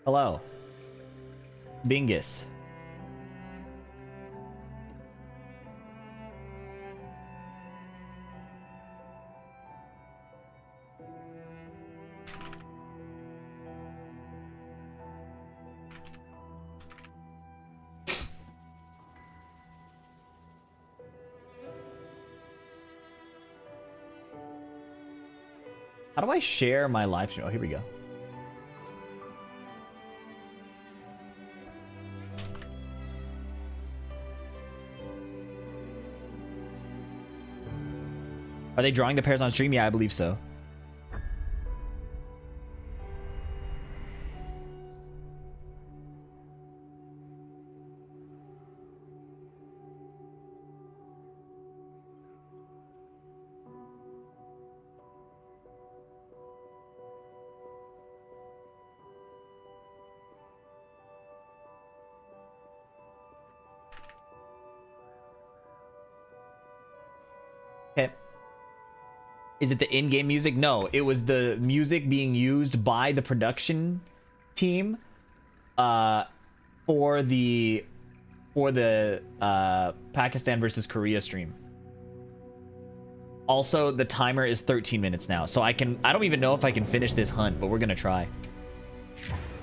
Hello. Bingus. How do I share my live stream? Oh, here we go. Are they drawing the pairs on stream? Yeah, I believe so. Okay. Is it the in-game music? No, it was the music being used by the production team for the Pakistan versus Korea stream. Also, the timer is 13 minutes now, so I don't even know if I can finish this hunt, but we're gonna try.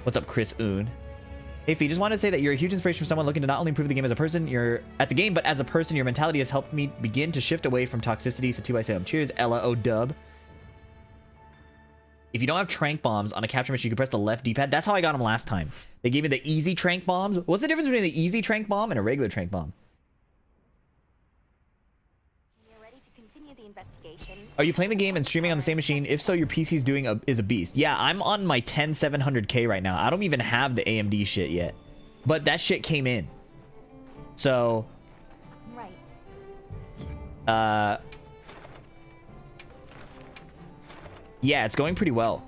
What's up, Chris Oon? Hey, Fee, just wanted to say that you're a huge inspiration for someone looking to not only improve the game as a person, but as a person, your mentality has helped me begin to shift away from toxicity. So 2 by Sam. Cheers, Ella O'Dub. If you don't have trank bombs on a capture mission, you can press the left D-pad. That's how I got them last time. They gave me the easy trank bombs. What's the difference between the easy trank bomb and a regular trank bomb? Are you playing the game and streaming on the same machine? If so, your PC is a beast. Yeah, I'm on my 10700K right now. I don't even have the AMD shit yet, but that shit came in. So, right. Yeah, it's going pretty well.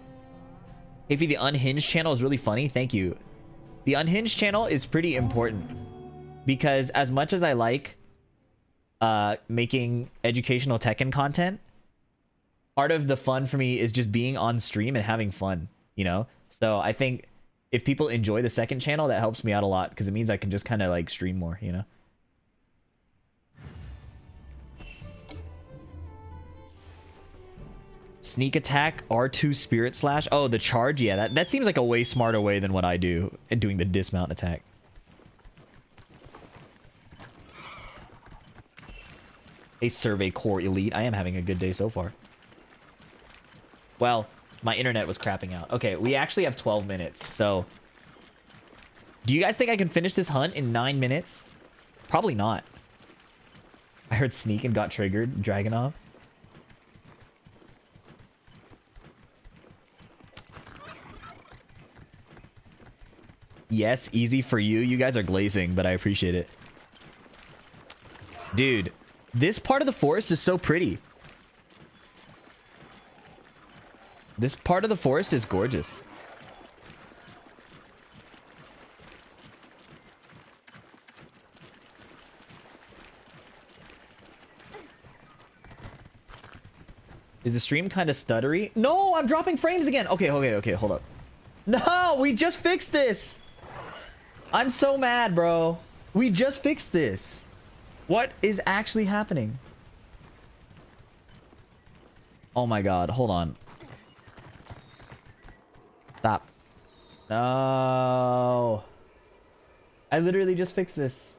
Ify, the Unhinged channel is really funny. Thank you. The Unhinged channel is pretty important because as much as I like making educational Tekken content, part of the fun for me is just being on stream and having fun, you know? So I think if people enjoy the second channel, that helps me out a lot because it means I can just kind of like stream more, you know? Sneak attack, R2 spirit slash. Oh, the charge. Yeah, that seems like a way smarter way than what I do in doing the dismount attack. A survey core elite. I am having a good day so far. Well, my internet was crapping out. Okay, we actually have 12 minutes. So, do you guys think I can finish this hunt in 9 minutes? Probably not. I heard sneak and got triggered. Dragonov. Yes, easy for you. You guys are glazing, but I appreciate it. Dude, this part of the forest is so pretty. This part of the forest is gorgeous. Is the stream kind of stuttery? No, I'm dropping frames again. Okay, hold up. No, we just fixed this. I'm so mad, bro. We just fixed this. What is actually happening? Oh my god, hold on. Stop. No. I literally just fixed this.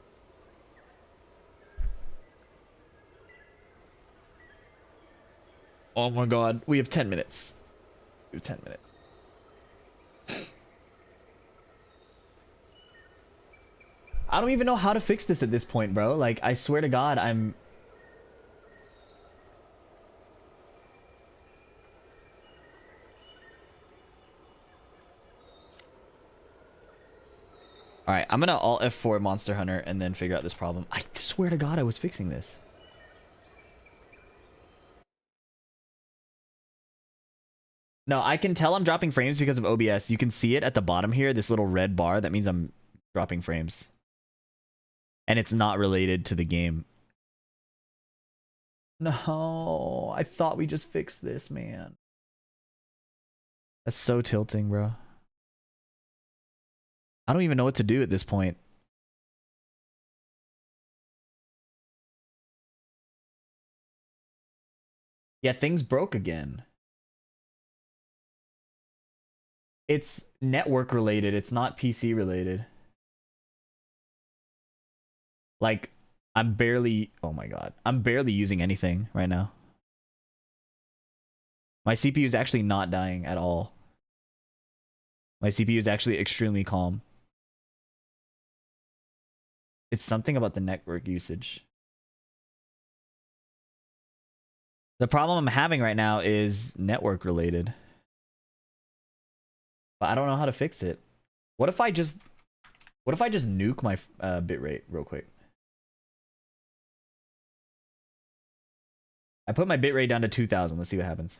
Oh my god, we have 10 minutes. We have 10 minutes. I don't even know how to fix this at this point, bro. Like, I swear to God, I'm... Alright, I'm gonna Alt F4 Monster Hunter and then figure out this problem. I swear to God, I was fixing this. No, I can tell I'm dropping frames because of OBS. You can see it at the bottom here, this little red bar. That means I'm dropping frames. And it's not related to the game. No, I thought we just fixed this, man. That's so tilting, bro. I don't even know what to do at this point. Yeah, things broke again. It's network related. It's not PC related. Like, I'm barely... Oh my god. I'm barely using anything right now. My CPU is actually not dying at all. My CPU is actually extremely calm. It's something about the network usage. The problem I'm having right now is network related. But I don't know how to fix it. What if I just nuke my bitrate real quick? I put my bitrate down to 2000. Let's see what happens.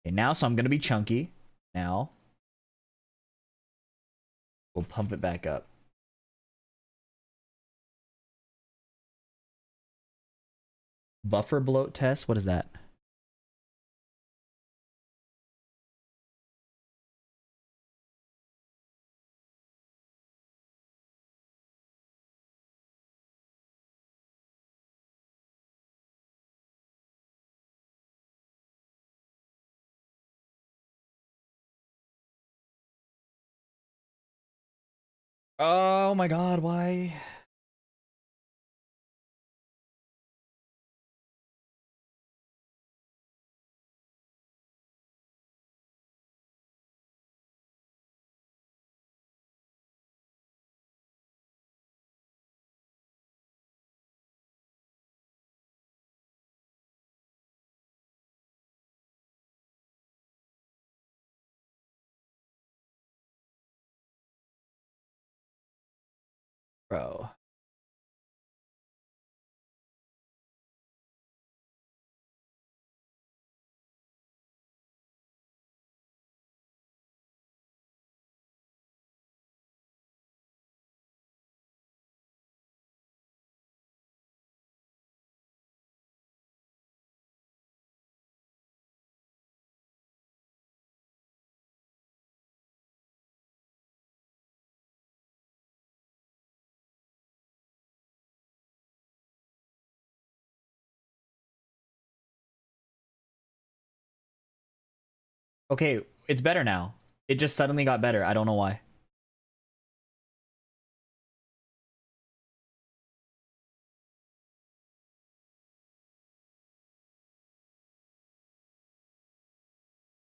Okay, now, so I'm going to be chunky. Now, we'll pump it back up. Buffer bloat test? What is that? Oh my god, why? Bro. Okay, it's better now. It just suddenly got better. I don't know why.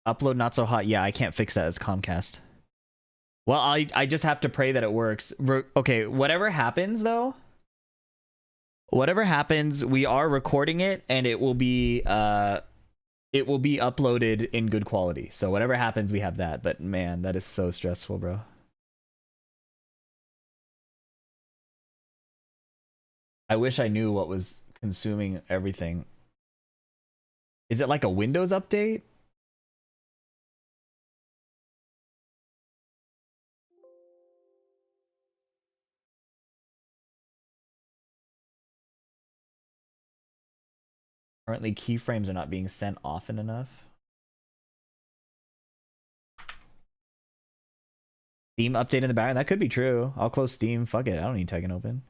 Upload not so hot. Yeah, I can't fix that. It's Comcast. Well, I just have to pray that it works. Okay, whatever happens though, whatever happens, we are recording it and it will be uploaded in good quality. So whatever happens, we have that. But man, that is so stressful, bro. I wish I knew what was consuming everything. Is it like a Windows update? Currently, keyframes are not being sent often enough. Steam update in the background? That could be true. I'll close Steam. Fuck it. I don't need Tekken open.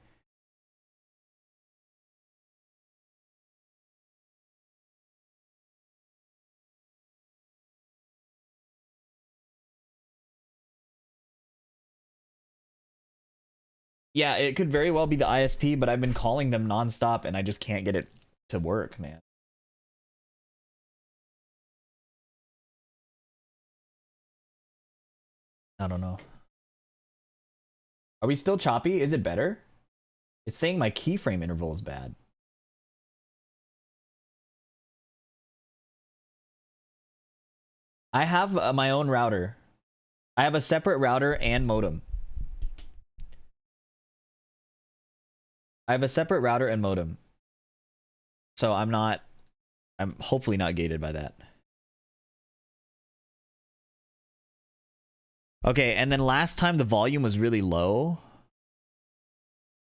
Yeah, it could very well be the ISP, but I've been calling them nonstop and I just can't get it to work, man. I don't know. Are we still choppy? Is it better? It's saying my keyframe interval is bad. I have my own router. I have a separate router and modem. I have a separate router and modem. So I'm hopefully not gated by that. Okay, and then last time the volume was really low.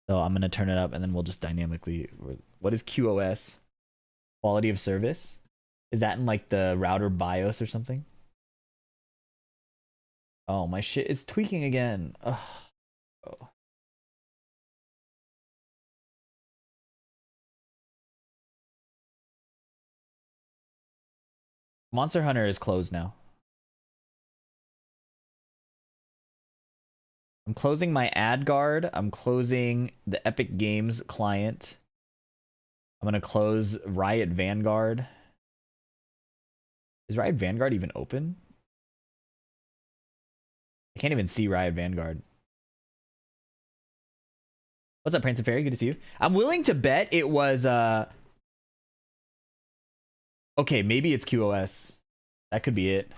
So I'm going to turn it up and then we'll just dynamically... What is QoS? Quality of service? Is that in like the router BIOS or something? Oh, my shit is tweaking again. Ugh. Oh. Monster Hunter is closed now. I'm closing my ad guard. I'm closing the Epic Games client. I'm gonna close Riot Vanguard. Is Riot Vanguard even open? I can't even see Riot Vanguard. What's up, Prince and Fairy? Good to see you. I'm willing to bet it was okay, maybe it's QoS. That could be it.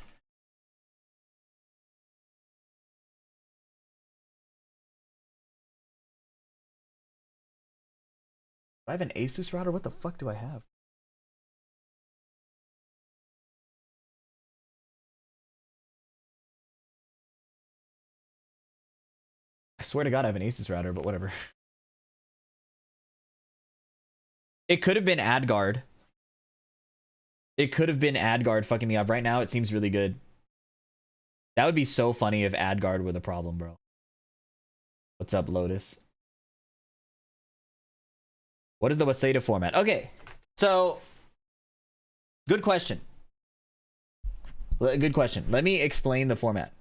Do I have an Asus router? What the fuck do I have? I swear to God, I have an Asus router, but whatever. It could have been AdGuard. It could have been AdGuard fucking me up. Right now, it seems really good. That would be so funny if AdGuard were the problem, bro. What's up, Lotus? What is the Waseda format? Okay, so good question. Good question. Let me explain the format.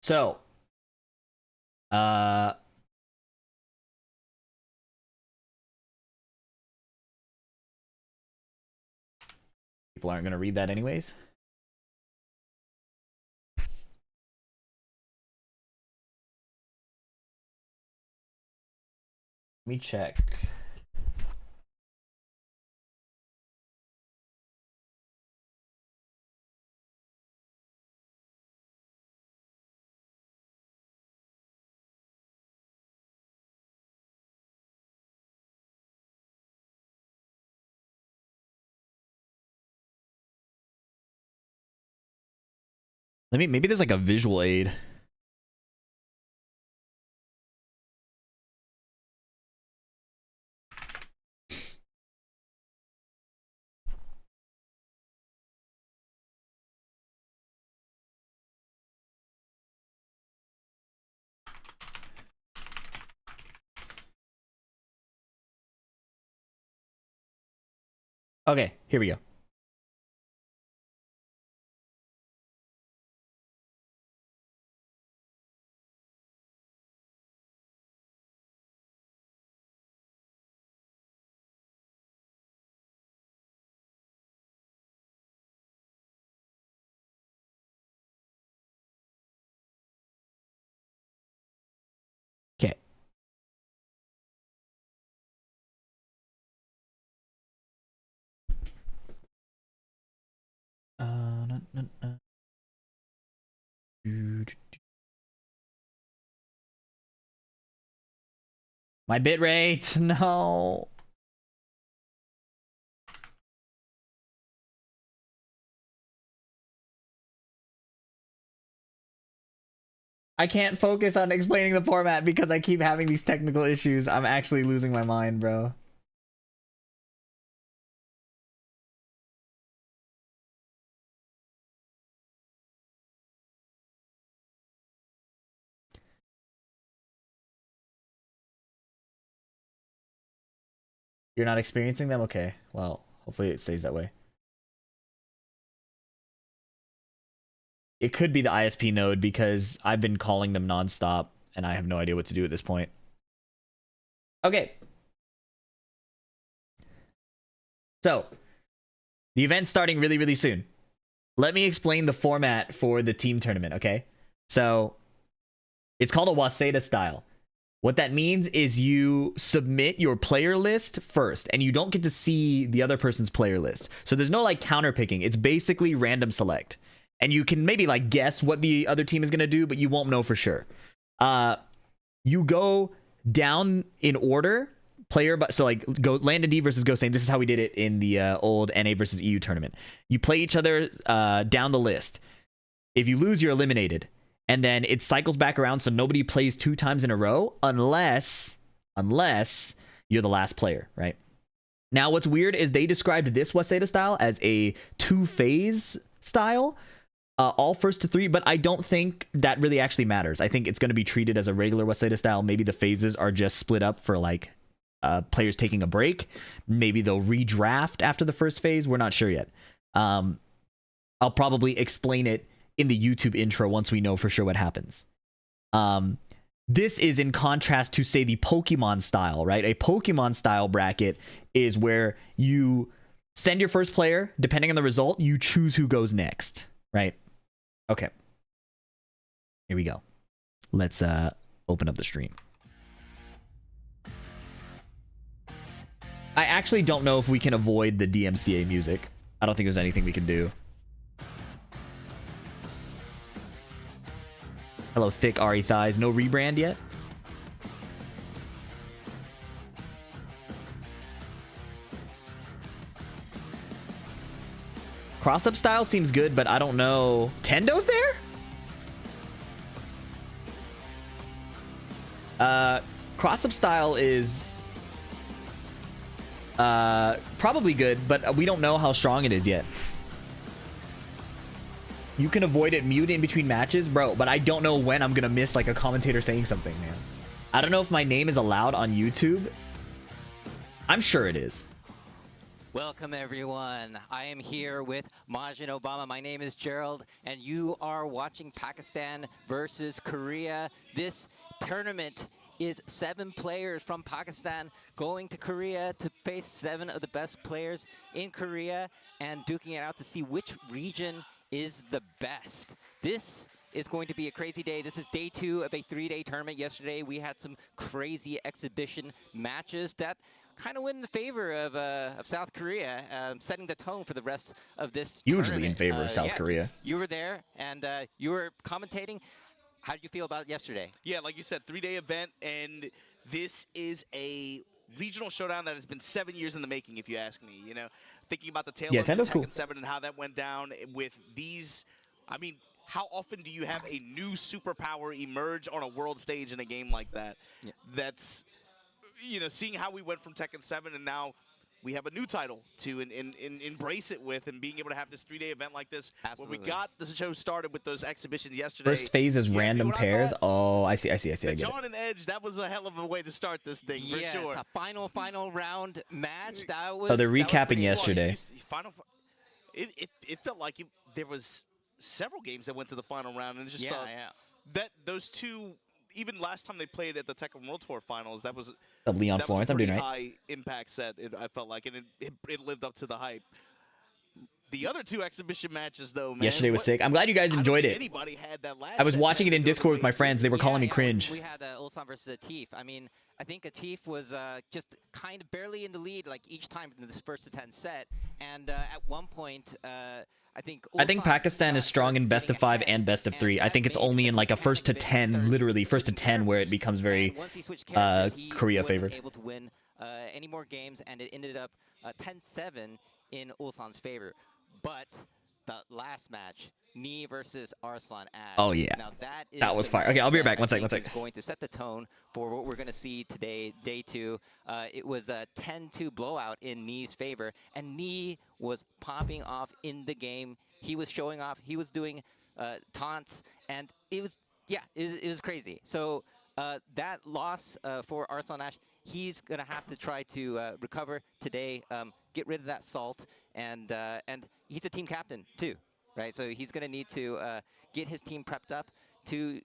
So, people aren't going to read that anyways. Let me check. Maybe there's like a visual aid. Okay, here we go. Okay. My bitrate, no. I can't focus on explaining the format because I keep having these technical issues. I'm actually losing my mind, bro. You're not experiencing them? Okay. Well, hopefully it stays that way. It could be the ISP node because I've been calling them nonstop and I have no idea what to do at this point. Okay. So, the event's starting really, really soon. Let me explain the format for the team tournament, okay? So, it's called a Waseda style. What that means is you submit your player list first, and you don't get to see the other person's player list. So there's no like counter picking. It's basically random select. And you can maybe like guess what the other team is going to do, but you won't know for sure. You go down in order, player, but so like go Landon D versus Ghost Saint. This is how we did it in the old NA versus EU tournament. You play each other down the list. If you lose, you're eliminated. And then it cycles back around, so nobody plays 2 times in a row unless you're the last player, right? Now, what's weird is they described this Waseda style as a 2-phase style, all first to 3, but I don't think that really actually matters. I think it's going to be treated as a regular Waseda style. Maybe the phases are just split up for like players taking a break. Maybe they'll redraft after the first phase. We're not sure yet. I'll probably explain it in the YouTube intro once we know for sure what happens. This is in contrast to, say, the Pokemon style, right? A Pokemon style bracket is where you send your first player. Depending on the result, you choose who goes next, right? Okay. Here we go. Let's open up the stream. I actually don't know if we can avoid the DMCA music. I don't think there's anything we can do. Hello, thick RE thighs. No rebrand yet? Cross-up style seems good, but I don't know. Tendo's there? Cross-up style is probably good, but we don't know how strong it is yet. You can avoid it, mute in between matches, bro, but I don't know when I'm gonna miss like a commentator saying something, man. I don't know if my name is allowed on YouTube. I'm sure it is. Welcome everyone. I am here with Majin Obama. My name is Gerald, and you are watching Pakistan versus Korea. This tournament is 7 players from Pakistan going to Korea to face 7 of the best players in Korea and duking it out to see which region is the best. This is going to be a crazy day. This is day 2 of a 3-day tournament. Yesterday we had some crazy exhibition matches that kind of went in the favor of South Korea, setting the tone for the rest of this Hugely in favor of South Korea. You were there, and you were commentating. How did you feel about yesterday? Yeah, like you said, 3-day event, and this is a regional showdown that has been 7 years in the making, if you ask me. You know, thinking about the tail end of Tekken 7 and how that went down with these, I mean, how often do you have a new superpower emerge on a world stage in a game like that? Yeah. That's, you know, seeing how we went from Tekken 7 and now we have a new title to embrace it with, and being able to have this 3-day event like this. Absolutely. When we got the show started with those exhibitions yesterday. First phase is random pairs. Oh, I see. I get it. John and Edge, that was a hell of a way to start this thing, for sure. A final round match. That was. Oh, they're recapping yesterday. It felt like there was several games that went to the final round, and it's just that those two. Even last time they played at the Tekken World Tour Finals, that was Leon Florence. I'm doing right. High impact set. I felt like, and it lived up to the hype. The other 2 exhibition matches, though, man. Yesterday was sick. I'm glad you guys enjoyed it. Anybody had that last I was watching it in Discord with my friends. They were calling me cringe. We had Ulsan versus Atif. I mean, I think Atif was just kind of barely in the lead, like each time in this first to 10 set. And at one point, I think Pakistan is strong in best of 5 and best of 3. I think it's only in like a first to 10, literally first to 10, where it becomes very Korea favored. Able to win any more games, and it ended up 10-7 in Ulsan's favor. But the last match, Knee versus Arslan Ash. Oh yeah, now that was fire. Okay, I'll be right back. One second. It's going to set the tone for what we're going to see today, day 2. It was a 10-2 blowout in Knee's favor, and Knee was popping off in the game. He was showing off. He was doing taunts, and it was it was crazy. So that loss for Arslan Ash, he's going to have to try to recover today, get rid of that salt, and he's a team captain too. Right, so he's going to need to get his team prepped up to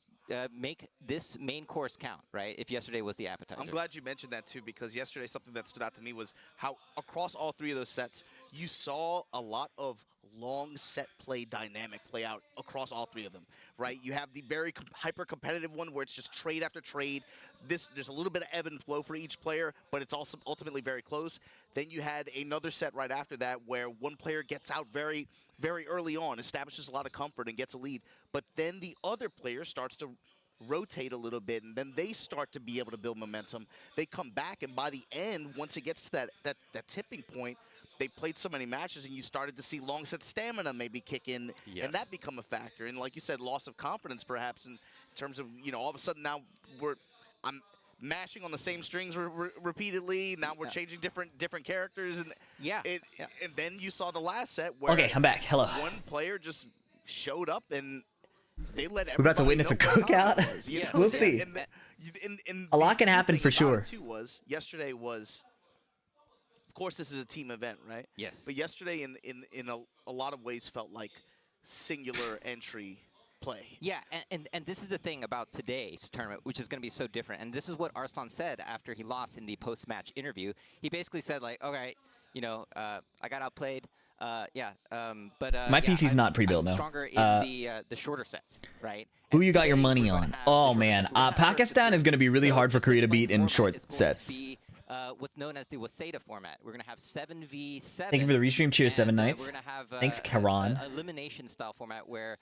make this main course count, right, if yesterday was the appetizer. I'm glad you mentioned that, too, because yesterday something that stood out to me was how across all 3 of those sets, you saw a lot of long set play dynamic play out across all 3 of them, right? You have the very hyper-competitive one where it's just trade after trade. There's a little bit of ebb and flow for each player, but it's also ultimately very close. Then you had another set right after that where one player gets out very, very early on, establishes a lot of comfort and gets a lead, but then the other player starts to rotate a little bit, and then they start to be able to build momentum. They come back, and by the end, once it gets to that tipping point, they played so many matches, and you started to see long set stamina maybe kick in, and that become a factor. And like you said, loss of confidence perhaps in terms of, you know, all of a sudden now mashing on the same strings repeatedly. Now we're changing different characters, and and then you saw the last set where Okay, I'm back. Hello. one player just showed up and they let everybody We're about to witness a know what time cookout. it was, you know? We'll see. And A lot the can happen thing for about sure. it, too, was yesterday was, of course, this is a team event, right? Yes. But yesterday, in a lot of ways, felt like singular entry play. Yeah, and this is the thing about today's tournament, which is going to be so different. And this is what Arslan said after he lost in the post-match interview. He basically said, like, okay, you know, I got outplayed. But My PC's not pre-built, I'm no. stronger in the shorter sets, right? Who And you got your today money we're gonna on? have Oh, the shorter man. sets. We're gonna have Pakistan versus is going to be really so hard for just Korea to explain beat in format, short it's going sets. to be, what's known as the Waseda format. We're going to have 7v7. Thank you for the restream. Cheers, 7 nights. We're going to have Thanks, Karan. an elimination style format where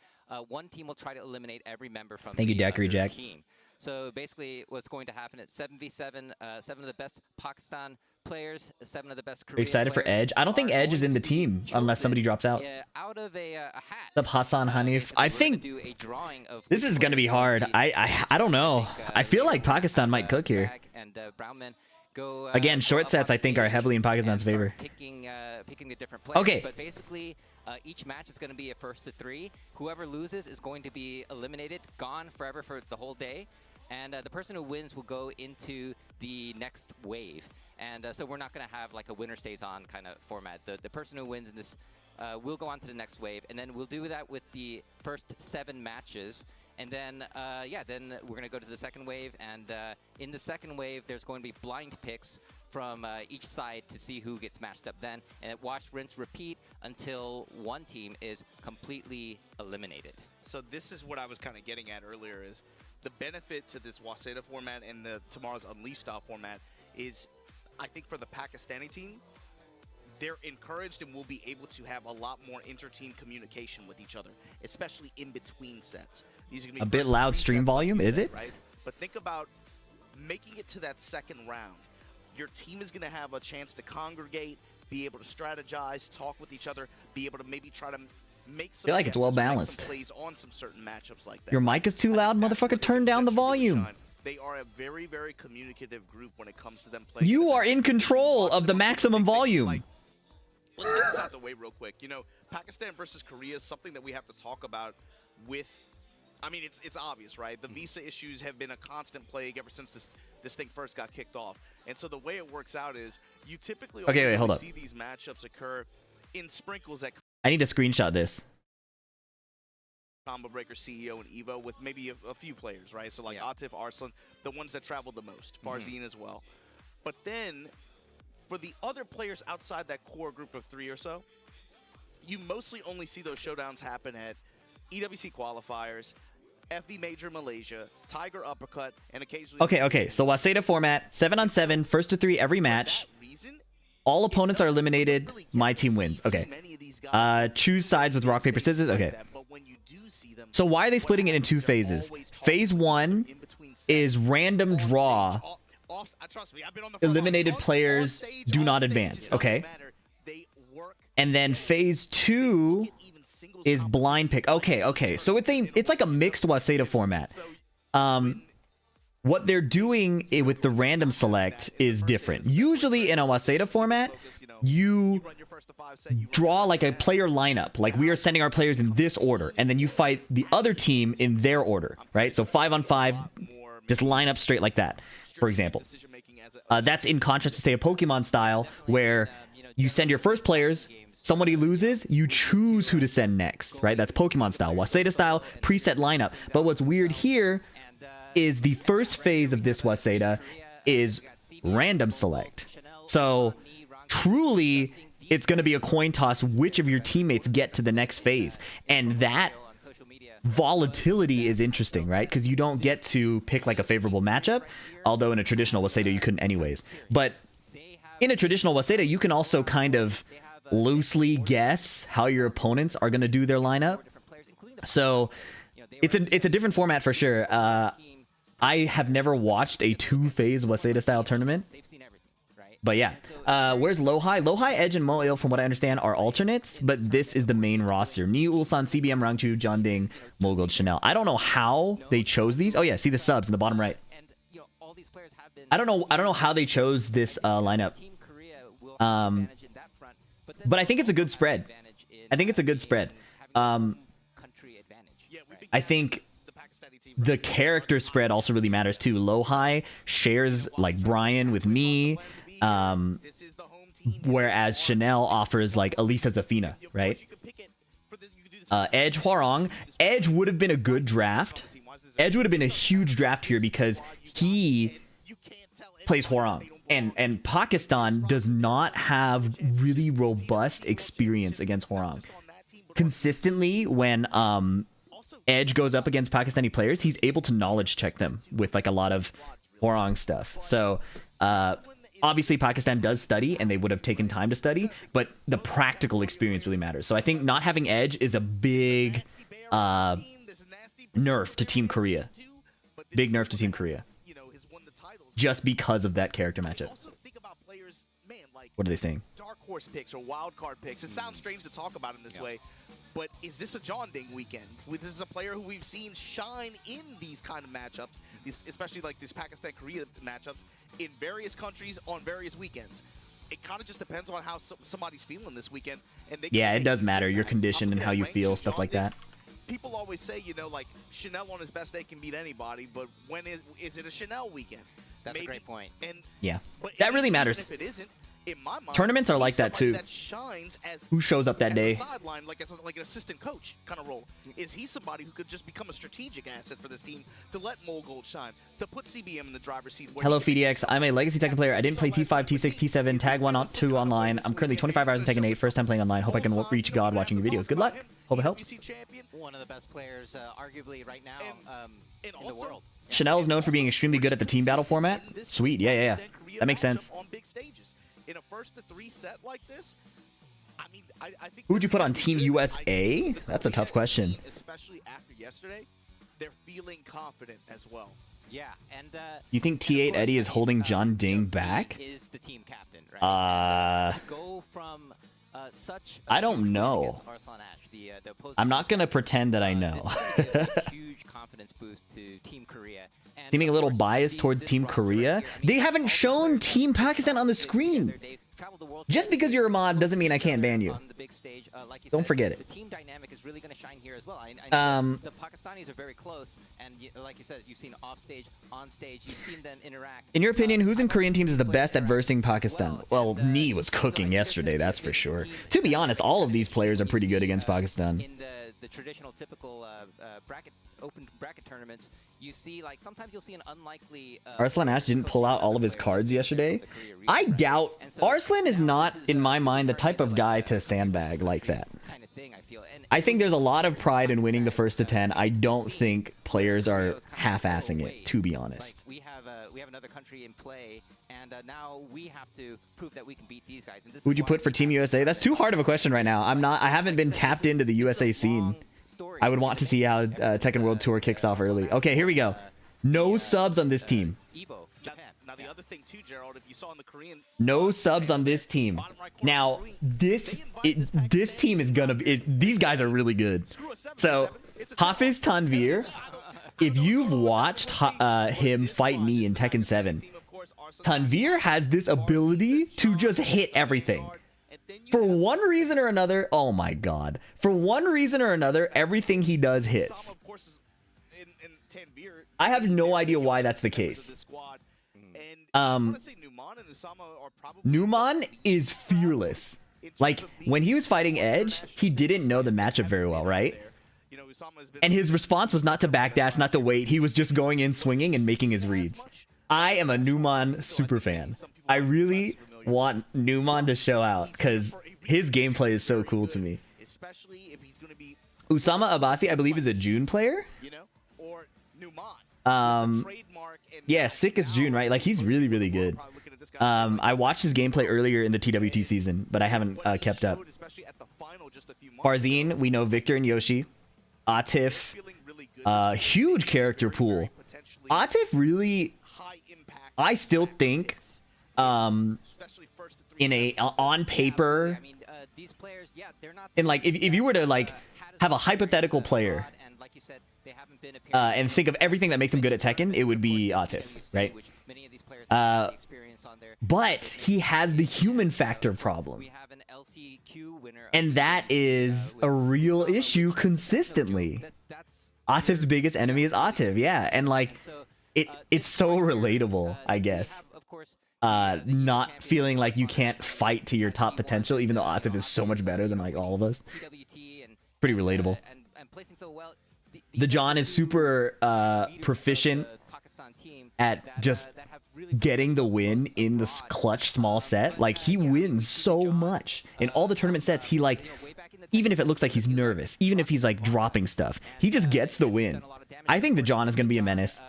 one team will try to eliminate every member from Thank you, the Daiquiri other Jack. team. So basically, what's going to happen at 7v7, 7 of the best Pakistan players, 7 of the best Korean Excited for players Edge? I don't think are Edge is going in the to be team unless chosen, somebody drops out. out of a hat. What's up, Hassan Hanif? Basically, I we're gonna think do a drawing of this which is going to be players will hard. be- I don't know. I feel like Leader, Pakistan might cook here. Spag and Brownman go, Again, go short up sets on I think are stage heavily in Pakistan's and start favor. Picking the different players. Okay. But basically, each match is going to be a first to 3. Whoever loses is going to be eliminated, gone forever for the whole day. And the person who wins will go into the next wave. And so we're not going to have like a winner stays on kind of format. The person who wins in this will go on to the next wave. And then we'll do that with the first 7 matches. And then, then we're going to go to the second wave. And in the second wave, there's going to be blind picks from each side to see who gets matched up then. And it wash, rinse, repeat until one team is completely eliminated. So this is what I was kind of getting at earlier is the benefit to this Waseda format and the tomorrow's Unleashed style format is, I think for the Pakistani team, they're encouraged and will be able to have a lot more inter-team communication with each other, especially in between sets. These are gonna be A bit loud stream volume, is it? Right? But think about making it to that second round. Your team is going to have a chance to congregate, be able to strategize, talk with each other, be able to maybe try to make some feel like it's guesses, well make balanced. some plays on some certain matchups like that. Your mic is too loud, motherfucker. Turn down the volume. They are a very, very communicative group when it comes to them playing. You are in control of the maximum volume. Let's get this out of the way real quick. You know, Pakistan versus Korea is something that we have to talk about with. I mean, it's obvious, right? The visa issues have been a constant plague ever since this thing first got kicked off. And so the way it works out is you typically only wait, hold really up. see these matchups occur in sprinkles at I need to screenshot this. Combo Breaker, CEO, and Evo with maybe a few players, right? So like Atif, Arslan, the ones that traveled the most, Farzine as well. But then for the other players outside that core group of 3 or so, you mostly only see those showdowns happen at EWC qualifiers, FV Major Malaysia, Tiger Uppercut, and occasionally... Okay. So Waseda format, 7-on-7, first to 3 every match. All opponents are eliminated. My team wins. Okay. Choose sides with rock, paper, scissors. Okay. So why are they splitting it in 2 phases? Phase 1 is random draw. Eliminated players do not advance. Okay. And then phase 2 is blind pick. Okay. So it's like a mixed Waseda format. What they're doing with the random select is different. Usually in a Waseda format, you draw like a player lineup. Like we are sending our players in this order, and then you fight the other team in their order, right? So 5-on-5, just line up straight like that, for example. That's in contrast to, say, a Pokemon style, where you send your first players, somebody loses, you choose who to send next, right? That's Pokemon style. Waseda style, preset lineup. But what's weird here is the first phase of this Waseda is random select. So truly, it's going to be a coin toss which of your teammates get to the next phase. And that volatility is interesting, right? Because you don't get to pick like a favorable matchup, although in a traditional Waseda you couldn't anyways. But in a traditional Waseda, you can also kind of loosely guess how your opponents are going to do their lineup. So it's a different format for sure. I have never watched a 2-phase Waseda style tournament. But yeah, where's Lohai? Lohai, Edge, and Moil, from what I understand, are alternates, but this is the main roster. Ni, Ulsan, CBM, Rangchu, John Ding, Mogold, Chanel. I don't know how they chose these. Oh yeah, see the subs in the bottom right. all these players have been. I don't know how they chose this lineup. Team Korea will have an advantage in that front, But I think it's a good spread. I think it's a good spread. Country advantage. Yeah, right? I think the Pakistani team. the character spread also really matters too. Low-High shares like Brian with me, This is the home team. whereas Chanel offers like Elisa Zafina, Of course, right? you could pick it for the- you could do this Edge Hwarong. Edge would have been a good draft. Edge would have been a huge draft here because he You can't tell plays anybody Hwarong. they don't belong. And Pakistan does not have really robust experience against Hwarong. Consistently, when Edge goes up against Pakistani players, he's able to knowledge check them with like a lot of Hwarong stuff. So obviously Pakistan does study, and they would have taken time to study, but the practical experience really matters. So I think not having Edge is a big nerf to Team Korea. Big nerf to Team Korea. You know, has won the titles. Just because of that character matchup. Also think about players, man, like What are they saying? dark horse picks or wild card picks. It sounds strange to talk about him this way, but is this a John Ding weekend? This is a player who we've seen shine in these kind of matchups, especially like these Pakistan-Korea matchups, in various countries on various weekends. It kind of just depends on how somebody's feeling this weekend. And they Yeah, can it make does a matter. decision Your back. condition Up and at how you range feel, of stuff John like Ding, that. People always say, you know, like Chanel on his best day can beat anybody, but when is it a Chanel weekend? That's a great point. And Yeah. but That even really matters. If it isn't, in my mind, Tournaments are he's like that, somebody too. That shines as Who shows up that as day? a sideline, like like an assistant coach kind of role. Is he somebody who could just become a strategic asset for this team to let Mogold shine, to put CBM in the driver's seat? where Hello, he can be FDX. I'm a Legacy Tekken player. I didn't play T5, T6, T7, Tag 1, 2 online. I'm currently 25 hours in Tekken 8. First time playing online. Hope I can reach God watching your videos. Good luck. Hope it helps. WBC champion. One of the best players, arguably right now, And in the also- world. Chanel is known for being extremely good at the team battle format. Sweet. Yeah. That makes sense. On big stages, in a 1-3 set like this, I mean, I think. Who would you this put is on good. Team I USA? think the That's a tough Korean question. team, especially after yesterday, they're feeling confident as well. Yeah, and You think and of T8 course, Eddie is I mean, holding John Ding he back? Is the team captain, right? And, go from such. A I don't huge win know. against Arslan Ash, the opposing I'm not coach. gonna pretend that I know. This is a huge confidence boost to Team Korea. And Seeming a of little course, biased towards this Team roster right Korea. here, I mean, They all haven't these shown players Team have Pakistan on the put screen. together. They've traveled the world Just together. because you're a mod They've doesn't mean I put can't ban together you. on the big stage, like you Don't said, forget it. The team dynamic is really going to shine here as well. I know that the Pakistanis are very close, and like you said, you've seen off stage, on stage, you've seen them interact. In your opinion, who's in I've also Korean seen teams is the players best at interact versing as Pakistan? Well, Nee was so I cooking think yesterday, there's gonna that's be for a sure. team To be that honest, is all of gonna these be players are pretty good see, against Pakistan. In the traditional, typical open bracket tournaments, you see like sometimes you'll see an unlikely. Arslan Ash didn't pull out all of his cards yesterday. I doubt. doubt Arslan is not, in my mind, the type of guy to sandbag like that. Kind of thing, I feel. And I think there's a lot of pride in winning the first to 10. I don't think players are half-assing it, to be honest. Like we have another country in play, and now we have to prove that we can beat these guys. And this Who'd is you why put for we Team have USA? That's too hard of a question right now. I haven't been tapped into the USA scene. I would want to see how Tekken World Tour kicks off early. Okay, here we go. No subs on this team. Evo, Japan. Now the other thing too, Gerald, if you saw in the Korean, No subs on this team. Now, this team is gonna be... these guys are really good. So, Hafiz Tanvir, if you've watched him fight me in Tekken 7, Tanvir has this ability to just hit everything. For one reason or another, oh my god. For one reason or another, everything he does hits. I have no idea why that's the case. Numan is fearless. Like, when he was fighting Edge, he didn't know the matchup very well, right? And his response was not to backdash, not to wait. He was just going in, swinging, and making his reads. I am a Numan super fan. I really want Numan to show out, because his gameplay is so cool to me. Usama Abbasi, I believe, is a June player. Yeah, sick as June, right? Like, he's really, really good. I watched his gameplay earlier in the TWT season, but I haven't kept up. Farzine, we know Victor and Yoshi. Atif, huge character pool. Atif really, I still think, in a on paper, in like if you were to like have a hypothetical player and think of everything that makes him good at Tekken, it would be Atif, right? Many of these players have the experience on there. But he has the human factor problem. We have an LCQ winner, And that is a real issue consistently. Atif's biggest enemy is Atif, yeah. And like, it's so relatable, I guess. Not feeling like you can't fight to your top potential, even though Atif is so much better than like all of us. Pretty relatable. The John is super proficient at just getting the win in the clutch small set. Like, he wins so much in all the tournament sets. He like, even if it looks like he's nervous, even if he's like dropping stuff, he just gets the win. I think the John is going to be a menace.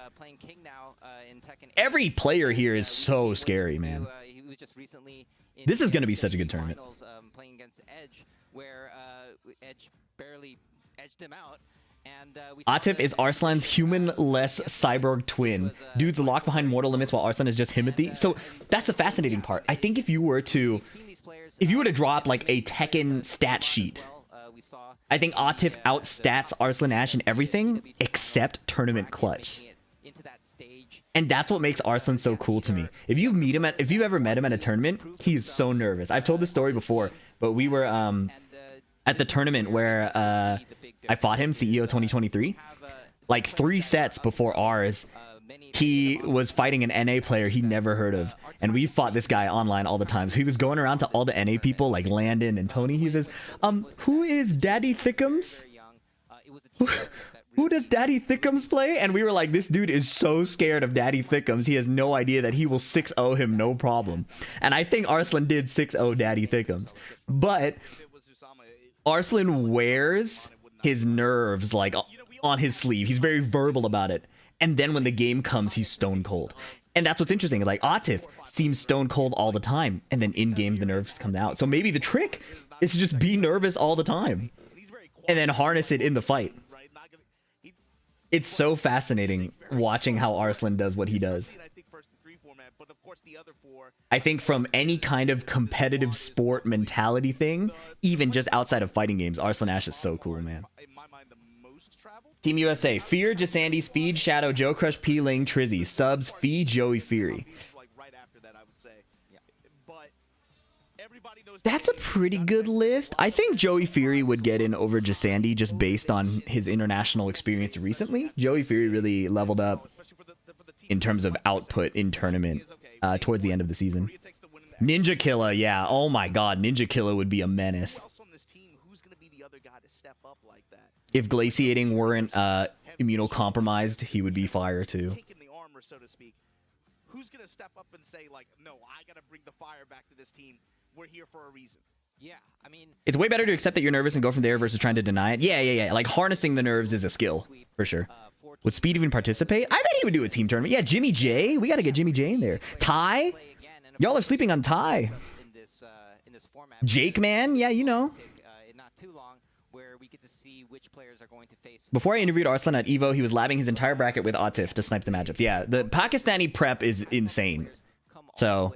Every player here is so scary, man. This is going to be such a good tournament. Playing against Edge, where Edge barely edged him out. Atif is Arslan's human-less cyborg twin. Dude's locked behind mortal limits while Arslan is just Himothy. So that's the fascinating part. I think if you were to drop like a Tekken stat sheet, I think Atif outstats Arslan Ash in everything except tournament clutch. And that's what makes Arslan so cool to me. If you've ever met him at a tournament, he's so nervous. I've told this story before, but we were at the tournament where I fought him, CEO 2023. Like 3 sets before ours, he was fighting an NA player he never heard of. And we fought this guy online all the time. So he was going around to all the NA people like Landon and Tony. He says, who is Daddy Thickums? Who does Daddy Thickums play? And we were like, this dude is so scared of Daddy Thickums. He has no idea that he will 6-0 him, no problem. And I think Arslan did 6-0 Daddy Thickums. But Arslan wears his nerves like on his sleeve. He's very verbal about it. And then when the game comes, he's stone cold. And that's what's interesting. Like, Atif seems stone cold all the time. And then in-game, the nerves come out. So maybe the trick is to just be nervous all the time. And then harness it in the fight. It's so fascinating watching how Arslan does what he does. I think from any kind of competitive sport mentality thing, even just outside of fighting games, Arslan Ash is so cool, man. Team USA, Fear, Jasandi, Speed, Shadow, Joe Crush, P-Ling, Trizzy, Subs, Fee, Joey Fury. That's a pretty good list. I think Joey Fury would get in over Jasandi just based on his international experience recently. Joey Fury really leveled up in terms of output in tournament towards the end of the season. Ninja Killer, yeah. Oh my god, Ninja Killer would be a menace. If glaciating weren't immunocompromised, he would be fire too. Who's gonna step up and say like, no, I gotta bring the fire back to this team. We're here for a reason. Yeah, I mean, it's way better to accept that you're nervous and go from there versus trying to deny it. Yeah. Like, harnessing the nerves is a skill for sure. Would Speed even participate? I bet he would do a team tournament. Yeah, Jimmy J. We gotta get Jimmy J in there. Ty, y'all are sleeping on Ty. Jake, man, yeah, you know. Before I interviewed Arslan at Evo, he was labbing his entire bracket with Atif to snipe the matchups. Yeah, the Pakistani prep is insane. So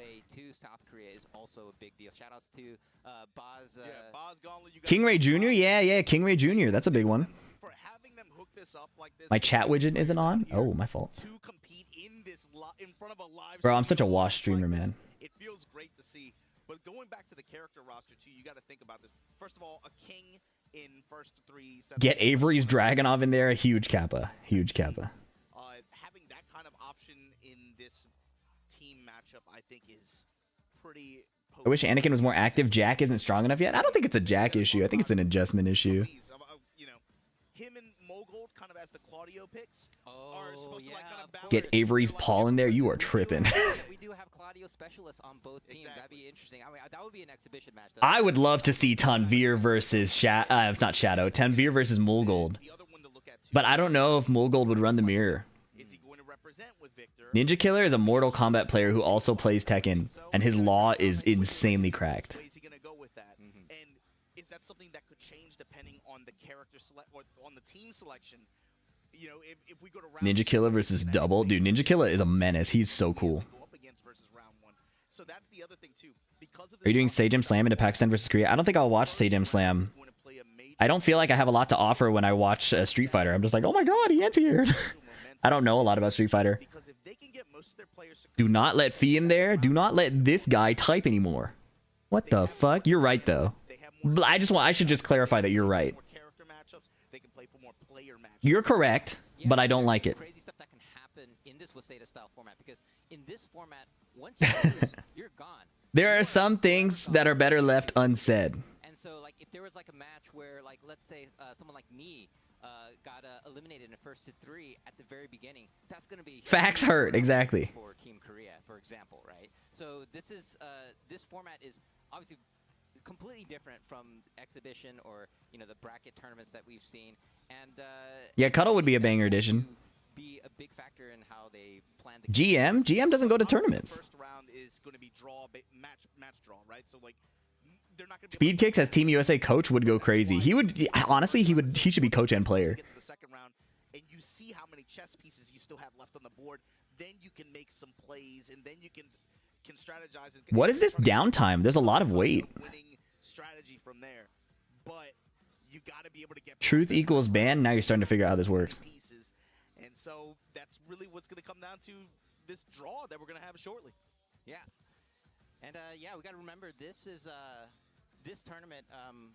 King Ray Jr. Yeah, King Ray Jr. That's a big one. My chat widget isn't on. Oh, my fault. Bro, I'm such a wash streamer, man. It feels great to see. But going back to the character roster too, you got to think about this. First of all, a king in first 3 sets. Get Avery's Dragonov in there. Huge Kappa. Huge Kappa. Having that kind of option in this team matchup, I think, is pretty potent. I wish Anakin was more active. Jack isn't strong enough yet. I don't think it's a Jack issue. I think it's an adjustment issue. You know, him and Mogold, kind of as the Claudio picks, are supposed to like kind of balance. Get Avery's Paul in there. You are tripping. We do have Claudio specialists on both teams. That'd be interesting. I mean, that would be an exhibition match. I would love to see Tanvir versus not Shadow. Tanvir versus Mulgold. But I don't know if Mulgold would run the mirror. Ninja Killer is a Mortal Kombat player who also plays Tekken, and his law is insanely cracked. And is that something that could change depending on the character select or on the team selection? You know, if we go to Ninja Killer versus Double, dude, Ninja Killer is a menace. He's so cool. So that's the other thing too. Are you doing Sajam Slam into Pakistan versus Korea? I don't think I'll watch Sajam Slam. I don't feel like I have a lot to offer when I watch Street Fighter. I'm just like, oh my god, he anti-aired. I don't know a lot about Street Fighter. Because if they can get most of their players players to Do not let Fee in there. Do not let this guy type anymore. What the fuck? You're right though. they have more I should just clarify that you're right. more character matchups. They can play for more player matchups. You're correct, but I don't like it. Crazy stuff that can happen in this Waseda style format, because in this format, once you lose, you're gone. There are some things that are better left unsaid. And so, like, if there was like a match where, like, let's say someone like me got eliminated in the first 3 at the very beginning, that's going to be Facts huge hurt, exactly. for Team Korea, for example, right? So this is this format is obviously completely different from exhibition or the bracket tournaments that we've seen, and Yeah, Cuddle would be a banger edition. be a big factor in how they plan the GM doesn't go to tournaments. The first round is going to be match draw, right? So like they're not going to Speed Kicks as Team USA coach would go crazy. He would honestly he should be coach and player. Get to the second round, and you see how many chess pieces you still have left on the board. Then you can make some plays, and then you can strategize. And What is this downtime? There's a lot of weight. Winning strategy from there, but you got to be able to get Truth equals ban. Now you're starting to figure out how this works. pieces, and so that's really what's going to come down to this draw that we're going to have shortly. Yeah, and yeah, we got to remember this is this tournament.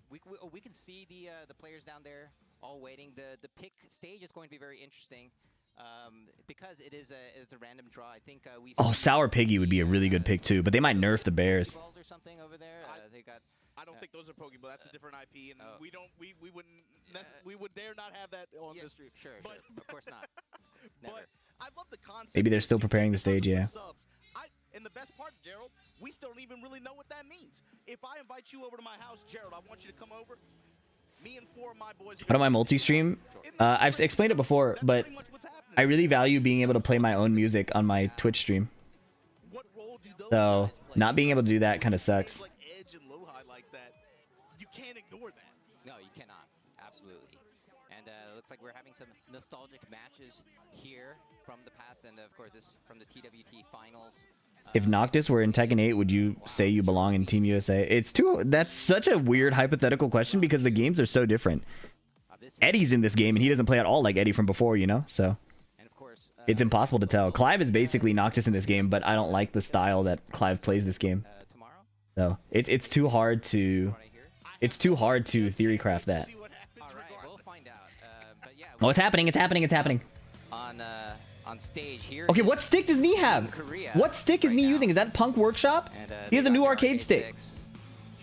We can see the players down there all waiting. The pick stage is going to be very interesting because it's a random draw. I think we. Oh, Sour Piggy would be a really good pick too, but they might nerf the Bears. Balls or something over there. They got. I don't think those are Pokeball. That's a different IP, and we wouldn't we would dare not have that on this stream. Sure, but of course not. Never. but I love the concept. Maybe they're still preparing the stage, yeah. Subs. And the best part, Gerald, we still don't even really know what that means. If I invite you over to my house, Gerald, I want you to come over. Me and 4 of my boys. How do I multi-stream? I've explained it before, but I really value being able to play my own music on my Twitch stream. What role do those So guys play? not being able to do that kind of sucks. Like Edge and Lowhigh like that, you can't ignore that. No, you cannot. Absolutely. And looks like we're having some nostalgic matches here from the past, and of course this from the TWT finals. If Noctis were in Tekken 8, would you say you belong in Team USA? That's such a weird hypothetical question because the games are so different. Eddie's in this game and he doesn't play at all like Eddie from before, So and of course, it's impossible to tell. Clive is basically Noctis in this game, but I don't like the style that Clive plays this game. tomorrow. So it's too hard to theory craft that. See what happens All right, regardless. we'll find out. But yeah, Oh, it's happening! It's happening! It's happening! on stage here. Okay, is what stick does Nee have? Korea What stick is right Nee now. using? Is that Punk Workshop? And, He has they a got new the arcade stick. sticks,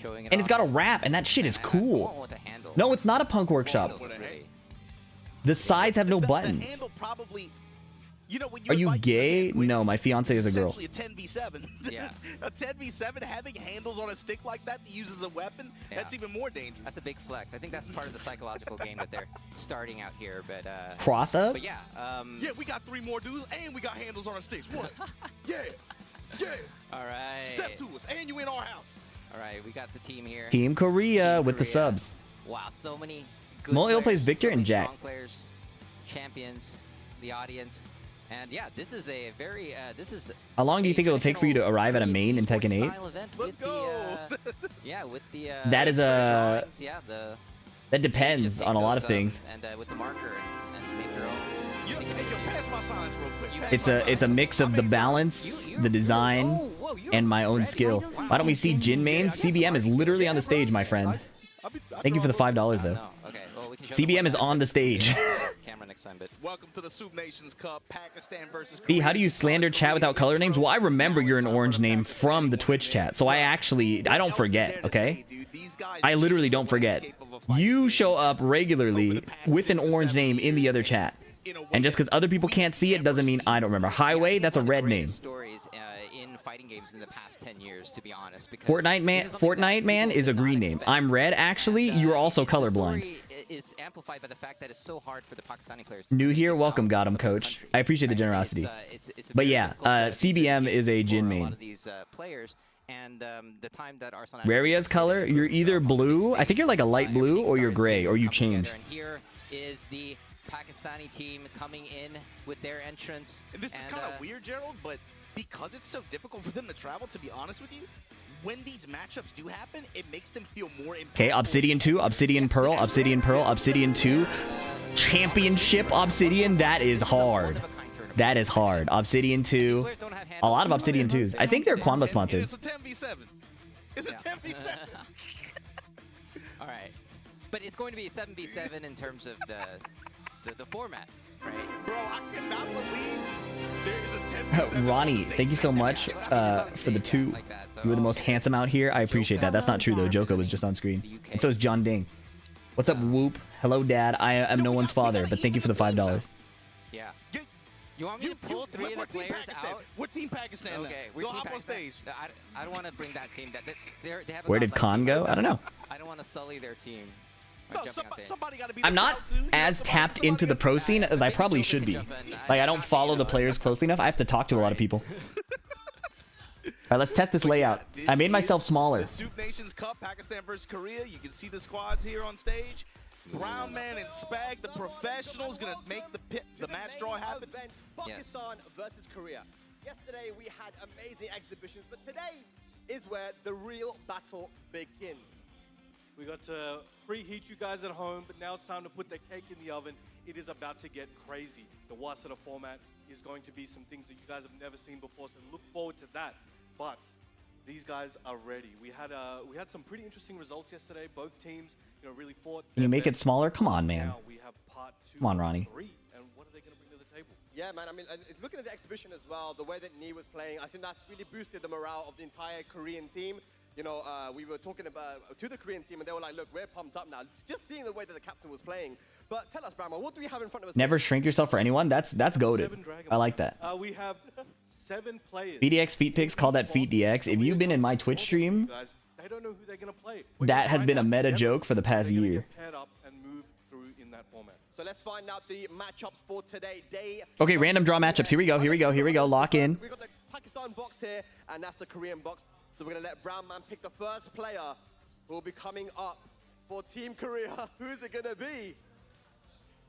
showing it And it's off. got a wrap, and that shit is And I want cool. one with a handle. No, it's not a Punk Workshop. Handles are really- The sides have no The buttons. handle probably, when Are you invite gay? people in, No, my fiance is a girl. Essentially a 10v7. Yeah. A 10v7 having handles on a stick like that to use as a weapon, that's Yeah. even more dangerous. That's a big flex. I think that's part of the psychological game that they're starting out here. But Cross up? but yeah. Yeah, we got 3 more dudes, and we got handles on our sticks. What? Yeah. Yeah. All right. Step to us, and you in our house. All right, we got the team here. Team Korea Team with the Korea. subs. Wow, so many good Moil players, plays Victor so and many Jack. strong players, champions, the audience. And yeah, this is a very this is How long do you think it'll take for you to arrive at a main in Tekken 8? Let's go. Yeah, with the That is a- drawings, yeah, That depends on a lot of things. And with the marker and make your own. Hey, yo, pass my signs real quick. Pass It's my a signs. a mix of the balance, the design, Whoa, you're and my own ready. skill. Why don't we see Jin main? CBM is literally on the stage, my friend. Thank you for the $5 though. No, okay. Well, we can show CBM them is what on the stage. camera next time, but Welcome to the Soup Nations Cup, Pakistan versus B, Korea. how do you slander chat without color names? Well, I remember you're an orange name from the Twitch chat, so I don't forget, okay? I literally don't forget. You show up regularly with an orange name in the other chat. And just because other people can't see it doesn't mean I don't remember. Highway, that's a red name. Stories in fighting games in the past 10 years, to be honest. Because Fortnite man is a green name. I'm red, actually. You are also colorblind. The story is amplified by the fact that it's so hard for the Pakistani players. New here, welcome, got him, coach. I appreciate the generosity. It's a But very yeah, difficult CBM decision is a for Jin a main. lot of these players, and the time that Arsenal. Raria's color, you're either blue, I think you're like a light blue, or you're gray, or you change. And here is the Pakistani team coming in with their entrance. And this is kind of weird, Gerald, but because it's so difficult for them to travel, to be honest with you, when these matchups do happen, it makes them feel more impactful. Okay, Obsidian 2, Obsidian Pearl, Obsidian Pearl, Obsidian 2. Championship Obsidian, that is hard. That is hard. Obsidian 2. Players don't have A lot of handles. Obsidian 2s. I think they're Quanba sponsored. It's a 10v7. It's a 10v7. All right, but it's going to be a 7v7 in terms of the format, right? Bro, I cannot believe there is a 10v7. Ronnie, thank you so much for the 2. You were the most handsome out here. I appreciate that. That's not true though. Joko was just on screen. And so is John Ding. What's up, Whoop? Hello, Dad. I am no one's father, but thank you for the $5. Yeah. You want me to pull 3 of the players out? What team Pakistan? Okay, Go hop on stage. No, I don't want to bring that team. They have a Where did godlike Khan team. go? I don't know. I don't want to sully their team. No, Jumping on stage. somebody got to be. I'm not as tapped into the pro scene as I probably should be. Like, I don't follow the players closely enough. I have to talk to a lot of people. All right, let's test this layout. I made myself smaller. The Soup Nations Cup, Pakistan versus Korea. You can see the squads here on stage. Brown Man and Spag, the professionals, gonna make the match draw happen. Event, Pakistan versus Korea. Yesterday we had amazing exhibitions, but today is where the real battle begins. We got to preheat you guys at home, but now it's time to put the cake in the oven. It is about to get crazy. The Waseda format is going to be some things that you guys have never seen before, so look forward to that. But these guys are ready. We had some pretty interesting results yesterday. Both teams, really fought. Can you make it smaller? Come on, man. Now we have part 2. Come on, Ronnie. 3, and what are they going to bring to the table? Yeah, man, I mean, looking at the exhibition as well, the way that Nee was playing, I think that's really boosted the morale of the entire Korean team. We were talking about to the Korean team, and they were like, look, we're pumped up now. It's just seeing the way that the captain was playing. But tell us, Brahma, what do we have in front of us? Never shrink yourself for anyone. That's goated. I like that. We have 7 players. BDX Feet Pics, call that Feet DX. If you've been in my Twitch stream, They don't know who they're going to play. that has been a meta joke for the past year. Paired up and move through in that format. So let's find out the matchups for today. Okay, random draw matchups. Here we go. Here we go. Here we go. Lock in. We got the Pakistan box here, and that's the Korean box. So we're going to let Brown Man pick the first player who will be coming up for Team Korea. Who's it going to be?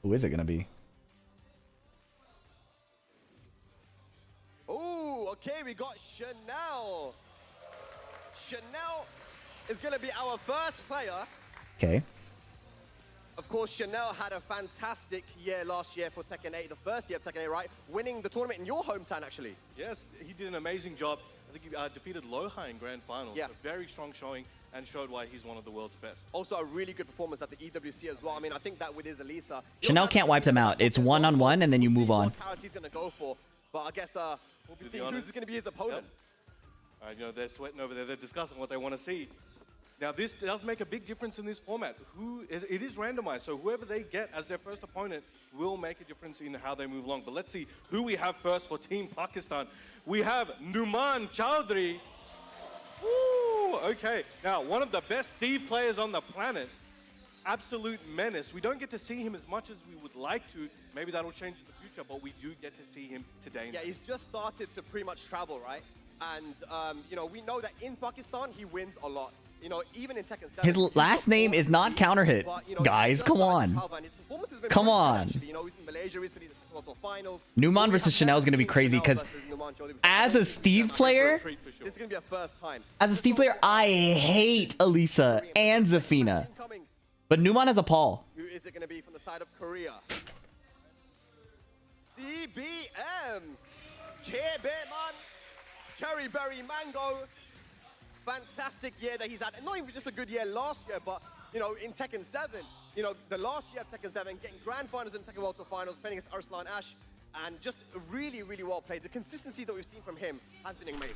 Who is it gonna be? Oh, okay, we got Chanel. Chanel is going to be our first player. Okay. Of course, Chanel had a fantastic year last year for Tekken 8, the first year of Tekken 8, right? Winning the tournament in your hometown, actually. Yes, he did an amazing job. I think he defeated Loha in Grand Finals. Yeah. So very strong showing and showed why he's one of the world's best. Also, a really good performance at the EWC as well. I mean, I think that with his Elisa... Chanel can't wipe them out. It's one-on-one, and then you move on. What character he's going to go for. But I guess we'll be seeing who's going to be his opponent. Yep. They're sweating over there. They're discussing what they want to see. Now, this does make a big difference in this format. It is randomized, so whoever they get as their first opponent will make a difference in how they move along. But let's see who we have first for Team Pakistan. We have Numan Chowdhury. Woo! Okay, now one of the best Steve players on the planet. Absolute menace. We don't get to see him as much as we would like to. Maybe that'll change in the future, but we do get to see him today. Yeah, he's just started to pretty much travel, right? And, we know that in Pakistan, he wins a lot. Even in Tekken 7. His last name is not counter hit. Guys, come on. Come on. He's in Malaysia recently, the World Finals. Numan versus Chanel is going to be crazy because as a Steve player, this is going to be a first time. as a Steve player, I hate Elisa and Zafina. But Numan has a Paul. Who is it going to be from the side of Korea? CBM. Chebeman. Cherry Berry Mango. Fantastic year that he's had. And not even just a good year last year, but, in Tekken 7, the last year of Tekken 7, getting grand finals in Tekken World Tour Finals, playing against Arslan Ash, and just really, really well played. The consistency that we've seen from him has been amazing.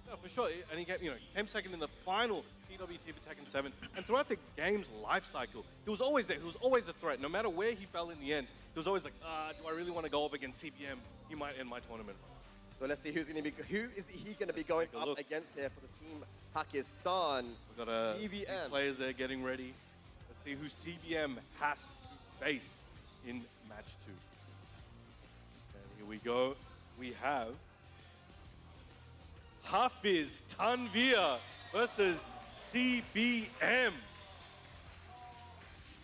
No, for sure. And he came second in the final PWT for Tekken 7. And throughout the game's life cycle, he was always there. He was always a threat. No matter where he fell in the end, he was always like, do I really want to go up against CBM? He might end my tournament. So let's see who is he going to be going up against here for the Team Pakistan? We've got CBM. few players there getting ready. Let's see who CBM has to face in match 2. And here we go. We have Hafiz Tanvir versus CBM.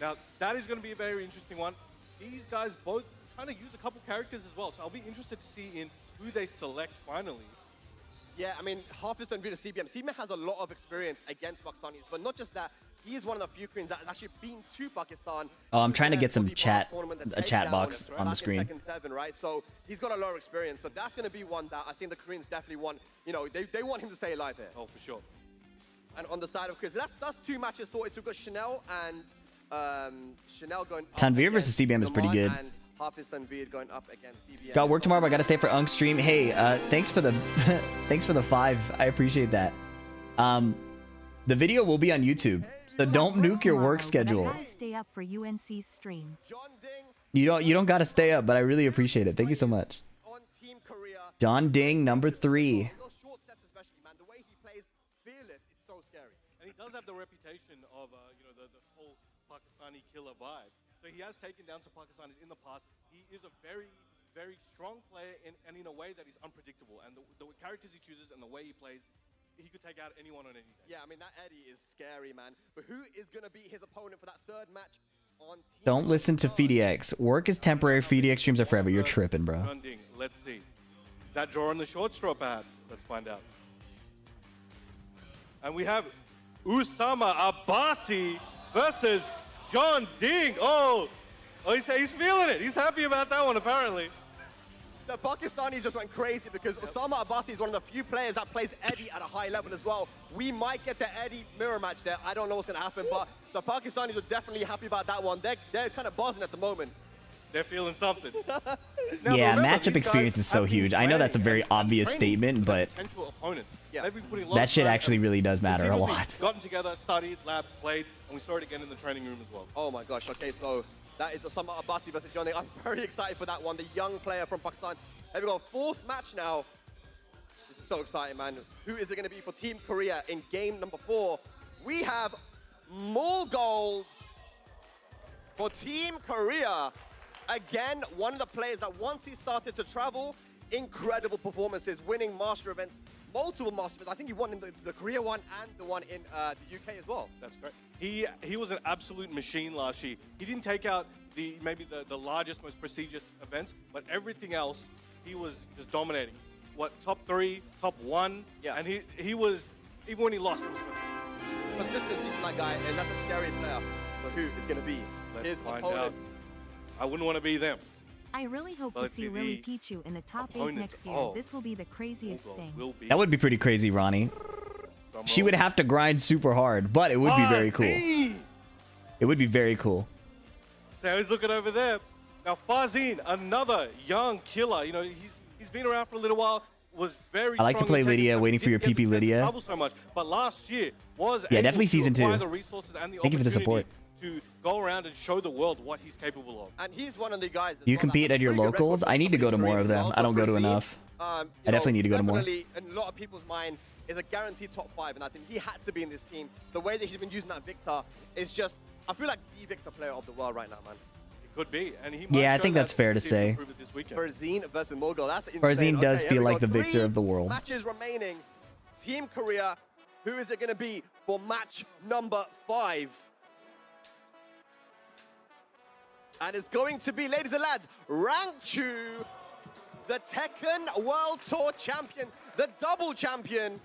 Now, that is going to be a very interesting one. These guys both kind of use a couple characters as well, so I'll be interested to see in who they select finally. Yeah, I mean, Hafiz Tanvir to CBM. CBM has a lot of experience against Pakistanis, but not just that. he's one of the few Koreans that has actually been to Pakistan. Oh, I'm trying to get some for the chat, past tournament, the a chat takedown box on the back in screen. Tekken 7, right? So he's got a lot of experience. So that's going to be one that I think the Koreans definitely want. You know, they want him to stay alive here. Oh, for sure. And on the side of Chris, that's 2 matches sorted. So we've got Chanel and Chanel going up Tanvir versus against CBM is pretty Lamont, good. and Hafiz Tanvir going up against CBM. Got work tomorrow, but I gotta stay for Unk stream. Hey, thanks for the thanks for the 5. I appreciate that. The video will be on YouTube, so don't nuke your work schedule. Stay up for UNC's stream. John Ding You don't gotta stay up, but I really appreciate it. Thank you so much. on Team Korea. John Ding, number 3. Those short sets especially, man. The way he plays fearless, it's so scary. And he does have the reputation of, you know, the whole Pakistani killer vibe. So he has taken down some Pakistanis in the past. He is a very, very strong player and in a way that is unpredictable. And the characters he chooses and the way he plays, he could take out anyone on any day. Yeah, I mean, that Eddie is scary, man. But who is going to be his opponent for that 3rd match on Team Don't listen to FDX. Work is temporary. FDX streams are forever. You're tripping, bro. John Ding, let's see. Is that drawing the short straw, perhaps? Let's find out. And we have Usama Abbasi versus John Ding. Oh, he's feeling it. He's happy about that one, apparently. The Pakistanis just went crazy because Osama Abbasi is one of the few players that plays Eddie at a high level as well. We might get the Eddie mirror match there. I don't know what's going to happen, but the Pakistanis were definitely happy about that one. They're kind of buzzing at the moment. They're feeling something. Yeah, remember, matchup these experience guys is so have been huge. I know that's a very playing and obvious training statement, with but potential opponents. Yeah. They've been putting a lot that of shit time actually and really does matter a continuously lot. Gotten together, studied, lab, played, and we saw it again in the training room as well. Oh my gosh, okay, so that is Osama Abbasi versus John Ding. I'm very excited for that one, the young player from Pakistan. Here we go, 4th match now. This is so exciting, man. Who is it going to be for Team Korea in game number 4? We have more gold for Team Korea. Again, one of the players that once he started to travel, incredible performances, winning master events, multiple master events. I think he won in the Korea one and the one in the UK as well. That's great. He was an absolute machine last year. He didn't take out maybe the largest, most prestigious events, but everything else, he was just dominating. What, top 3, top 1? Yeah. And he was, even when he lost, it was so Consistency from that guy, and that's a scary player. So who is going to be his find opponent? out. I wouldn't want to be them. I really hope to Let's see see Lily the Pichu in the top 8 opponent. next year. Oh. This will be the craziest Bulldog thing. will be. That would be pretty crazy, Ronnie. Drum She roll. would have to grind super hard, but it would be very cool. Fazine! It would be very cool. So he's looking over there. Now Fazine, another young killer. You know, he's been around for a little while. Was very. I like to strong play in Tekken, Lydia, but waiting for your didn't get PP the chance to Lydia. travel so much, but last year was Yeah, able definitely to season acquire 2. the resources and the Thank you for the opportunity support. to go around and show the world what he's capable of. And he's one of the guys. Do you compete at your locals? I need to go to more of them. I don't go to enough. I definitely need to go to more. Definitely, in a lot of people's mind, is a guaranteed top 5 in that team. He had to be in this team. The way that he's been using that Victor is just, I feel like the Victor player of the world right now, man. It could be, and he might Yeah, I show think that that's fair to team say. improve it this weekend. Farzine versus Mogul, that's insane. Farzine does Okay, feel here we like go. the victor 3 of the world. matches remaining. Team Korea, who is it going to be for match number 5? And it's going to be, ladies and lads, Rangchu, the Tekken World Tour champion, the double champion,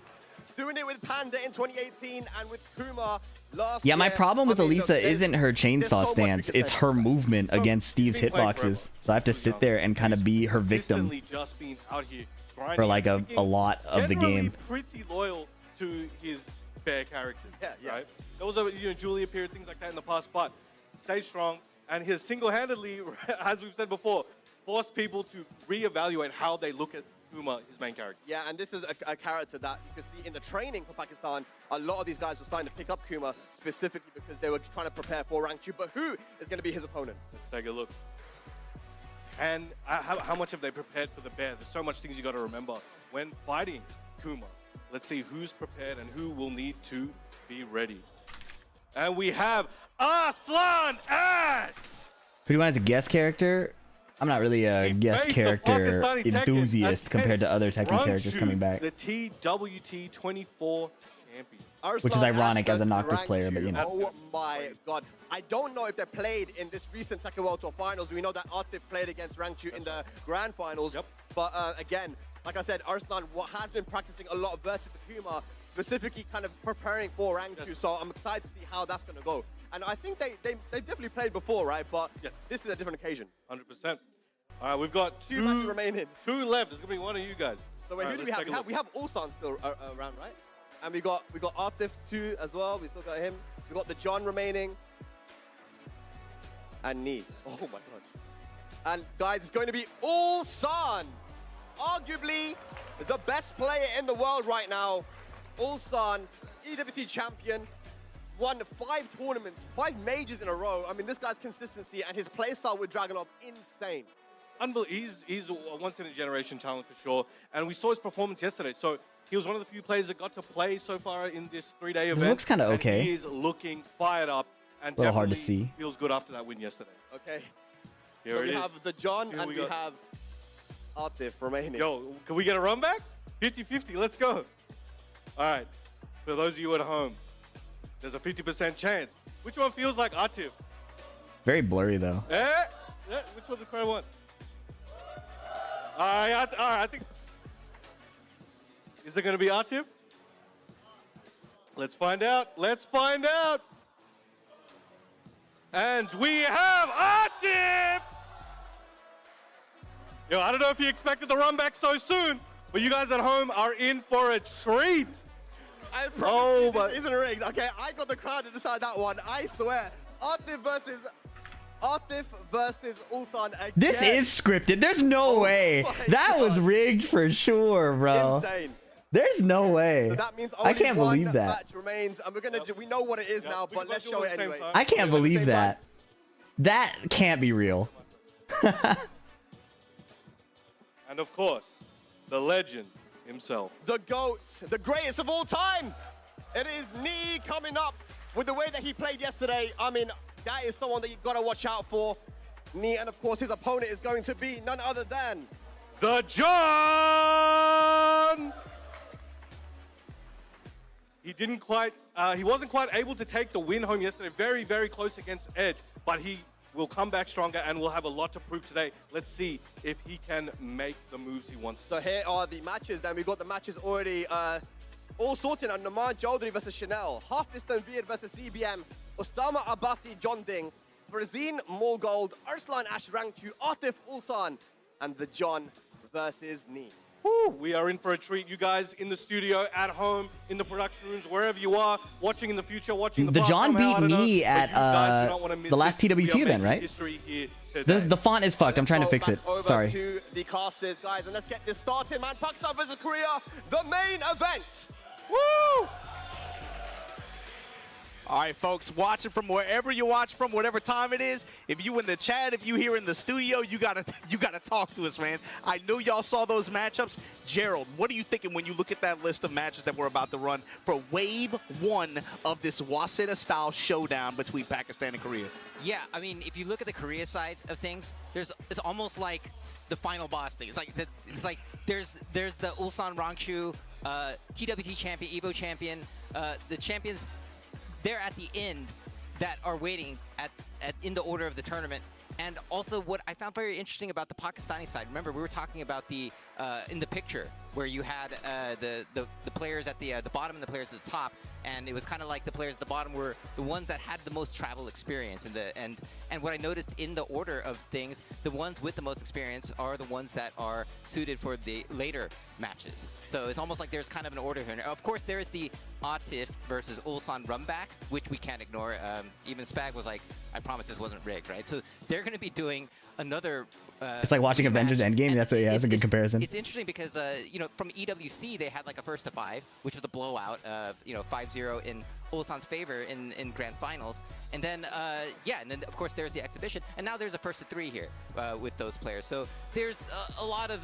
doing it with Panda in 2018 and with Kuma last Yeah, my year. problem with I mean, Elisa look, isn't her there's so chainsaw much we stance, can it's say her about this. movement So, against Steve's he's been playing hitboxes. forever. So I have to sit there and kind of be her victim Consistently just been out here grinding for like and a sticking, lot of the generally game. pretty loyal to his fair character. Yeah. Right? There was a Julia period, things like that in the past, but stayed strong and he has single-handedly, as we've said before, forced people to reevaluate how they look at Kuma, his main character. Yeah, and this is a character that you can see in the training for Pakistan. A lot of these guys were starting to pick up Kuma specifically because they were trying to prepare for Rangchu. But who is going to be his opponent? Let's take a look. And how much have they prepared for the bear? There's so much things you got to remember when fighting Kuma. Let's see who's prepared and who will need to be ready. And we have Aslan Ash! Who do you want as a guest character? I'm not really a The guest face of character Pakistani Tekken enthusiast compared to other against Tekken characters Rangchu, coming back. The TWT 24 champion. Which is Arslan ironic Ash as a versus Noctis player, Rangchu. but you know. Oh my God. I don't know if they played in this recent Tekken World Tour finals. We know that Atif played against Rangchu in the grand finals. Yep. But again, like I said, Arslan has been practicing a lot versus Takuma, specifically kind of preparing for rank 2. So I'm excited to see how that's going to go. And I think they've definitely played before, right? But Yes. this is a different occasion. 100%. All right, we've got Two matches remaining. 2 left. It's gonna be one of you guys. So wait, All who right, do we let's have? take a look. We have Ulsan still around, right? And we got Artif 2 as well. We still got him. We got the John remaining. And Nee. Oh my god. And guys, it's going to be Ulsan. Arguably the best player in the world right now. Ulsan, EWC champion. Won 5 tournaments, 5 majors in a row. I mean, this guy's consistency and his playstyle with Dragunov, insane. He's a once-in-a-generation talent for sure. And we saw his performance yesterday. So he was one of the few players that got to play so far in this 3-day event. looks kinda and okay. He is looking fired up and Little hard to definitely see. feels good after that win yesterday. Okay. Here So it we is. have the John Here and we we go. have Artif remaining. Yo, can we get a run back? 50-50, let's go. All right, for those of you at home, there's a 50% chance. Which one feels like Atif? Very blurry though. Yeah, which one's the correct one? All right, I think. Is it going to be Atif? Let's find out. Let's find out. And we have Atif! Yo, I don't know if you expected the run back so soon, but you guys at home are in for a treat. I Oh, promise but- this isn't rigged. Okay, I got the crowd to decide that one. I swear. Artif versus Ulsan again. This is scripted. There's no way. my That was God. rigged for sure, bro. insane. There's no way. So that means I only can't one believe that. match remains, and we're gonna. We know what it is Yep, now, we but can let's do show it it at the same anyway. time. I can't At the believe same that. time. That can't be real. And of course, the legend himself. The GOAT, the greatest of all time. It is Nee coming up with the way that he played yesterday. I mean, that is someone that you gotta watch out for. Nee, and of course his opponent is going to be none other than The John! He wasn't quite able to take the win home yesterday. Very, very close against Edge, but he will come back stronger and will have a lot to prove today. Let's see if he can make the moves he wants. So here are the matches. Then we've got the matches already all sorted. And Naman Chaudhary versus Chanel, Hafiz Tanveer versus CBM, Osama Abbasi John Ding, Farzeen Molgold, Arslan Ash Rank 2, Atif Ulsan, and the John versus Nee. Woo, we are in for a treat. You guys in the studio, at home, in the production rooms, wherever you are, watching in the future, watching the The past John somehow, I beat don't know, me but at you guys do not wanna miss the last this. We are TWT event, making right? history here today. The font is fucked. I'm trying to Let's fix go it. back over Sorry. to the casters, guys, and let's get this started, man. Pakistan versus Korea, the main event. Woo! All right, folks, watching from wherever you watch from, whatever time it is. If you in the chat, if you here in the studio, you gotta talk to us, man. I know y'all saw those matchups. Gerald, what are you thinking when you look at that list of matches that we're about to run for Wave 1 of this Waseda-style showdown between Pakistan and Korea? Yeah, I mean, if you look at the Korea side of things, it's almost like the final boss thing. It's like there's the Ulsan Rangshu, TWT champion, Evo champion, the champions. They're at the end that are waiting in the order of the tournament. And also what I found very interesting about the Pakistani side, remember we were talking about the in the picture where you had the players at the bottom and the players at the top, and it was kind of like the players at the bottom were the ones that had the most travel experience. And what I noticed in the order of things, the ones with the most experience are the ones that are suited for the later matches. So it's almost like there's kind of an order here. Of course, there is the Atif versus Ulsan runback, which we can't ignore. Even Spag was like, I promise this wasn't rigged, right? So they're going to be doing another It's like watching Avengers Endgame. That's a good comparison. It's interesting because you know, from EWC they had like a 1-5, which was a blowout, 5-0 in Ulsan's favor in grand finals, and then and then of course there's the exhibition, and now there's a 1-3 here with those players. So there's a lot of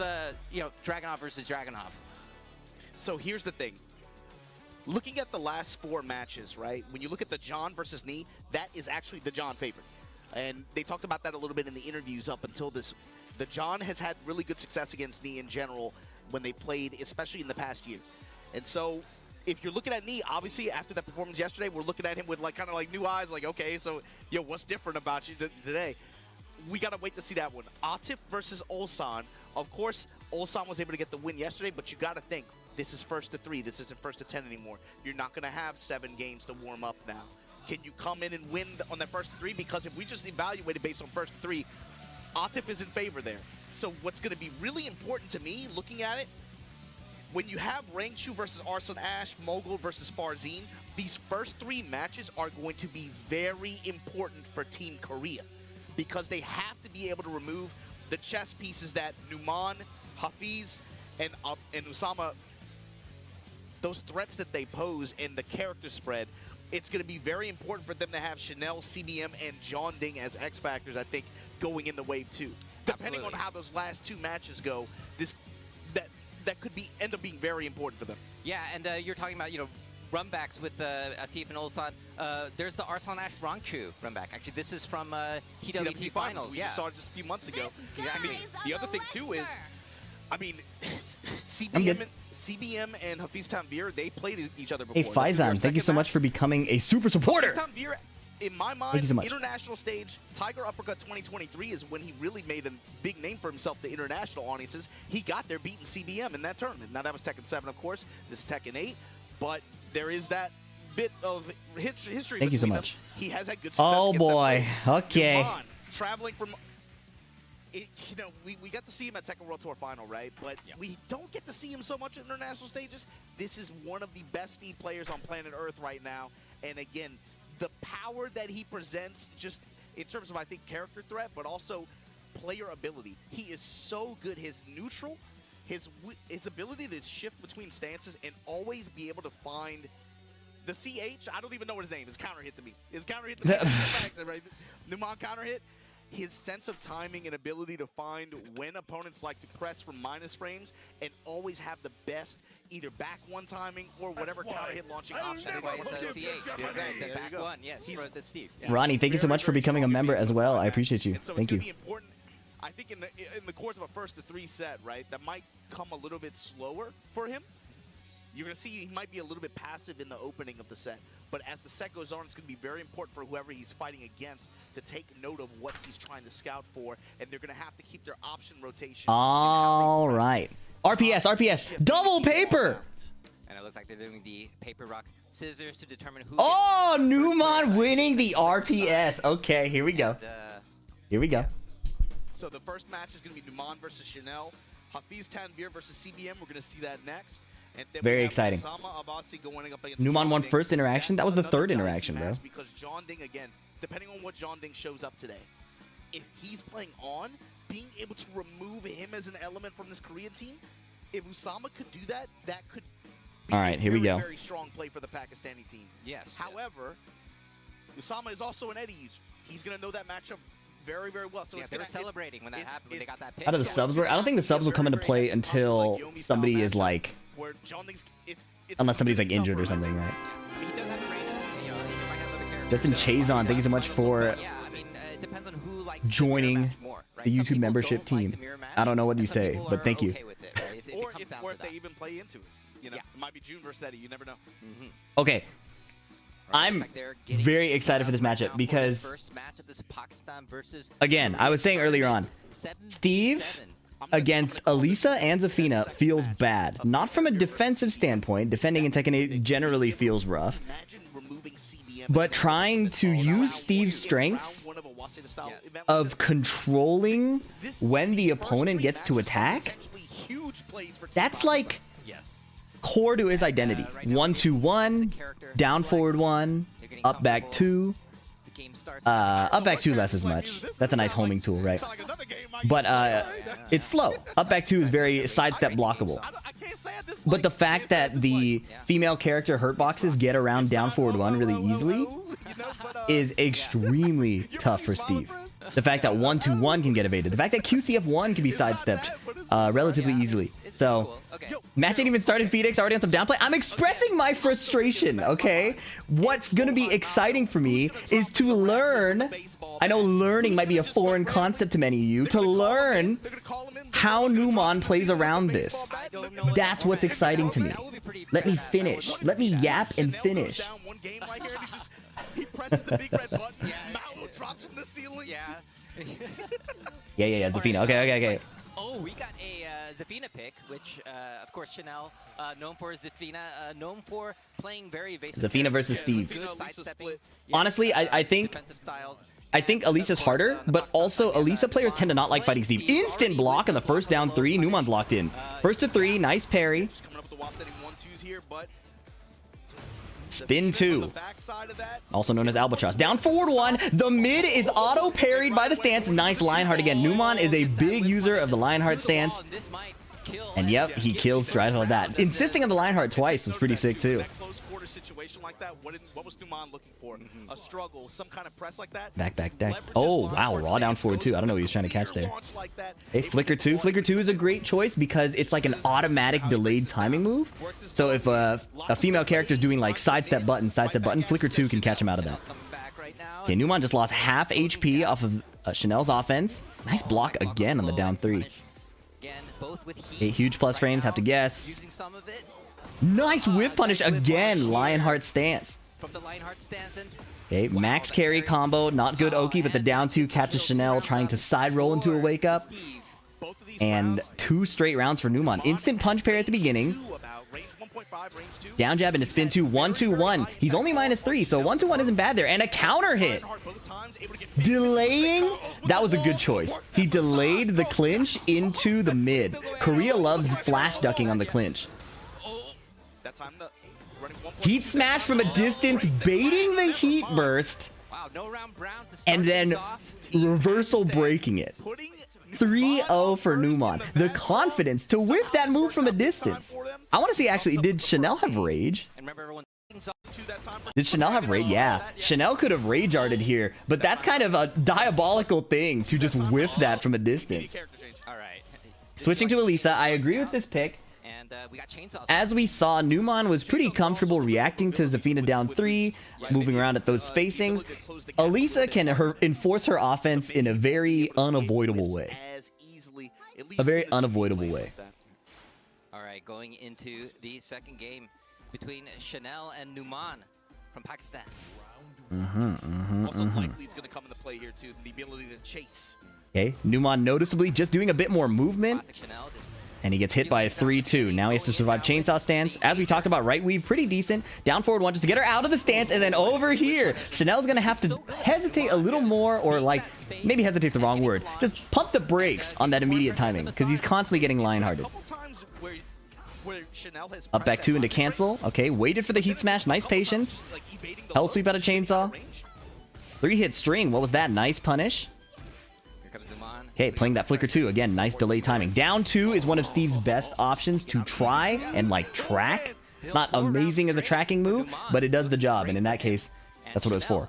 Dragunov versus Dragunov. So here's the thing. Looking at the last 4 matches, right? When you look at the John versus Nee, that is actually the John favorite. And they talked about that a little bit in the interviews up until this. The John has had really good success against Nee in general when they played, especially in the past year. And so if you're looking at Nee, obviously after that performance yesterday, we're looking at him with like kind of like new eyes, like, okay, so what's different about you today? we got to wait to see that one. Atif versus Ulsan. Of course, Ulsan was able to get the win yesterday, but you got to think, this is first to 3. This isn't first to 10 anymore. You're not going to have 7 games to warm up now. Can you come in and win on that first 3? Because if we just evaluate it based on first 3, Atif is in favor there. So what's going to be really important to me, looking at it, when you have Rangchu versus Arslan Ash, Mogul versus Farzine, these first 3 matches are going to be very important for Team Korea because they have to be able to remove the chess pieces that Numan, Hafiz, and Usama, those threats that they pose in the character spread. It's going to be very important for them to have Chanel, CBM, and John Ding as X Factors, I think, going into Wave 2. Depending on how those last 2 matches go, that could end up being very important for them. Yeah, and you're talking about, runbacks with Atif and Ulsan. There's the Arslan Ash Rangchu runback. Actually, this is from TWT Finals. We just saw it just a few months ago. I mean, the other thing, too, is, I mean, CBM and Hafiz Tanvir, they played each other before. Hey, Faizan, thank you so much for becoming a super supporter. Hafiz Tanvir, in my mind, international stage, Tiger Uppercut 2023 is when he really made a big name for himself to international audiences. He got there beating CBM in that tournament. Now, that was Tekken 7, of course. This is Tekken 8. But there is that bit of history. Thank you so much. He has had good success. Oh, boy. Okay. Numan, traveling from... we got to see him at Tekken World Tour Final, right? But we don't get to see him so much at international stages. This is one of the best Steve players on planet Earth right now. And again, the power that he presents, just in terms of, I think, character threat, but also player ability. He is so good. His neutral, his ability to shift between stances and always be able to find the CH. I don't even know what his name is. Counter hit to me. His counter hit to me. Right? Numan counter hit. His sense of timing and ability to find when opponents like to press from minus frames and always have the best either back one timing or whatever counter hit launching option. That's why it's CH. Exactly. The back one, yes, for the Steve. Yeah. Ronnie, thank you so much for becoming a member as well. I appreciate you. So thank you. Be important, I think in the course of a first to 3 set, right, that might come a little bit slower for him. You're going to see he might be a little bit passive in the opening of the set. But as the set goes on, it's going to be very important for whoever he's fighting against to take note of what he's trying to scout for. And they're going to have to keep their option rotation. All right. RPS. Double paper. And it looks like they're doing the paper, rock, scissors to determine who Numan winning the RPS. Okay, here we go. Here we go. So the first match is going to be Numan versus Chanel. Hafiz Tanvir versus CBM. We're going to see that next. Very exciting. Numan won first interaction. That was the third interaction, bro. Because John Ding, again, depending on what John Ding shows up today, if he's playing on, being able to remove him as an element from this Korean team, if Usama could do that, that could be a very strong play for the Pakistani team. Yes. However, Usama is also an Eddie user. He's going to know that matchup very, very well. So they were celebrating when that happened, when they got that pick. How do the subs work? I don't think the subs will come into play until somebody is like... Unless somebody's like injured or something, right? I mean, he does have a Reina, he might have other characters. Justin Chazon, thank you so much for it depends on who likes joining more, right? the YouTube membership team. I don't know what you say, but thank you. Okay with it, right? Or if they even play into it. You know, it might be June versus Eddie. You never know. Okay. I'm very excited for this matchup because, again, I was saying earlier on, Steve against Elisa and Zafina feels bad. Not from a defensive standpoint. Defending in Tekken 8 generally feels rough. But trying to use Steve's strengths of controlling when the opponent gets to attack, that's like core to his identity. 1-2-1, down forward 1, up back 2. Up back 2 less as much. That's a nice homing tool, right? But it's slow. Up back 2 is very sidestep blockable. But the fact that the female character hurt boxes get around down forward 1 really easily is extremely tough for Steve. The fact that 1-2-1 can get evaded. The fact that QCF1 can be sidestepped relatively easily. So, match ain't even started. Phoenix already on some downplay. I'm expressing my frustration, okay? What's going to be exciting for me is to learn. I know learning might be a foreign concept to many of you. To learn how Numan plays around this. That's what's exciting to me. Let me finish. Let me yap and finish. He presses the big red button. Malo drops from the ceiling. Yeah. Yeah. Zafina. Okay. Oh, we got a Zafina pick, which, of course, Chanel, known for Zafina, known for playing very evasive. Zafina versus Steve. Good sidestepping. Honestly, I think Defensive styles. Elisa's harder, but also Elisa players tend to not like fighting Steve. Instant block on the first down 3. Numan's locked in. First to 3. Nice parry. Just coming up with the wall standing 1-2s here, but Spin Zafina on the 2. backside of that. Also known as Albatross. Down forward 1. The mid is auto parried by the stance. Nice Lionheart again. Numan is a big user of the Lionheart stance. And yep, he kills right on that. Insisting on the Lionheart twice was pretty sick too. That close quarter situation like that, what was Numan looking for? A struggle, some kind of press like that? Back. Oh, wow. Raw down forward 2. I don't know what he was trying to catch there. Hey, Flicker 2. Flicker 2 is a great choice because it's like an automatic delayed timing move. So if a female character is doing like sidestep button, Flicker 2 can catch him out of that. Okay, Numan just lost half HP off of Chanel's offense. Nice block again on the down 3. Okay, huge plus frames, have to guess. Nice whiff punish again, Lionheart stance. Okay, max carry combo, not good Oki, but the down 2 catches Chanel trying to side roll into a wake up. And 2 straight rounds for Numan. Instant punch parry at the beginning. Down jab into spin 2, 1-2-1. He's only -3, so 1-2-1 isn't bad there. And a counter hit. Delaying. That was a good choice. He delayed the clinch into the mid. Korea loves flash ducking on the clinch. Heat smash from a distance, baiting the heat burst. And then reversal breaking it. 3-0 for Numan. The confidence to whiff that move from a distance. I want to see actually, did Chanel have rage? Did Chanel have rage? Yeah. Chanel could have rage arted here, but that's kind of a diabolical thing to just whiff that from a distance. Switching to Elisa, I agree with this pick. As we saw, Numan was pretty comfortable reacting to Zafina down 3, moving around at those spacings. Elisa can enforce her offense in a very unavoidable way. A very unavoidable way. All right, going into the second game between Chanel and Numan from Pakistan. Also likely it's going to come into play here too, the ability to chase. Okay, Numan noticeably just doing a bit more movement. And he gets hit by a 3-2. Now he has to survive chainsaw stance. As we talked about, right weave, pretty decent. Down forward 1 just to get her out of the stance. And then over here, Chanel's going to have to hesitate a little more, or like, maybe hesitate's the wrong word. Just pump the brakes on that immediate timing because he's constantly getting Lionhearted. Up back 2 into cancel. Okay, waited for the heat smash. Nice patience. Hell sweep out of chainsaw. 3-hit string. What was that? Nice punish. Okay, playing that Flicker 2. Again, nice delay timing. Down 2 is one of Steve's best options to try and, like, track. It's not amazing as a tracking move, but it does the job. And in that case, that's what it was for.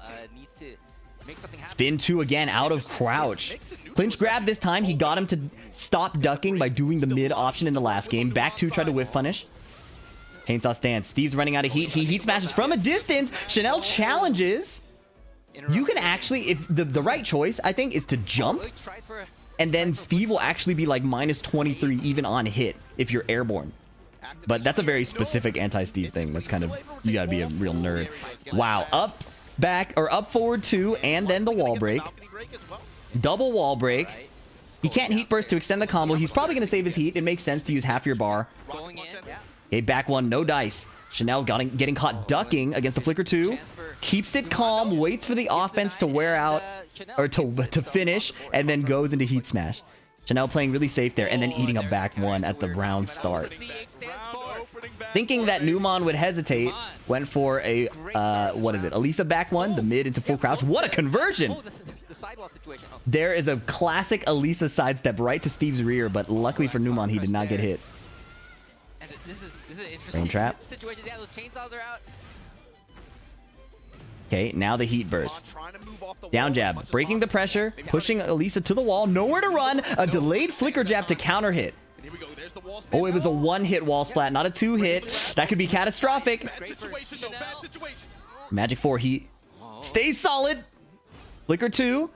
Spin 2 again out of crouch. Clinch grab this time. He got him to stop ducking by doing the mid option in the last game. Back 2 tried to whiff punish. Chainsaw stance. Steve's running out of heat. He heat smashes from a distance. Chanel challenges. You can actually, if the right choice, I think, is to jump. And then Steve will actually be like -23 even on hit if you're airborne. But that's a very specific anti-Steve thing. That's kind of, you gotta be a real nerd. Wow, up, back, or up forward 2, and then the wall break. Double wall break. He can't heat burst to extend the combo. He's probably gonna save his heat. It makes sense to use half your bar. Okay, back 1, no dice. Chanel getting caught ducking against the Flicker 2. Keeps it calm, waits for the offense to wear out, or to finish, and then goes into heat smash. Chanel playing really safe there, and then eating a back 1 at the round start. Thinking that Numan would hesitate, went for a, what is it, Elisa back 1, the mid into full crouch. What a conversion! There is a classic Elisa sidestep right to Steve's rear, but luckily for Numan, he did not get hit. Frame trap. Okay, now the heat burst. Down jab, breaking the pressure, pushing Elisa to the wall, nowhere to run, a delayed flicker jab to counter hit. Oh, it was a 1-hit wall splat, not a 2-hit. That could be catastrophic. Magic 4, he stays solid. Flicker 2.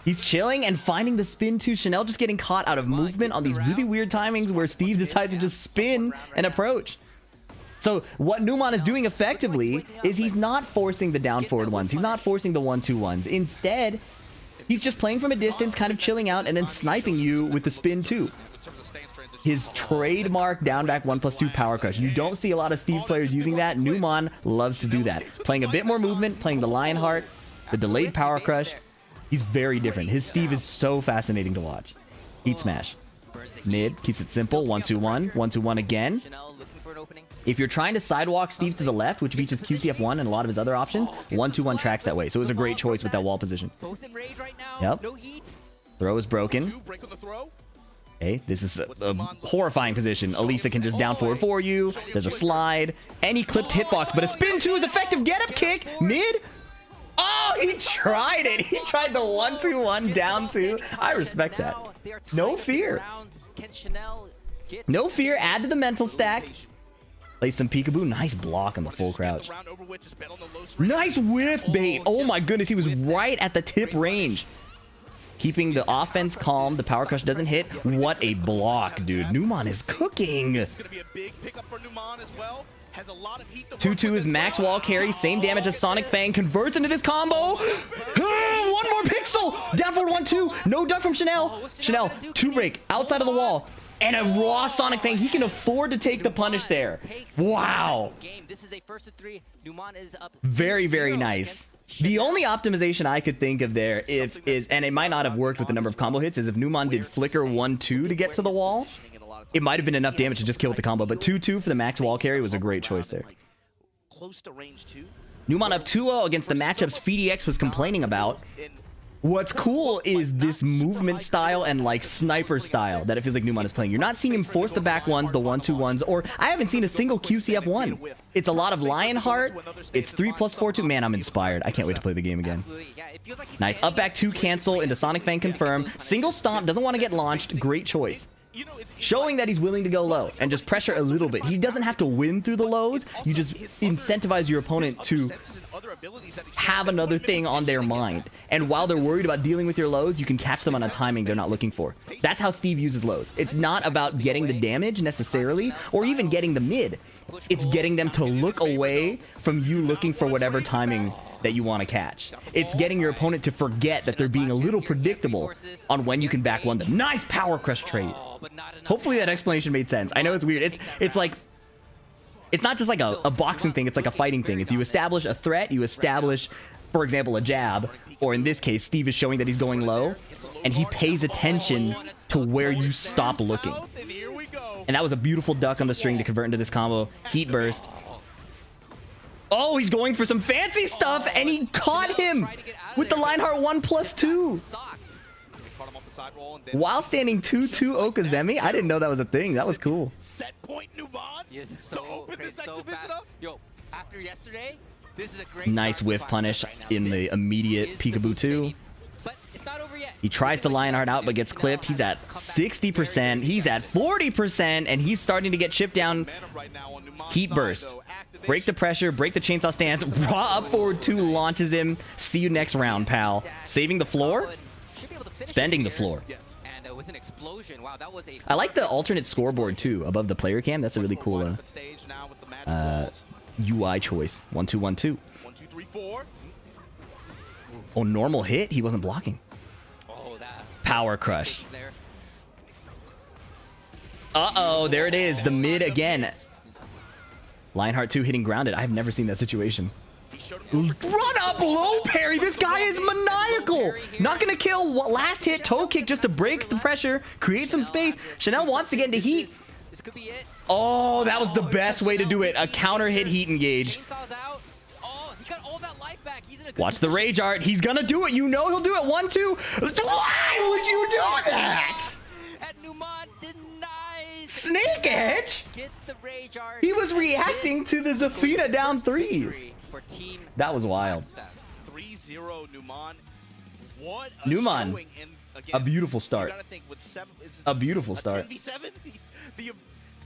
He's chilling and finding the spin 2. Chanel just getting caught out of movement on these really weird timings where Steve decides to just spin and approach. So what Numan is doing effectively is he's not forcing the down forward ones. He's not forcing the 1-2-1s. Instead, He's just playing from a distance, kind of chilling out, and then sniping you with the spin too. His trademark down back 1+2 power crush. You don't see a lot of Steve players using that. Numon loves to do that. Playing a bit more movement, playing the Lionheart, the delayed power crush. He's very different. His Steve is so fascinating to watch. Heat smash. Mid, keeps it simple. 1-2-1. 1-2-1 again. If you're trying to sidewalk Steve to the left, which beats his QCF1 and a lot of his other options, 1-2-1 tracks that way. So it was a great choice with that wall position. Yep. Throw is broken. Okay, this is a horrifying position. Elisa can just down forward for you. There's a slide. Any clipped hitbox, but a spin 2 is effective. Get up kick. Mid. Oh, he tried it. He tried the 1-2-1 down 2. I respect that. No fear. No fear. Add to the mental stack. Play some peekaboo. Nice block on the full crouch. Nice whiff bait. Oh my goodness. He was right at the tip range. Keeping the offense calm. The power crush doesn't hit. What a block, dude. Numon is cooking. 2-2 is max wall carry. Same damage as Sonic Fang. Converts into this combo. One more pixel. Down forward 1-2. No duck from Chanel. Chanel, 2 break. Outside of the wall. And a raw Sonic Fang. He can afford to take the punish there. Wow. Very, very nice. The only optimization I could think of there is, and it might not have worked with the number of combo hits, is if Numon did flicker 1-2 to get to the wall, it might have been enough damage to just kill with the combo. But 2-2 for the max wall carry was a great choice there. Numon up 2-0 against the matchups FeedEx was complaining about. What's cool is this movement style and like sniper style that it feels like Numon is playing. You're not seeing him force the back ones, the 1-2-1s, or I haven't seen a single QCF1. It's a lot of Lionheart. It's 3+4-2. Man, I'm inspired. I can't wait to play the game again. Nice. Up back 2 cancel into Sonic Fang confirm. Single stomp. Doesn't want to get launched. Great choice. Showing that he's willing to go low and just pressure a little bit. He doesn't have to win through the lows. You just incentivize your opponent to have another thing on their mind. And while they're worried about dealing with your lows, you can catch them on a timing they're not looking for. That's how Steve uses lows. It's not about getting the damage necessarily, or even getting the mid. It's getting them to look away from you looking for whatever timing that you want to catch. It's getting your opponent to forget that they're being a little predictable on when you can back one them. Nice power crush trade. Hopefully that explanation made sense. I know it's weird. It's like, it's not just like a boxing thing. It's like a fighting thing. It's you establish a threat. You establish, for example, a jab. Or in this case, Steve is showing that he's going low. And he pays attention to where you stop looking. And that was a beautiful duck on the string to convert into this combo. Heat burst. Oh, he's going for some fancy stuff, and he caught him with the Lionheart 1+2. While standing 2-2 Okazemi. I didn't know that was a thing. That was cool. Set point Numan. Yes, to open this exhibition up. Yo, after yesterday, this is a great nice whiff punish in the immediate peekaboo 2. But it's not over yet. He tries to Lionheart out, but gets clipped. He's at 60%. He's at 40%, and he's starting to get chipped down. Heat burst. Break the pressure, break the chainsaw stance. Raw up forward 2 launches him. See you next round, pal. Saving the floor. Spending the floor. And with an explosion, wow, that was a I like the alternate scoreboard too above the player cam. That's a really cool UI choice. 1-2-1-2. 1-2-3-4. Oh, normal hit. He wasn't blocking. Oh, that Power crush. Uh-oh, there it is. The mid again. Lionheart 2 hitting grounded. I've never seen that situation. Run up low parry. This guy is maniacal. Not gonna kill. Last hit toe kick just to break the pressure, create some space. Chanel wants to get into heat. Oh, that was the best way to do it. A counter hit heat engage. Watch the rage art. He's gonna do it. You know he'll do it. 1-2. Why would you do that? Snake Edge? He was reacting to the Zafina down 3s. That was wild. 3-0 Numan. What a Numan, showing. And again, a beautiful start. You gotta think with A beautiful start. 10v7,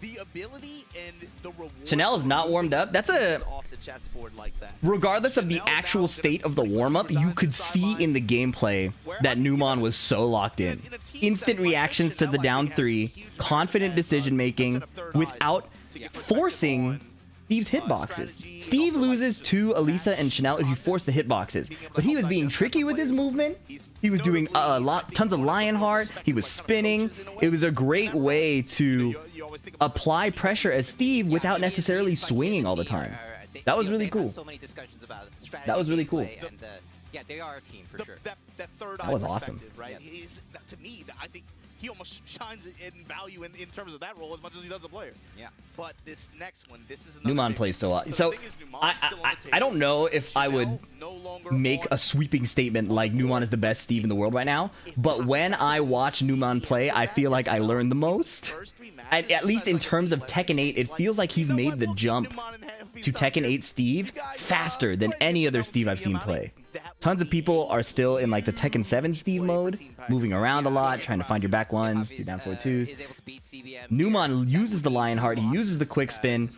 the ability and the reward. Chanel is not warmed up. That's a... Off the chessboard like that. Regardless of the actual state of the warm-up, you could see in the gameplay that Numon was so locked in. Instant reactions to the down 3, confident decision-making without forcing Steve's hitboxes. Steve loses to Elisa and Chanel if you force the hitboxes, but he was being tricky with his movement. He was doing tons of Lionheart. He was spinning. It was a great way to apply pressure as Steve without necessarily swinging all the time. That was really cool. That was really cool. Yeah, they are a team for sure. That third That eye was awesome. perspective, right? Yes. To me, I think he almost shines in value in terms of that role as much as he does a player. Yeah. But this next one, this is another Numan big plays one. so well. the So thing is, Numan's still on the I don't table. know if I would Chanel no longer make on- a sweeping statement like Numan is the best Steve in the world right now, but when I watch Numan play, I feel like I learned the most. At least in terms of Tekken 8, it feels like he's made the jump to Tekken 8 Steve faster than any other Steve I've seen play. Tons of people are still in like the Tekken 7 Steve mode, moving around a lot, trying to find your back ones, do down 4-2s. Numan uses the Lionheart, he uses the quick spin.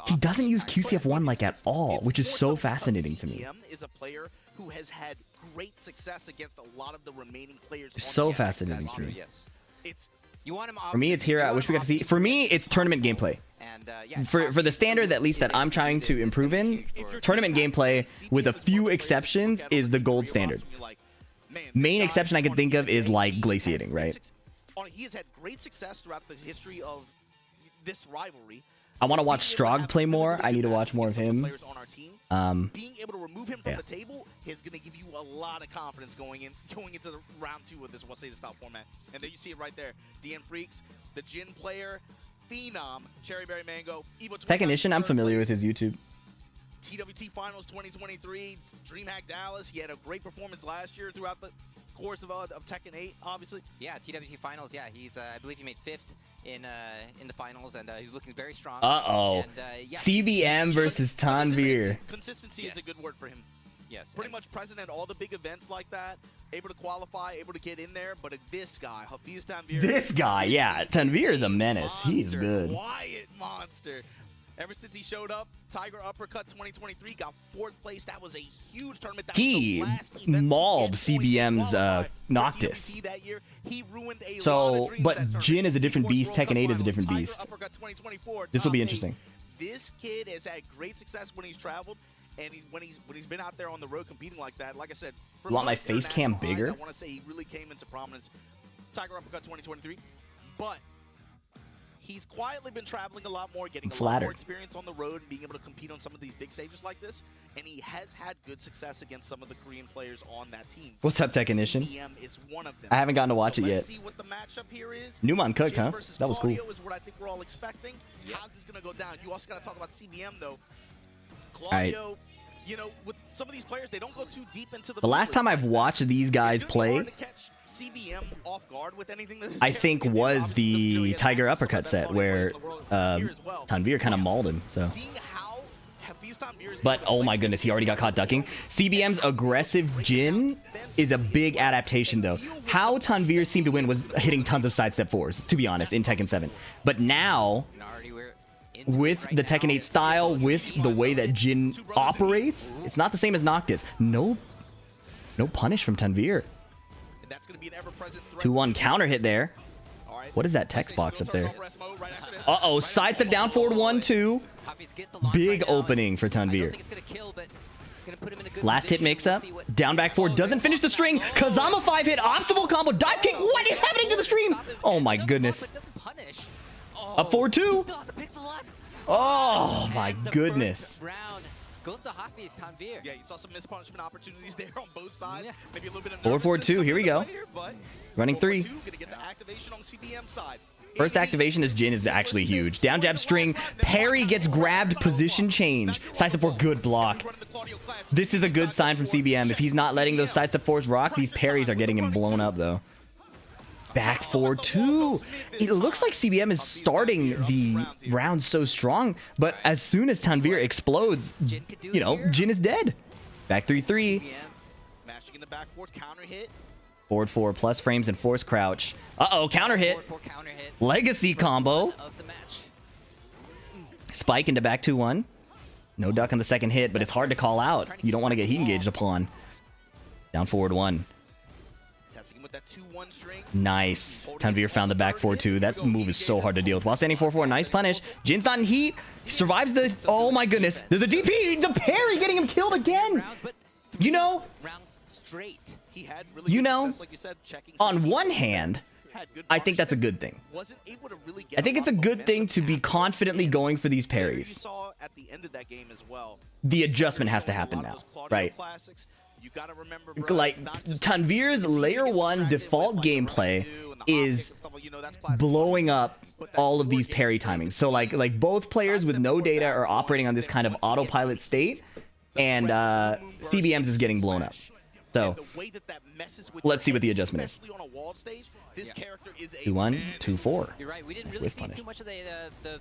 He doesn't use QCF1 like at all, which is so fascinating to me. CBM is a player who has had great success against a lot of the remaining players. on So the team. fascinating to me. Yes. It's You want him For me, it's here. I wish we got to see. For me, it's tournament gameplay. And, yeah, For the standard, at least that I'm trying to improve in, tournament gameplay, with a few exceptions, is the gold standard. Main exception I can think of is like glaciating, right? He has had great success throughout the history of this rivalry. I want to watch Strog play more. I need to watch more of him. Being able to remove him from the table is going to give you a lot of confidence going into the round 2 of this What Say to Stop format. And there you see it right there. DN Freaks, the Jin player, Phenom, Cherry Berry Mango, Evo Technician, I'm familiar with his YouTube. TWT Finals 2023, DreamHack Dallas. He had a great performance last year throughout the course of Tekken 8, obviously. Yeah, TWT Finals. Yeah, he's I believe he made 5th in the finals, and he's looking very strong. Uh-oh. And, yeah, CBM versus Tanvir. Consistency is a good word for him. Yes. Pretty much present at all the big events like that, able to qualify, able to get in there. But this guy, Hafiz Tanvir. This guy, yeah. Tanvir is a menace. He's good. Quiet monster. Ever since he showed up, Tiger Uppercut 2023 got 4th place. That was a huge tournament. That He was the last event mauled to CBM's qualify for Noctis. TWT that year. He ruined a lot So, of dreams but that Jin tournament. is a different He beast. forced World Tekken 8 is a Cup different finals. beast. Tiger Uppercut 2024, This will be top interesting. 8. This kid has had great success when he's traveled, and when he's been out there on the road competing like that. Like I said, for You want my most face cam international bigger? eyes, I want to say he really came into prominence. Tiger Uppercut 2023, but he's quietly been traveling a lot more, getting a lot Flattered. more experience on the road and being able to compete on some of these big stages like this. And he has had good success against some of the Korean players on that team. What's up, Technician? CBM is one of them. I haven't gotten to watch it yet. Let's see what the matchup here is. Numan cooked, Jin huh? versus That was cool. Claudio is what I think we're all expecting. How's this going to go down? You also got to talk about CBM, though. Claudio, you know, with some of these players, they don't go too deep into the The last time I've watched these guys play, CBM off guard with anything that I think was the Tiger Uppercut set where Tanvir kind of mauled him. So, but oh my goodness, he already got caught ducking. CBM's aggressive Jin is a big adaptation though. How Tanvir seemed to win was hitting tons of sidestep 4s, to be honest, in Tekken 7. But now, with the Tekken 8 style, with the way that Jin operates, it's not the same as Noctis. No punish from Tanvir. 2-1 counter hit there. What is that text box up there? Uh-oh, sidestep down forward 1-2. Big opening for Tanvir. Last hit mix-up. Down back 4. Doesn't finish the string. Kazama 5-hit. Optimal combo. Dive kick. What is happening to the stream? Oh my goodness. Up 4-2. Oh my goodness. Goes to Hafiz Tanvir. Yeah, you saw some mispunishment opportunities there on both sides. Yeah. Maybe a little bit of 4-4-2. Here we go. Running 3. Gonna get the activation on CBM side. First activation as Jin is actually huge. Down jab string. Parry gets grabbed. Position change. Sidestep 4. Good block. This is a good sign from CBM. If he's not letting those sidestep 4s rock, these parries are getting him blown up though. Back 4-2. It looks like CBM is starting the round so strong, but as soon as Tanvir explodes, you know, Jin is dead. Back 3-3. Mashing in the back forward, counter hit. Forward 4 plus frames and force crouch. Uh-oh, counter hit. Legacy combo. Spike into back 2-1. No duck on the second hit, but it's hard to call out. You don't want to get heat engaged upon. Down forward 1. testing him with that 2-1 string. Nice. Tanvir found the back 4-2. That move is so hard to deal with. While standing 4-4, nice punish. Jin's not in heat. He survives the... Oh my goodness. There's a DP. The parry getting him killed again. You know... Rounds straight. He had really You good know, success, like you said, checking on CBM. one hand, Had good I think that's a punishment. good thing. Wasn't able to really get I think it's a lot of good thing momentum to be after confidently the going for these There You parries. saw at the end of that game as well. The adjustment has to A lot happen of now, those Claudio right? classics. You gotta remember, bro, Like, it's not just- Tanvir's it's easy to layer get 1 distracted default with, like, the gameplay run two and the hop is kicks and stuff, you know, that's classic. blowing up But that all of core these game parry play timings. is So like both players with no data are back operating on this then kind of once he gets autopilot the state, the and red moon burst CBM's into is getting blown up. smash. So And the way that messes with let's see your what the head, adjustment is. especially on a walled stage, this character is a 2-1, man. 2-4. You're right. We didn't Nice really whiff see punish. too much of the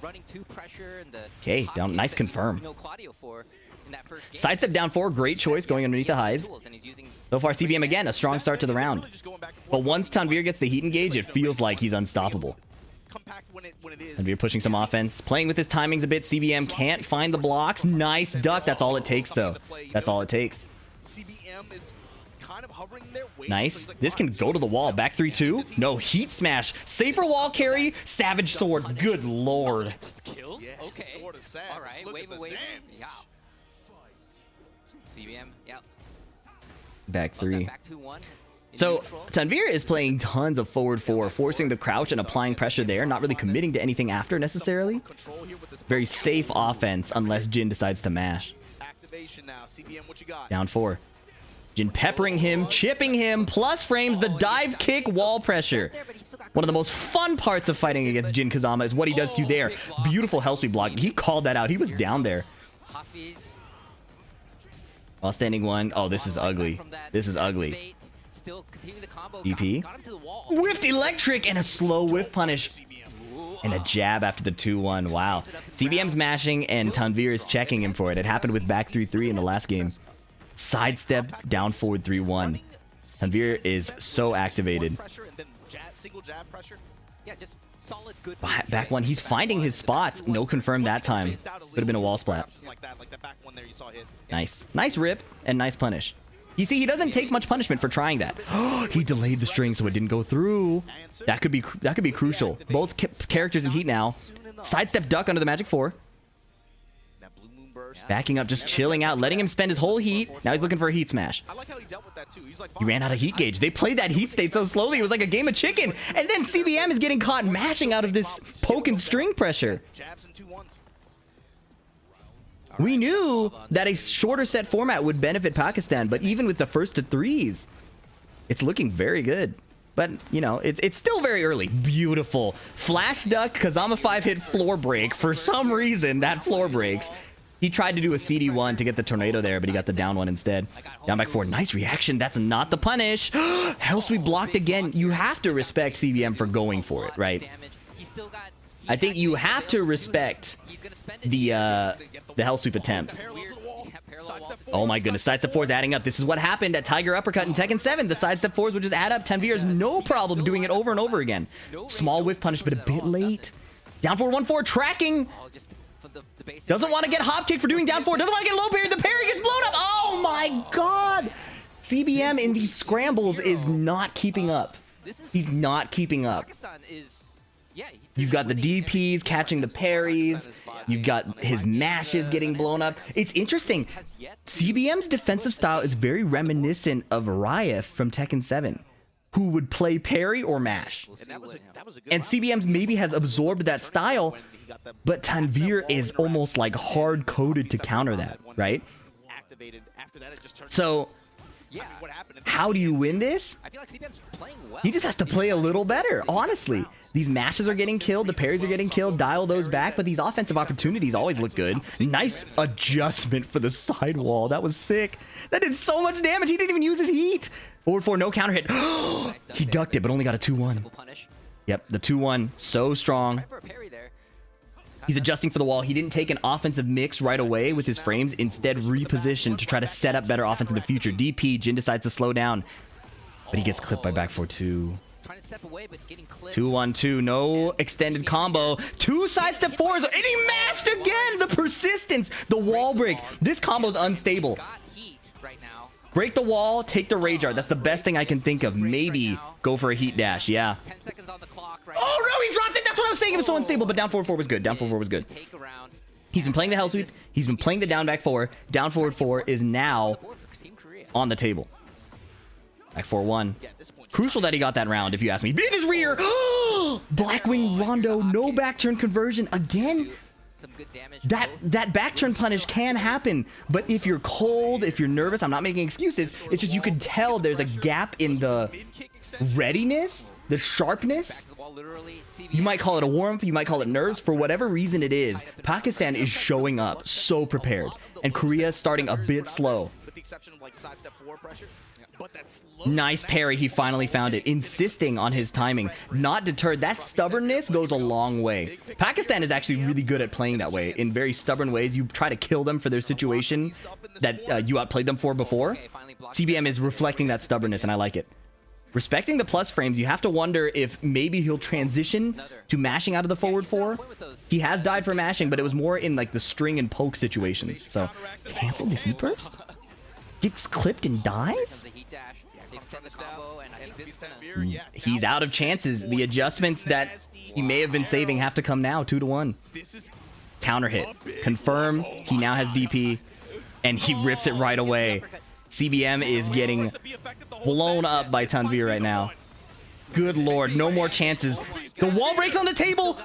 running 2 pressure and the... Okay, hop down- kicks nice that we confirm. know Claudio for in that first game. Sidestep down 4, great choice going underneath the highs. So far, CBM again, a strong start to the round. But once Tanvir gets the heat engage, it feels like he's unstoppable. Compact when it is. Tanvir pushing some offense, playing with his timings a bit. CBM can't find the blocks. Nice duck. That's all it takes, though. That's all it takes. CBM is kind of hovering there. waiting, so Nice. he's like, This can go to the wall. Back 3-2. No, heat smash. Safer wall carry. Savage sword. Good lord. Kill? Yeah, Okay. sort of sad. All right. Look at Wave the away. damage. Yeah. CBM. Yeah. Back 3. Back 2-1. in So neutral. Tanvir is playing tons of forward 4, forcing the crouch and applying pressure there, not really committing to anything after necessarily. Control here with this Very safe offense unless Jin decides to mash. activation now. CBM, what you got? Down 4. Jin peppering him, chipping him, plus frames the dive kick wall pressure. One of the most fun parts of fighting against Jin Kazama is what he does to you there. Beautiful hell sweep block. He called that out. He was down there. Hafiz. While standing 1. Oh, this is ugly. This is ugly. Bait, still continuing the combo. EP. Got him to the wall. Whiffed electric and a slow whiff punish. And a jab after the 2-1. Wow. CBM's mashing and Tanvir is checking him for it. It happened with back 3-3 in the last game. Sidestep down forward 3-1. Tanvir is so activated. Pressure and then single jab pressure. Yeah, just solid good. Back 1. He's finding his spots. No confirm that time. Could have been a wall splat. Like that back one there you saw hit. Nice. Nice rip and nice punish. You see, he doesn't take much punishment for trying that. He delayed the string so it didn't go through. That could be crucial. Both characters in heat now. Sidestep duck under the magic 4. That blue moon burst. Backing up, just chilling out, letting him spend his whole heat. Now he's looking for a heat smash. I like how he dealt with that too. He's like, He ran out of heat gauge. They played that heat state so slowly, it was like a game of chicken. And then CBM is getting caught mashing out of this poke and string pressure. jabs and 2-1s. We knew that a shorter set format would benefit Pakistan, but even with the first to 3s, it's looking very good. But, you know, it's still very early. Beautiful. Flash duck, Kazama 5 hit floor break. For some reason, that floor breaks. He tried to do a CD1 to get the tornado there, but he got the down one instead. Down back 4. Nice reaction. That's not the punish. Hell sweep blocked again. You have to respect CBM for going for it, right? I think you have to respect the hell sweep attempts. Oh my goodness, sidestep 4 is adding up. This is what happened at Tiger Uppercut in Tekken 7. The sidestep 4s would just add up. Tanvir is no problem doing it over and over again. Small whiff punish, but a bit late. Down 4, 1-4, tracking. Doesn't want to get hop kick for doing down 4. Doesn't want to get low parry. The parry gets blown up. Oh my god. CBM in these scrambles is not keeping up. He's not keeping up. You've got the DPs catching the parries. You've got his mashes getting blown up. It's interesting. CBM's defensive style is very reminiscent of Ryef from Tekken 7, who would play parry or mash. And CBM's maybe has absorbed that style, but Tanvir is almost like hard-coded to counter that, right? So, how do you win this? He just has to play a little better, honestly. These mashes are getting killed, the parries are getting killed, dial those back, but these offensive opportunities always look good. Nice adjustment for the sidewall. That was sick. That did so much damage. He didn't even use his heat. Forward 4, no counter hit. He ducked it, but only got a 2-1. Yep, the 2-1, so strong. He's adjusting for the wall. He didn't take an offensive mix right away with his frames, instead repositioned to try to set up better offense in the future. DP, Jin decides to slow down, but he gets clipped by back 4-2. 2-1-2, no extended combo. 2 sidestep 4s, and he mashed again! The persistence, the wall break. This combo's unstable. Break the wall, take the Rage Art. That's the best thing I can think of. Maybe go for a Heat Dash. Yeah. 10 seconds on the clock right Oh, no, he dropped it. That's what I was saying. It was so unstable, but down forward 4 was good. Down forward 4 was good. Take around. He's been playing the Hell Sweep. He's been playing the down back 4. Down forward 4 is now Team Korea. on the table. Back 4-1. Yeah, at this point, Crucial that he got that round, if you ask me. In his rear. Blackwing Rondo. No back turn conversion. Again. Some good damage. That back turn punish can happen, but if you're cold, if you're nervous, I'm not making excuses. It's just you can tell there's a gap in the readiness, the sharpness. You might call it a warm-up, you might call it nerves. For whatever reason it is, Pakistan is showing up so prepared, and Korea is starting a bit slow. with the exception of like sidestep forward pressure. But that slow Nice parry, he finally found it, insisting on his timing. Not deterred. That stubbornness goes a long way. Pakistan is actually really good at playing that way. In very stubborn ways, you try to kill them for their situation that you outplayed them for before. CBM is reflecting that stubbornness, and I like it. Respecting the plus frames, you have to wonder if maybe he'll transition to mashing out of the forward 4. He has died for mashing, but it was more in like the string and poke situations. So, cancel the heat burst? Gets clipped and dies? He's out of chances. The adjustments that he may have been saving have to come now. 2-1. Counter hit. Confirm. He now has DP. And he rips it right away. CBM is getting blown up by Tanvir right now. Good lord. No more chances. The wall breaks on the table.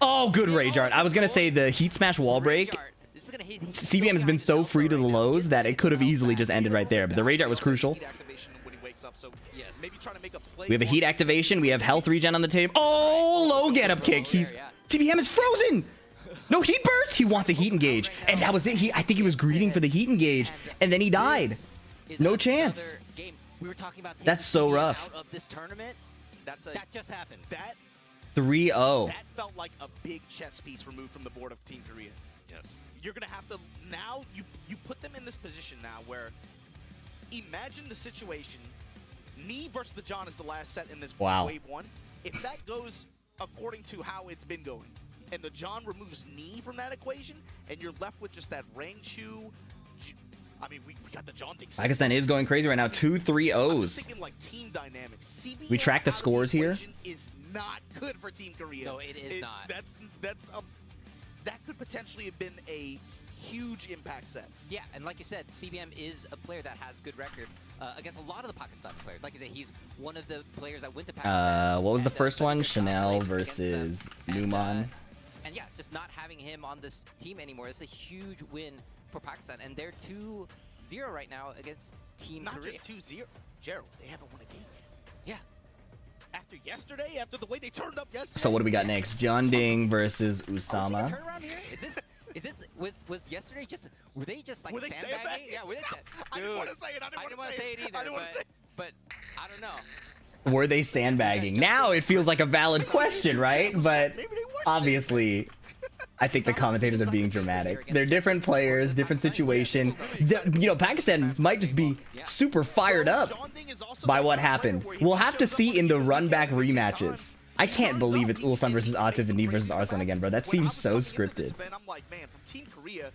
Oh, good Rage Art. I was going to say the Heat Smash wall break. CBM has been so free to the lows that it could have easily just ended right there. But the Rage Art was crucial. We have a heat activation. We have health regen on the table. Oh, low get up kick. CBM is frozen. No heat burst. He wants a heat engage. And that was it. I think he was greeting for the heat engage. And then he died. No chance. That's so rough. That just happened. 3-0. That felt like a big chess piece removed from the board of Team Korea. Yes. You're going to have to, now, you put them in this position now where, imagine the situation, Knee versus the John is the last set in this wave 1. If that goes according to how it's been going, and the John removes Knee from that equation, and you're left with just that Rangchu, I mean, we got the John thing. Pakistan is going crazy right now. 2 3-0s. Thinking like team dynamics. CBM We track the scores here. Is not good for Team Korea. No, it is not. That could potentially have been a huge impact set. Yeah, and like you said, CBM is a player that has good record against a lot of the Pakistani players. Like you said, he's one of the players that went to Pakistan. What was the first one? Chanel versus Numan. And yeah, just not having him on this team anymore, it's a huge win for Pakistan. And they're 2-0 right now against Team Korea. Not just 2-0. Gerald, they haven't won a game yet. Yeah. After yesterday, after the way they turned up yesterday. So what do we got next? John Ding versus Usama. Turn around here? Was yesterday just, were they just like sandbagging? Yeah, were they? I didn't want to say it. I didn't want to say it either. But I don't know. Were they sandbagging? Now it feels like a valid question, right? But obviously, I think the commentators are being dramatic. They're different players, different situation. You know, Pakistan might just be super fired up by what happened. We'll have to see in the run-back rematches. I can't believe it's Ulsan versus Atif and Knee versus Arslan again, bro. That seems so scripted. I'm like, man, from Team Korea,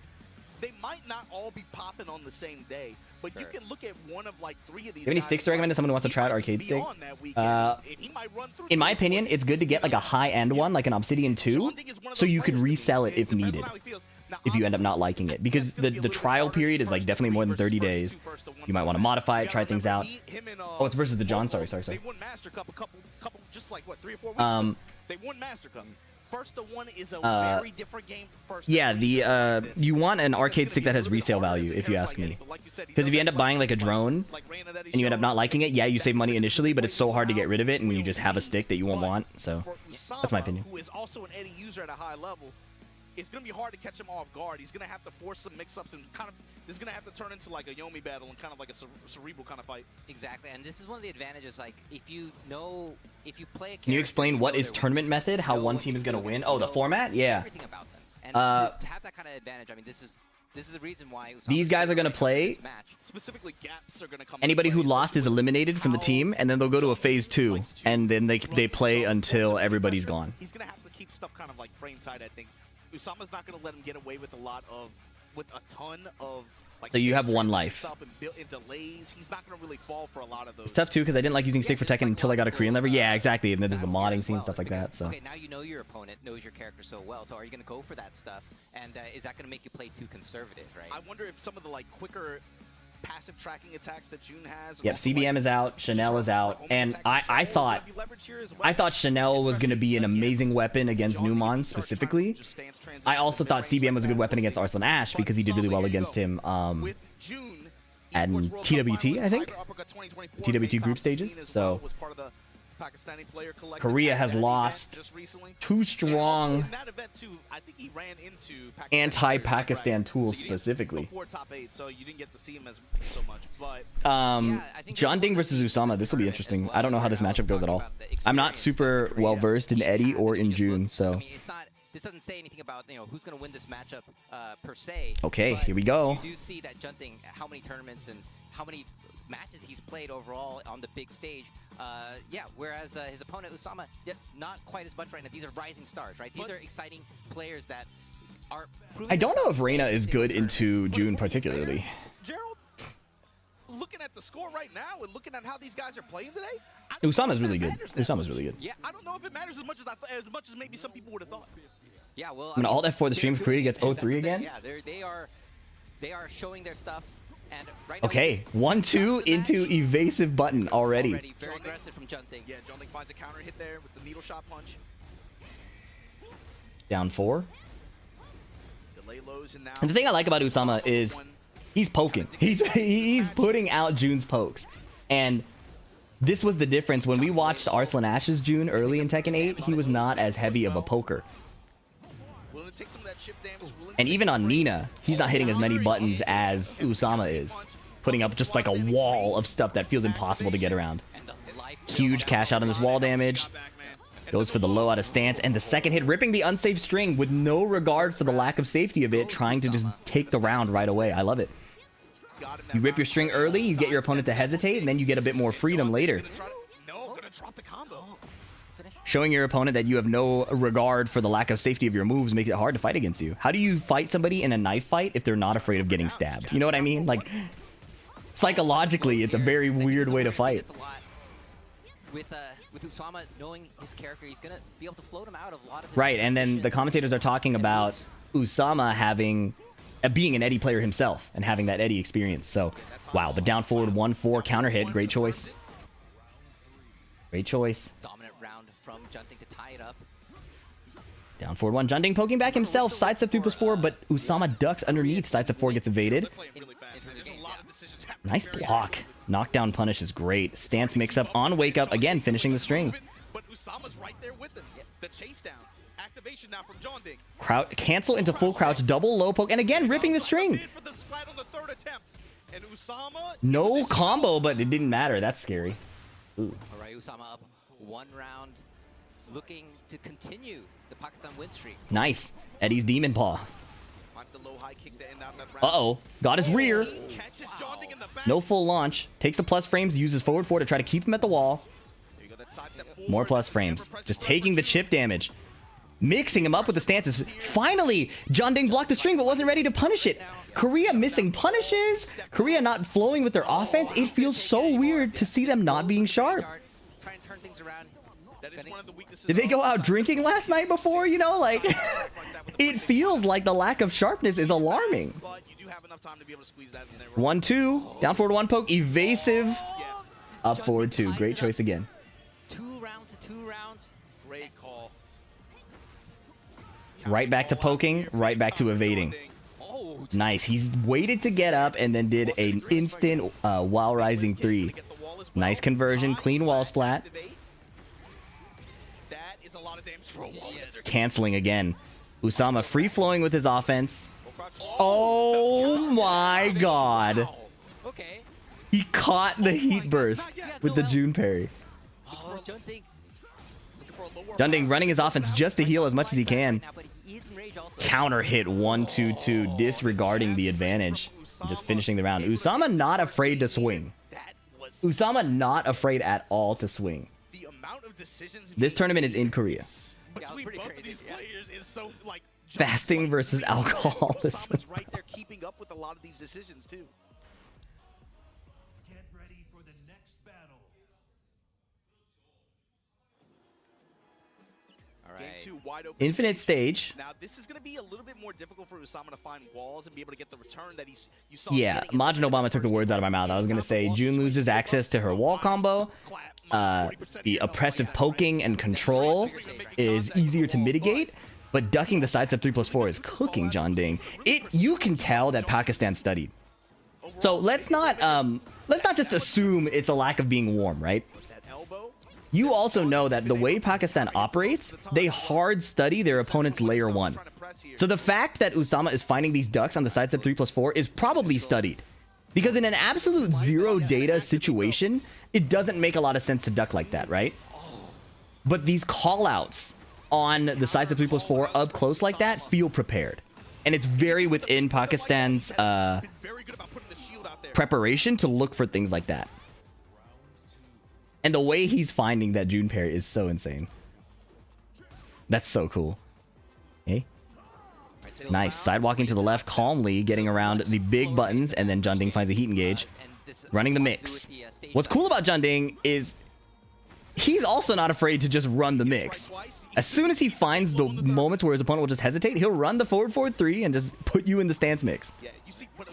they might not all be popping on the same day, but you can look at one of like 3 of these. Do you have any sticks to recommend to someone who wants to try out Arcade Stick? In my opinion, it's good to get like a high-end one, like an Obsidian 2, so you could resell it if needed, if you end up not liking it. Because the trial period is like definitely more than 30 days. You might want to modify it, try things out. Oh, it's versus the John. Sorry. They won Master Cup a couple, just like what, 3 or 4 weeks ago. They won Master Cup. First to one is a very different game. Yeah, you want an arcade stick that has resale value, if you ask me. Because if you end up buying like a drone and you end up not liking it, yeah, you save money initially, but it's so hard to get rid of it, and you just have a stick that you won't want. So that's my opinion. Who is also an Eddie user at a high level, it's going to be hard to catch him off guard. He's going to have to force some mix-ups and kind of, this is going to have to turn into like a Yomi battle and kind of like a cerebral kind of fight. Exactly, and this is one of the advantages, like, if you play a Can you explain what is tournament method, how one team is going to win? Oh, the format? Yeah. Everything about them. And to have that kind of advantage, I mean, this is the reason why these guys are going to play. Specifically, gaps are going to come. Anybody who lost is eliminated from the team, and then they'll go to a phase 2, and then they play until everybody's gone. He's going to have to keep stuff kind of like frame tight, I think. Usama's not going to let him get away with a lot of with a ton of like. So you have one transition life. stuff and delays. He's not gonna really fall for a lot of those. It's tough too because I didn't like using stick for Tekken until I got a Korean lever. Yeah, exactly. And then there's the modding scene, stuff like that. So. Okay, now you know your opponent knows your character so well. So are you going to go for that stuff? And is that going to make you play too conservative, right? I wonder if some of the like quicker passive tracking attacks that June has. Yep, CBM is out, Chanel is out, and I thought Chanel was going to be an amazing weapon against Numon specifically. I also thought CBM was a good weapon against Arslan Ash because he did really well against him at TWT, I think. TWT group stages. So Korea has lost two strong anti-Pakistan tools specifically. John Ding versus Usama. This will be interesting. I don't know how this matchup goes at all. I'm not super well versed in Eddie or in June, so. This doesn't say anything about who's going to win this matchup per se. Okay, here we go. You do see that Junting, how many tournaments and how many matches he's played overall on the big stage. Yeah, whereas his opponent Usama, not quite as much right now. These are rising stars, right? These are exciting players that are. I don't know if Reina is good into June particularly. Gerald, looking at the score right now and looking at how these guys are playing today, Usama's really good. Usama's really good. Yeah, I don't know if it matters as much as maybe some people would have thought. Yeah, well, I'm gonna alt F4 the stream if Korea gets 0-3 again. Yeah, they are showing their stuff. And right now Okay, 1-2 into evasive button already. Very aggressive from Junting. Yeah, Junting finds a counter hit there with the needle shot punch. Down 4. Delay lows and now. And the thing I like about Usama is he's poking. He's putting out June's pokes. And this was the difference when we watched Arslan Ash's June early in Tekken 8. He was not as heavy of a poker. And even on Nina, he's not hitting as many buttons as Usama is, putting up just like a wall of stuff that feels impossible to get around. Huge cash out on this wall damage. Goes for the low out of stance, and the second hit ripping the unsafe string with no regard for the lack of safety of it, trying to just take the round right away. I love it. You rip your string early, you get your opponent to hesitate, and then you get a bit more freedom later. Showing your opponent that you have no regard for the lack of safety of your moves makes it hard to fight against you. How do you fight somebody in a knife fight if they're not afraid of getting stabbed? You know what I mean? Like, psychologically, it's a very weird way to fight. With Usama knowing his character, he's gonna be able to float him out of a lot of his right, and then the commentators are talking about Usama having being an Eddie player himself and having that Eddie experience. So, wow, but down forward 1-4 counter hit, great choice. Great choice. Dominant round from Junting to tie it up. Down forward 1. Junting poking back himself. Sidestep 3+4, but Usama ducks underneath. Sidestep 4 gets evaded. Nice block. Knockdown punish is great. Stance mix up on wake up. Again, finishing the string. But Usama's right there with him. The chase down. Activation now from John Ding. Cancel into full crouch. Double low poke. And again, ripping the string. No combo, but it didn't matter. That's scary. Ooh. All right, Usama up 1 round, looking to continue the Pakistan win streak. Nice. Eddie's demon paw. Uh-oh. Got his rear. No full launch. Takes the plus frames, uses forward 4 to try to keep him at the wall. More plus frames. Just taking the chip damage. Mixing him up with the stances. Finally, John Ding blocked the string but wasn't ready to punish it. Korea missing punishes. Korea not flowing with their offense. It feels so weird to see them not being sharp. Did they go out drinking last night before? You know, like, it feels like the lack of sharpness is alarming. 1-2. Down forward 1 poke. Evasive. Up forward 2. Great choice again. 2 rounds to 2 rounds. Great call. Right back to poking. Right back to evading. Nice. He's waited to get up and then did an instant while rising 3. Nice conversion. Clean wall splat. Canceling again. Usama free flowing with his offense. Oh my god. Okay. He caught the heat burst with the June parry. Oh, Junting running his offense just to heal as much as he can. Counter hit 1-2-2, disregarding the advantage. Just finishing the round. Usama not afraid to swing. Usama not afraid at all to swing. This tournament is in Korea. Between both of these players is so like Fasting versus alcoholism. keeping up with a lot of these decisions too. Get ready for the next battle. All Game right. 2 wide open. Infinite stage. Now this is going to be a little bit more difficult for Usama to find walls and be able to get the return that you saw. Yeah, Majin Obama took the words out of my mouth. I was gonna say June loses access to her wall combo. The oppressive poking and control is easier to mitigate, but ducking the sidestep 3+4 is cooking John Ding. You can tell that Pakistan studied. So let's not just assume it's a lack of being warm, right? You also know that the way Pakistan operates, they hard study their opponent's layer 1. So the fact that Usama is finding these ducks on the sidestep 3+4 is probably studied. Because in an absolute zero data situation, it doesn't make a lot of sense to duck like that, right? But these callouts on the sidestep 3+4 up close like that feel prepared. And it's very within Pakistan's preparation to look for things like that. And the way he's finding that June parry is so insane. That's so cool. Hey. Nice. Sidewalking to the left calmly, getting around the big buttons, and then John Ding finds a heat engage. Running the mix. What's cool about John Ding is he's also not afraid to just run the mix. As soon as he finds the moments where his opponent will just hesitate, he'll run the forward 4-3 and just put you in the stance mix. Yeah, you see, but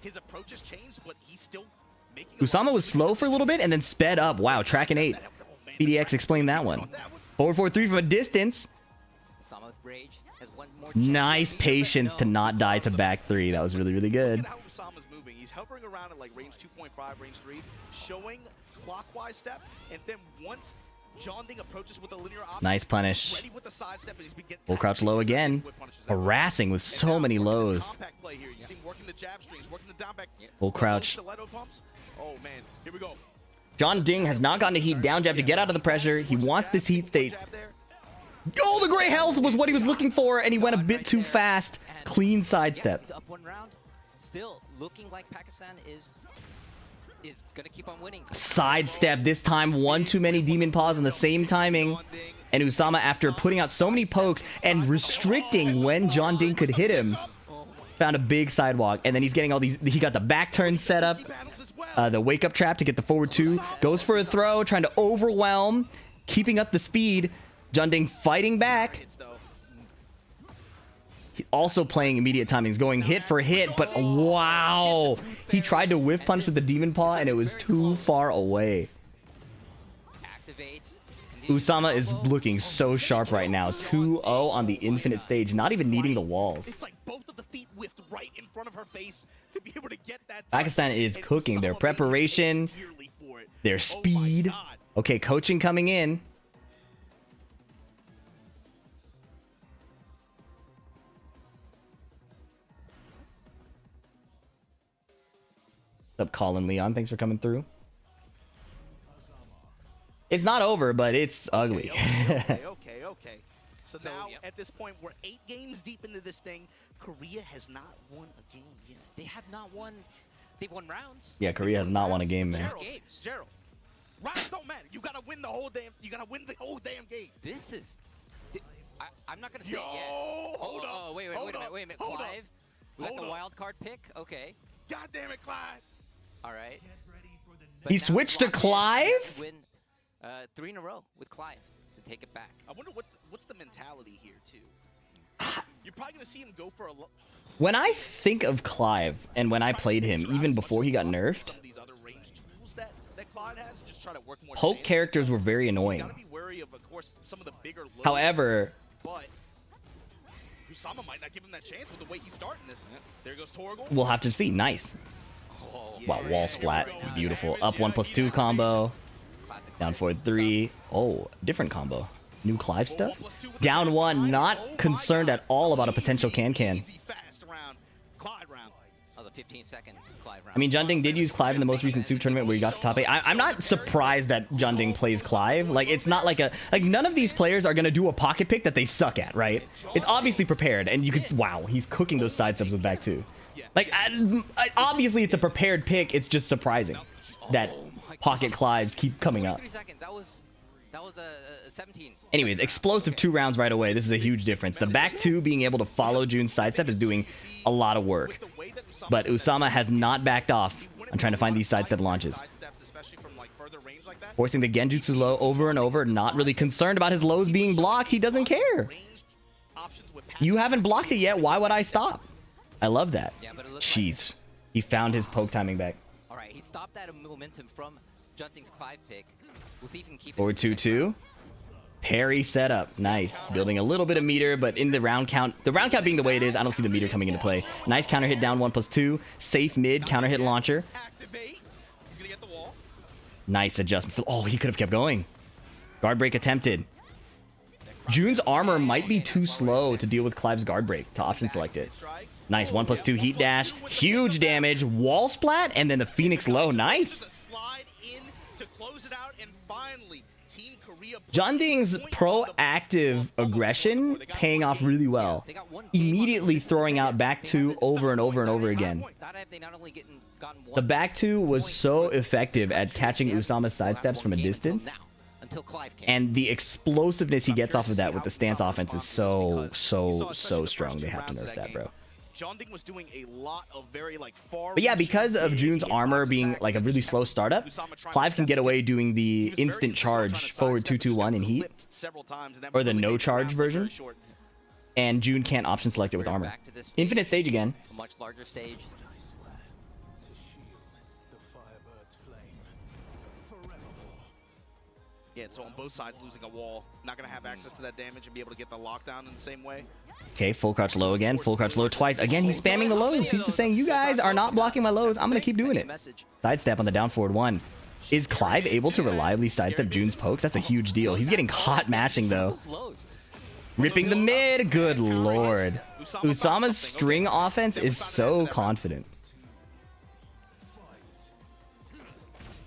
his approach has changed, but he's still making. Usama was slow for a little bit and then sped up. Wow, tracking 8. PDX explained that one. Forward 4-3 from a distance. Usama with rage has one more Nice patience to not die to back 3. That was really, really good. Look at how Usama's moving. He's hovering around at like range 2.5, range 3, showing clockwise step, and then once John Ding approaches with a linear option, Nice punish. ready with the side step, and he's Full crouch low again. Harassing with so many lows. Full crouch. Oh man, here we go. John Ding has not gotten a heat down jab to get out of the pressure. He wants this heat state. Oh, the gray health was what he was looking for, and he went a bit too fast. Clean sidestep. Up one round. Still looking like Pakistan is gonna keep on winning. Sidestep this time. One too many demon paws on the same timing. And Usama, after putting out so many pokes and restricting when John Ding could hit him, found a big sidewalk. And then he's getting all these. He got the back turn set up. The wake up trap to get the forward 2. Goes for a throw, trying to overwhelm. Keeping up the speed. John Ding fighting back. Also playing immediate timings, going hit for hit, but wow. He tried to whiff punch with the demon paw and it was too far away. Usama is looking so sharp right now. 2-0 on the infinite stage, not even needing the walls. It's like both of the feet whiffed right in front of her face to be able to get that. Pakistan is cooking. Their preparation, their speed. Okay, coaching coming in. What's up, Colin Leon? Thanks for coming through. It's not over, but it's ugly. Okay. So now, at this point, we're 8 games deep into this thing. Korea has not won a game yet. They have not won. They've won rounds. Yeah, Korea has not won a game, man. Gerald, rounds don't matter. You gotta win the whole damn. You gotta win the whole damn game. This is. I'm not gonna say it yet. Hold up. Oh, wait a minute. Clive. We got the wild card pick. Okay. God damn it, Clyde. All right. He switched to Clive? Win 3 in a row with Clive to take it back. I wonder what's the mentality here too. You're probably gonna see him go for a. When I think of Clive and when I played him, even before he got nerfed, Some of these other range tools that Clyde has, just try to work more. poke characters were very He's annoying. gotta be wary of course, some of the bigger lows, However, but Usama might not give him that chance with the way he's starting this. There goes Torgal. we'll have to see. Nice. Wow, wall splat. Beautiful. Up 1+2 combo. Down forward 3. Oh, different combo. New Clive stuff. Down 1. Not concerned at all about a potential can-can. Easy, fast round. Clyde round. That was a 15-second Clive round. I mean, John Ding did use Clive in the most recent Soup tournament where he got to top 8. I'm not surprised that John Ding plays Clive. Like, it's not like none of these players are going to do a pocket pick that they suck at, right? It's obviously prepared, and you could, wow, he's cooking those side steps with back 2. Like, obviously it's a prepared pick. It's just surprising that pocket Clives keep coming up. 3 seconds. That was That was a 17. Anyways, explosive 2 rounds right away. This is a huge difference. The back 2 being able to follow June's sidestep is doing a lot of work. But Usama has not backed off on trying to find these sidestep launches. Forcing the Genjutsu low over and over. Not really concerned about his lows being blocked. He doesn't care. You haven't blocked it yet. Why would I stop? I love that. Jeez. He found his poke timing back. All right, he stopped that momentum from Junting's Clive pick. We'll see if he can keep it. Forward 2-2. Parry setup. Nice. Building a little bit of meter, but in the round count being the way it is, I don't see the meter coming into play. Nice counter hit down 1+2. Safe mid, counter hit launcher. Nice adjustment. Oh, he could have kept going. Guard break attempted. June's armor might be too slow to deal with Clive's guard break to option select it. Nice 1+2 heat dash. Huge damage. Wall splat, and then the Phoenix low. Nice. Junding's proactive aggression paying off really well. Immediately throwing out back 2 over and over and over again. The back 2 was so effective at catching Usama's sidesteps from a distance. And the explosiveness he gets off of that with the stance offense is so strong. They have to nerf that, bro. Was doing a lot of very far. But yeah, because of June's armor being like a really slow startup, Clive can get away doing the instant charge forward 2-2-1 in heat, or the no charge version, and June can't option select it with armor. Infinite stage again. A much larger stage. Yeah, so on both sides losing a wall, not gonna have access to that damage and be able to get the lockdown in the same way. Okay, full crouch low again, full crouch low twice. Again, he's spamming the lows. He's just saying, you guys are not blocking my lows. I'm gonna keep doing it. Sidestep on the down forward 1. Is Clive able to reliably sidestep June's pokes? That's a huge deal. He's getting hot mashing though. Ripping the mid. Good lord. Usama's string offense is so confident.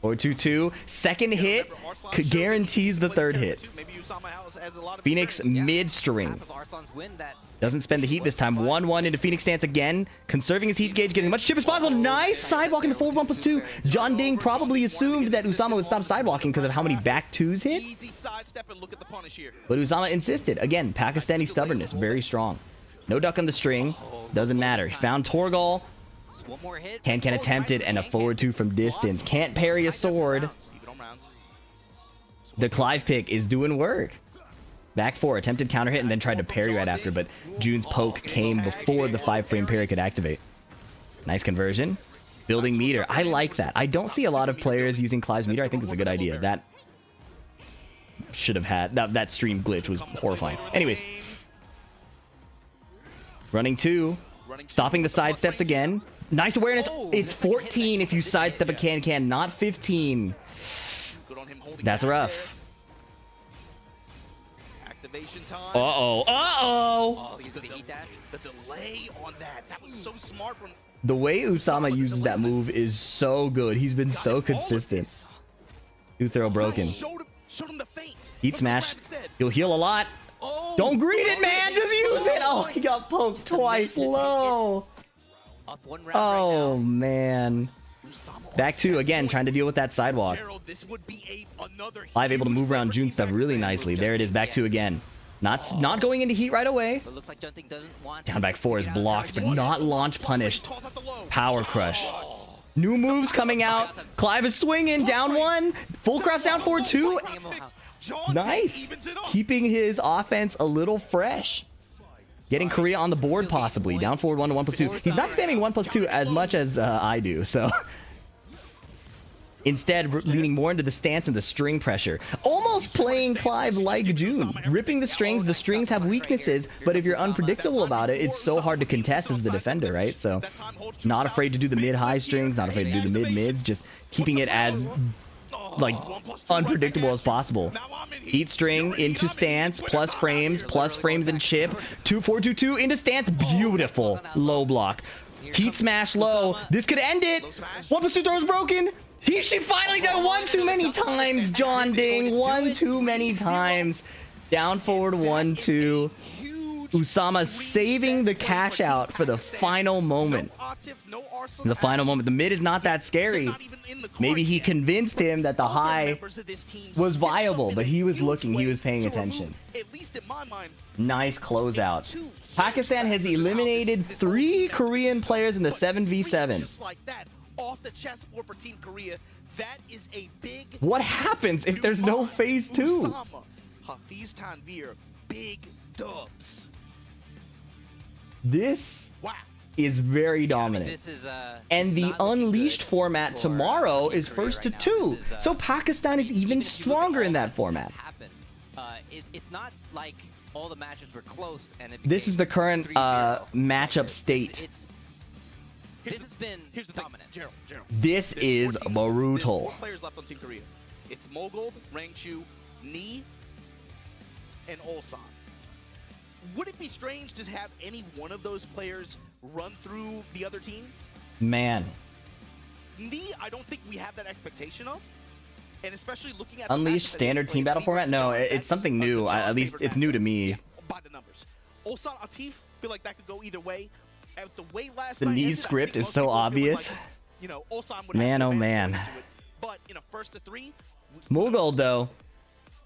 Or 2-2. Second hit guarantees the third hit. Phoenix mid string. Doesn't spend the heat this time. 1-1 into Phoenix stance again. Conserving his heat gauge, getting as much chip as possible. Nice sidewalk into forward 1+2. Junding probably assumed that Usama would stop sidewalking because of how many back 2s hit. But Usama insisted. Again, Pakistani stubbornness. Very strong. No duck on the string. Doesn't matter. He found Torgal. One more hit. Can attempted and a forward 2 from distance. Can't parry a sword. The Clive pick is doing work. Back 4, attempted counter hit and then tried to parry right after, but June's poke came before the 5-frame parry could activate. Nice conversion. Building meter. I like that. I don't see a lot of players using Clive's meter. I think it's a good idea. That should have had... That stream glitch was horrifying. Anyways. Running 2. Stopping the sidesteps again. Nice awareness. It's 14 if you sidestep a can, not 15. That's rough. Uh-oh. Uh-oh. The delay on that was so smart from... The way Usama uses that move is so good. He's been so consistent. 2 throw broken. Heat smash. He'll heal a lot. Don't greet it, man. Just use it. Oh, he got poked twice low. Oh, man. Back 2 again, trying to deal with that sidewalk. Clive able to move around June stuff really nicely. There it is, back 2 again. Not going into heat right away. Down back 4 is blocked, but not launch punished. Power crush. New moves coming out. Clive is swinging. Down 1. Full crouch down forward 2. Nice. Keeping his offense a little fresh. Getting Korea on the board possibly. Down forward 1 to 1+2. He's not spamming 1+2 as much as I do, so... Instead, leaning more into the stance and the string pressure. Almost playing Clive like June. Ripping the strings. The strings have weaknesses, but if you're unpredictable about it, it's so hard to contest as the defender, right? So, not afraid to do the mid-high strings, not afraid to do the mid-mids, just keeping it as, like, unpredictable as possible. Heat string into stance, plus frames and chip. 2-4-2-2 into stance. Beautiful. Low block. Heat smash low. This could end it. 1+2 throw is broken. She finally did 1 too many times, John Ding. 1 too many times. Down forward 1-2. Usama saving the cash out for the final moment. The final moment. The mid is not that scary. Maybe he convinced him that the high was viable, but he was looking, he was paying attention. Nice closeout. Pakistan has eliminated 3 Korean players in the 7v7. What happens if there's no phase 2? Hafiz Tanvir, big dubs. This is very dominant. This is, and it's the not looking Unleashed good format for, tomorrow Team is Korea first to right now. 2. This is, So Pakistan is even even if you look at stronger all in that that's format. happened, it's not like all the matches were close and it This is the current 3-0. matchup state. This has been Here's the dominant. thing, Gerald. This There's is 4 teams. brutal. There's 4 players left on Team Korea. It's Mogold, Rangchu, Ni, and Ulsan. Would it be strange to have any one of those players run through the other team? Man. Ni, I don't think we have that expectation of. And especially looking at Unleashed standard team battle format? No, it's something new. At least it's new to me. Yeah, by the numbers. Ulsan, Atif, feel like that could go either way. At the way last The night Ni ended, I script think is most so people feel obvious. like, you know, Ulsan would Man, have oh the advantage man. going into it. But in a first to 3, Mughal, though,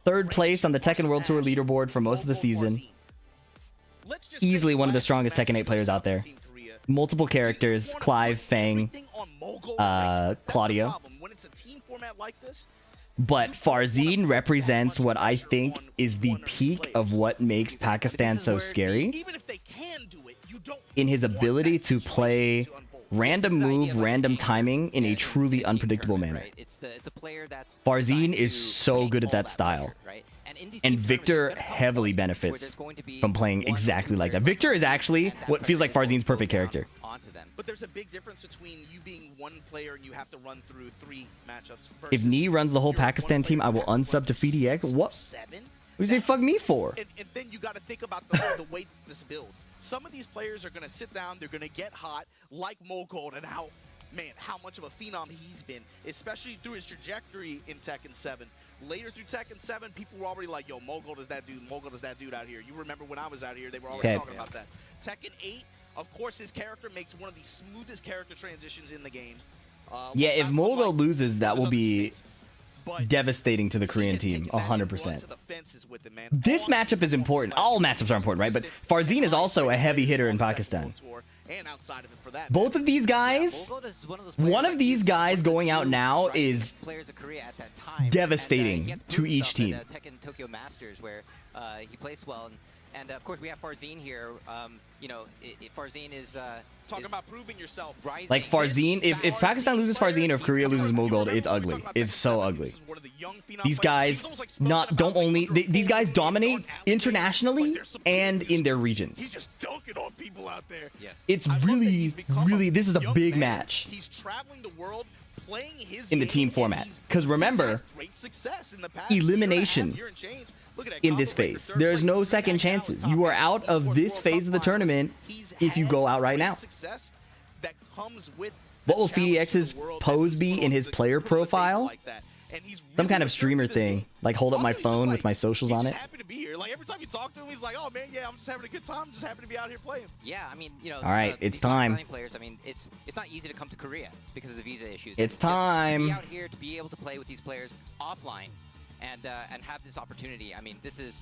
3rd place on the Tekken World Tour leaderboard for most of the season. Easily one of the strongest Tekken 8 players out there. Multiple characters, Clive, Fang, Claudio. When it's a team format like this, But Farzin represents what I think is the peak of what makes Pakistan so scary. even if they can do it, you don't In his want ability that to situation play to unfold. random This idea move, of, like, random being timing in a and truly team unpredictable tournament, manner. right? It's a player that's Farzin designed is to so take good at all that style. pressure, right? In these And team tournaments, Victor there's gonna come a heavily point where benefits there's going to be from playing one or exactly two like that. players Victor is that actually and that what feels like pressure Farzин's will perfect go down character. onto them. But there's a big difference between you being one player and you have to run through 3 matchups. If versus Ni runs the whole you're one Pakistan player team, I and will you have to unsub to run FDX. 6, What? 7? What do you say fuck me for? And then you got to think about the way this builds. Some of these players are going to sit down, they're going to get hot, like Mogold, and how much of a phenom he's been, especially through his trajectory in Tekken 7. Later through Tekken 7, people were already like, yo, Mogold is that dude, Mogold is that dude out here. You remember when I was out here, they were already Okay. talking about that. Tekken 8, of course, his character makes one of the smoothest character transitions in the game. Yeah, if Mogul loses, that will be but devastating to the he Korean has team, taken that and run 100%. to the fences with it, man. This Awesome matchup is important. performance All by matchups are important, right? But Farzin is also a heavy hitter in Pakistan. and outside of it for that. Both of these guys, Mogold is one of those one players of that these he's guys one of the going out two now rising is players of Korea at that time. devastating And, he had to prove each himself team. in the Tekken Tokyo Masters, where he placed well, and of course we have Farzin here. You know, Farzin is Talking about proving yourself. rising. Like Farzin, if Pakistan loses Farzin or if Korea loses Mogul, it's ugly. It's so ugly. These guys these guys dominate internationally and in their He's regions. just dunking on people out there. Yes. It's I love that really, he's become a really, this is a young big man. match He's traveling the world playing his in the game, team and format. he's- Because he's remember, had great success in the past year and a half, elimination year and change. Look at that in combo this breaker, phase. third There's place. no Look at second that now, chances. top You are eight. out Esports of this World phase of the Cup tournament Finals. if you He's go out had right great now. success that comes with What will the challenge to FDX's the world that pose he's be put in on his the- player put on the table profile? like that. And he's Some really kind of returned streamer to this thing. game. Like hold up my Also, he's just phone like- with my socials he's on just it. happy to be here. Like every time you talk to him, he's like, "Oh man, yeah, I'm just having a good time. I'm just happy to be out here playing." Yeah, I mean, you know. All right, it's these time. Pakistani Players, I mean, it's not easy to come to Korea because of the visa issues. It's Just to time. be out here to be able to play with these players offline, and have this opportunity. I mean, this is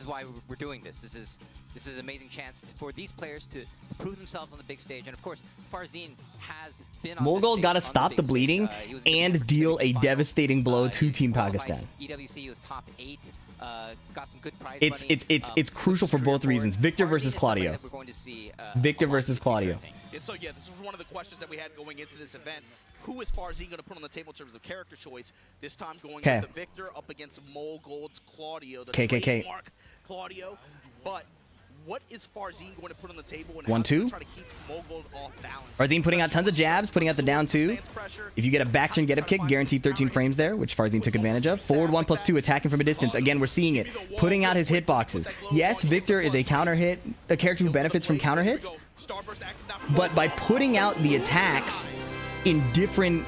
why we're doing this. This is an amazing chance for these players to prove themselves on the big stage. And of course, Farzin has been on Mogul got gotta to stop the bleeding and deal a devastating blow to Team Pakistan. EWC was top 8. Got some good prize It's- money. it's crucial for both reasons. Victor versus Claudio. We're going to see, Victor a lot versus in the future, Claudio. I think. And so, yeah, this was one of the questions that we had going into this event. Who is Farzin going to put on the table in terms of character choice? This time going with the Victor up against Mogold's Claudio, the KKK. trademark Claudio. But what is Farzin going to put on the table? And 1-2? try to keep Mogold off balance? Farzin putting out tons of jabs, putting out the down 2. If you get a back chin get up kick, guaranteed 13 frames there, which Farzin took advantage of. Forward 1+2, attacking from a distance. Again, we're seeing it. Putting out his hitboxes. Yes, Victor is a counter hit, a character who benefits from counter hits. But by putting out the attacks in different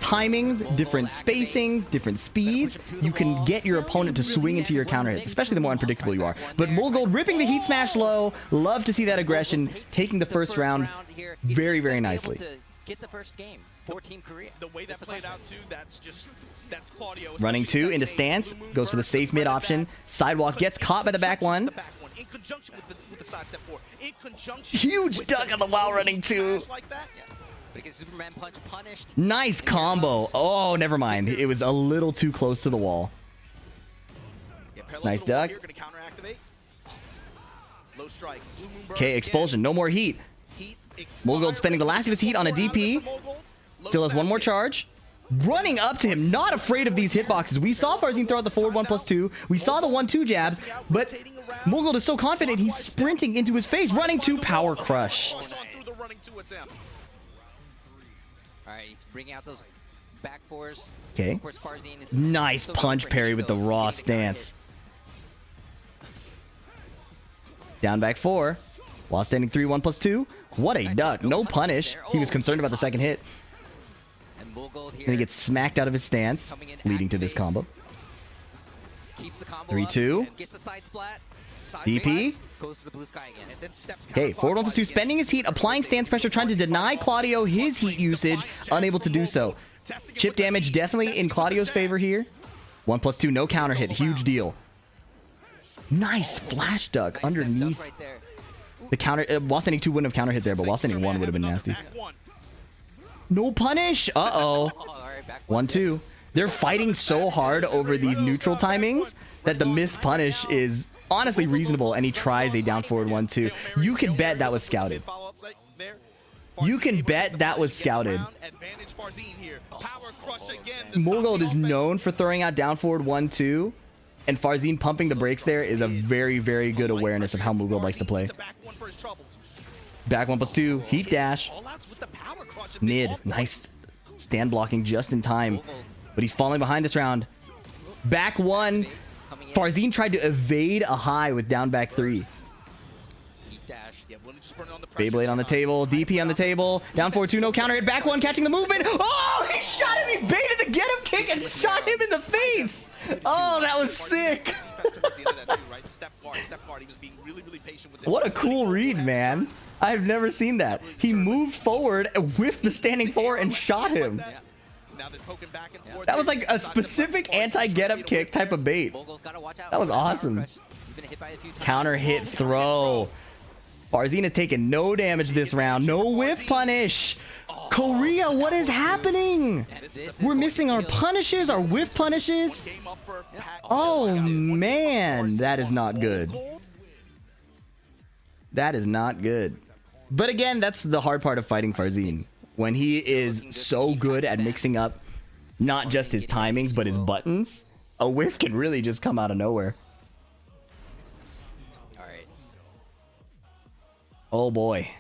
timings, different spacings, different speeds, you can get your opponent to swing into your counter hits, especially the more unpredictable you are. But Mulgold ripping the heat smash low. Love to see that aggression, taking the first round very, very nicely. Get the first game for Team Korea. The way that played out too, that's Claudio. Running 2 into stance, goes for the safe mid option. Sidewalk gets caught by the back one. In conjunction with the side step 4. In conjunction. Huge duck on the while running 2. Like that. Yeah. But gets Superman punch punished. Nice combo. Oh, never mind. It was a little too close to the wall. Yeah, Nice duck. Here, gonna counteractivate. Low strikes. Blue Moon burst Okay, expulsion. No more heat. Heat Mulgold spending the last of his heat on a DP. Still has one more charge. Running up to him, not afraid of these hitboxes. We saw Farzin throw out the forward 1+2. We saw the 1-2 jabs, but Mulgold is so confident he's sprinting into his face. Running 2, power crush. Alright, he's bringing out those back fours. Okay. Of course, Farzin is Nice so punch good for parry hitting with the those, raw getting stance. Down back 4. While standing 3, 1+2. What a duck. No punish. He was concerned about the second hit. And Mulgold here Then he gets smacked out of his stance, leading to this combo. keeps the combo 3-2. up, gets the side splat. DP. Goes to the blue sky again. Okay, forward 1+2, spending his heat, applying stance pressure, trying to deny Claudio his heat usage, unable to do so. Chip damage definitely in Claudio's favor here. 1+2, no counter hit, huge deal. Nice flash duck Nice underneath right there. the counter. While standing 2 wouldn't have counter hit there, but while standing 1 would have been nasty. No punish. Uh-oh. All right, back 1-2. They're fighting so hard over these neutral timings that the missed punish is honestly reasonable, and he tries a down forward 1-2. You can bet that was scouted. You can bet that was scouted. Mulgold is known for throwing out down forward 1-2, and Farzin pumping the brakes there is a very, very good awareness of how Mulgold likes to play. Back 1+2, heat dash. Mid, nice stand blocking just in time, but he's falling behind this round. Back 1. Farzin tried to evade a high with down back 3. Beyblade on the table, DP on the table, down 4-2, no counter hit, back 1 catching the movement. Oh, he shot him, he baited the get him kick and shot him in the face. Oh, that was sick. What a cool read, man. I've never seen that. He moved forward, whiffed the standing 4 and shot him. That was like a specific anti-get-up kick type of bait. That was awesome. Counter hit throw. Farzin has taken no damage this round. No whiff punish. Korea, what is happening? We're missing our punishes, our whiff punishes. Oh, man. That is not good. That is not good. But again, that's the hard part of fighting Farzin. When he is so good at mixing up not just his timings, but his buttons, a whiff can really just come out of nowhere. Oh boy.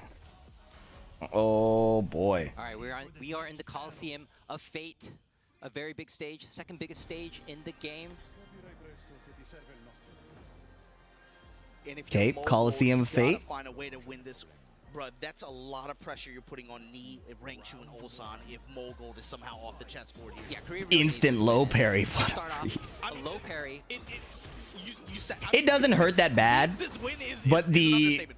Oh boy. All right, we are in the Coliseum of Fate, a very big stage, second biggest stage in the game. Okay, Coliseum of Fate. Find a way to win this, bro. That's a lot of pressure you're putting on Ni, Rangchu, and Ulsan if Mulgold is somehow off the chessboard here. Yeah, Korea really Instant low parry. start off a low parry. It doesn't hurt that bad, but the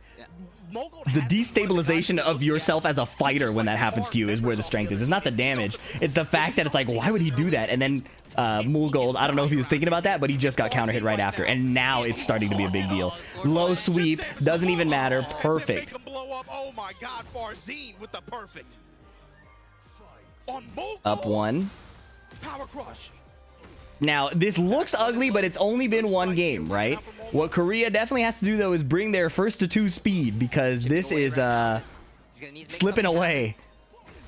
destabilization of yourself as a fighter when that happens to you is where the strength is. It's not the damage. It's the fact that it's like, why would he do that? And then Mulgold, I don't know if he was thinking about that, but he just got counter hit right after. And now it's starting to be a big deal. Low sweep, doesn't even matter. Perfect. Oh my God, Farzin with the perfect. On Up 1. Power crush. Now, this looks ugly, but it's only been 1 game, right? What Korea definitely has to do, though, is bring their first to 2 speed, because this is slipping away.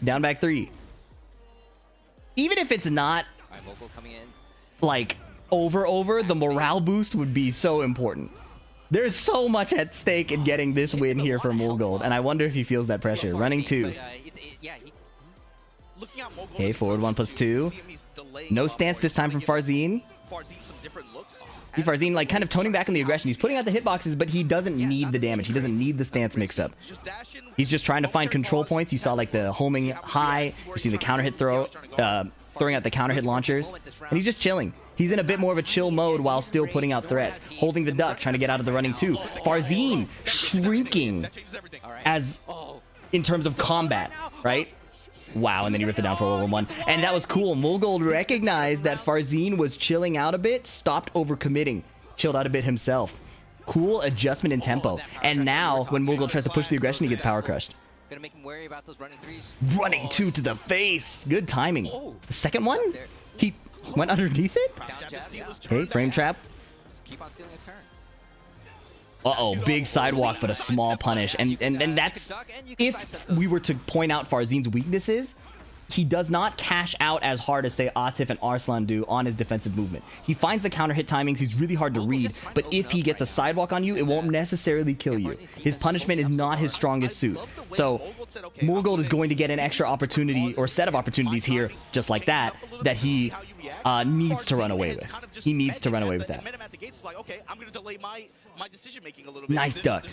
Down back 3. Even if it's not like over, the morale boost would be so important. There's so much at stake in getting this win here for Mulgold, and I wonder if he feels that pressure. Running 2. Okay, forward 1+2. No stance this time from Farzin. Farzine some different looks. Farzine like kind of toning back on the aggression. He's putting out the hitboxes, but he doesn't need the damage. He doesn't need the stance mix-up. He's just trying to find control points. You saw like the homing high. You see the counter hit throw, throwing out the counter hit launchers, and he's just chilling. He's in a bit more of a chill mode while still putting out threats, holding the duck, trying to get out of the running too. Farzine shrinking as in terms of combat, right? Wow, and then he ripped it down for 1-1. And that was cool. Mulgold recognized that Farzine was chilling out a bit, stopped overcommitting, chilled out a bit himself. Cool adjustment in tempo. And now, when Mulgold tries to push the aggression, he gets power crushed. Gonna make him wary about those running threes. Running two to the face. Good timing. The second one? He went underneath it? Okay, frame trap. Just keep on stealing his turn. Uh-oh, big sidewalk, but a small punish. And that's, if we were to point out Farzine's weaknesses, he does not cash out as hard as, say, Atif and Arslan do on his defensive movement. He finds the counter hit timings. He's really hard to read, but if he gets a sidewalk on you, it won't necessarily kill you. His punishment is not his strongest suit. So Mulgold is going to get an extra opportunity or set of opportunities here, just like that he needs to run away with. He needs to run away with that. Nice duck.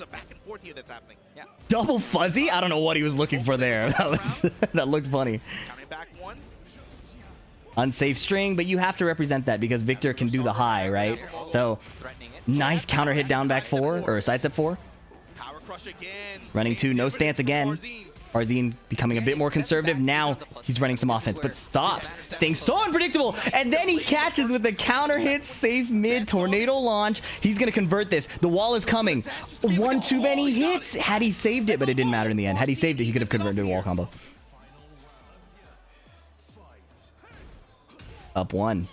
Double fuzzy? I don't know what he was looking for there. That looked funny. Unsafe string, but you have to represent that because Victor can do the high, right? So nice counter hit down back 4 or sidestep 4. Running 2, no stance again. Farzine becoming a bit more conservative. Now he's running some offense, but stops, staying so unpredictable. And then he catches with the counter hit, safe mid, tornado launch. He's going to convert this. The wall is coming. One too many hits. Had he saved it, but it didn't matter in the end. Had he saved it, he could have converted a wall combo. Up 1.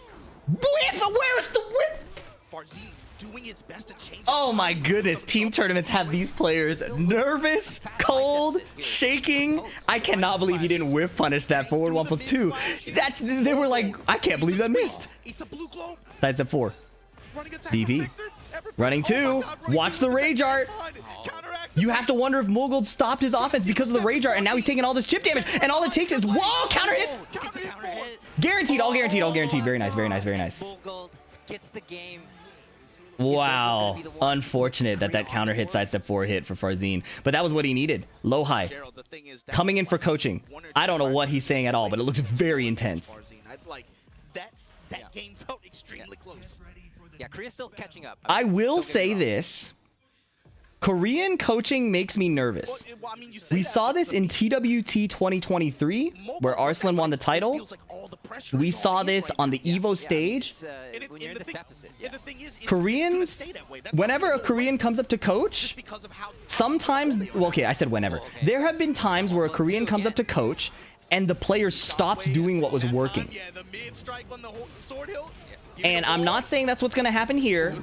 Whiff! Where's the whip? Farzine doing his best to change. Oh my goodness, team tournaments have these players nervous, cold, shaking. I cannot believe he didn't whiff punish that forward 1+2. They were like, I can't believe that missed. It's a blue globe. Sidestep 4. DP. Running 2. Watch the rage art. You have to wonder if Mulgold stopped his offense because of the rage art, and now he's taking all this chip damage, and all it takes is, whoa, counter hit. Guaranteed, all guaranteed, all guaranteed. Very nice, very nice, very nice. Mulgold gets the game. Wow. Unfortunate that counter hit sidestep 4 hit for Farzine. But that was what he needed. Low high. Coming in for coaching. I don't know what he's saying at all, but it looks very intense. That game felt extremely close. Yeah, Korea's still catching up. I will say this. Korean coaching makes me nervous. We saw this in TWT 2023, where Arslan won the title. We saw this on the EVO stage. Koreans, whenever a Korean comes up to coach, sometimes, well, okay, I said whenever. There have been times where a Korean comes up to coach and the player stops doing what was working. And I'm not saying that's what's going to happen here,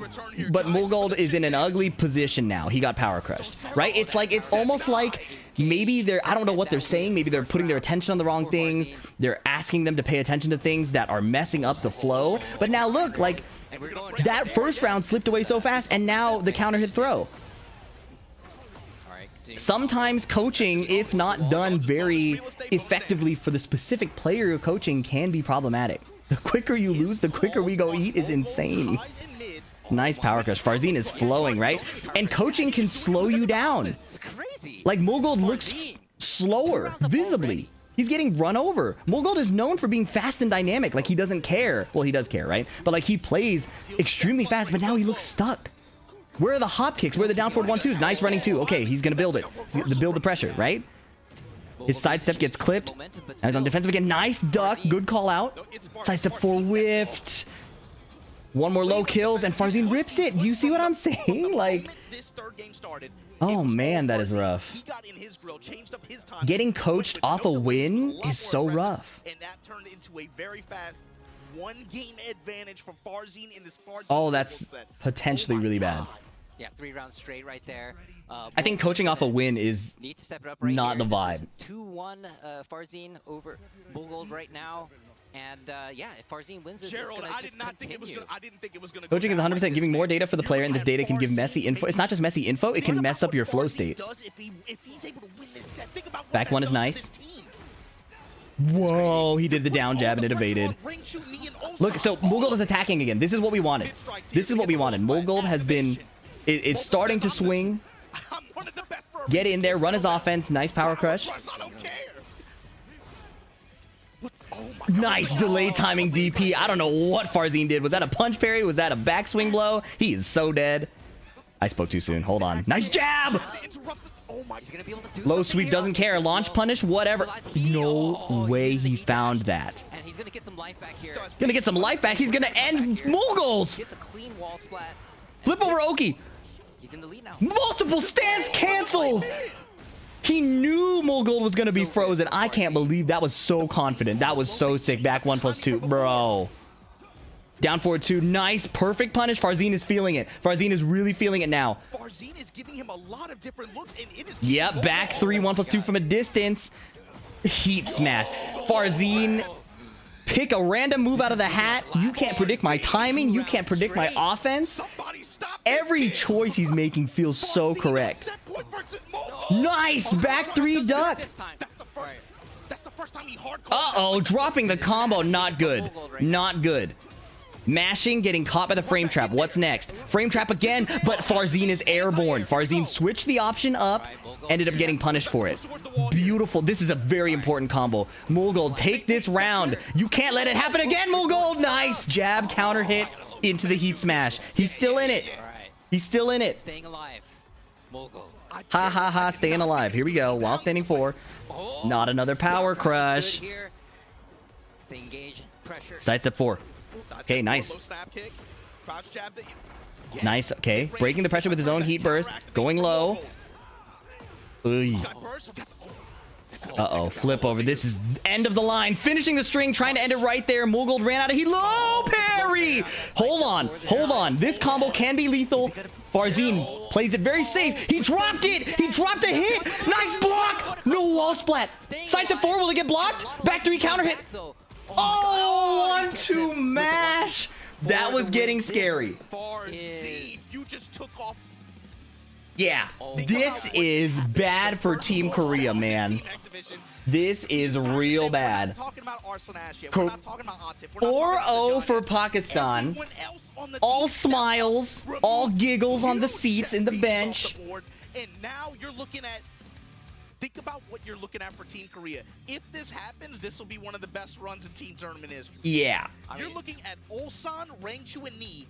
but Mulgold is in an ugly position now. He got power crushed, right? It's like, it's almost like maybe they're, I don't know what they're saying. Maybe they're putting their attention on the wrong things. They're asking them to pay attention to things that are messing up the flow. But now look, like that first round slipped away so fast, and now the counter hit throw. Sometimes coaching, if not done very effectively for the specific player you're coaching, can be problematic. The quicker you lose, the quicker we go eat is insane. Nice power crush. Farzine is flowing, right? And coaching can slow you down. Like, Mulgold looks slower, visibly. He's getting run over. Mulgold is known for being fast and dynamic. Like, he doesn't care. Well, he does care, right? But, like, he plays extremely fast, but now he looks stuck. Where are the hop kicks? Where are the down forward 1-2s? Nice running 2. Okay, he's going to build it. Build the pressure, right? His sidestep gets clipped. And he's on defensive again. Nice duck. Good call out. Sidestep 4 whiffed. One more low kills, and Farzine rips it. Do you see what I'm saying? Like, oh man, that is rough. Getting coached off a win is so rough. And that turned into a very fast one-game advantage for Farzine in this Farzine. Oh, that's potentially really bad. Yeah, 3 rounds straight right there. I think coaching off a win is not the vibe. 2-1 Farzine over Mulgold right now. And yeah, if Farzine wins this, it's going to just continue. I didn't think it was going to Coaching is 100% giving more data for the player, and this data can give messy info. It's not just messy info, it can mess up your flow state. Back one is nice. Whoa, he did the down jab and it evaded. Look, so Mulgold is attacking again. This is what we wanted. This is what we wanted. Mulgold has been is starting to swing. Get in there, run his offense. Nice power crush. Nice delay timing DP. I don't know what Farzine did. Was that a punch parry? Was that a backswing blow? He is so dead. I spoke too soon. Hold on. Nice jab. Low sweep doesn't care. Launch punish, whatever. No way he found that. And he's gonna get some life back here. Gonna get some life back. He's gonna end Mulgold's. Get the clean wall splat. Flip over Oki. He's in the lead now. Multiple stance cancels. He knew Mulgold was gonna be frozen. I can't believe that was so confident. That was so sick. Back 1+2, bro. Down forward 2. Nice, perfect punish. Farzine is feeling it. Farzine is really feeling it now. Farzine is giving him a lot of different looks, and it is. Yep, back 3, 1+2 from a distance. Heat smash. Farzine, pick a random move out of the hat. You can't predict my timing. You can't predict my offense. Every choice he's making feels so correct. Nice, back 3 duck. Uh-oh, dropping the combo. Not good. Not good. Mashing, getting caught by the frame trap. What's next? Frame trap again, but Farzine is airborne. Farzine switched the option up, ended up getting punished for it. Beautiful. This is a very important combo. Mulgold, take this round. You can't let it happen again, Mulgold. Nice jab, counter hit into the heat smash. He's still in it. He's still in it. Staying alive. Mulgold. Ha ha ha, staying alive. Here we go. While standing 4. Not another power crush. Stay engaged. Pressure. Sidestep 4. Okay, nice. Nice, okay. Breaking the pressure with his own heat burst. Going low. Uh-oh, flip over. This is end of the line. Finishing the string, trying to end it right there. Mulgold ran out of heat. Low parry! Hold on, hold on. This combo can be lethal. Farzine plays it very safe. He dropped it! He dropped the hit! Nice block! No wall splat. Sidestep 4, will it get blocked? Back 3 counter hit. Oh, 1-2 mash. That was getting scary. Farzine, you just took off. Yeah, this is bad for Team Korea, man. This is real bad. 4-0 for Pakistan. All smiles, all giggles on the seats in the bench. And now you're looking at, think about what you're looking at for Team Korea. If this happens, this will be one of the best runs in team tournament history. Yeah. You're looking at Ulsan, Rangchu, and Ni.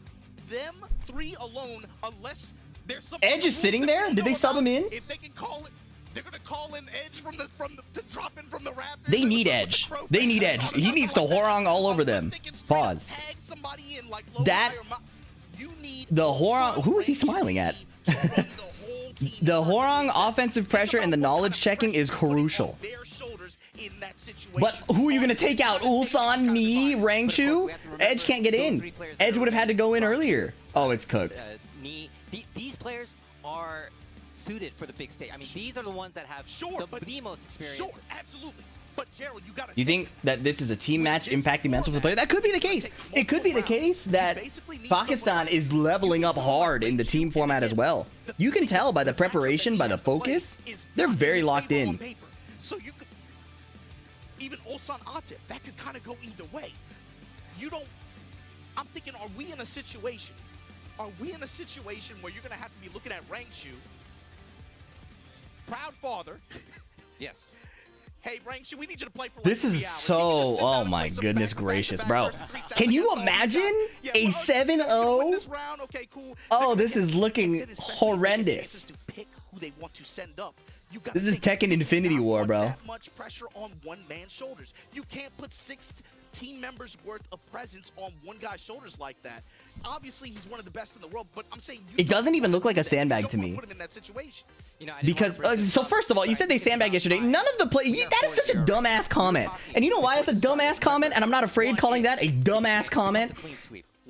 Them 3 alone, unless there's some Edge is sitting there? Did they sub him in? If they can call it, they're gonna call in Edge from the to drop in from the Raptors. They need Edge. They need Edge. He needs to Horong all over them. Pause. That the Horong. Who is he smiling at? The Horong offensive pressure and the knowledge checking is crucial. But who are you going to take out? Ulsan, Ni, Rangchu? Edge can't get in. Edge would have had to go in earlier. Oh, it's cooked. These players are suited for the big stage. I mean, these are the ones that have the most experience. Sure, absolutely. But Gerald, you think that this is a team match impacting mental for the player? That could be the case. It could be the case that Pakistan is leveling up hard in the team format as well. You can tell by the preparation, by the focus, they're very locked in. So you could, even Ulsan Atif, that could kind of go either way. You don't, I'm thinking, are we in a situation where you're going to have to be looking at Rangchu, proud father. Yes. Hey, Rangchu, we need you to play for like This 3 is hours. so, oh my goodness gracious, bro. Can you imagine a 7-0? Okay, cool. Oh, this is looking horrendous. This is Tekken Infinity War, bro. That much pressure on one man's shoulders. You can't put 6 team members worth of presence on one guy's shoulders like that. Obviously, he's one of the best in the world, but I'm saying it doesn't even look like a sandbag to me. Put him in that situation. Because so first of all, you said they sandbagged yesterday. None of the play. That is such a dumbass comment. And you know why it's a dumbass comment? And I'm not afraid calling that a dumbass comment.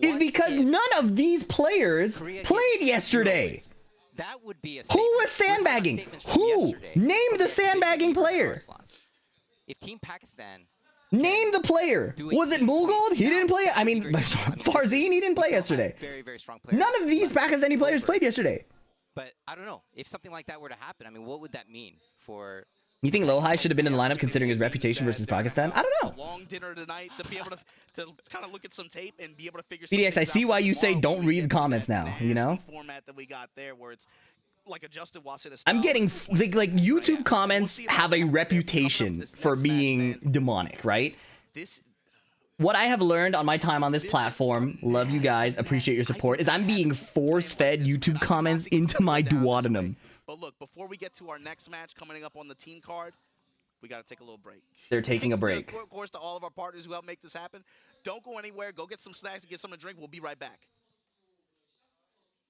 Is because none of these players played yesterday. That would be a Who was sandbagging? Who? Name the sandbagging player. If Team Pakistan. Name the player. Was it Mulgold? He didn't play. I mean, Farzine, he didn't play yesterday. Very, very strong player. None of these Pakistani players played yesterday. But I don't know. If something like that were to happen, I mean, what would that mean for You think Lohai should have been in the lineup considering his reputation versus Pakistan? I don't know. Long dinner tonight to be able to kind of look at some tape and be able to figure. PDX, I see why you say don't read the comments now. You know. Format that we got there, where it's like adjusted Waseda. I'm getting like YouTube comments have a reputation for being demonic, right? What I have learned on my time on this platform, love you guys, appreciate your support, is I'm being force-fed YouTube comments into my duodenum. But look, before we get to our next match coming up on the team card, we got to take a little break. They're taking a break. Of course, to all of our partners who helped make this happen, don't go anywhere. Go get some snacks and get something to drink. We'll be right back.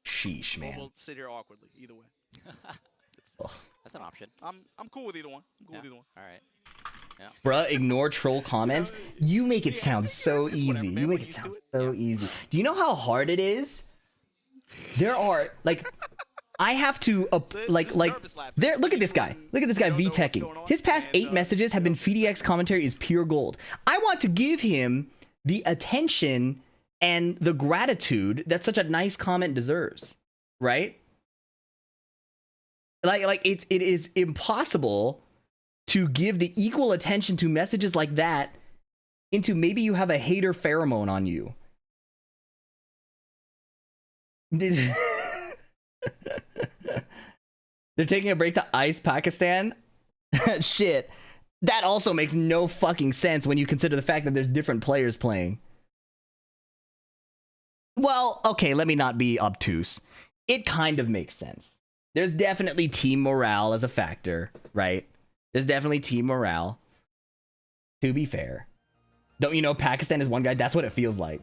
Sheesh, man. We'll sit here awkwardly, either way. That's an option. I'm cool with either one. I'm cool with either one. All right. Yeah. Bruh, ignore troll comments. You make it sound so easy. You make it sound so easy. Do you know how hard it is? There are, like... I have to, there. Look at this guy. Look at this guy, VTeching. His past 8 messages have been FDX commentary is pure gold. I want to give him the attention and the gratitude that such a nice comment deserves, right? Like it is impossible to give the equal attention to messages like that into maybe you have a hater pheromone on you. They're taking a break to ice Pakistan? Shit. That also makes no fucking sense when you consider the fact that there's different players playing. Well, okay, let me not be obtuse. It kind of makes sense. There's definitely team morale as a factor, right? There's definitely team morale. To be fair. Don't you know Pakistan is one guy? That's what it feels like.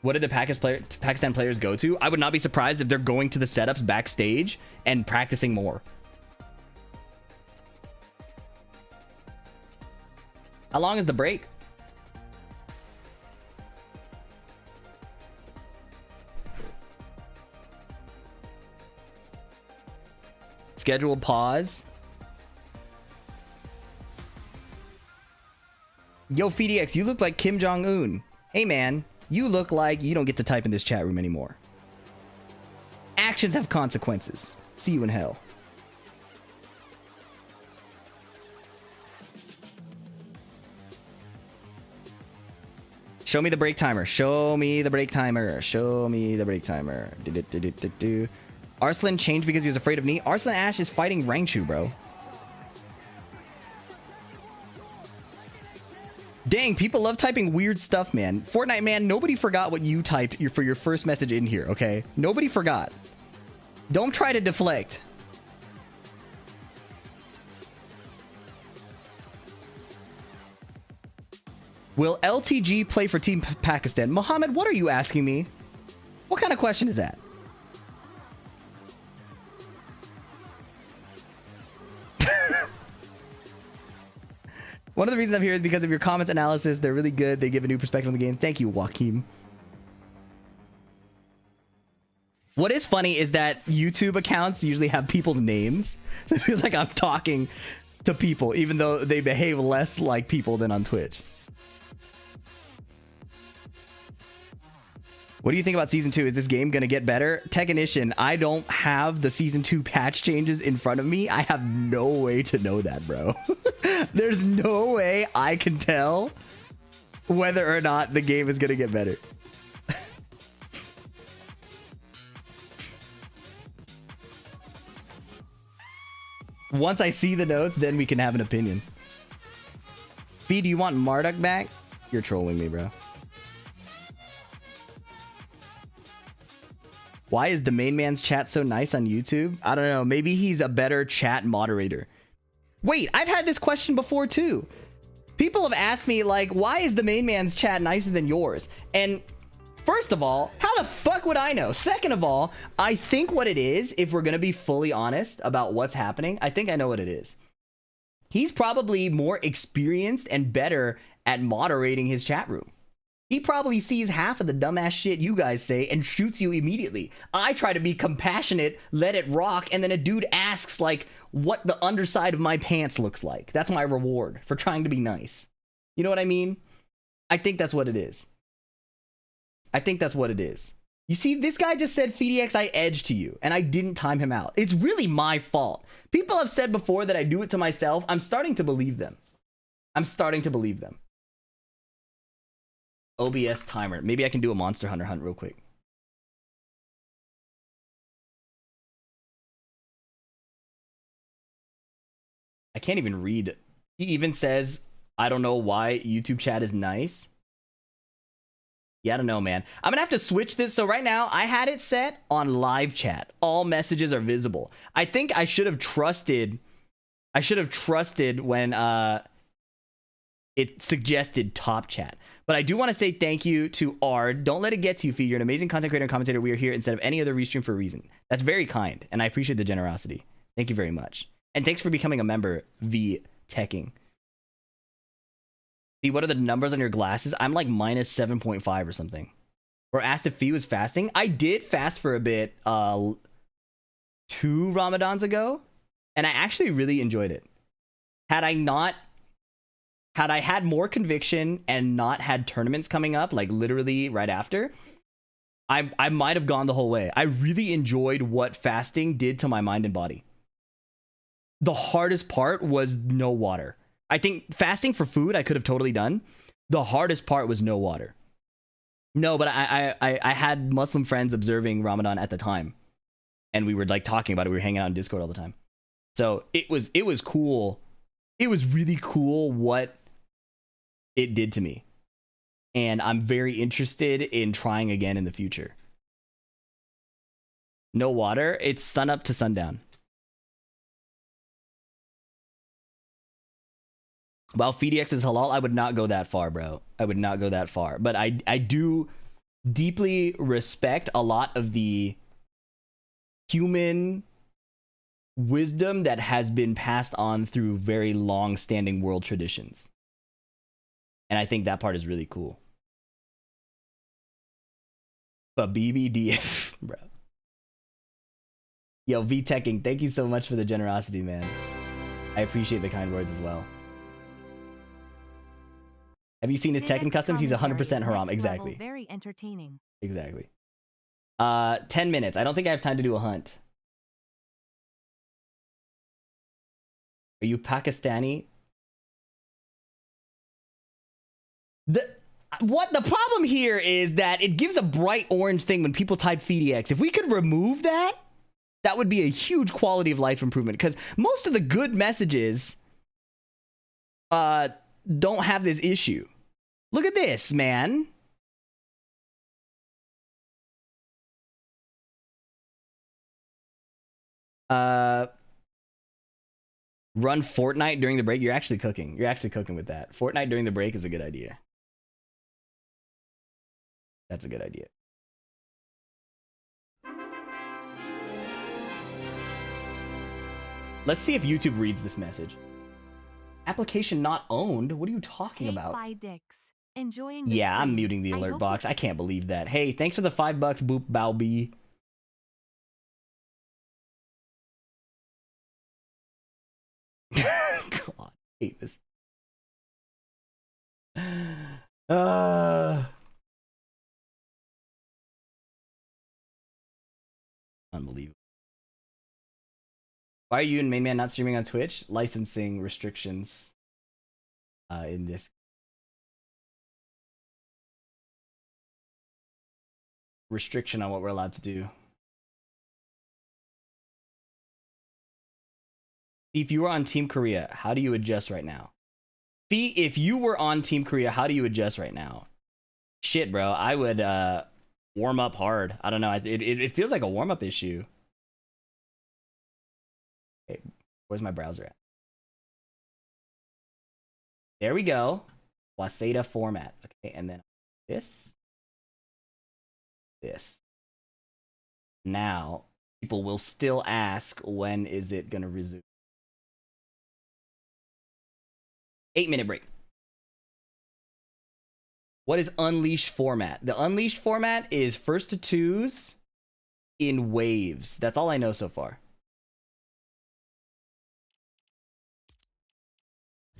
What did the Pakistan players go to? I would not be surprised if they're going to the setups backstage and practicing more. How long is the break? Scheduled pause. Yo, FDX, you look like Kim Jong-un. Hey, man. You look like you don't get to type in this chat room anymore. Actions have consequences. See you in hell. Show me the break timer. Show me the break timer. Show me the break timer. Arslan changed because he was afraid of me. Arslan Ash is fighting Rangchu, bro. Dang, people love typing weird stuff, man. Fortnite, man, nobody forgot what you typed for your first message in here, okay? Nobody forgot. Don't try to deflect. Will LTG play for Team Pakistan? Mohammed, what are you asking me? What kind of question is that? One of the reasons I'm here is because of your comments analysis. They're really good. They give a new perspective on the game. Thank you, Joaquim. What is funny is that YouTube accounts usually have people's names. So it feels like I'm talking to people, even though they behave less like people than on Twitch. What do you think about Season 2? Is this game going to get better? Technician, I don't have the Season 2 patch changes in front of me. I have no way to know that, bro. There's no way I can tell whether or not the game is going to get better. Once I see the notes, then we can have an opinion. Fee, do you want Marduk back? You're trolling me, bro. Why is the main man's chat so nice on YouTube? I don't know. Maybe he's a better chat moderator. Wait, I've had this question before too. People have asked me, like, why is the main man's chat nicer than yours? And first of all, how the fuck would I know? Second of all, I think what it is, if we're going to be fully honest about what's happening, I think I know what it is. He's probably more experienced and better at moderating his chat room. He probably sees half of the dumbass shit you guys say and shoots you immediately. I try to be compassionate, let it rock, and then a dude asks, like, what the underside of my pants looks like. That's my reward for trying to be nice. You know what I mean? I think that's what it is. I think that's what it is. You see, this guy just said, FDX, I edged to you, and I didn't time him out. It's really my fault. People have said before that I do it to myself. I'm starting to believe them. I'm starting to believe them. OBS timer. Maybe I can do a Monster Hunter hunt real quick. I can't even read. He even says, I don't know why YouTube chat is nice. Yeah, I don't know, man. I'm gonna have to switch this. So right now, I had it set on live chat. All messages are visible. I think I should have trusted. I should have trusted when it suggested top chat. But I do want to say thank you to Ard. Don't let it get to you, Fee. You're an amazing content creator and commentator. We are here instead of any other restream for a reason. That's very kind, and I appreciate the generosity. Thank you very much. And thanks for becoming a member, V Tekking. See, what are the numbers on your glasses? I'm like minus 7.5 or something. Or asked if Fee was fasting. I did fast for a bit 2 Ramadans ago, and I actually really enjoyed it. Had I had more conviction and not had tournaments coming up, like literally right after, I might have gone the whole way. I really enjoyed what fasting did to my mind and body. The hardest part was no water. I think fasting for food I could have totally done. The hardest part was no water. No, but I had Muslim friends observing Ramadan at the time, and we were like talking about it. We were hanging out in Discord all the time. So it was cool. It was really cool what it did to me. And I'm very interested in trying again in the future. No water. It's sun up to sundown. While FDX is halal, I would not go that far, bro. I would not go that far. But I do deeply respect a lot of the human wisdom that has been passed on through very long-standing world traditions. And I think that part is really cool. But BBDF, bro. Yo, V Tekking, thank you so much for the generosity, man. I appreciate the kind words as well. Have you seen his Tekken customs? He's 100% haram. Exactly. Very entertaining. Exactly. 10 minutes. I don't think I have time to do a hunt. Are you Pakistani? The problem here is that it gives a bright orange thing when people type FDX. If we could remove that, that would be a huge quality of life improvement, because most of the good messages don't have this issue. Look at this, man. Run Fortnite during the break. You're actually cooking. You're actually cooking with that. Fortnite during the break is a good idea. That's a good idea. Let's see if YouTube reads this message. Application not owned? What are you talking about? Enjoying yeah, I'm muting the alert box. I can't believe that. Hey, thanks for the $5, Boop Bow B. God, I hate this. Unbelievable. Why are you and Main Man not streaming on Twitch? Licensing restrictions in this. Restriction on what we're allowed to do. If you were on Team Korea, how do you adjust right now? If you were on Team Korea, how do you adjust right now? Shit, bro. I would warm up hard. I don't know. It feels like a warm up issue. Okay, where's my browser at? There we go. Waseda format. Okay, and then this. Now, people will still ask, when is it going to resume? 8-minute break. What is unleashed format? The unleashed format is first to twos in waves. That's all I know so far.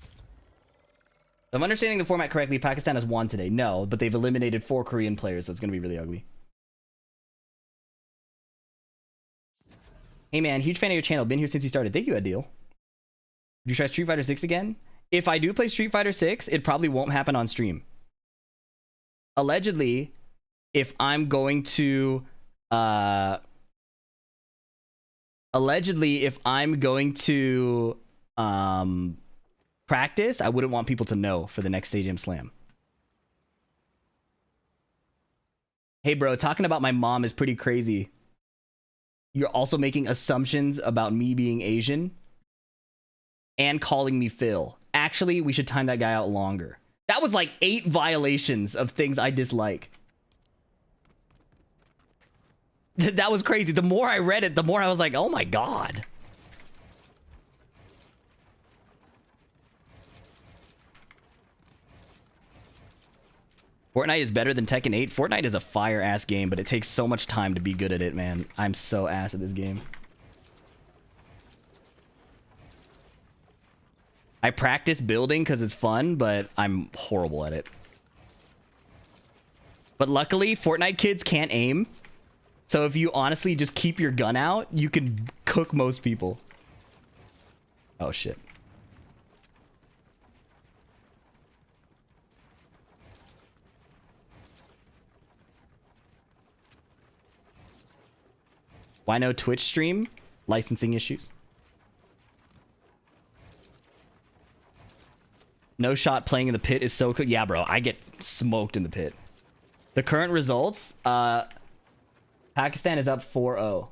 If I'm understanding the format correctly, Pakistan has won today. No, but they've eliminated 4 Korean players, so it's going to be really ugly. Hey man, huge fan of your channel. Been here since you started. Thank you, Adil. Would you try Street Fighter 6 again? If I do play Street Fighter 6, it probably won't happen on stream. Allegedly, if I'm going to practice, I wouldn't want people to know for the next Stage M Slam. Hey bro, talking about my mom is pretty crazy. You're also making assumptions about me being Asian and calling me Phil. Actually, we should time that guy out longer. That was like 8 violations of things I dislike. That was crazy. The more I read it, the more I was like, oh my god. Fortnite is better than Tekken 8. Fortnite is a fire-ass game, but it takes so much time to be good at it, man. I'm so ass at this game. I practice building because it's fun, but I'm horrible at it. But luckily, Fortnite kids can't aim. So if you honestly just keep your gun out, you can cook most people. Oh, shit. Why no Twitch stream? Licensing issues. No shot playing in the pit is so good. Yeah, bro, I get smoked in the pit. The current results, Pakistan is up 4-0.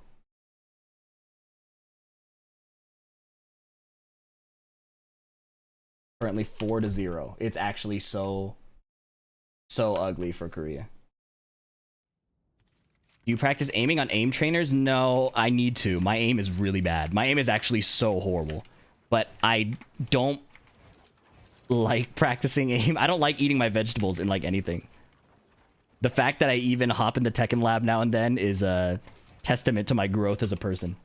Currently 4-0. It's actually so ugly for Korea. Do you practice aiming on aim trainers? No, I need to. My aim is really bad. My aim is actually so horrible. But I don't like practicing aim. I don't like eating my vegetables in like anything. The fact that I even hop in the Tekken lab now and then is a testament to my growth as a person.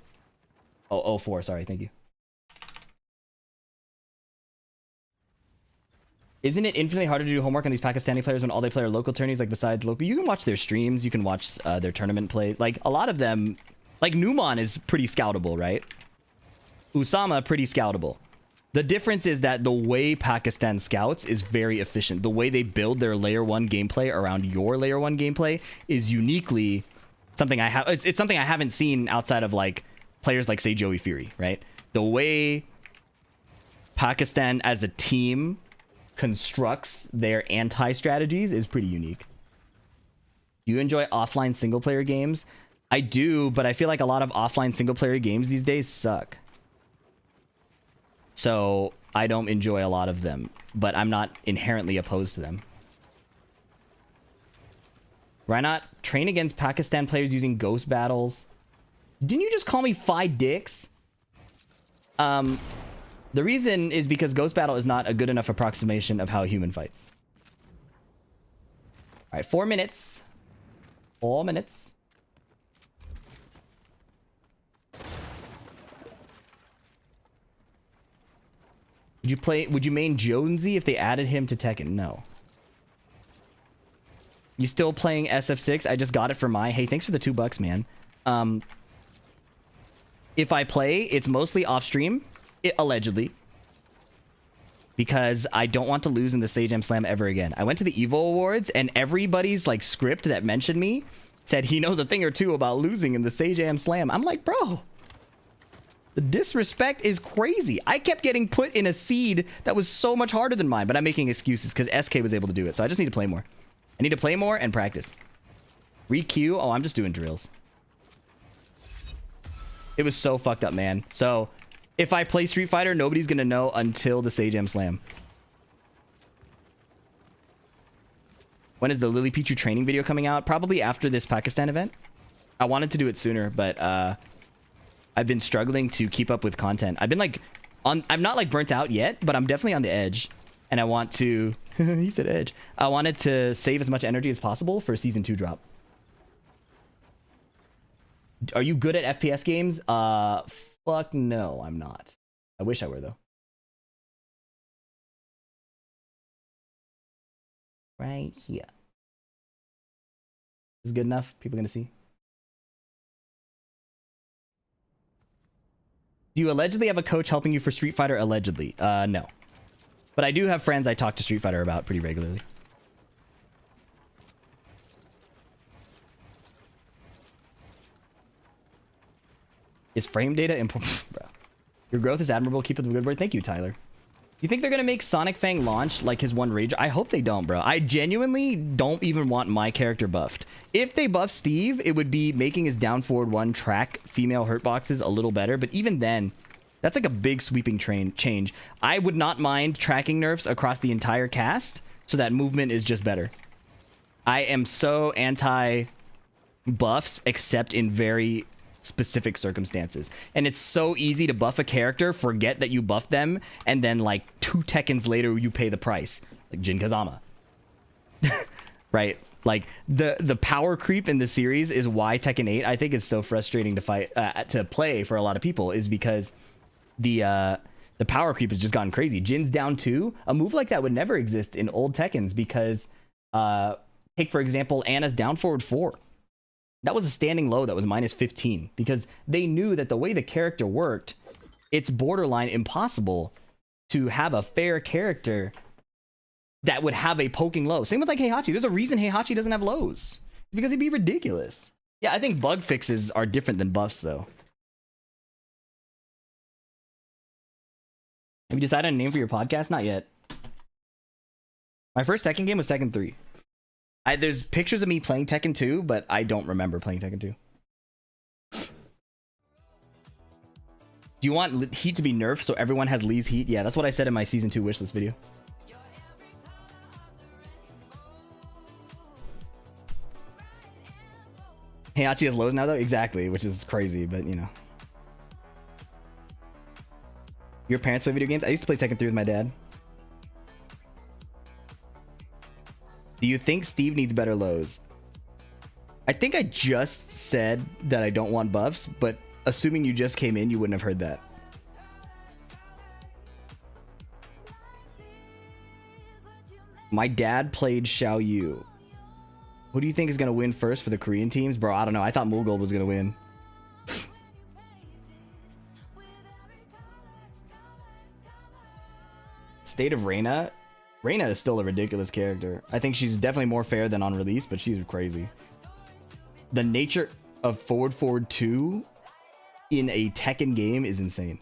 Oh, 04, sorry, thank you. Isn't it infinitely harder to do homework on these Pakistani players when all they play are local tourneys? Like besides local, you can watch their streams, you can watch their tournament play. Like a lot of them, like Numan is pretty scoutable, right? Usama, pretty scoutable. The difference is that the way Pakistan scouts is very efficient. The way they build their layer 1 gameplay around your layer 1 gameplay is uniquely something I have. It's something I haven't seen outside of like players like say Joey Fury, right? The way Pakistan as a team constructs their anti-strategies is pretty unique. Do you enjoy offline single player games? I do, but I feel like a lot of offline single player games these days suck. So I don't enjoy a lot of them, but I'm not inherently opposed to them. Why not train against Pakistan players using ghost battles? Didn't you just call me 5 dicks? The reason is because ghost battle is not a good enough approximation of how a human fights. All right, 4 minutes. 4 minutes. Would you main Jonesy if they added him to Tekken? No. You still playing SF6? I just got it for my. Hey, thanks for the $2, man. If I play, it's mostly off stream, allegedly, because I don't want to lose in the Sage M Slam ever again. I went to the Evo Awards and everybody's like script that mentioned me said he knows a thing or two about losing in the Sage M Slam. I'm like, bro, the disrespect is crazy. I kept getting put in a seed that was so much harder than mine, but I'm making excuses because SK was able to do it. So I just need to play more. I need to play more and practice. Re-queue? Oh, I'm just doing drills. It was so fucked up, man. So if I play Street Fighter, nobody's going to know until the Sage M Slam. When is the Lily Pichu training video coming out? Probably after this Pakistan event. I wanted to do it sooner, but I've been struggling to keep up with content. I've been like I'm not like burnt out yet, but I'm definitely on the edge. And I want to he said edge. I wanted to save as much energy as possible for season 2 drop. Are you good at FPS games? Fuck no, I'm not. I wish I were though. Right here. Is good enough? People gonna see? Do you allegedly have a coach helping you for Street Fighter? Allegedly. No. But I do have friends I talk to Street Fighter about pretty regularly. Is frame data important? Bro. Your growth is admirable. Keep up the good work. Thank you, Tyler. You think they're going to make Sonic Fang launch like his one Rage? I hope they don't, bro. I genuinely don't even want my character buffed. If they buff Steve, it would be making his down forward one track female hurt boxes a little better. But even then, that's like a big sweeping change. I would not mind tracking nerfs across the entire cast so that movement is just better. I am so anti buffs except in very specific circumstances, and it's so easy to buff a character, forget that you buffed them, and then like 2 Tekkens later you pay the price, like Jin Kazama. Right? Like the power creep in the series is why Tekken 8 I think is so frustrating to fight to play for a lot of people, is because the power creep has just gotten crazy. Jin's down 2. A move like that would never exist in old Tekkens because take for example Anna's down forward 4. That was a standing low that was minus 15 because they knew that the way the character worked, it's borderline impossible to have a fair character that would have a poking low. Same with like Heihachi. There's a reason Heihachi doesn't have lows because he'd be ridiculous. Yeah, I think bug fixes are different than buffs though. Have you decided on a name for your podcast? Not yet. My first Tekken game was Tekken 3. There's pictures of me playing Tekken 2, but I don't remember playing Tekken 2. Do you want Heat to be nerfed so everyone has Lee's Heat? Yeah, that's what I said in my Season 2 wishlist video. Heihachi has lows now, though? Exactly, which is crazy, but you know. Your parents play video games? I used to play Tekken 3 with my dad. Do you think Steve needs better lows? I think I just said that I don't want buffs, but assuming you just came in, you wouldn't have heard that. My dad played Xiao Yu. Who do you think is going to win first for the Korean teams? Bro, I don't know. I thought Mulgold was going to win. State of Reina? Reina is still a ridiculous character. I think she's definitely more fair than on release, but she's crazy. The nature of Forward 2 in a Tekken game is insane.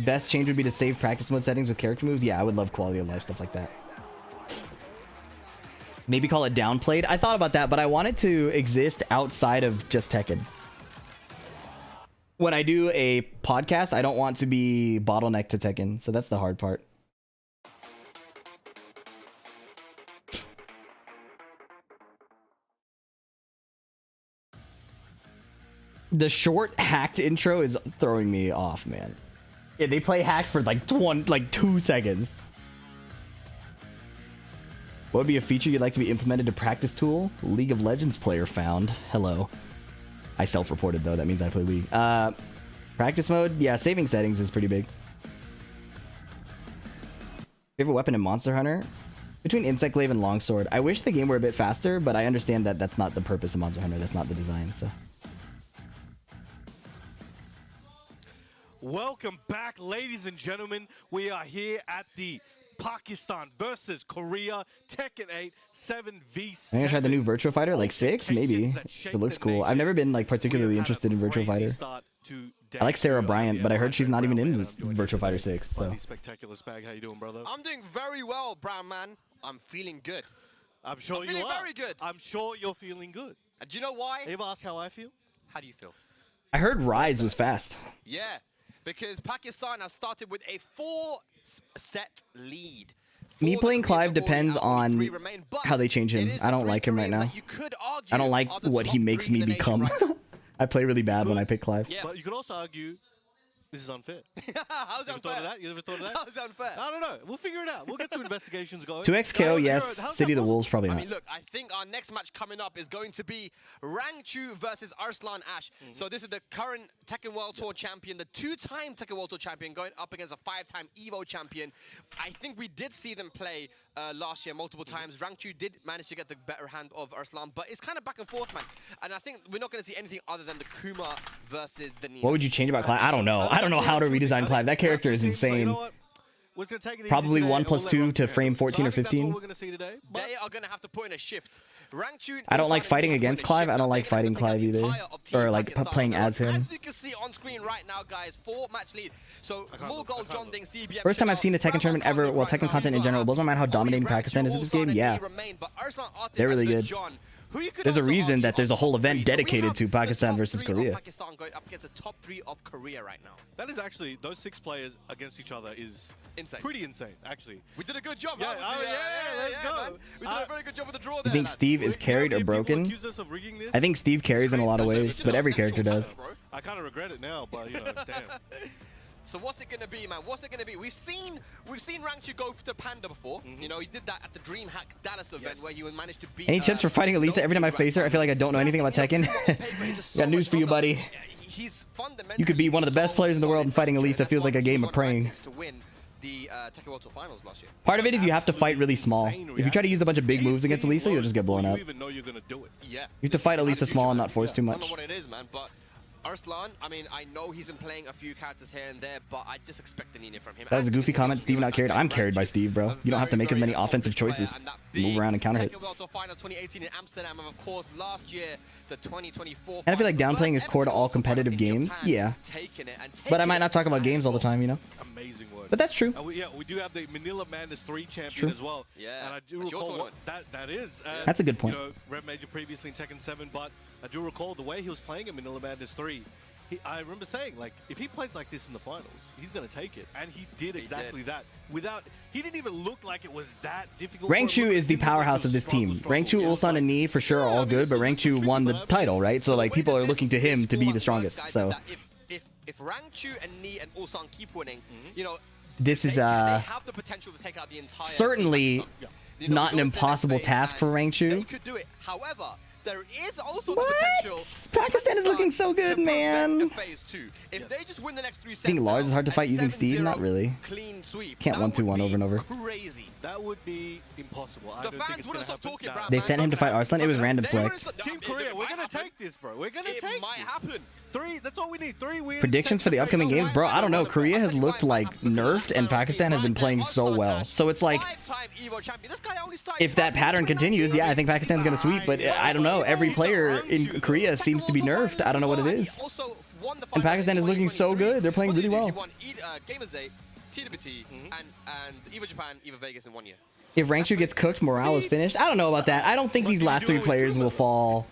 Best change would be to save practice mode settings with character moves. Yeah, I would love quality of life stuff like that. Maybe call it downplayed. I thought about that, but I want it to exist outside of just Tekken. When I do a podcast, I don't want to be bottlenecked to Tekken, so that's the hard part. The short hacked intro is throwing me off, man. Yeah, they play hacked for like 2 seconds. What would be a feature you'd like to be implemented to practice tool? League of Legends player found. Hello. I self-reported though. That means I play League. Practice mode? Yeah, saving settings is pretty big. Favorite weapon in Monster Hunter? Between Insect Glaive and Longsword. I wish the game were a bit faster, but I understand that that's not the purpose of Monster Hunter. That's not the design, so. Welcome back, ladies and gentlemen. We are here at the Pakistan versus Korea Tekken 8 7v7. I'm gonna try the new Virtua Fighter, like 6, maybe. It looks cool. I've never been like particularly interested in Virtua Fighter. I like Sarah Bryant, but I heard she's not even in this Virtua Fighter 6. So. Spectacular Spag, how you doing, brother? I'm doing very well, Brown Man. I'm feeling good. I'm sure you feeling are. very good. I'm sure you're feeling good. And do you know why? Ever ask how I feel? How do you feel? I heard Rise was fast. Yeah, because Pakistan has started with a 4-set lead. Me playing Clive depends on how they change him. I don't like him right now. I don't like what he makes me become. I play really bad when I pick Clive. Yeah. But you could also argue This is unfair. How's You it ever thought of unfair? that? You ever thought of that? How's it unfair? I don't know. We'll figure it out. We'll get some investigations going. 2x KO, How's yes. that City of the possible? Wolves, probably I not. mean, look, I think our next match coming up is going to be Rangchu versus Arslan Ash. So this is the current Tekken World Tour champion, the 2-time Tekken World Tour champion, going up against a 5-time Evo champion. I think we did see them play last year multiple times. Rangchu did manage to get the better hand of Arslan, but it's kind of back and forth, man. And I think we're not going to see anything other than the Kuma versus the Nina. What would you change about Clive? I don't know. I don't know how to redesign Clive. That character is You know insane. what? We're just gonna take it easy Probably today, 1 and plus we'll 2 let to Rangchu frame handle it. 14 So or I think that's 15. what we're gonna see today. But They are going to have to put in a shift. Rangchu I don't like decided fighting to put in against a Clive. shift I don't and like they fighting have to take out Clive the either. entire of Team Or like Pakistan playing on their as own. him. As you can see on screen right now, guys, 4-match lead. So Mughal, John Ding, CBM. First time I've seen a Tekken tournament ever, well, Tekken content in general. It blows my mind how dominating Pakistan is in this game. Yeah. They're really good. There's a reason that there's a whole event dedicated to Pakistan versus Korea. Pakistan going up against the top 3 of Korea right now. that is actually, those 6 players against each other is Insane. pretty insane, actually. We did a good job. Yeah, huh, with the, let's go. man. We did a very good job with the draw there. You think lads. Steve is carried or People broken? accuse us of rigging this. I think Steve carries in a lot of ways, but every character does. I kind of regret it now, but you know, damn. So what's it gonna be, man? What's it gonna be? We've seen Rangchu go to Panda before. You know, he did that at the DreamHack Dallas event Yes. where he managed to beat. Any tips for fighting Elisa? Every time I face her, I feel like I don't know anything about Tekken. Got news for you, buddy. You could be one of the best players in the world, and fighting Elisa feels like a game of praying. To win the Tekken World Tour Finals last year. Part of it is you have to fight really small. If you try to use a bunch of big moves against Elisa, you'll just get blown up. You even know you're gonna do it. Yeah. You have to fight Elisa small and not force too I much. don't know what it is, man, but Arslan, I mean, I know he's been playing a few characters here and there, but I just expect the Nina from him. That was a goofy comment. Steve not carried. I'm carried by Steve, bro. You don't have to make as many offensive choices. Move around and counter hit. Tekken World Tour Final 2018 in Amsterdam, and of course last year the 2024. And I feel like finals. downplaying First is core to ever all World Tour competitive finals in games. Japan, Yeah. taking it and But I might taking not it talk about as games all the time, you know? Amazing word. But that's true. And yeah, we do have the Manila Madness 3 champion True. as well. Yeah, And I do that's your recall what tournament. that is. And, That's a good point. You know, Red Major previously in Tekken 7, but I do recall the way he was playing in Manila Madness 3. I remember saying, like, if he plays like this in the finals, he's going to take it. And he did exactly that. He didn't even look like it was that difficult. Rangchu is the powerhouse of this team. Rangchu, Ulsan, and Ni for sure are all good, but Rangchu won the title, right? So like people are looking to him to be the strongest. So if Rangchu and Ni and Ulsan keep winning, you know, this is they have the potential to take out the entire certainly team. You know, not an go into the next impossible phase, task for and Rangchu. They could do it. However, there is also What? the potential. Pakistan is looking so good, to prevent man. a phase 2. If they just win the next 3 sets, Think Lars is hard to now, fight and using Steve? 7-0 Not really. Clean sweep. Can't that 1-2-1 would over and over. be Crazy. That would be impossible. I The don't think fans it's wouldn't gonna stop happen. talking, No. bro. They sent him to fight Arslan. It was random They wouldn't select. stop- Team it Korea, we're might going to happen. take this, bro. We're going to It take might this. happen. 3, that's all we need. 3 wins. Predictions for the upcoming games, bro. I don't know. Korea has looked like nerfed, and Pakistan has been playing so well. So it's like, Five-time Evo champion. This guy only started if that pattern continues, yeah, I think Pakistan's gonna sweep. But I don't know. Every player in Korea seems to be nerfed. I don't know what it is. And Pakistan is looking so good. They're playing really well. He won Gamers Day, TWT, and Evo Japan, Evo Vegas in 1 year. If Rangchu gets cooked, morale is finished. I don't know about that. I don't think these last 3 players will fall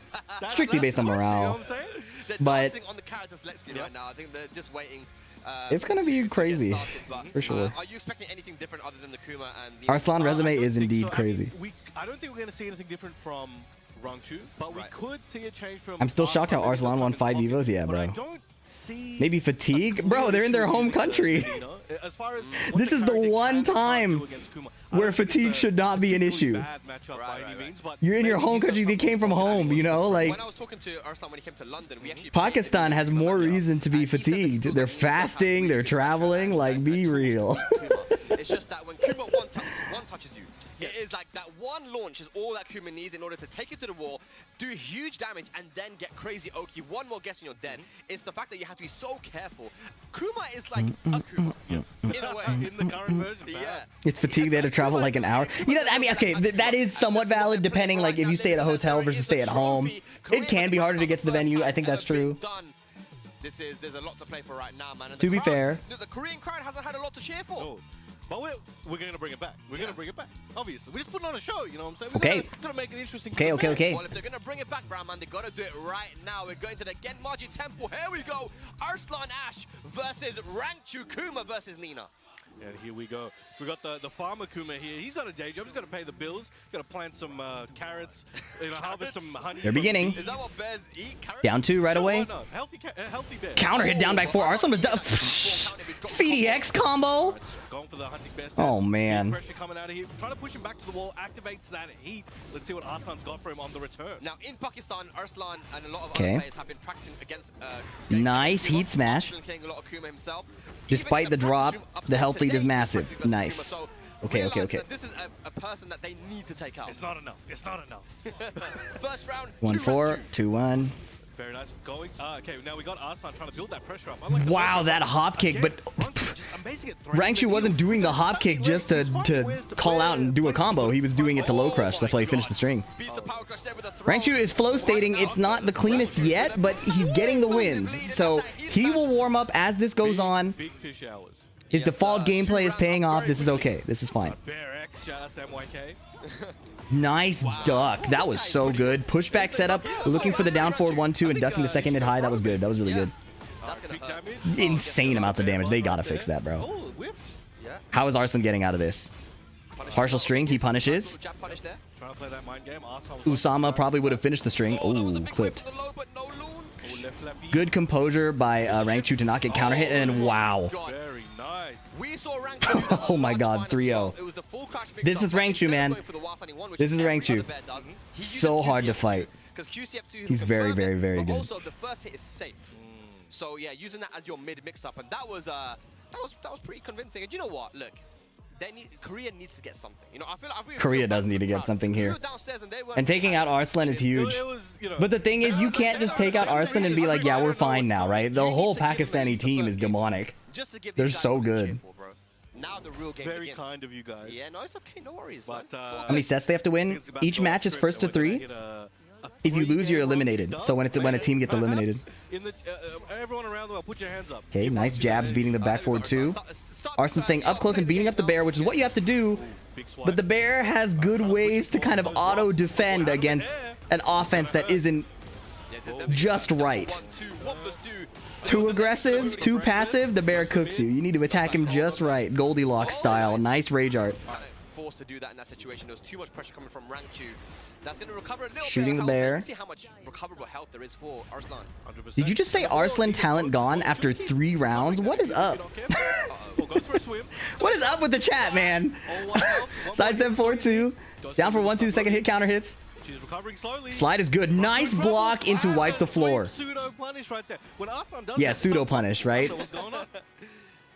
strictly based on You know morale. what I'm saying? They're But- dancing on the character select screen right now. I think they're just waiting. It's gonna be to crazy, get started, but, for sure. Are you expecting anything different other than the Kuma and the Arslan resume I don't is think indeed so. crazy. I mean, I don't think we're going to see anything different from Rangchu, but we Right. could see a change from. I'm still shocked how Arslan won 5 Evos. Yeah, But I bro. don't see Maybe fatigue, bro. They're in their home country. You know, as far as This is the one time where fatigue should not be an issue. You're in your home country. They came from home, you know, like. When I was talking to Arslan when he came to London, we actually Pakistan has more reason to be fatigued. They're fasting, they're traveling, like, be real. It's just that when Kuma one touches you, it is like that one launch is all that Kuma needs in order to take it to the wall, do huge damage, and then get crazy Oki. One more guess and you're dead. It's the fact that you have to be so careful. Kuma is like a Kuma, in a way. In the current version, Yeah. It's fatigue. They had to travel like an hour. You know, I mean, okay, that is somewhat valid depending, like, if you stay at a hotel versus stay at home. It can be harder to get to the venue. I think that's true. There's a lot to play for right now, man. And To the be crowd- fair. the Korean crowd hasn't had a lot to cheer for. No. But we're going to bring it back. We're going to bring it back, obviously. We're just putting on a show, you know what I'm saying? Okay. We're going to make it interesting. Okay. Well, if they're going to bring it back, Brahman, they got to do it right now. We're going to the Genmaji Temple. Here we go. Arslan Ash versus Rangchu Kuma versus Nina. And here we go. We got the farmer Kuma here. He's got a day job. He's got to pay the bills. He's got to plant some carrots. You know, harvest some honey. They're beginning. Is that what bears eat? Carrots? Down 2 right Sure, away. why not? Healthy bear. Counter hit down back 4. Arslan was down. FDX combo. Going for the hunting bear stance. Oh, man. Pressure coming out of here. Trying to push him back to the wall. Activates that heat. Let's see what Arslan's got for him on the return. Now, in Pakistan, Arslan and a lot of Okay. other players have been practicing against Nice heat smash. killing a lot of Kuma himself. Despite Even the in drop, practice room the upstairs health lead is today, massive. practicing versus Nice. Kuma, so Okay. realize that this is a person that they need to take out. It's not enough. It's not enough. First round, 1-4, 2-1. Very nice. Going. Okay, now we got Arslan trying to build that pressure up. I like the Wow, movement. that hop kick, but Rangchu just amazing at throwing Rangchu the wasn't heel. doing the With hop kick stunning just legs, to he's finding ways to call out and do a play. combo. He was doing it to low crush. That's why he finished the string. Beats the power crush there with a throw. Rangchu is flow stating it's not the cleanest yet, but he's getting the wins. So he will warm up as this goes on. Big fish hours. His Yes, default sir. gameplay is 2 paying rounds off. This is very okay. This is fine. Bear X, shout out to MYK. Nice duck. That was so good. Pushback setup. Looking for the down forward 1-2 and ducking the second hit high. That was good. That was really good. That's gonna Big hurt. damage. Insane amounts of damage. They gotta fix that, bro. Oh, whiff. How is Arslan getting out of this? Partial string. He punishes. Jab punish there. Trying to play that mind game. Arslan was Usama probably would have finished the string. That was a Ooh, big clipped. whip from the low, but no loon. Oh, left lefty. Good composure by Rangchu to not get counter hit, and wow. God. Very nice. We saw Rangchu do that Oh my on God, line as 3-0. well. It was the full crash mix This up, is but Rangchu, instead of man. going for the Wasani one, which This is every Rangchu. other bear does, he uses So hard to QCF2, fight. Because QCF2 He's can very, confirm very, it, very but good. also the first hit is safe. So yeah, using that as your mid mix-up, and that was pretty convincing. And you know what? Look, Korea needs to get something. You know, I really Korea feel does bad need for to the get crowd. something We here. were downstairs and they were And taking out Arslan is huge. It was, you know, But the thing is, you can't just take out Arslan and be like, yeah, we're fine now, right? The whole Pakistani team is demonic. Just to give They're these guys so something to good. cheer for, bro. Now the real game very begins. kind of you guys. Yeah, no, it's okay. No worries, But, man. It's all How many good. sets they have to win? Each match is first to 3. If you lose, you're eliminated. So when a team gets eliminated. Everyone around the world, put your hands up. Okay, nice jabs beating the back forward 2. Arslan staying up close and beating up the bear, which is what you have to do. Big swipe. But the bear has good ways to kind of auto-defend against an offense that isn't Yeah, just just right. 1, 2, 1 plus 2. Too aggressive, too passive, the bear cooks you. You need to attack him just right, Goldilocks style. Nice rage art. Kind of forced to do that in that situation. There was too much pressure coming from Rangchu. That's going to recover a little Shooting bit the of health. bear. You see how much recoverable health there is for Arslan. 100%. Did you just say Arslan talent gone after 3 rounds? What is up? Well, go for a swim. What is up with the chat, man? Oh, 1 health, 1 Side step 4-2. Down for 1-2, second hit counter hits. She's recovering slowly. Slide is good. Nice block into wipe the floor. Pseudo punish right there. When Arslan does Yeah, that, pseudo punish, right? What's going on?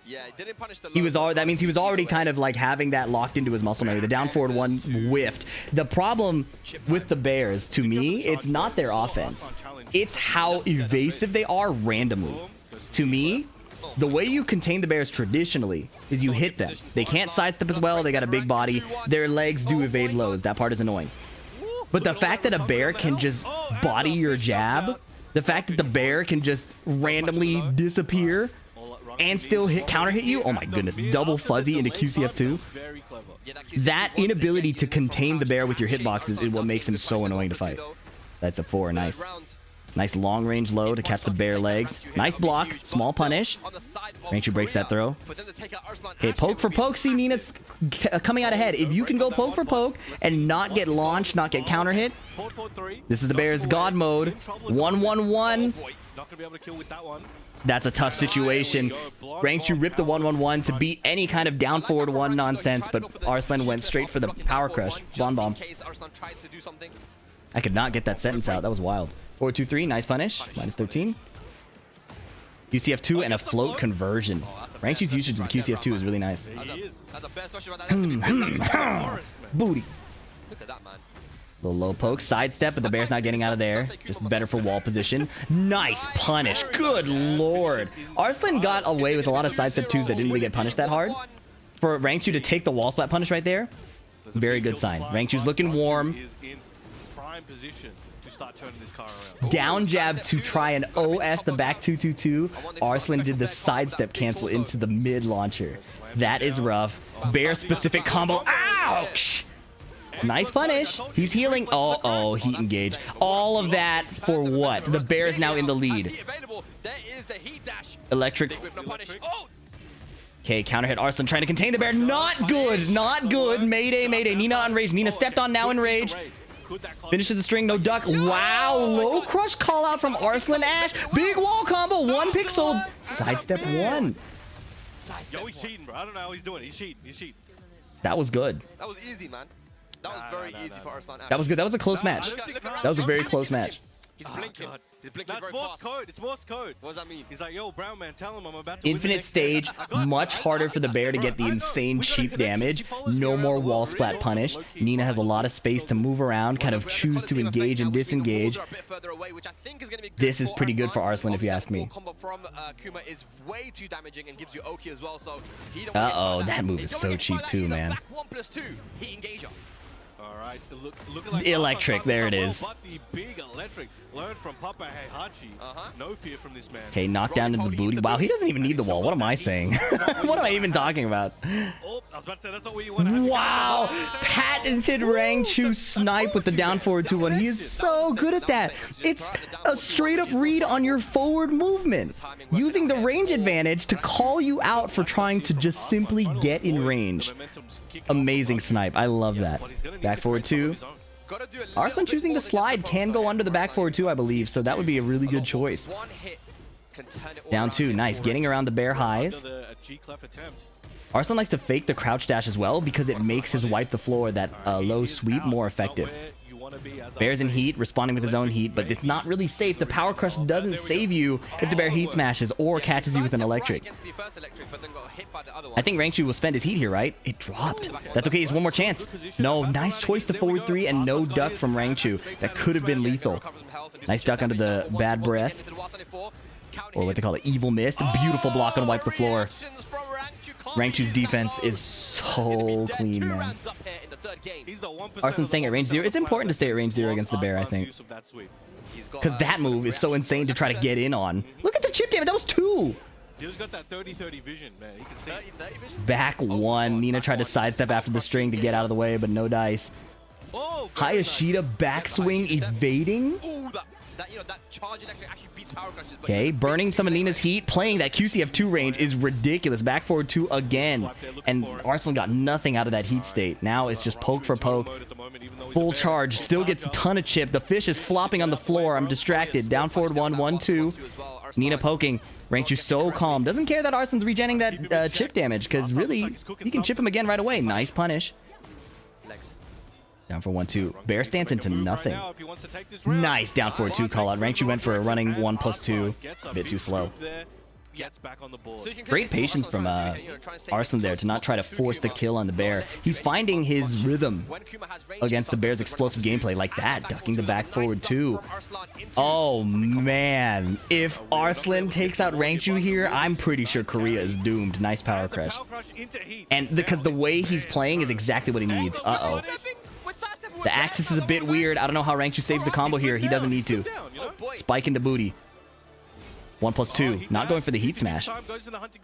Yeah, didn't punish the He was low, all. but That means he was already either way. kind of like having that locked into his muscle memory. The down forward 1 whiffed. The problem with the Bears, to me, it's not their offense. It's how evasive they are randomly. To me, the way you contain the Bears traditionally is you hit them. They can't sidestep as well. They got a big body. Their legs do evade lows. That part is annoying. But the fact that a bear can just body your jab, the fact that the bear can just randomly disappear and still counter hit you, oh my goodness, double fuzzy into QCF2. Very clever. Yeah, QCF2 That once inability again to using contain the front bear dash with your and hitboxes is Arslan what does makes him good so fights annoying to on the fight. though. That's a 4, Third nice. round. Nice long range low to catch the bear legs. Nice block, small punish. Rangchu breaks that throw. Okay, poke for poke. See, Nina's coming out ahead. If you can go poke for poke and not get launched, not get counter hit, this is the Bears God mode. 1-1-1. Not gonna be able to kill with that one. That's a tough situation. Rangchu ripped the 1-1-1 to beat any kind of down forward 1 nonsense, but Arslan went straight for the power crush. Bomb bomb. I could not get that sentence out. That was wild. 4-2-3. Nice punish. Minus 13. QCF2 and a float conversion. Rangchu's usage of the QCF2 is really nice. Booty. Look at that, man. Little low poke, sidestep, but the bear's not getting out of there. Just better for wall position. Nice punish. Good lord. Arslan got away with a lot of sidestep 2s that didn't really get punished that hard. For Rangchu to take the wall splat punish right there, very good sign. Rangchu's looking warm. Is in prime position to start turning this car around. Down jab to try and OS the back 222. Arslan did the sidestep cancel into the mid launcher. That is rough. Bear specific combo. Ouch! Nice punish. He's healing. Oh, heat engage. All of that for what? The bear is now in the lead. Electric. Okay, counter hit Arslan trying to contain the bear. Not good. Not good. Mayday, mayday. Nina on rage. Nina stepped on now in rage. Finishes the string. No duck. Wow. Low crush call out from Arslan Ash. Big wall combo. 1 pixel. Sidestep 1. Yo, he's cheating, bro. I don't know how he's doing. He's cheating. He's cheating. That was good. That was easy, man. That was very easy for Arslan Ash. That was good. That was a close match. That was a very close match. He's blinking. God. He's blinking That's very Morse fast. code. It's Morse code. What does that mean? He's like, yo, Brown Man, tell him I'm about to win the Infinite next stage, game. I got it. much harder for the bear to get the insane cheap damage. No more wall splat punish. Nina has a lot of space to move around, kind of choose to engage and disengage. This is pretty good for Arslan, if you ask me. Uh-oh, that move is so cheap too, man. All right, looking like Electric, there it is. But the big electric learned from Papa Heihachi. No fear from this man. Okay, knockdown into the booty. Wow, he doesn't even need the wall. What am I saying? What am I even talking about? Oh, I was about to say, that's not what you want to have. Wow! Patented Rangchu snipe with the down forward 2-1. He is so good at that. It's a straight up read on your forward movement. Using the range advantage to call you out for trying to just simply get in range. Amazing snipe. I love that. Back forward 2. Arslan choosing the slide can go under the back forward 2, I believe, so that would be a really good choice. Down 2. Nice. Getting around the bear highs. Arslan likes to fake the crouch dash as well because it makes his wipe the floor, that low sweep, more effective. Bear's in heat, responding with his own heat, but it's not really safe. The power crush doesn't save you if the bear heat smashes or catches you with an electric. I think Rangchu will spend his heat here, right? It dropped. That's okay, he's one more chance. No, nice choice to forward 3 and no duck from Rangchu. That could have been lethal. Nice duck under the bad breath. Or what they call it, evil mist. Beautiful block on wipe the floor. Rangchu's defense is so clean, man. Arslan's staying at range 0. It's important to stay at range 0 against the bear, I think. Because that move is so insane to try to get in on. Look at the chip damage. That was 2. He's got that 30-30 vision, man. You can see. Back 1. Nina tried to sidestep after the string to get out of the way, but no dice. Hayashida backswing evading. Okay, burning some of Nina's heat, playing that QCF2 range is ridiculous. Back forward 2 again. And Arslan got nothing out of that heat state. Now it's just poke for poke. Full charge, still gets a ton of chip. The fish is flopping on the floor. I'm distracted. Down forward 1, 1-2. Nina poking. Rangchu so calm. Doesn't care that Arslan's regenning that chip damage, because really, he can chip him again right away. Nice punish. Down for 1-2. Bear stance into nothing. Nice down for 2 call out. Rangchu went for a running 1+2. A bit too slow. Great patience from Arslan there to not try to force the kill on the bear. He's finding his rhythm against the bear's explosive gameplay like that. Ducking the back forward 2. Oh, man. If Arslan takes out Rangchu here, I'm pretty sure Korea is doomed. Nice power crush. And because the way he's playing is exactly what he needs. Uh-oh. The axis is a bit weird. I don't know how Rangchu saves the combo here. He doesn't need to. Spike into booty. 1+2. Not going for the heat smash.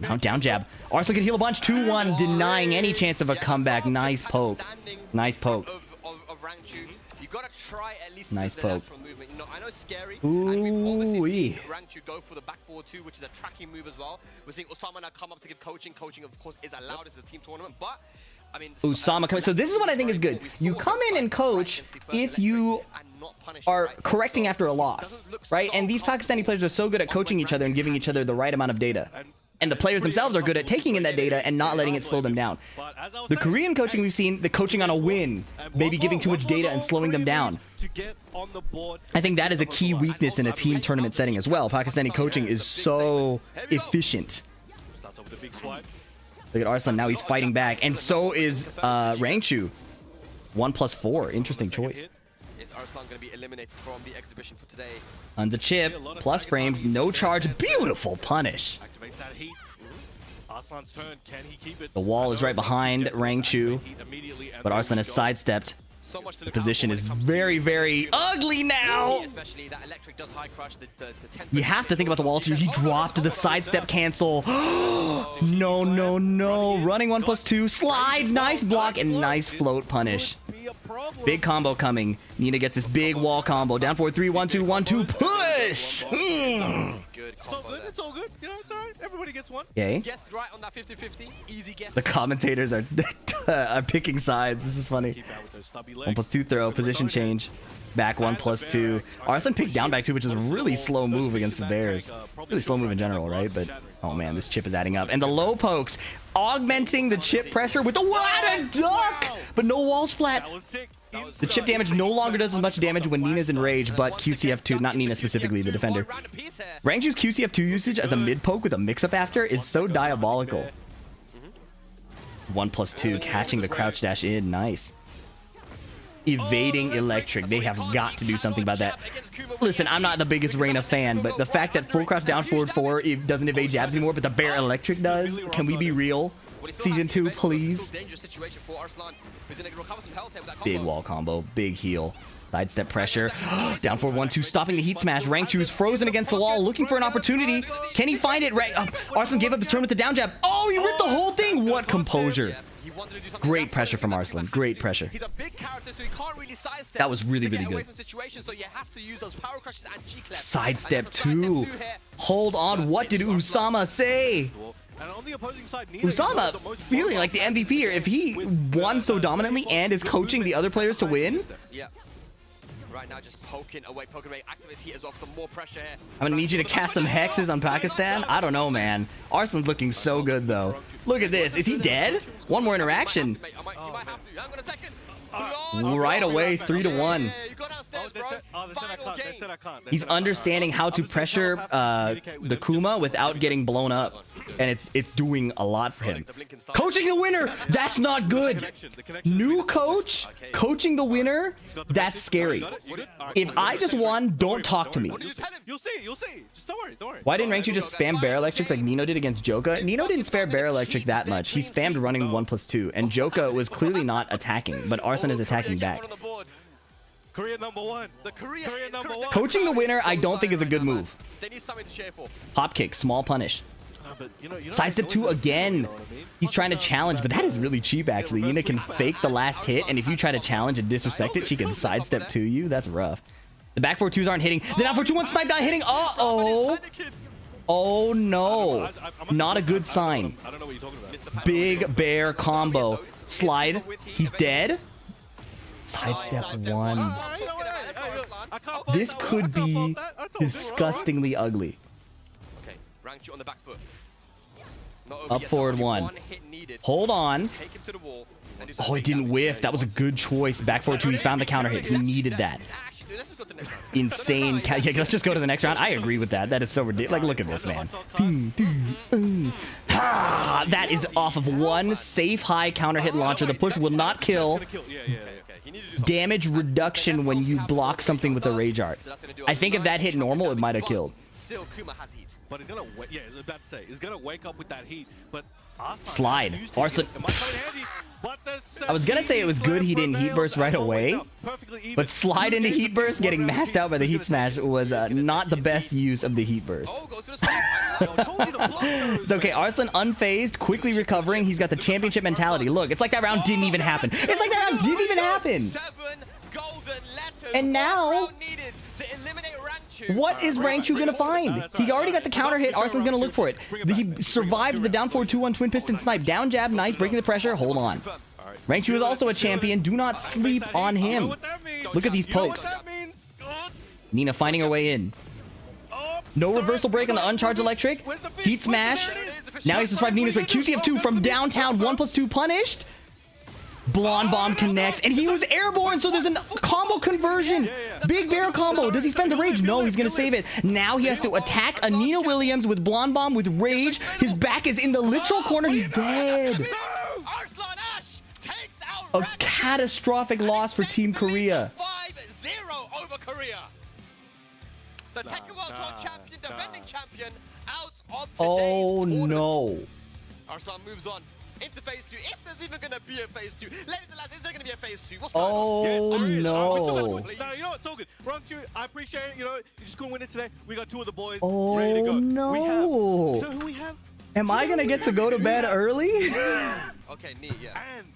Now down jab. Arslan can heal a bunch. 2-1. Denying any chance of a comeback. Nice poke. Nice poke. Nice poke. I know it's scary. Ooh, and we've obviously seen Rangchu go for the back forward 2, which is a tracking move as well. We're seeing Usama now come up to give coaching. Coaching, of course, is allowed as a team tournament, but I mean, Usama coming. So this is what I think is good. You come in and coach if you are correcting after a loss, right? And these Pakistani players are so good at coaching each other and giving each other the right amount of data. And the players themselves are good at taking in that data and not letting it slow them down. The Korean coaching we've seen, the coaching on a win, maybe giving too much data and slowing them down. I think that is a key weakness in a team tournament setting as well. Pakistani coaching is so efficient. Look at Arslan, now he's fighting back. And so is Rangchu. 1+4, interesting choice. Is Arslan going to be eliminated from the exhibition for today? On the chip, plus frames, no charge, beautiful punish. The wall is right behind Rangchu, but Arslan has sidestepped. So much to look Position out is for when it comes very, to very ugly now. especially that electric does high crush the 10. You have to think about the walls here. He dropped the sidestep cancel. No, no, no. Running 1+2. Slide. Nice block and nice float punish. Big combo coming. Nina gets this big wall combo. Down 4-3. 1-2. 1-2. Push. Good It's all combo good. there. It's all good. You know, it's all right. Everybody gets one. Okay. Guess right on that 50-50. Easy guess. The commentators are are picking sides. This is funny. Keep out with those stubby legs. 1+2 throw. Position change. Back 1+2. Arslan picked down back 2, which is a really slow move against the Bears. Really slow move in general, right? But oh man, this chip is adding up. And the low pokes augmenting the chip pressure with the what a duck, but no wall splat. That was sick. The chip damage no longer does as much damage when Nina's in rage, but QCF2, not Nina specifically, the defender. Rangju's QCF2 usage as a mid poke with a mix-up after is so diabolical. 1+2, catching the crouch dash in, nice. Evading electric, they have got to do something about that. Listen, I'm not the biggest Reyna fan, but the fact that full crouch down forward 4 it doesn't evade jabs anymore, but the bear electric does, can we be real? Season 2, please. Big wall combo, big heal. Sidestep pressure. Down for 1-2, stopping the heat smash. Rangchu is frozen against the wall, looking for an opportunity. Can he find it? Arslan gave up his turn with the down jab. Oh, he ripped the whole thing. What composure. Great pressure from Arslan. Great pressure. He's a big character, so he can't really sidestep. That was really, really good. So he has to use those power crushes and G-clap. Sidestep 2. Hold on. What did Usama say? And on the opposing side, Usama feeling like the MVP here. If he won so dominantly and is coaching the other players to win, Yeah. Right now, just poking away, activates heat as well for some more pressure here. I'm gonna need you to cast some hexes on Pakistan. I don't know, man. Arslan's looking so good, though. Look at this. Is he dead? One more interaction. You might have to. Hang on a second. Right away, 3-1. You go downstairs, bro. Final game. He's understanding how to pressure the Kuma without getting blown up, and it's doing a lot for him. Coaching the winner, that's not good. New coach, coaching the winner, that's scary. If I just won, don't talk to me. You'll see. Just don't worry. Why didn't Rangchu just spam Bear Electric like Nino did against Joka? Nino didn't spare Bear Electric that much. He spammed running 1+2, and Joka was clearly not attacking, but Arslan is attacking back. Korea #1. The Korea #1. Coaching the winner, I don't think is a good move. They need something to cheer for. Hop kick, small punish. Sidestep 2 again. He's trying to challenge, but that is really cheap, actually. Nina can fake the last hit, and if you try to challenge and disrespect it, she can sidestep to you. That's rough. The back 4-2s aren't hitting. The down 4-2-1 snipe not hitting. Uh-oh. Oh, no. Not a good sign. I don't know what you're talking about. Big bear combo. Slide. He's dead. Sidestep 1. This could be disgustingly ugly. Okay, Rangchu on the back foot. Up forward 1. Hold on. Take him to the wall. Oh, it didn't whiff. That was a good choice. Back forward 2. He found the counter hit. He needed that. Insane. Yeah, let's just go to the next round. I agree with that. That is so ridiculous. Like, look at this, man. That is off of one safe high counter hit launcher. The push will not kill. Damage reduction when you block something with a rage art. I think if that hit normal, it might have killed. Still, Kuma has heat. But it's gonna yeah, I was about to say, it's gonna wake up with that heat. But Slide. Arslan. I was gonna say it was good he didn't heat burst right away, but slide into heat burst, getting mashed out by the heat smash was not the best use of the heat burst. It's okay. Arslan unfazed, quickly recovering. He's got the championship mentality. Look, it's like that round didn't even happen. It's like that round didn't even happen. And now, what is Rangchu gonna find? He already got the counter hit. Arslan's gonna look for it. He survived the down 4-2-1 twin piston snipe. Down jab, nice, breaking the pressure. Hold on. Rangchu is also a champion. Do not sleep on him. Look at these pokes. Nina finding her way in. No reversal break on the uncharged electric. Heat smash. Now he has to survive Nina's way. QCF2 from downtown. 1+2 punished. Blonde bomb connects, and he was airborne, so there's a combo conversion. Big bear combo. Does he spend the rage? No, he's gonna save it. Now he has to attack a Nina Williams with blonde bomb with rage. His back is in the literal corner. He's dead. A catastrophic loss for Team Korea. 5-0 over Korea. The Tekken World Tour champion, defending champion, out of today's Oh tournament. no. Arslan moves on. into phase 2. If there's even going to be a phase 2. Ladies and lads, is there going to be a phase 2? What's Oh, going on? no. No, you know what? It's all good. Round 2, I appreciate it. You know, you just couldn't win it today. We got 2 of the boys Oh, ready to go. no. We have, you know who we have? Am I gonna get to go to bed early? Okay, Nee, yeah. And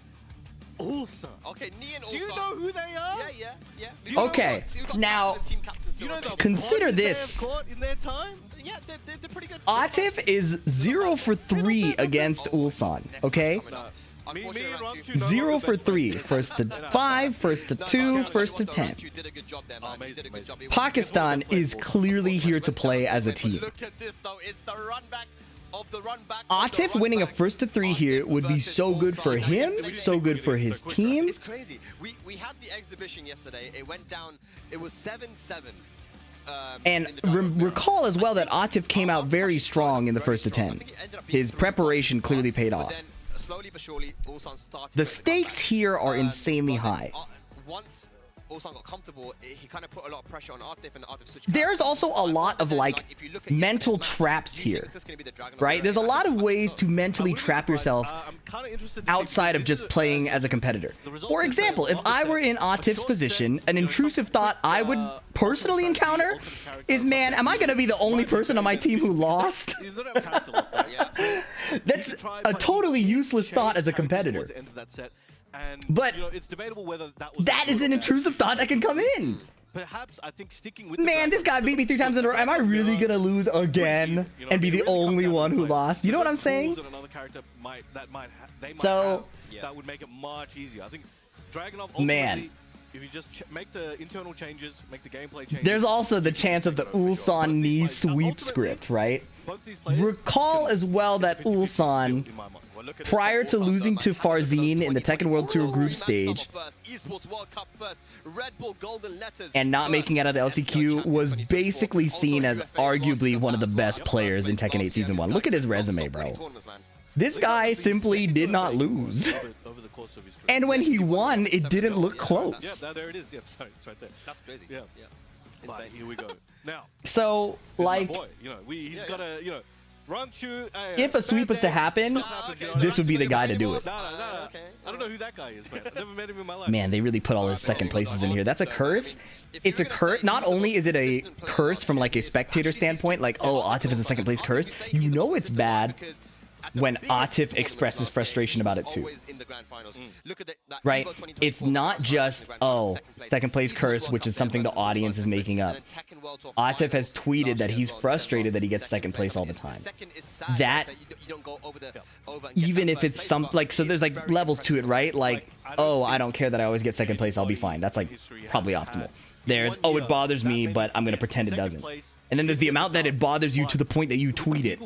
Ulsan. Okay, Nee and Ulsan. Do you know who they are? Yeah. Okay, now, consider this. In their time? Yeah, they're pretty good. Atif is 0 for 3 against Ulsan, okay? Me and Ramchu 0 for 3. First to 5, first to 2, first to 10. Pakistan is clearly here to play as a team. Look at this though, it's the run back of the run back. Atif winning a first to 3 here would be so good for him, so good for his team. It's crazy. We had the exhibition yesterday. It went down. It was 7-7. And recall as well that Atif came out very strong in the first to 10. His preparation clearly paid off. Slowly but surely, Ulsan started The stakes here are insanely high. Once Ulsan got comfortable, he kind of put a lot of pressure on Atif, and Atif switched. There's also a lot of like mental traps here, right? There's a lot of ways to mentally trap yourself outside of just playing as a competitor. For example, if I were in Atif's position, an intrusive thought I would personally encounter is, man, am I going to be the only person on my team who lost? That's a totally useless thought as a competitor. But it's debatable whether that is an intrusive thought that can come in. Perhaps I think sticking with Man, this guy beat me 3 times in a row. Am I really gonna lose again and be the only one who lost? You know what I'm saying? So that would make it much easier. I think Dragunov, man, if you just make the internal changes, make the gameplay changes. There's also the chance of the Ulsan knee sweep script, right? Recall as well that Ulsan, prior to losing to Farzin in the Tekken World Tour group stage and not making it out of the LCQ, was basically seen as arguably one of the best players in Tekken 8 Season 1. Look at his resume, bro. This guy simply did not lose. And when he won, it didn't look close. Yeah, there it is. Yeah, sorry, it's right there. That's crazy. Yeah. Insane. Here we go. Now, so like, boy, you know, he's got to, you know, run through. If a sweep was to happen, this would be the guy to do it. No. I don't know who that guy is, man. I've never met him in my life. Man, they really put all his second places in here. That's a curse. It's a curse. Not only is it a curse from like a spectator standpoint, like, oh, Atif is a second place curse. You know it's bad when Atif expresses frustration about it too. Right? It's not just, oh, second place curse, which is something the audience is making up. Atif has tweeted that he's frustrated that he gets second place all the time. That, even if it's some, like, so there's like levels to it, right? Like, oh, I don't care that I always get second place, I'll be fine. That's like probably optimal. There's, oh, it bothers me, but I'm going to pretend it doesn't. And then there's the amount that it bothers you to the point that you tweet it.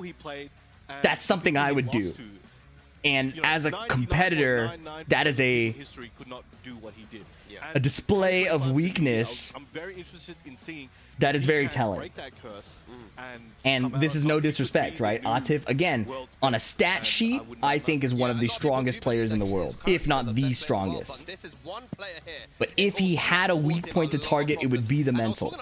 That's something I would do. And as a competitor, that is a display of weakness that is very telling. And this is no disrespect, right? Atif, again, on a stat sheet, I think is one of the strongest players in the world, if not the strongest. But if he had a weak point to target, it would be the mental.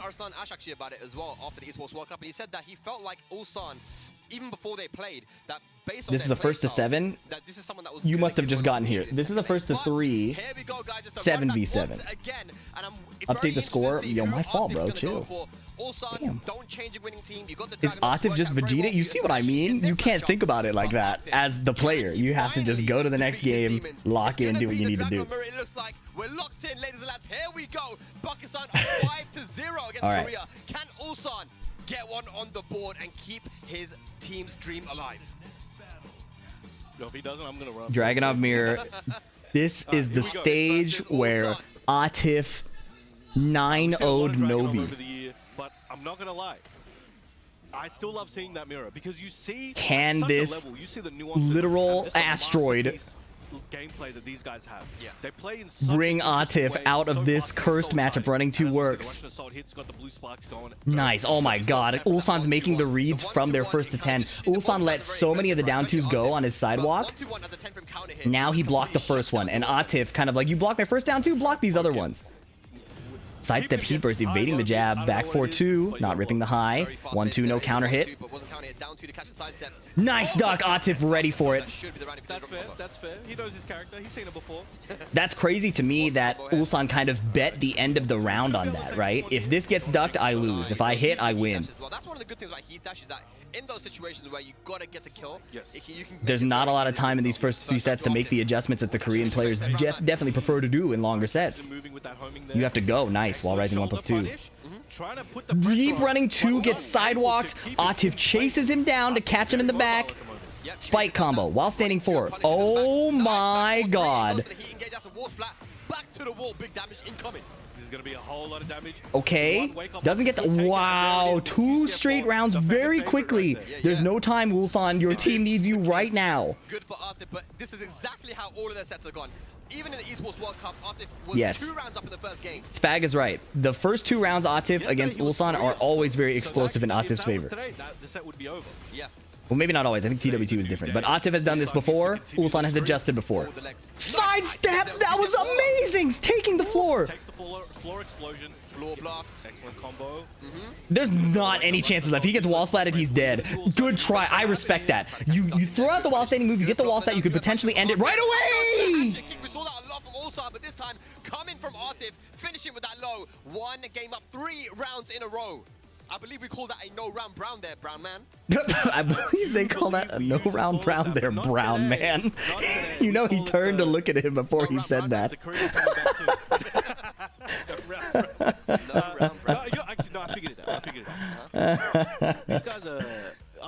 Even before they played, that based on this is the first to 7. You must have just gotten here. This is the first to 3. 7v7. Update the score. Yo, my fault, bro. Chill. Damn. Is Atif just Vegeta? You see what I mean? You can't think about it like that as the player. You have to just go to the next game, lock in, do what you need to do. It looks like we're locked in, ladies and lads. Here we go. Pakistan 5-0 against Korea. Can Ulsan get one on the board and keep his team's dream alive? If he doesn't, I'm gonna run. Dragunov Mirror. This is the stage where Atif 9-0'd Nobi. But I'm not gonna lie, I still love seeing that mirror because you see can this literal asteroid gameplay that these guys have. They play in bring Atif out of this cursed matchup. Running 2 works. Nice. Oh my god. Ulsan's making the reads from their first to 10. Ulsan let so many of the down 2s go on his sidewalk. Now he blocked the first one. And Atif kind of like, you blocked my first down 2, block these other ones. Sidestep heat burst, evading the jab. Back 4-2, not ripping the high. 1-2, no counter hit. Nice duck. Atif ready for it. That's fair. That's fair. He knows his character. He's seen it before. That's crazy to me that Ulsan kind of bet the end of the round on that, right? If this gets ducked, I lose. If I hit, I win. Well, that's one of the good things about heat dash is that in those situations where you gotta get the kill, you can There's not a lot of time in these first 3 sets to make the adjustments that the Korean players definitely prefer to do in longer sets. You have to go. Nice. Wall rising 1+2. Deep running 2 gets sidewalked. Atif chases him down to catch him in the back. Spike combo while standing 4. Oh my god. Back to the wall, big damage incoming. This is going to be a whole lot of damage. Okay. Doesn't get the... Wow. 2 straight rounds very quickly. There's no time, Ulsan. Your team needs you right now. Good for Atif, but this is exactly how all of their sets are gone. Even in the Esports World Cup, Atif was 2 rounds up in the first game. Spag is right. The first 2 rounds Atif against Ulsan are always very explosive in Atif's favor. The set would be over. Yeah. Well, maybe not always. I think TW2 is different. But Atif has done this before. Ulsan has adjusted before. Sidestep! That was amazing! Taking the floor. Takes the floor explosion. Floor blast. Excellent combo. There's not any chances left. If he gets wall splatted, he's dead. Good try. I respect that. You throw out the wall standing move, you get the wall stat, you could potentially end it right away! We saw that a lot from Ulsan, but this time coming from Atif, finishing with that low. 1 game up, 3 rounds in a row. I believe we call that a no-round brown there, brown man. I believe they call that a no-round brown there, brown man. You know he turned to look at him before he said that. Actually, no, I figured it out. These guys are...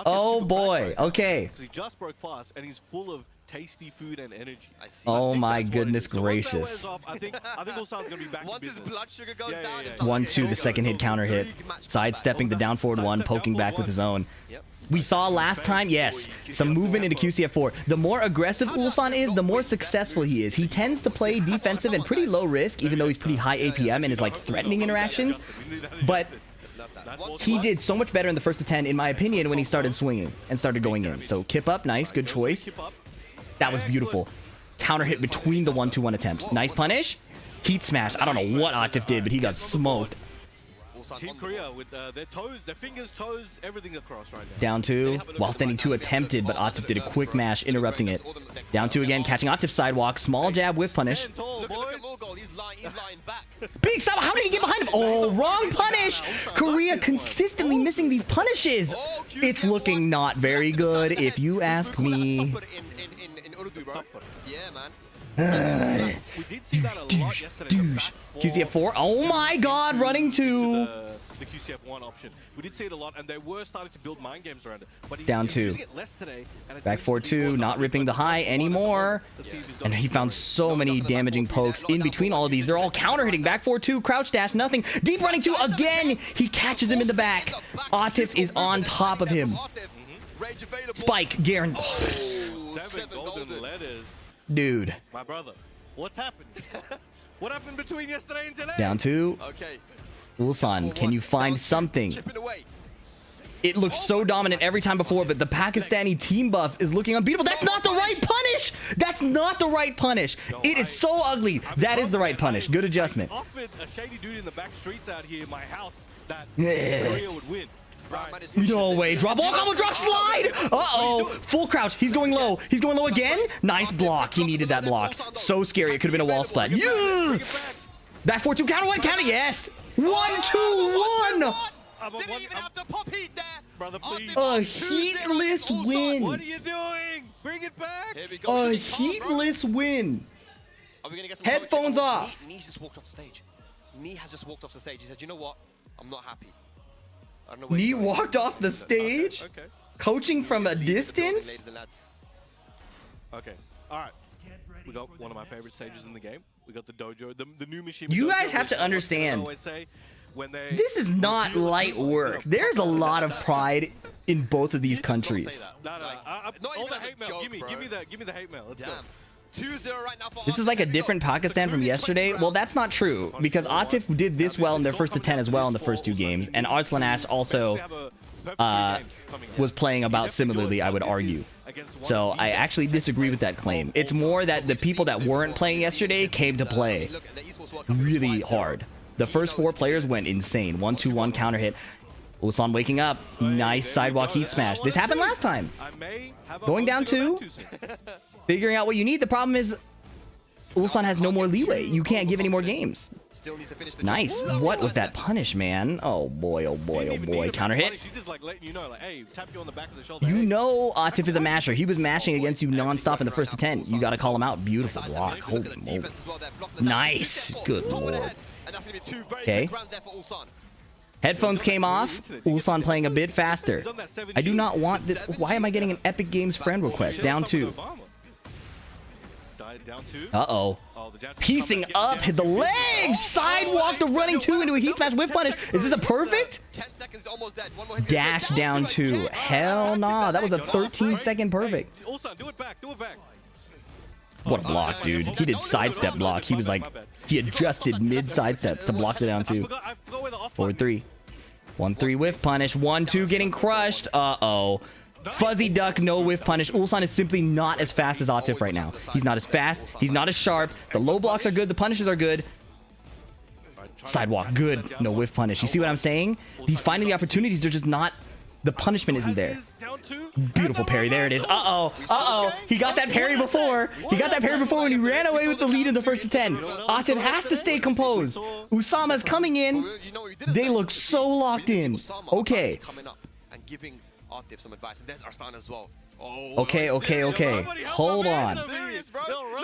Oh boy, okay. He just broke fast and he's full of tasty food and energy. Oh my goodness gracious. I think Ulsan's gonna be back. Once his blood sugar goes down, it's 1-2, the second hit counter hit. Sidestepping the down forward 1, poking back with his own. We saw last time, yes, some movement into QCF4. The more aggressive Ulsan is, the more successful he is. He tends to play defensive and pretty low risk, even though he's pretty high APM and is like threatening interactions. But he did so much better in the first to 10, in my opinion, when he started swinging and started going in. So kip up, nice, good choice. That was beautiful. Counter hit between the 1-2-1 attempt. Nice punish. Heat smash. I don't know what Atif did, but he got smoked. Team Korea with their toes, their fingers, toes, everything across right now. Down 2. While standing 2 attempted, but Atif did a quick mash, interrupting it. Down 2 again, catching Atif's sidewalk. Small jab with punish. Look at Morgul, he's lying back. Big side, how did he get behind him? Oh, wrong punish! Korea consistently missing these punishes. It's looking not very good, if you ask me. Yeah, man. We did see that a lot yesterday. QCF4. Oh my god, running to the QCF1 option. We did see it a lot, and they were starting to build mind games around it. But down 2. Back 4-2, not ripping the high anymore. And he found so many damaging pokes in between all of these. They're all counter hitting. Back 4-2, crouch dash, nothing. Deep running 2 again. He catches him in the back. Atif is on top of him. Spike, Garen. 7 golden letters. Dude. My brother, what's happened? What happened between yesterday and today? Down 2. Okay. Ulsan, can you find something? It looks so dominant every time before, but the Pakistani team buff is looking unbeatable. That's not the right punish! That's not the right punish. It is so ugly. That is the right punish. Good adjustment. Offered a shady dude in the back streets out here in my house that Korea would win. No way. Drop ball combo, drop slide. Uh-oh. Full crouch. He's going low. He's going low again. Nice block. He needed that block. So scary. It could have been a wall splat. Yeah! Back 4-2. Counter 1. Counter. Yes. 1-2-1. Didn't even have to pop heat there. Brother, please. A heatless win. What are you doing? Bring it back. A heatless win. Headphones off. Knee just walked off the stage. Knee has just walked off the stage. He said, you know what? I'm not happy. Knee walked off the stage? Okay. Coaching from a distance? Okay. All right. We got one of my favorite stages in the game. We got the dojo, the new machine. You guys have to understand. This is not light work. There's a lot of pride in both of these countries. No. All the hate mail. Give me the hate mail. Let's go. 2-0 right now for This is like a different Pakistan from yesterday. Well, that's not true, because Atif did this well in their first to 10 as well in the first 2 games, and Arslan Ash also was playing about similarly, I would argue. So I actually disagree with that claim. It's more that the people that weren't playing yesterday came to play really hard. The first 4 players went insane. 1-2-1 counter hit. Ulsan waking up. Nice sidewalk heat smash. This happened last time. Going down 2. Figuring out what you need. The problem is Ulsan has no more leeway. You can't give any more games. Still needs to finish the Nice. job. What was that punish, man? Oh boy, oh boy, oh boy. Counter hit. She's just like letting you know, like, hey, tap you on the back of the shoulder. You Hey. know Atif is a masher. He was mashing against you non-stop in the first 10. You got to call him out. Beautiful block. Holy moly. Nice. Good lord. Okay. Headphones came off. Ulsan playing a bit faster. I do not want this. Why am I getting an Epic Games friend request? Down 2. Down 2. Uh-oh. Piecing up, hit the legs, sidewalk the running 2 into a heat smash whip punish. Is this a perfect? 10 seconds, almost dead. One more hit. Dash down 2. Hell nah, that was a 13-second perfect. Ulsan, do it back, do it back. What a block, dude. He did sidestep block. He was like, he adjusted mid sidestep to block the down 2. I forgot where the off Forward 3. 1-3 whiff punish. 1-2 getting crushed. Uh-oh. Fuzzy duck, no whiff punish. Ulsan is simply not as fast as Atif right now. He's not as fast. He's not as sharp. The low blocks are good. The punishes are good. Sidewalk, good. No whiff punish. You see what I'm saying? He's finding the opportunities. They're just not... The punishment isn't there. Beautiful parry. There it is. Uh-oh. Uh-oh. He got that parry before. He got that parry before when he ran away with the lead in the first 10. Atif has to stay composed. Usama's coming in. They look so locked in. Okay. Atif some advice, and there's Arslan as well. Okay. Hold on.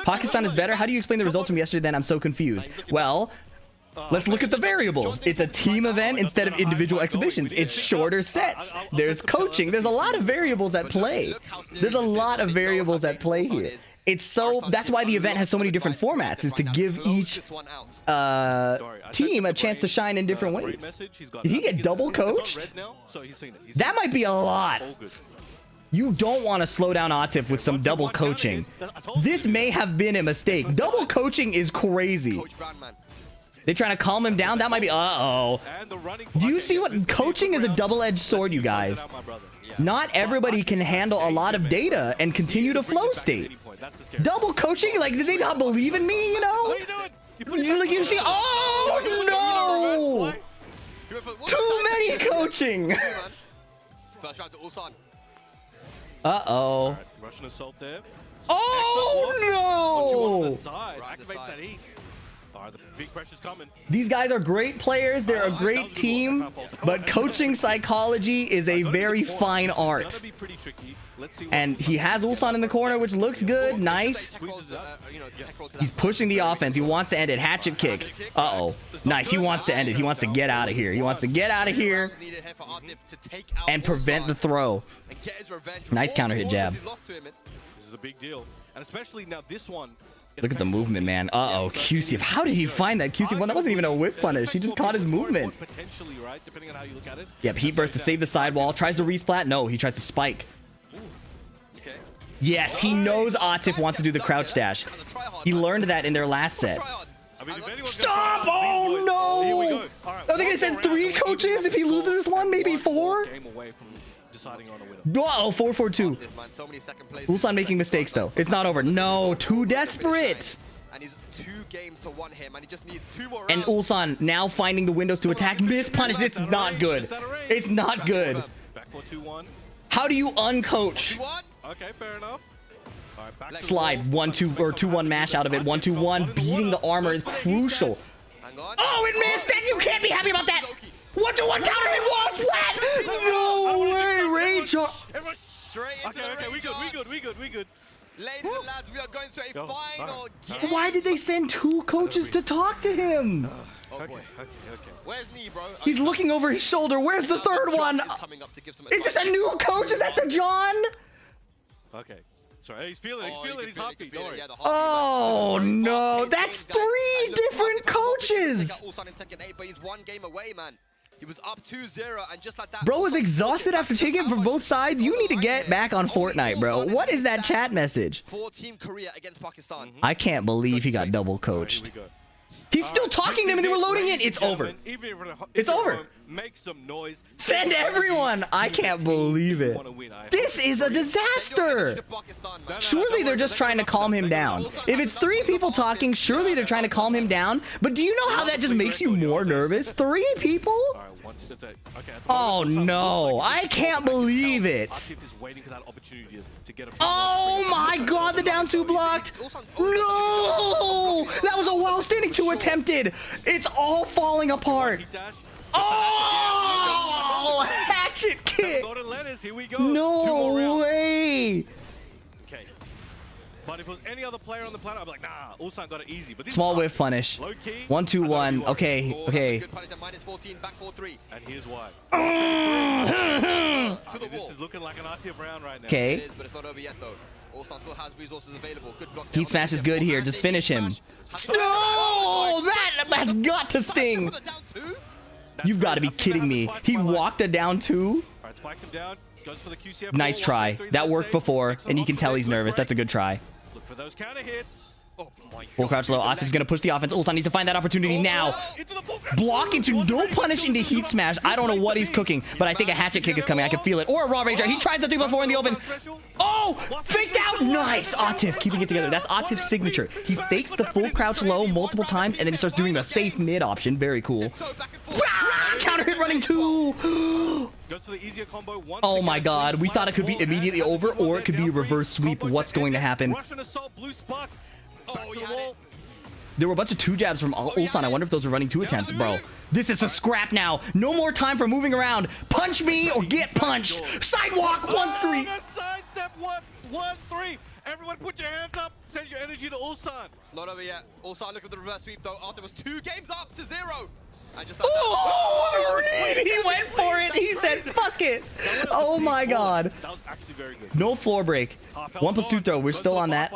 Pakistan is better? How do you explain the results from yesterday then? I'm so confused. Well, let's look at the variables. It's a team event instead of individual exhibitions. It's shorter sets. There's coaching. There's a lot of variables at play. There's a lot of variables at play here. It's so... That's why the event has so many different formats, is to give each team a chance to shine in different ways. Did he get double coached? That might be a lot. You don't want to slow down Atif with some double coaching. This may have been a mistake. Double coaching is crazy. They trying to calm him down? That might be... Uh-oh. Do you see what... Coaching is a double-edged sword, you guys. Not everybody can handle a lot of data and continue to flow state. Double coaching? Like, did they not believe in me, you know? You see... Oh, no! Too many coaching! Uh-oh. Russian assault there. Oh, no! Activates that heat. The big pressure's coming. These guys are great players. They're a great team, but coaching psychology is a very fine art. And he has Ulsan in the corner, which looks good. Nice. He's pushing the offense. He wants to end it. Hatchet kick. Uh-oh. Nice. He wants to end it. He wants to get out of here. He wants to get out of here and prevent the throw. Nice counter hit jab. This is a big deal. And especially now this one. Look at the movement, man. Uh-oh, QC. How did he find that QC one? That wasn't even a whip punish. He just caught his movement. Potentially, right? Depending on how you look at it. Yep, heat burst to save the sidewall. Tries to resplat. No, he tries to spike. Yes, he knows Atif wants to do the crouch dash. He learned that in their last set. Stop! Oh, no! Are they going to send 3 coaches if he loses this one? Maybe 4? Uh-oh, 4-4-2. Ulsan making mistakes, though. It's not over. No, too desperate. And he's 2 games to 1 him, and he just needs 2 more rounds. And Ulsan now finding the windows to attack. Miss punish. It's not good. It's not good. Back for 2-1. How do you uncoach? Okay, fair enough. Slide 1-2 or 2-1 mash out of it. 1-2-1. Beating the armor is crucial. Oh, it missed. And you can't be happy about that. 1-2-1 counter hit wall splat. No way, Rage. Okay, we good. Ladies and lads, we are going to a final game. Why did they send 2 coaches to talk to him? Oh boy. Where's Knee, bro? He's looking over his shoulder. Where's the third one? Is this a new coach? Is that the John? Okay. Sorry, he's feeling it. He's happy. Oh no, that's 3 different coaches. He's 1 game away, man. He was up 2-0, and just like that, Bro was exhausted after taking it from both sides. You need to get back on Fortnite, bro. What is that chat message? For Team Korea against Pakistan. I can't believe he got double coached. He's still talking to him and they were loading in. It's over. It's over. Make some noise. Send everyone. I can't believe it. This is a disaster. Surely they're just trying to calm him down. If it's 3 people talking, surely they're trying to calm him down. But do you know how that just makes you more nervous? 3 people? Oh no, I can't believe it. Oh my god, the down 2 blocked. No, that was a while standing 2 attempted. It's all falling apart. Oh, hatchet kick. No way. Okay. But if it was any other player on the planet, I'd be like, nah, Ulsan got it easy. But this Small whiff punish. 1-2-1. Okay, okay. Good punish at -14, back 4-3. And here's why. To the wall. This is looking like an RTF round right now. It Okay. is, but it's not over yet though. Ulsan still has resources available. Good block. Heat smash is good here. Just finish him. No, that's got to sting. You've got to be kidding me. He walked a down 2. Alright, spikes him down. Goes for the QCF. Nice try. That worked before, and you can tell he's nervous. That's a good try. Look for those counter hits. Oh my god. Full crouch low. Atif's going to push the offense. Ulsan needs to find that opportunity now. Block into no punish into heat smash. I don't know what he's cooking, but I think a hatchet kick is coming. I can feel it. Or a raw rager. He tries the 3+4 in the open. Oh, faked out. Nice. Atif keeping it together. That's Atif's signature. He fakes the full crouch low multiple times, and then he starts doing the safe mid option. Very cool. Counter hit running 2. Oh my god. We thought it could be immediately over, or it could be a reverse sweep. What's going to happen? Oh, yeah. There were a bunch of 2 jabs from Ulsan. I wonder if those were running 2 attempts. Bro, this is a scrap now. No more time for moving around. Punch me or get punched. Sidewalk 1-3. Sidestep 1-3. Everyone put your hands up. Send your energy to Ulsan. It's not over yet. Ulsan look at the reverse sweep though. After was 2 games up to 0. And just Oh, he went for it. He said, fuck it. Oh my god. That was actually very good. No floor break. 1+2 throw. We're still on that.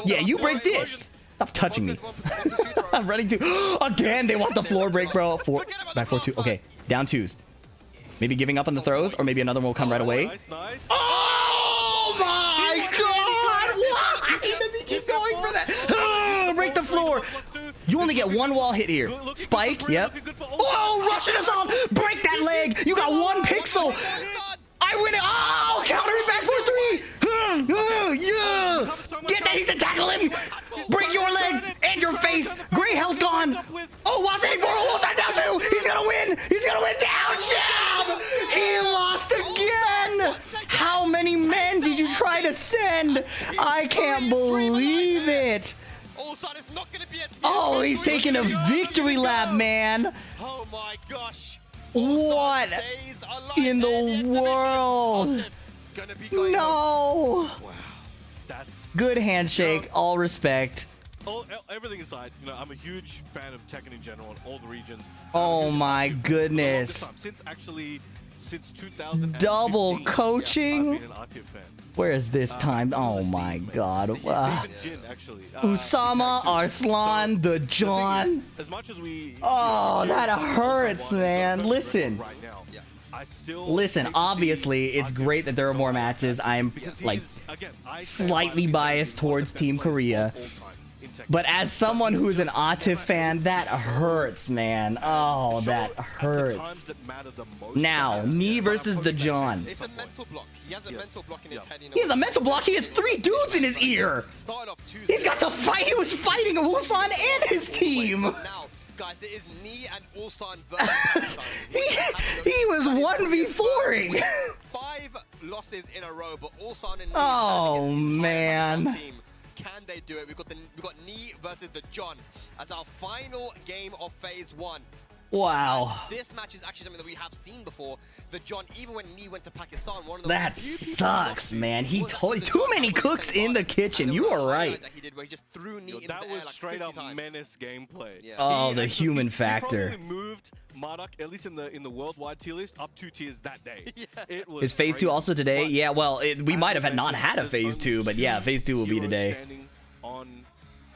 Yeah, you break this. Stop touching me. I'm running to. Again, they want the floor break, bro. Back 4-2. Okay, down 2s. Maybe giving up on the throws, or maybe another one will come right away. Nice. Oh my god! Why does he keep going for that? Break the floor. You only get 1 wall hit here. Spike, yep. Oh, rushing us off. Break that leg. You got 1 pixel. I win it. Oh, counter it back 4-3. Yeah. Get that. He's to tackle him. Break your leg and your face. Gray health gone. Oh, Watch 84. Ulsan down 2. He's going to win. He's going to win. Down jab. He lost again. How many men did you try to send? I can't believe it. Ulsan is not gonna be a Oh, he's taking a victory lap, man. Oh my gosh. What in the world? No. Wow. That's Good handshake. All respect. everything aside, you know, I'm a huge fan of Tekken in general and all the regions. Oh my goodness. Since 2000. Double coaching? I've been an RTF fan. Where is this time? Oh my god. Jin, actually. Usama, Arslan, the John. As much as we. Oh, that hurts, man. Listen. Right now, I still Listen, obviously, it's great that there are more matches. I'm, like, slightly biased towards Team Korea. But as someone who's an Atif fan, that hurts, man. Oh, that hurts. Now, me versus the John. It's a mental block. He has a mental block in his head. He has a mental block. He has 3 dudes in his ear. He's got to fight. He was fighting Ulsan and his team. Now, guys, it is Knee and Ulsan versus he was 1v4ing. 5 losses in a row, but Ulsan and Knee Oh, man. team. Can they do it? We've got Knee versus the John as our final game of phase 1. Wow. This match is actually something that we have seen before. The John, even when Knee went to Pakistan, one of the That sucks, man. He told too many cooks in the kitchen. You are right. That he did where he just threw Knee into That the air was like straight 50 up times. menace gameplay. Yeah. Oh, He the actually- human he factor. probably moved Marduk, at least in the worldwide tier list, up 2 tiers that day. It was Is phase 2 crazy. also today? But Yeah, well, we as might I have not had a mentioned, phase there's 2, only but yeah, 2 phase 2 will be heroes today. standing on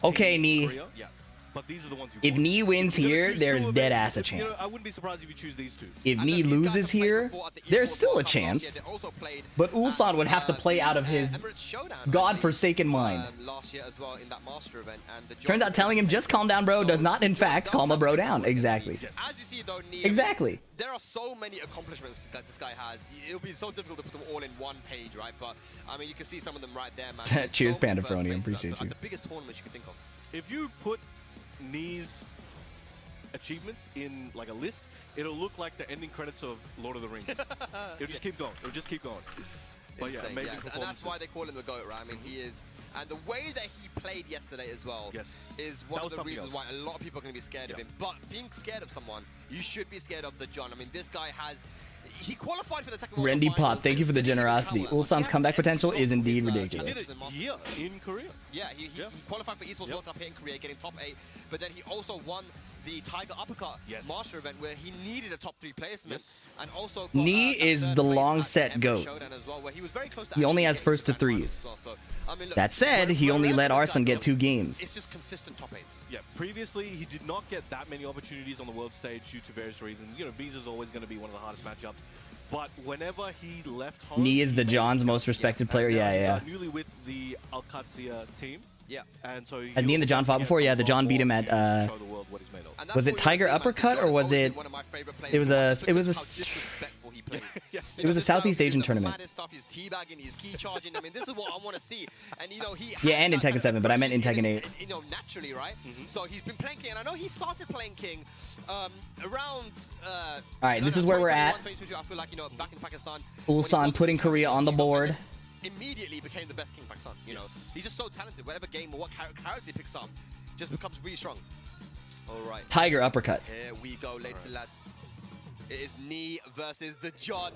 Okay, Team Knee. Korea. Yeah. but these are the ones you If want. Knee wins If you're gonna here, choose there's two of dead them, ass a you know, chance. I wouldn't be surprised if you choose these two. If And Knee then these guys loses have played here, before at the there's esports still a World Cup last year. chance. They also played But Ulsan at, would have to play out of his Emirates Showdown, I believe, godforsaken mind. last year as well in that master event. And the Turns out telling him just calm down, bro, does not in fact calm a bro down. Exactly. As you see, though, Nia, Exactly. there are so many accomplishments that this guy has. It'll be so difficult to put them all in one page, right? But I mean, you can see some of them right there, man. Cheers, So many Panda first Frony, I places appreciate at you. the biggest tournaments you could think of. If you put Knee's achievements in like a list, it'll look like the ending credits of Lord of the Rings. It'll just keep going. It'll just keep going. But yeah, Insane, amazing And performance. that's why they call him the GOAT, right? I mean, he is. And the way that he played yesterday as well is one That of was the something reasons else. why a lot of people are going to be scared of him. But being scared of someone, you should be scared of the John. I mean, this guy has... He qualified for the Tekken World Randy Cup Pop, finals, thank you for the but he didn't generosity. power. Ulsan's He comeback has potential ended is indeed his, ridiculous. He did it here in Korea. Yeah, he qualified for Esports World Cup here in Korea, getting top 8. But then he also won the Tiger Uppercut Master event where he needed a top 3 placement. And also got, Knee is third the place long at set Emirates GOAT. Showdown as well, where he was very close to He only actually has getting first to the grand finals threes. as well. So, I mean, look, That said, he only let wherever this Arslan guy get 2 goes, games. It's just consistent top 8s. Yeah, previously he did not get that many opportunities on the world stage due to various reasons. You know, Visa's always going to be one of the hardest matchups. But whenever he left home... Knee is the John's most respected player. Yeah. Newly with the Alcatia team. Yeah. And so Has Knee and the John fought before? Yeah, the John beat him at... show the world what he's made of. And that's Was it what we Tiger were saying, man. Uppercut John or has was always been it- one of my favorite players it was to a- watch, just it was a because s- how disrespectful he plays. It was a Southeast Asian tournament. Stuff. He's teabagging, he's key charging. I mean, this is what I want to see. And you know, he Yeah, has and in that kind Tekken of 7, but I meant in aggression Tekken 8. You know, naturally, right? So he's been playing King, and I know he started playing King around. All right, this is where we're at. 2022, I feel like, you know, back in Pakistan. Ulsan putting Korea on the board. Immediately became the best King in Pakistan. You know, he's just so talented. Whatever game or what character he picks up, just becomes really strong. All right. Tiger Uppercut. Here we go, ladies and lads. It is Knee versus the John.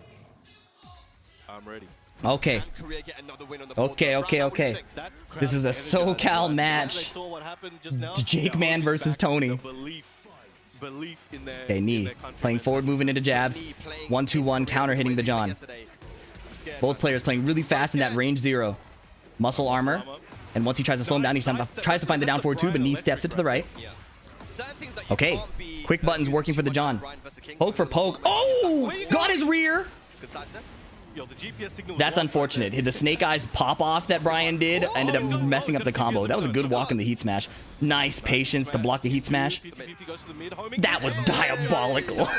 I'm ready. Okay. Can Korea get another win on the board? Okay. What do you think? That This is a crowd energized, SoCal right? match. They saw what happened just now. Jake They're Man holding versus back Tony. the belief in their Okay, in Knee their country. playing forward, moving into jabs. Knee playing 1-2-1, in counter hitting the Korea John. yesterday. I'm scared, Both man. players playing really fast in that range 0. Muscle armor. And once he tries to slow him down, he tries to find the down forward 2, but Knee steps it to the right. Yeah. Certain things that you Okay. can't be Quick buttons used working too for the much John. on Brian versus King Poke for because poke. it's not Oh! making- Got his rear! Good sidestep. Yo, the GPS signal was That's off right unfortunate. there. The snake eyes pop off that Brian did ended up messing up the combo. That was a good walk in the heat smash. Nice patience to block the heat smash. 50-50 goes to the mid, homing. That was diabolical. That was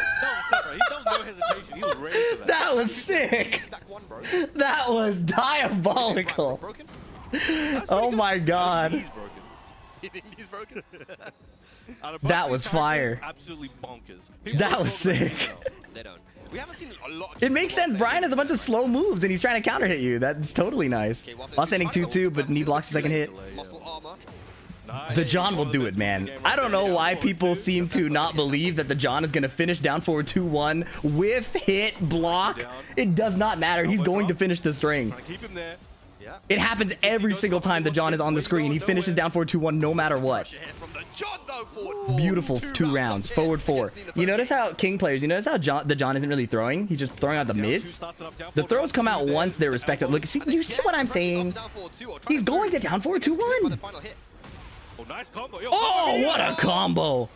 sick, right? That was no hesitation. He was ready for that. That was sick. Back one, bro. That was diabolical. Broken? Oh my god. He's broken. You think he's broken? Out of That both was these fire. characters, Absolutely bonkers. People That don't was talk about sick. anything else. They don't. We haven't seen a lot. It makes sense. Brian has a bunch of slow moves and he's trying to counter hit you. That's totally nice. While standing 2-2, but Knee blocks the second hit. Muscle armor. Nice. The John will One of the do best it, man. in the game I right don't there. know Yeah, why forward people two. seem to not believe that the John is going to finish down forward 2-1 with hit block. It does not matter. He's going to finish the string. Trying to keep him there. Yeah. It happens every single time the John is on the screen. He finishes down forward 2-1 no matter what. Pressure here from the John, though, forward four. Beautiful 2 rounds. up here Forward 4. against Knee in the You first notice game. how King players, you notice how the John isn't really throwing? He's just throwing out the Down two, mids. starts it up, down The forward, throws come two out there. once they're respected. Look, see, you see what I'm saying? Down forward two, or trying He's to going to move down forward for the 2-1. final hit. Oh, nice combo. Yo, Oh, what a combo.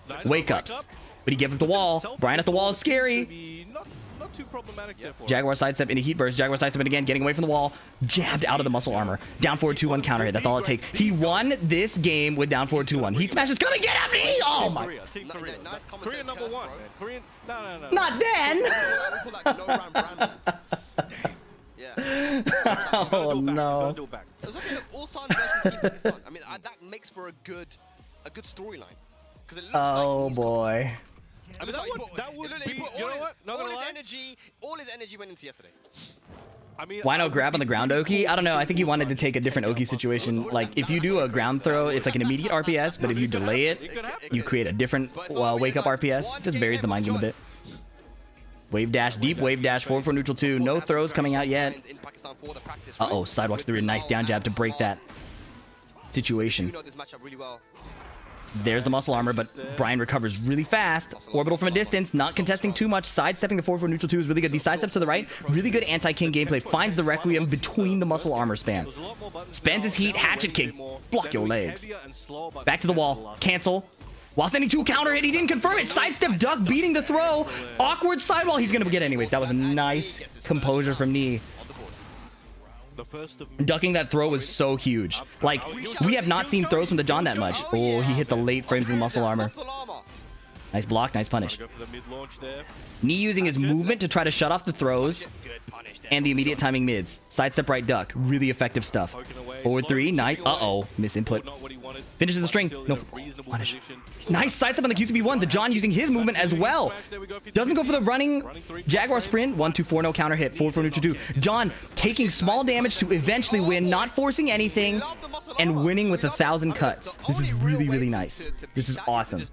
Nice Wake wake ups. up. But he gave up the wall. Brian at the wall is scary. Be not too problematic there for him. Jaguar sidestep into heat burst. Jaguar sidestep it again, getting away from the wall. Jabbed out of the muscle armor. Down forward 2-1 counter hit. That's all it takes. He won this game with down forward 2-1. Heat smash is coming. Get up, me! Oh Team my. Korea, Team No, Korea. nice commentary, Korea number curse, one, bro. man. Korean. No. Not then. We call that no round brand, man. Yeah. Oh Go no. do it back. It was okay, look, Ulsan versus Team Pakistan. I mean, that makes for a good storyline. Because it looks Oh like he's got- boy. I mean, That he would- put- that would he be- put you all know his- what? Not gonna lie. all his energy went into yesterday. I mean, Why I no would grab be on the ground pretty Oki? cool I don't know. I if think he wanted to Ulsan take a different did Oki that, but- situation. Like, if you do a ground throw, it's like an immediate RPS, but if you delay it, It could happen. you create a different wake up RPS. Just varies the mind game a bit. Wave dash, deep wave dash, forward for neutral 2. No throws coming out yet. Uh-oh, sidewalks through a nice down jab to break that You situation. know this matchup really well. There's the muscle armor, but Brian recovers really fast. Orbital from a distance, not contesting too much. Sidestepping the 4-4 neutral 2 is really good. These sidesteps to the right, really good anti-king gameplay. Finds the Requiem between the muscle armor span. Spends his heat, hatchet kick, block your legs. Back to the wall, cancel. While sending 2 counter hit, he didn't confirm it. Sidestep duck, beating the throw. Awkward sidewall, he's gonna get anyways. That was a nice composure from Knee. Ducking that throw was so huge. Like, we have not seen throws from the John that much. Oh, he hit the late frames of the muscle armor. Nice block, nice punish. Knee using his movement to try to shut off the throws and the immediate timing mids. Sidestep right duck, really effective stuff. Forward 3, nice. Uh-oh, misinput. Finishes the string. No, punish. Nice sidestep on the QCB1. The John using his movement as well. Doesn't go for the running Jaguar sprint. 1-2-4, no counter hit. 4-4 neutral 2. John taking small damage to eventually win, not forcing anything, and winning with 1,000 cuts. This is really, really nice. This is awesome.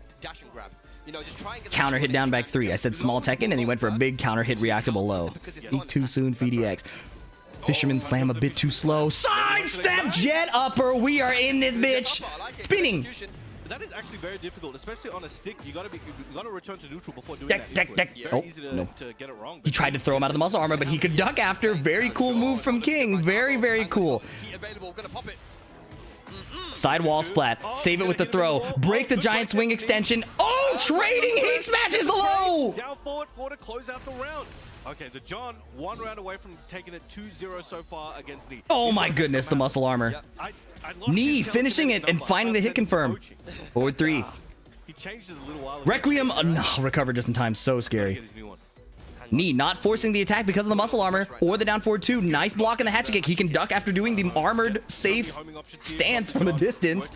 Counter hit down back 3. I said small Tekken, and he went for a big counter hit reactable low. Speak too soon, VDX. Fisherman slam a bit too slow. Sidestep jet upper. We are in this bitch. Spinning. That is actually very difficult, especially on a stick. You gotta return to neutral before doing that. Deck. Oh, no. He tried to throw him out of the muscle armor, but he could duck after. Very cool move from King. Very, very cool. Sidewall splat. Save it with the throw. Break the giant swing extension. Oh, trading heat smashes low. Down forward to close out the round. Okay, the John 1 round away from taking it 2-0 so far against Knee. Oh my goodness, the muscle armor. Knee finishing it and finding the hit confirm. Forward 3. He changed it a little while ago. Requiem. Oh, no, recovered just in time. So scary. Knee not forcing the attack because of the muscle armor or the down forward 2. Nice block in the hatchet kick. He can duck after doing the armored safe stance from a distance.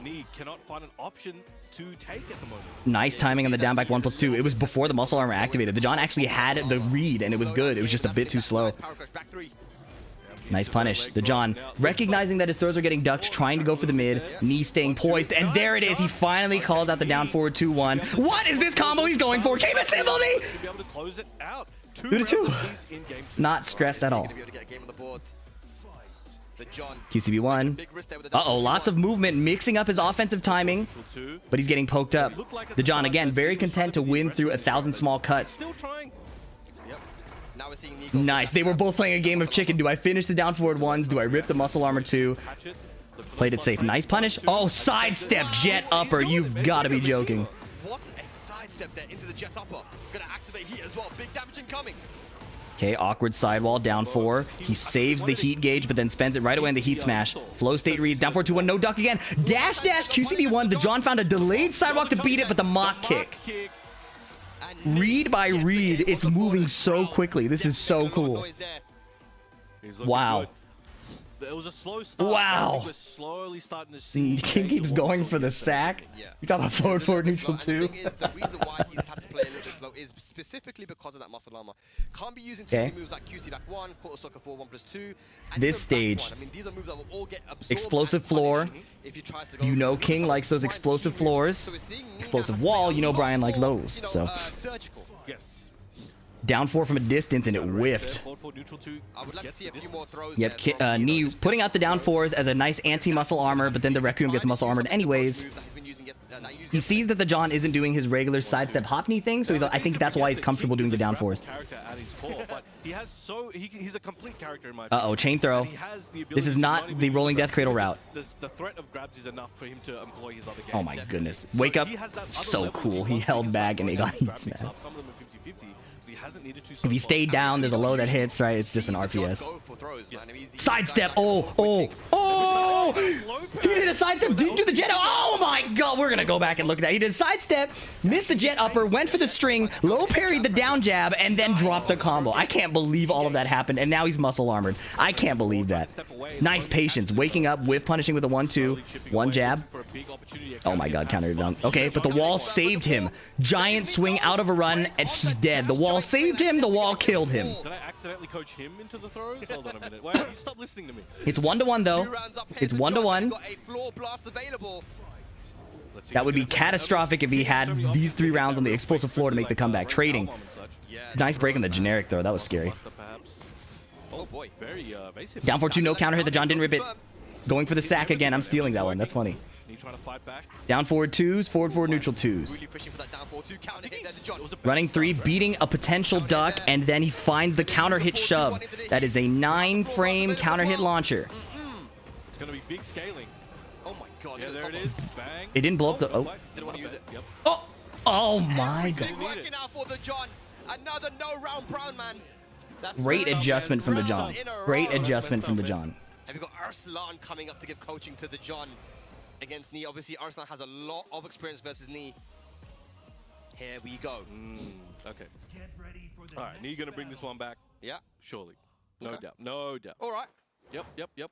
Knee cannot find an option to take at the moment. Nice timing on the down back 1+2. It was before the muscle armor activated. The John actually had the read and it was good. It was just a bit too slow. Nice punish. The John recognizing that his throws are getting ducked, trying to go for the mid. Knee staying poised, and there it is. He finally calls out the down forward 2-1. What is this combo he's going for? Keep it simple, Knee. 2-2. Not stressed at all. QCB1. Uh-oh, lots of movement, mixing up his offensive timing, but he's getting poked up. The John, again, very content to win through 1,000 small cuts. Nice. They were both playing a game of chicken. Do I finish the down forward 1s? Do I rip the muscle armor 2? Played it safe. Nice punish. Oh, sidestep jet upper. You've got to be joking. What a sidestep there into the jet upper. Gonna activate heat as well. Big damage incoming. Okay, awkward sidewall, down 4. He saves the heat gauge, but then spends it right away in the heat smash. Flow state reads, down 4-2-1, no duck again. Dash, QCB1. The John found a delayed sidewalk to beat it, but the mock kick. Read by read, it's moving so quickly. This is so cool. Wow. It was a slow start. Wow. We're slowly starting to see King keeps going for the sack. You talk about forward neutral 2. The reason why he's had to play a little bit slow is specifically because of that muscle armor. Can't be using too many moves like QC back 1, quarter soccer 4, 1+2. This stage, I mean, these are moves that will all get absorbed explosive floor. if he tries to go You know King likes those explosive floors. Explosive wall, you know Brian likes those. So surgical. Yes. down 4 from a distance and it whiffed. I would like to see a few more throws. Yep, there Knee putting out the down 4s as a nice anti-muscle armor, but then the Requiem gets muscle armored anyways. He sees that the John isn't doing his regular sidestep hop knee thing, so I think that's why he's comfortable doing the down 4s. He's a complete character in my Uh-oh, chain throw. This is not the rolling death cradle route. The threat of grabs is enough for him to employ his other game. Oh my goodness. Wake up. So cool. He held back and he got heat smashed. If he stayed down, there's a low that hits, right? It's just an RPS. Sidestep. Oh. He did a sidestep. Didn't do the jet. Oh my god. We're going to go back and look at that. He did a sidestep, missed the jet upper, went for the string, low parried the down jab, and then dropped the combo. I can't believe all of that happened. And now he's muscle armored. I can't believe that. Nice patience. Waking up with punishing with a 1-2. One jab. Oh my god. Counter down. Okay, but the wall saved him. Giant swing out of a run, and he's dead. The wall saved him. The wall killed him. Did I accidentally coach him into the throw? Hold on a minute. Wait, stop listening to me. It's 1-1 though. It's 1-1. That would be catastrophic if he had these 3 rounds on the explosive floor to make the comeback. Trading. Nice break in the generic throw. That was scary. Down 4-2, no counter hit. The John didn't rip it. Going for the sack again. I'm stealing that one. That's funny. trying to fight back. Down forward 2s, forward neutral 2s. Really fishing for that down 4-2 counter hit there to John. Running 3, beating a potential duck, and then he finds the counter hit shove. That is a 9-frame counter hit launcher. It's going to be big scaling. Oh my god. Yeah, there it is. Bang. It didn't blow up the... Oh. Didn't want to use it. Yep. Oh my god. Everything working out for the John. Another no round brown man. That's Great third adjustment from the rounds John. in a Great row. adjustment from the John. And we've got Arslan coming up to give coaching to the John against Knee. Obviously, Arslan has a lot of experience versus Knee. Here we go. Okay. Get ready for the All right, Knee going to bring this one back. Yeah. Surely. No Okay. doubt. No doubt. All right. Yep.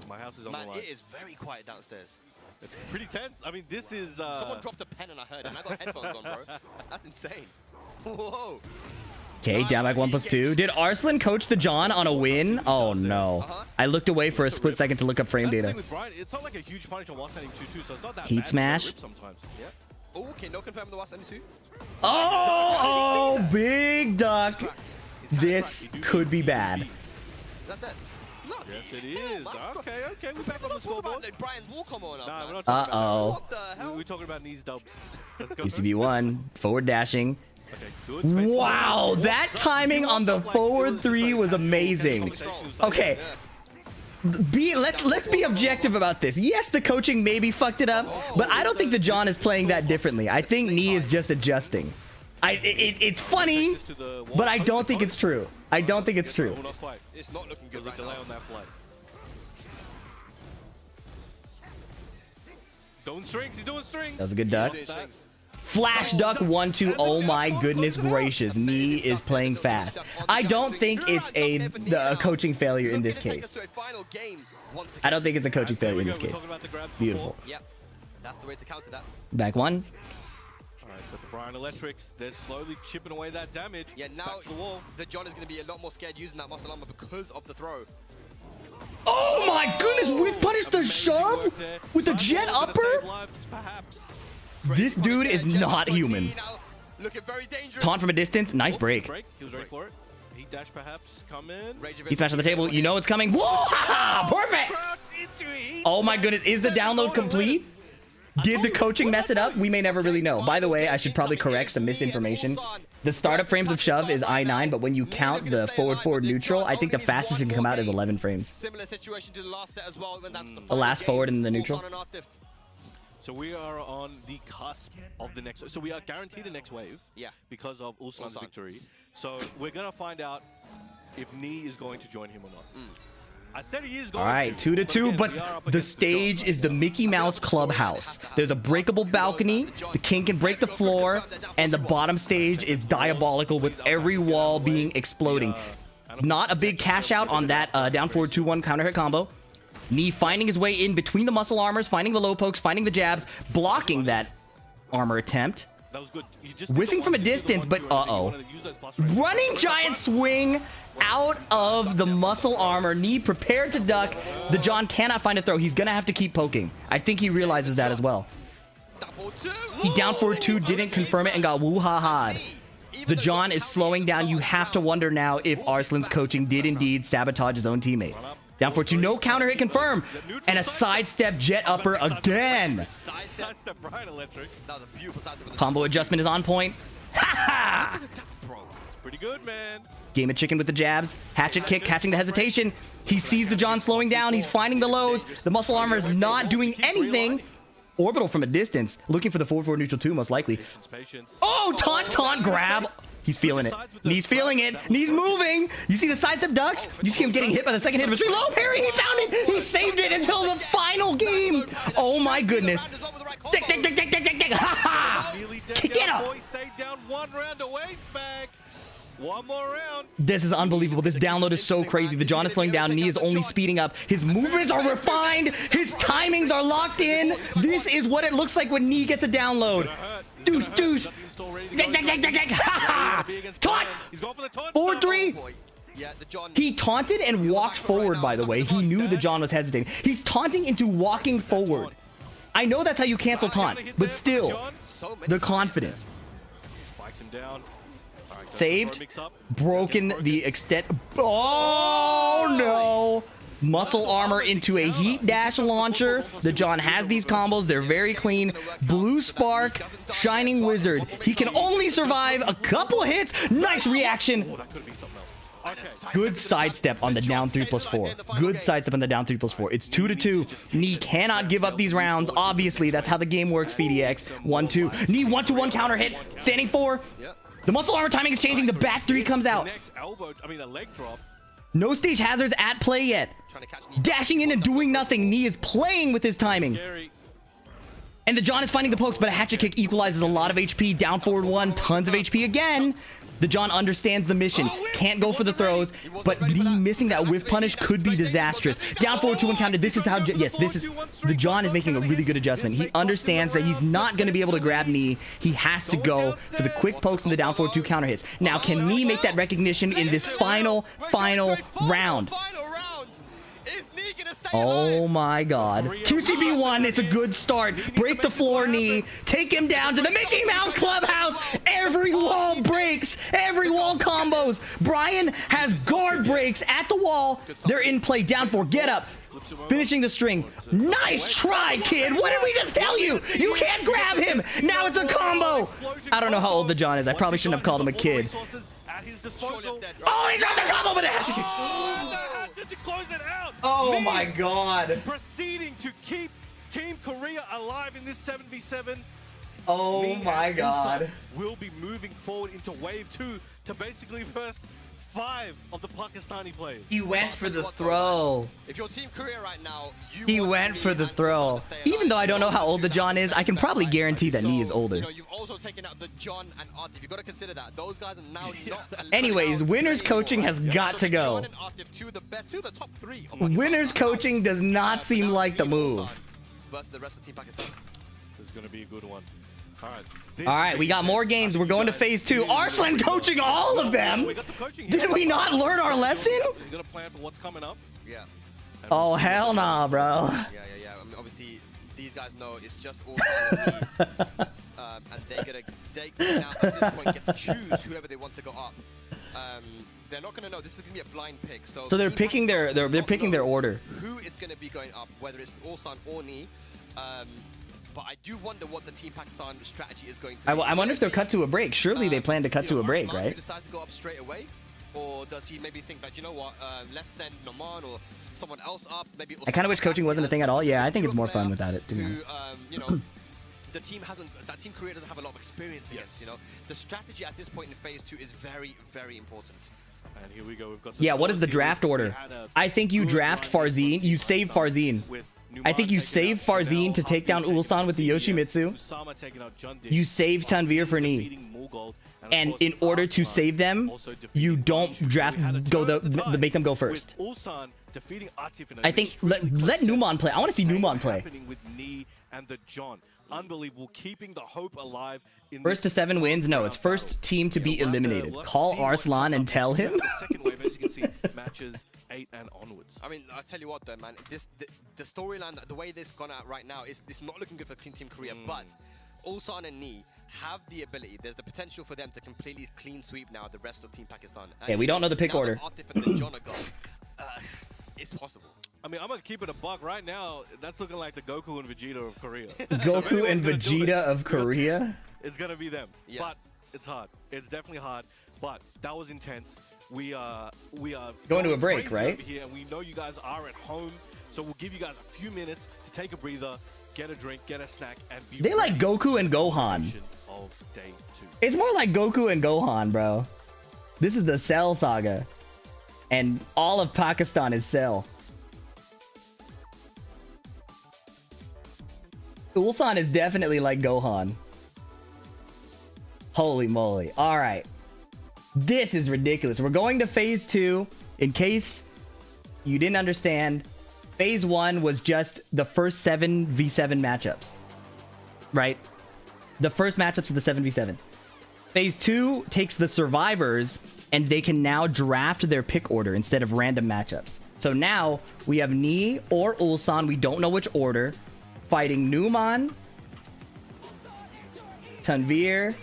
My house is on Man, the line. it is very quiet downstairs. It's pretty tense. I mean, this is... Someone dropped a pen and I heard it. And I got headphones on, bro. That's insane. Whoa. Okay, down back 1+2. Did Arslan coach the John on a win? Oh no. I looked away for a split second to look up frame That's the data. thing with Brian, it's not like a huge punish on 172, so it's not that Heat bad to smash. rip sometimes. Yeah. Oh, okay, no confirm the 172. Oh, big duck. Cracked. It's kinda This cracked. could be bad. Is that dead? Look. Yes, it is. Okay, we're back on the Talk scoreboard. about Brian's wall come on up, Nah, man. we're not talking about Uh-oh. What the that. hell? We're talking about knees dubs. Let's go. UCB1, forward dashing. Okay, good. Space Wow, forward. that timing on the forward 3 was amazing. Okay. Let's be objective about this. Yes, the coaching maybe fucked it up, but I don't think the John is playing that differently. I think Knee is just adjusting. It's funny, but I don't think it's true. I don't think it's true. Will not fight. It's not looking good There's a right delay now. on that flight. Doing strings. He's doing strings. That was a good duck. Doing strings. Flash duck 1-2. Oh my goodness gracious. Knee is playing fast. I don't think it's a coaching failure in this Looking to take us case. to a final game once I again. don't think it's a coaching There failure we in go. this We're case. talking about the grabs Beautiful. before. Yep. That's the way to counter that. Back 1. All right, but the Brian Electrics, they're slowly chipping away that damage. Yeah, now Back to the wall. the John is going to be a lot more scared using that muscle armor because of the throw. Oh my goodness, with punish the Amazing shove work there. with the Brian jet Wall's gonna upper. save lives, perhaps. This dude is not human. Now, looking very dangerous. Taunt from a distance, nice Oh, break. He was ready for it. Heat dash perhaps come in. Rage of He smashed on the table. You know it's coming. Whoa! Perfect! Crouch into it. Oh my goodness, is the download complete? Did the coaching mess it up? We may never really know. By the way, I should probably correct some misinformation. The startup frames of shove is I9, but when you count the forward neutral, I think the fastest it can come out is 11 frames. Similar situation to the last set as well. When that's the The last final forward game. and the neutral. Ulsan and Artif. So we are on the cusp of the next. So we are guaranteed a next wave. Yeah. Because of Ulsan's Ulsan. victory. So we're gonna find out if Knee is going to join him or not. I said he is going All right, to. 2-2, again, but we are up the against stage John is the Mickey Mouse Clubhouse. There's a breakable balcony, the king can break the floor, and the bottom stage is diabolical with every wall being exploding. Not a big cash out on that down forward 2-1 counter hit combo. Knee finding his way in between the muscle armors, finding the low pokes, finding the jabs, blocking that armor attempt. That was good. You just Whiffing from a distance, but running giant swing out of the muscle armor. Knee prepared to duck. The John cannot find a throw. He's gonna have to keep poking. I think he realizes that as well. Double two. He down forward 2, didn't confirm it, and got woo-ha-ha'd. The John is slowing down. You have to wonder now if Arslan's coaching did indeed sabotage his own teammate. Down forward 2, no counter hit confirmed, and a sidestep jet upper again. Sidestep Brian Electric. That was a beautiful sidestep with the Combo adjustment is on point. Ha ha! bro. Pretty good, man. Game of chicken with the jabs. Hatchet kick, catching the hesitation. He sees the John slowing down. He's finding the lows. The muscle armor is not doing anything. Orbital from a distance. Looking for the forward neutral 2, most likely. Patience. Oh, taunt grab. He's feeling it. Knee's feeling it. Knee's moving. You see the sidestep ducks? You see him getting hit by the second hit of a tree. Low parry. He found it. He saved it until the final game. Oh my goodness. Tick. Ha ha. Get up. Boy, stay down 1 round away, Spag. 1 more round. This is unbelievable. This download is so crazy. The John is slowing down. Knee is only speeding up. His movements are refined. His timings are locked in. This is what it looks like when Knee gets a download. Douche. Taunt. He's going for the taunt. 4-3. Yeah, the John. He taunted and walked forward, by the way. He knew the John was hesitating. He's taunting into walking forward. I know that's how you cancel taunt, but still, the confidence. Spikes him down. Saved. Broken the extent. Oh, no. muscle armor into a heat dash launcher. The John has these combos. They're very clean. Blue Spark, Shining Wizard. He can only survive a couple hits. Nice reaction. Good sidestep on the down 3+4. Good sidestep on the down 3+4. It's 2-2. Knee cannot give up these rounds. Obviously, that's how the game works, FDX. 1-2. Knee 1-1 counter hit. Standing 4. The muscle armor timing is changing. The back 3 comes out. No stage hazards at play yet. Dashing in and doing nothing. Knee is playing with his timing. And the John is finding the pokes, but a hatchet kick equalizes a lot of HP. Down forward 1. Tons of HP again. The John understands the mission. Can't go for the throws, but Knee missing that whiff punish could be disastrous. Down forward 2-1 counter. This is how, yes, this is, the John is making a really good adjustment. He understands that he's not going to be able to grab Knee. He has to go for the quick pokes and the down forward 2 counter hits. Now, can Knee make that recognition in this final round? Oh my god. QCB1, it's a good start. Break the floor, Knee. Take him down to the Mickey Mouse Clubhouse. Every wall breaks. Every wall combos. Brian has guard breaks at the wall. They're in play. Down 4. Get up. Finishing the string. Nice try, kid. What did we just tell you? You can't grab him. Now it's a combo. I don't know how old the John is. I probably shouldn't have called him a kid. Oh, he's on the combo with a hatchet kick. To close it out. Oh my god. Proceeding to keep Team Korea alive in this 7v7. Oh my god. Will be moving forward into wave 2 to basically verse 5 of the Pakistani players. He went for the throw. If you're Team Korea right now, He went for the throw. Even though I don't know how old the John is, I can probably guarantee that Knee is older. You know, you've also taken out the John and Artif. You've got to consider that. Those guys are now not... Anyways, winners coaching has got to go. Winners coaching does not seem like the move. Versus the rest of Team Pakistan. This is going to be a good one. All right, we got more games. We're going to phase 2. Arslan coaching all of them. Did we not learn our lesson? You got a plan for what's coming up? Yeah. Oh, hell nah, bro. Yeah. I mean, obviously, these guys know it's just all and they now at this point get to choose whoever they want to go up. They're not going to know. This is going to be a blind pick. So they're picking they're picking their order. Who is going to be going up, whether it's Ulsan or Knee. But I do wonder what the Team Pakistan strategy is going to be. I wonder if they'll cut to a break. Surely they plan to cut to a break, right? Decide to go up straight away, or does he maybe think that, you know what, let's send Noman or someone else up? Maybe. I kind of wish coaching wasn't a thing at all. Yeah, I think it's more fun without it. To be honest. You know, the team hasn't. That Team Korea doesn't have a lot of experience against. You know, the strategy at this point in phase 2 is very, very important. And here we go. We've got Yeah, what is the draft order? I think you draft Farzine. You save Farzine. I think you save Farzine to take down Ulsan with the Yoshimitsu. You save Tanvir for Knee. And in order to save them, you don't draft make them go first. I think let Numan play. I want to see Numan play. Unbelievable, keeping the hope alive. First to 7 wins? No, it's first team to be eliminated. Call Arslan and tell him. The second wave, as you can see, matches 8 and onwards. I mean, I tell you what, though, man. The storyline, the way this gone out right now, is not looking good for Team Korea. But Ulsan and Knee have the ability. There's the potential for them to completely clean sweep now the rest of Team Pakistan. And yeah, we don't know the pick order. It's possible. I mean, I'm going to keep it a buck right now. That's looking like the Goku and Vegeta of Korea. Goku and Vegeta of Korea? It's going to be them. Yeah. But it's hard. It's definitely hard. But that was intense. We are going to a break, right? Over here, and we know you guys are at home. So we'll give you guys a few minutes to take a breather, get a drink, get a snack, and be They like Goku and Gohan. Of day 2. It's more like Goku and Gohan, bro. This is the Cell saga. And all of Pakistan is Cell. Ulsan is definitely like Gohan. Holy moly. All right. This is ridiculous. We're going to phase 2. In case you didn't understand, phase 1 was just the first 7v7 matchups. Right? The first matchups of the 7v7. Phase 2 takes the survivors, and they can now draft their pick order instead of random matchups. So now we have Knee or Ulsan, we don't know which order, fighting Numan, Tanvir,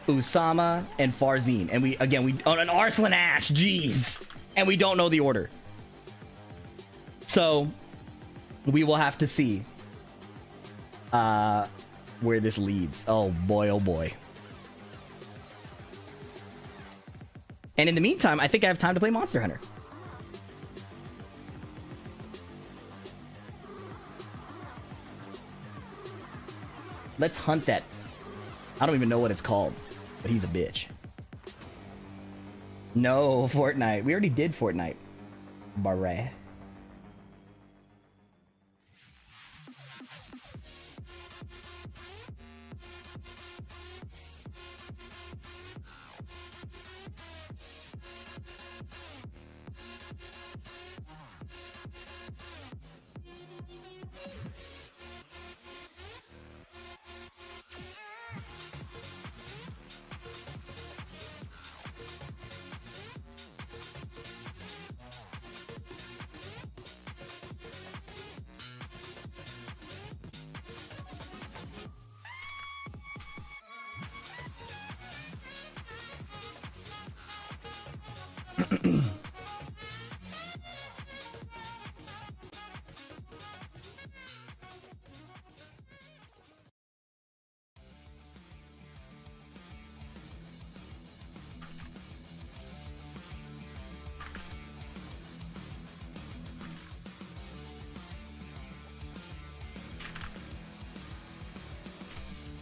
Usama, and Farzine. And we, again, on an Arslan Ash, jeez. And we don't know the order. So we will have to see where this leads. Oh boy, oh boy. And in the meantime, I think I have time to play Monster Hunter. Let's hunt that. I don't even know what it's called, but he's a bitch. No, Fortnite. We already did Fortnite. Barre.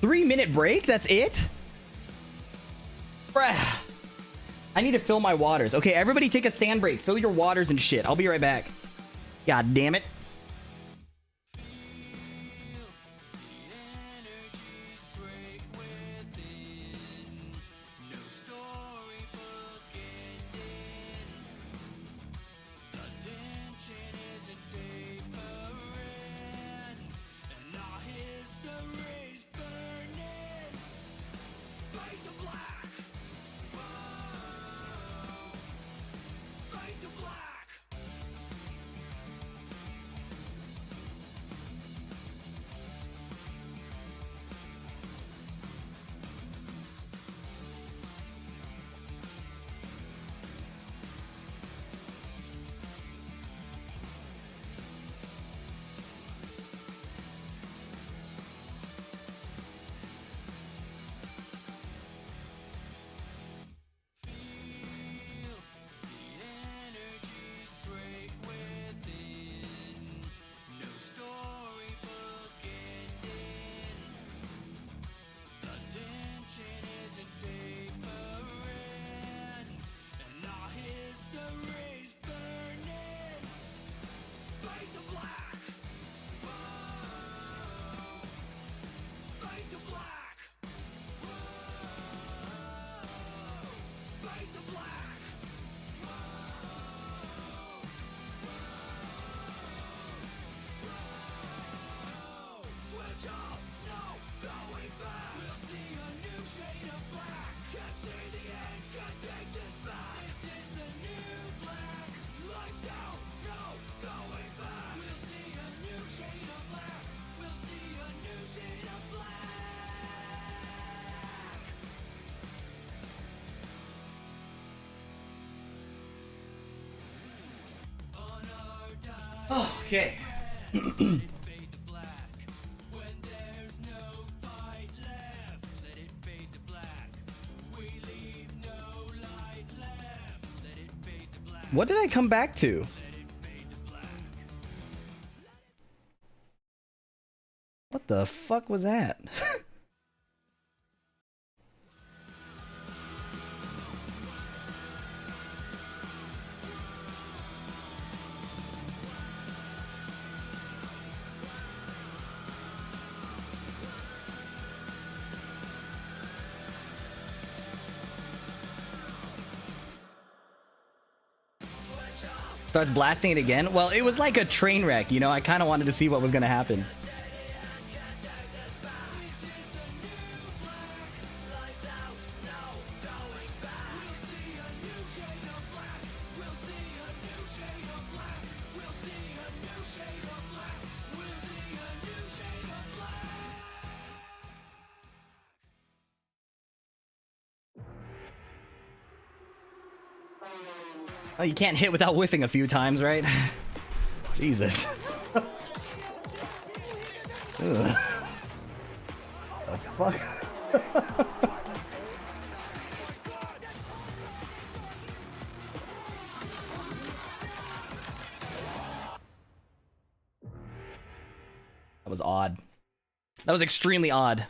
Three-minute break? That's it? Bruh. I need to fill my waters. Okay, everybody take a stand break. Fill your waters and shit. I'll be right back. God damn it. Okay. What did I come back to? What the fuck was that? Starts blasting it again? Well, it was like a train wreck, you know? I kind of wanted to see what was going to happen. Oh, you can't hit without whiffing a few times, right? Jesus. Ugh. The fuck? That was odd. That was extremely odd.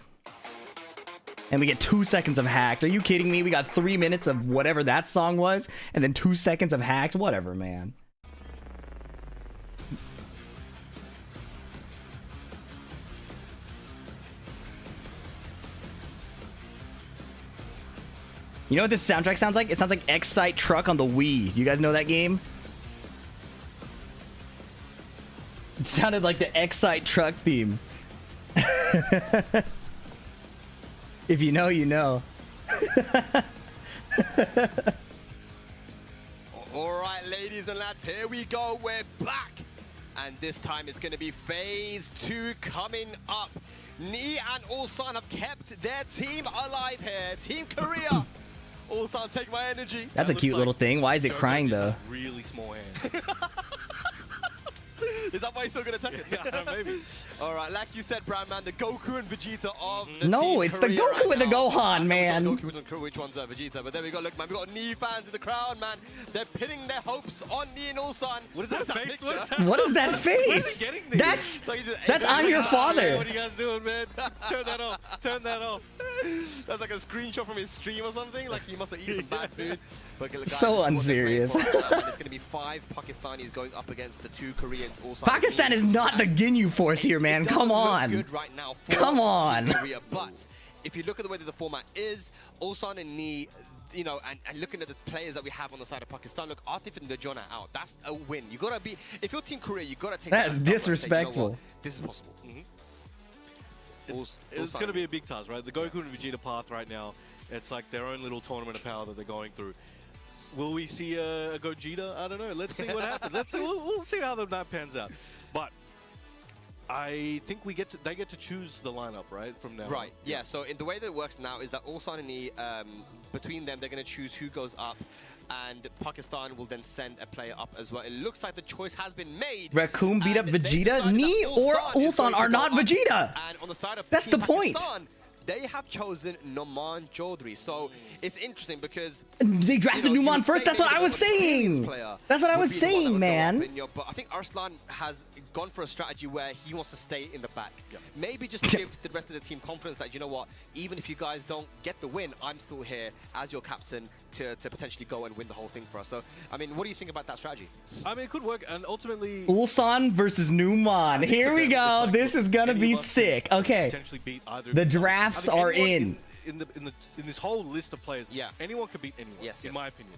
And we get 2 seconds of hacked. Are you kidding me? We got 3 minutes of whatever that song was, and then 2 seconds of hacked? Whatever, man. You know what this soundtrack sounds like? It sounds like Excite Truck on the Wii. You guys know that game? It sounded like the Excite Truck theme. If you know, you know. All right, ladies and lads, here we go. We're back. And this time it's going to be phase 2 coming up. Knee and Ulsan have kept their team alive here. Team Korea. Ulsan, take my energy. That's a cute little thing. Why is it crying, though? Really small hands. Is that why he's still going to take it? Yeah, maybe. All right, like you said, Brown Man, the Goku and Vegeta of the No, Team it's the Korea Goku right with the now. Gohan, man. Which one's Vegeta? But there we go. Look, man, we got Knee fans in the crowd, man. They're pinning their hopes on Knee and Ulsan. What is that face? picture? What is that? What is that face? Getting these? That's I'm your father. What are you guys doing, man? Turn that off. Turn that off. That's like a screenshot from his stream or something. Like he must have eaten some bad food. But guys, So this is what they're playing unserious. for right now. It's going to be 5 Pakistanis going up against the 2 Koreans. Ulsan Pakistan is not the Ginyu force here, man. It Come doesn't look on. good right now for Come Team on. Korea, but if you look at the way that the format is, Ulsan and Knee, you know, and looking at the players that we have on the side of Pakistan, look, Atif and Dejona out. That's a win. You gotta be, if you're Team Korea, you gotta take That's that step and say, you know disrespectful. what? This is possible. It's going to be a big task, right? The Goku and Vegeta path right now, it's like their own little tournament of power that they're going through. Will we see a Gogeta? I don't know. Let's see what happens. Let's see. We'll see how the map pans out. But I think they get to choose the lineup, right, from now. Right. on. Yeah. So in the way that it works now is that Ulsan and Knee, between them, they're going to choose who goes up, and Pakistan will then send a player up as well. It looks like the choice has been made. Raccoon beat up and they Vegeta. decided Knee that or is Ulsan going are to not go up. Vegeta. And on the side of That's Team the point. Pakistan, they have chosen Noman Chaudhry. So it's interesting because They drafted you Numan would first. say That's what maybe I was the experienced saying. player That's what I would was be the one that saying, would go up man. in but I think Arslan has gone for a strategy where he wants to stay in the back. Maybe just to give the rest of the team confidence that, you know what, even if you guys don't get the win, I'm still here as your captain to potentially go and win the whole thing for us. So, I mean, what do you think about that strategy? I mean, it could work, and ultimately, Ulsan versus Numan. Here we go. This is gonna be sick. Okay. potentially beat either. The of them. drafts I think are anyone in. In this whole list of players, Yeah. anyone could beat anyone. Yes, in yes. my opinion.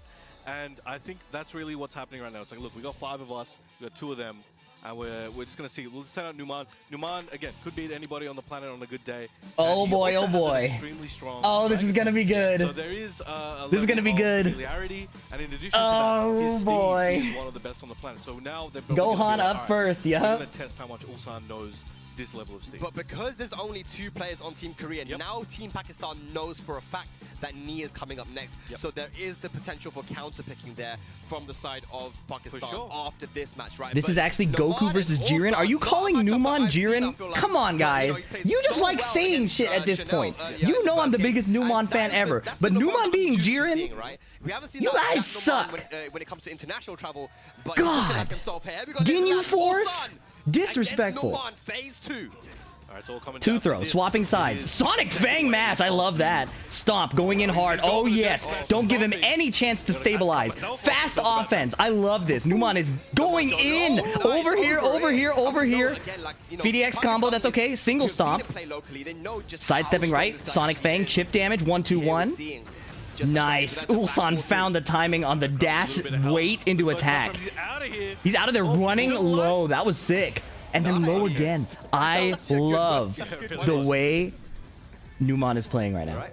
And I think that's really what's happening right now. It's like, look, we got 5 of us, we got 2 of them, and we're just gonna see. We'll send out Numan. Numan again could beat anybody on the planet on a good day. Oh And he boy, also oh has an boy. Extremely strong. Oh, this strike. is gonna be good. So there is a This is gonna level be of good. familiarity, and in addition to Oh, that, his boy. Steve is one of the best on the planet. So now they're Gohan up first, We're yeah. gonna test how much Ulsan knows this level of Steve. But because there's only 2 players on Team Korea, now Team Pakistan knows for a fact that Knee is coming up next. So there is the potential for counter-picking there from the side of Pakistan after this match, right? This But is actually Noman Goku versus and Jiren. Are you Ulsan, calling not a matchup Numan that I've seen, I Jiren? feel like. Come on, But, you know, guys. he played You just so like well saying against, shit at this Chanel point. earlier You in the know I'm first the game. biggest Numan And fan that's ever. that's But the Noman Numan I'm being used to Jiren, seeing, right? We haven't seen you that guys Noman suck. when it comes to international travel. But God. he's looking like himself here. We got Ginyu this lad, Force? Ulsan, Disrespectful. against Noman, phase 2. All right, it's all coming 2 down to throws, this. swapping It sides. is Sonic Fang match. I love that. Stomp, going in hard. Oh, yes. Don't give him any chance to stabilize. Fast offense. I love this. Numan is going in. Over here, over here, over here. VDX combo, that's okay. Single stomp. Sidestepping right. Sonic Fang, chip damage. 1-2-1. Nice. Ulsan found the timing on the dash wait into attack. He's out of here. He's out of there running low. That was sick. And then low again. I love the way Numan is playing right now.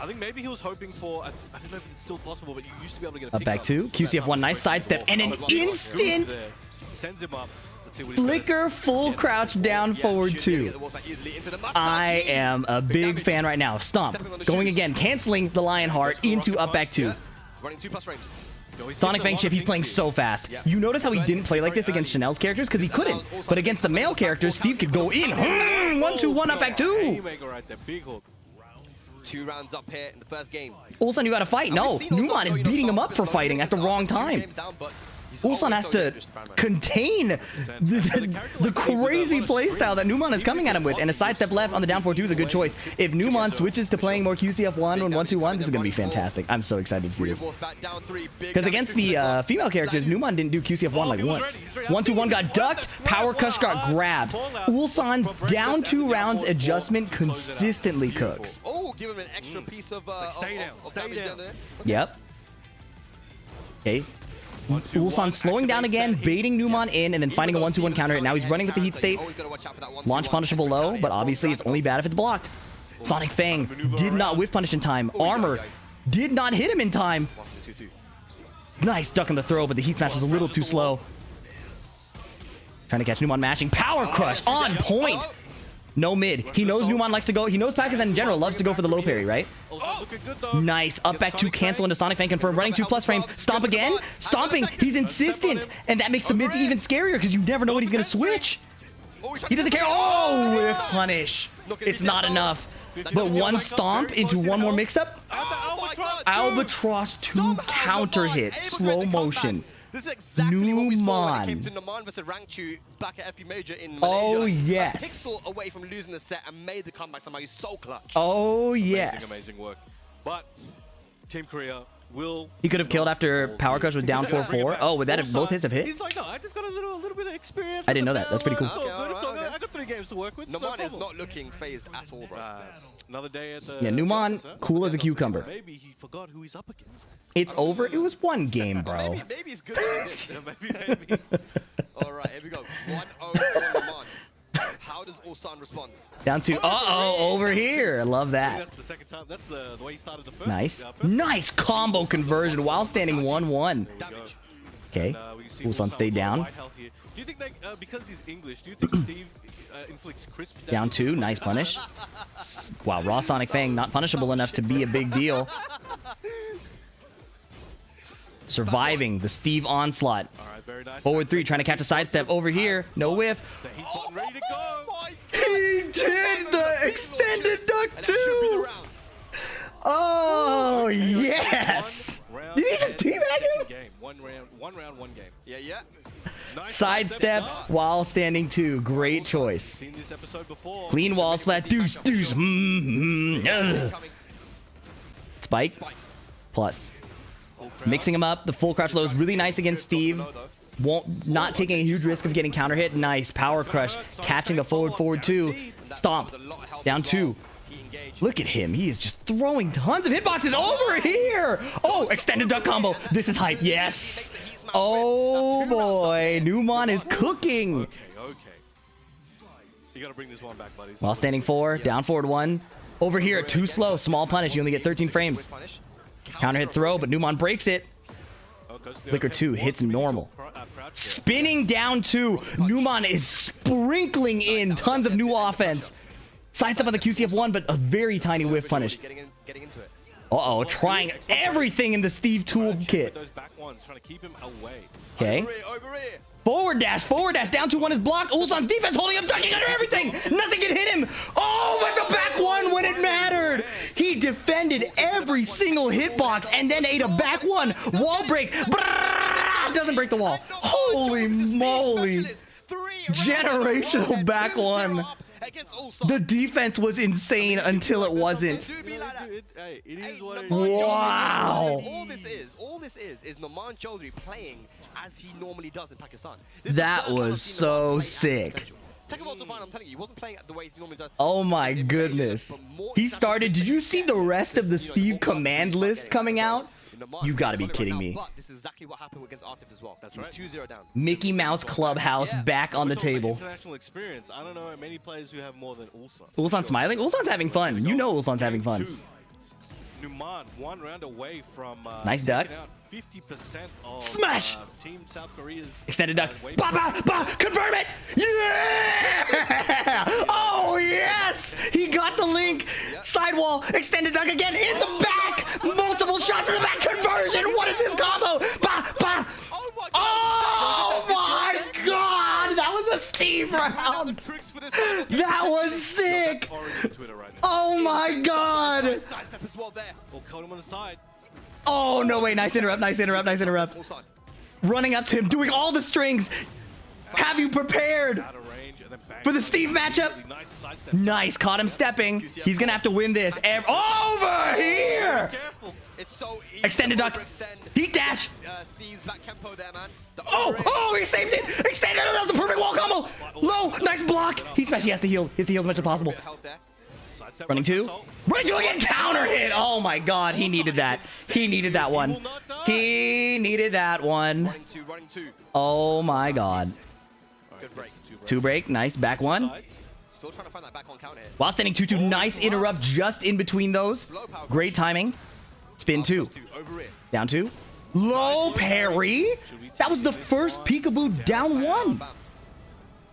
I think maybe he was hoping for, I don't know if it's still possible, but you used to be able to get a Up back pickup. 2. QCF1, nice sidestep. And an instant Sends him up. Let's see what he's gonna flicker full crouch down forward 2. I am a big fan right now. Stomp. Going again. Canceling the Lionheart into up back 2. Running 2+ frames. Sonic Fang Chip, he's playing so fast. You notice how he didn't play like this against Chanel's characters? Because he couldn't. But against the male characters, Steve could go in. 1-2-1 up back 2. 2 rounds up here in the first game. Ulsan, you gotta fight. No, Numan is beating him up for fighting at the wrong time. Ulsan has to contain the crazy playstyle that Numan is coming at him with, and a sidestep left on the down 4-2 is a good choice. If Numan switches to playing more QCF1 on 1-2-1, this is going to be fantastic. I'm so excited to see this. Because against the female characters, Numan didn't do QCF1 like once. 1-2-1 got ducked, Power Crush got grabbed. Ulsan's down 2 rounds adjustment consistently cooks. Oh, give him an extra piece of damage down there. Yep. Okay. Ulsan slowing down again, baiting Numan in, and then finding a 1-2-1 counter hit. Now he's running with the heat state. Launch punishable low, but obviously it's only bad if it's blocked. Sonic Fang did not whiff punish in time. Armor did not hit him in time. Nice duck in the throw, but the heat smash was a little too slow. Trying to catch Numan mashing. Power Crush on point. No mid. He knows Numan likes to go. He knows Pakistan in general loves to go for the low parry, right? Nice. Up back 2 cancel into Sonic Fang confirm. Running 2+ frames. Stomp again. Stomping. He's insistent. And that makes the mids even scarier because you never know when he's going to switch. He doesn't care. Oh, whiff punish. It's not enough. But 1 stomp into 1 more mix-up. Albatross 2 counter hit. Slow motion. This is exactly what we saw when it came Numan. to Numan versus Rangchu back at FP Major in Malaysia. Oh, yes. A pixel away from losing the set and made the comeback somehow. He's so clutch. Oh, yes. Amazing work. But Team Korea will... He could have killed after Power Crush was down 4-4. Oh, would that have both hits have hit? He's like, no, I just got a little bit of experience. I didn't know that. That's pretty cool. It's all good. It's all good. I got 3 games to work with. Numan is not looking phased at all, bro. Another day at the... Yeah, Numan, cool as a cucumber. Maybe he forgot who he's up against. It's over. It was 1 game, bro. Maybe he's good at this. Maybe. All right, here we go. 1-0 for Numan. How does Ulsan respond? Down to, uh-oh, over here. I love that. That's the second time. That's the way he started the first. Nice. Nice combo conversion while standing 1-1. Okay. Ulsan stayed down. Do you think that, because he's English, do you think Steve inflicts crisp Down 2. Nice punish. Wow, raw Sonic Fang not punishable enough to be a big deal. Surviving the Steve onslaught. Very nice. Forward 3, trying to catch a sidestep over here. No whiff. The heat button ready to go. He did the extended duck too. Oh, yes. Did he just teabag him? One round, one game. Yeah. Nice Sidestep while standing 2. Great choice. Seen this episode before. Clean wall splat. Deuce. Spike. Plus. Mixing him up. The full crouch low is really nice against Steve. Not taking a huge risk of getting counter hit. Nice. Power Crush. Catching a forward 2. Stomp. Down 2. Look at him. He is just throwing tons of hitboxes over here. Oh, extended duck combo. This is hype. Yes. Oh, boy. Numan is cooking. Okay. You gotta bring this one back, buddies. While standing 4. Down forward 1. Over here, too slow. Small punish. You only get 13 frames. Counter hit throw, but Numan breaks it. Flicker 2 hits normal. Spinning down 2. Numan is sprinkling in tons of new offense. Sidestep on the QCF1, but a very tiny whiff punish. Uh-oh, trying everything in the Steve toolkit. Okay. Forward dash, down 2-1 is blocked. Ulsan's defense holding him, ducking under everything. Nothing can hit him. Oh, but the back 1 when it mattered. He defended every single hitbox and then ate a back 1. Wall break. Doesn't break the wall. Holy moly. Generational back 1. The defense was insane until it wasn't. Wow. All this is Noman Chaudhary playing as he normally does in Pakistan. That was so sick. I'm telling you, he wasn't playing the way he normally does. Oh my goodness. He started, did you see the rest of the Steve command list coming out? You gotta be kidding me. But this is exactly what happened against Artif as well. That's right. 2-0 down. Mickey Mouse Clubhouse back on the table. International experience. I don't know many players who have more than Ulsan. Ulsan smiling? Ulsan's having fun. You know Ulsan's having fun. Numan 1 round away from nice duck. 50% of Smash! Team South Korea's extended duck. Confirm it! Yeah! Oh, yes! He got the link. Sidewall, extended duck again in the back. Multiple shots in the back. Conversion. What is this combo? Steve round. Tricks for this That was sick. Oh my god. Sidestep as well there. We'll cut him on the side. Oh no way. Nice interrupt. Nice interrupt. Nice interrupt. Ulsan. Running up to him, doing all the strings. Have you prepared Out of range and then bang. for the Steve matchup? Nice sidestep. Nice. Caught him stepping. He's gonna have to win this. Over here. Careful. It's so easy. Extended to duck. overextend. Heat dash. Steve's back tempo there, man. The Oh, overrange. oh, he saved it. Extended. That was a perfect wall combo. Low. Nice block. Heat smash. He has to heal. He has to heal as much as possible. Bit of help there. Sidestep, Running two. assault. Running two again. Counter hit. Oh my god. He needed that. He needed that one. He needed that one. Running two. Oh my god. Good break. Two break. Nice. Back one. Still trying to find that back on counter hit. While standing 2-2. Nice interrupt just in between those. Great timing. Spin two. Over it. Down two. Low parry. That was the first peekaboo down one. Bam.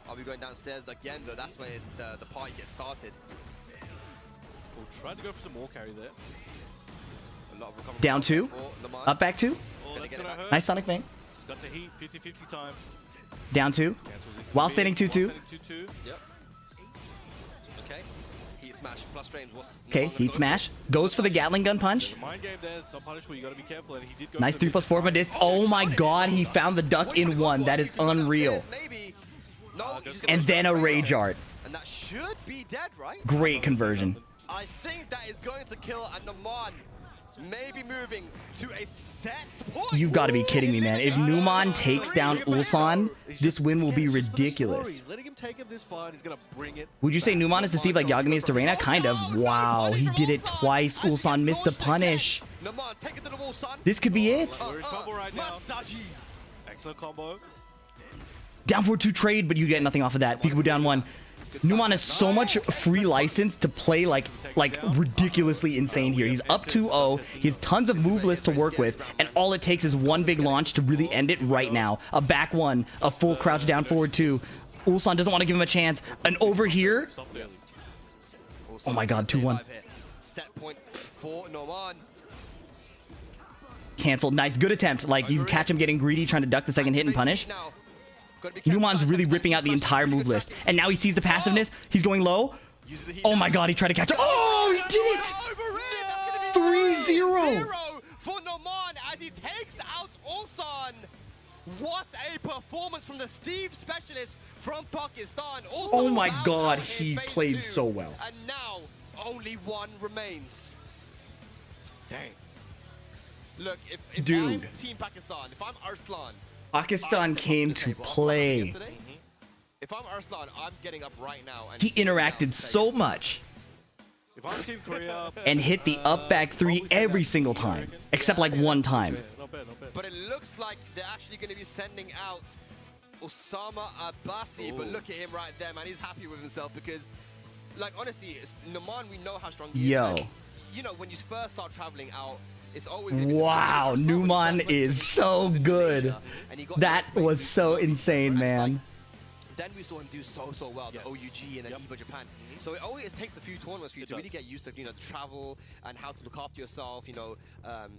Are we going downstairs again though? That's where it's the party gets started. We'll try to go for some more carry there. A lot of recovery Down two. for Lamar. Up back two. Oh, Gonna that's get it gonna back. hurt. Nice Sonic Fang. Got the heat. 50-50 time. Down two. Cancels into While the standing mid. 2-2. While standing 2-2. Yep. Okay. Heat smash plus frames. What's Okay, heat smash. Goes for the Gatling gun punch. There's a mind game there. Some punishable. You gotta be careful. And he did go Nice for the 3+4 from a disc. Oh my god, he found the duck in one. That is unreal. Maybe. No, he's gonna And go then a straight rage down. art. And that should be dead, right? Great conversion. I think that is going to kill and Naman maybe moving to a set point. You've got to be kidding me, man. If Numan takes down Ulsan, this win will be ridiculous. He's letting him take him this far, and he's gonna bring it. Would you say Numan is to Steve like Yagami is to Reina? Kind of. Wow, he did it twice. Ulsan missed the punish. Naman, take it to the wall, son. This could be it. We're in trouble right now. Masaji. Excellent combo. Down for two trade, but you get nothing off of that. Peekaboo down one. Numan has so much free license to play like ridiculously insane here. He's up 2-0. He has tons of move lists to work with, and all it takes is one big launch to really end it right now. A back one, a full crouch down forward two. Ulsan doesn't want to give him a chance. And over here, oh my god, 2-1. Set point for Naman. Canceled. Nice, good attempt. Like, you catch him getting greedy, trying to duck the second hit and punish. Numan's really ripping out the entire move list. And now he sees the passiveness. He's going low. Oh my god, he tried to catch it. Oh, he did it! 3-0 for Naman as he takes out Ulsan. What a performance from the Steve specialist from Pakistan. Ulsan Oh my bows god, out he in phase played 2, so well. And now only one remains. Dang. Look, if Dude. I'm Team Pakistan, if I'm Arslan, Pakistan came to play. if I'm Arslan, I'm getting up right now. And He sitting down interacted and so saying, much If I'm Team Korea, and hit the up back three every single time, except like one time. not bad, not bad. But it looks like they're actually going to be sending out Osama Abbasi. But look at him right there, man. He's happy with himself because, like, honestly, Naman, we know how strong he Yo. is. And, you know, when you first start traveling out, it's always gonna be the Wow, first time when he Numan first went is to so Indonesia, good. and he got That in the was race so with insane, It's like, man. then we saw him do so well, the Yes. OUG and then EVA Japan. So it always takes a few tournaments for you It to really does. get used to, you know, the travel and how to look after yourself, you know,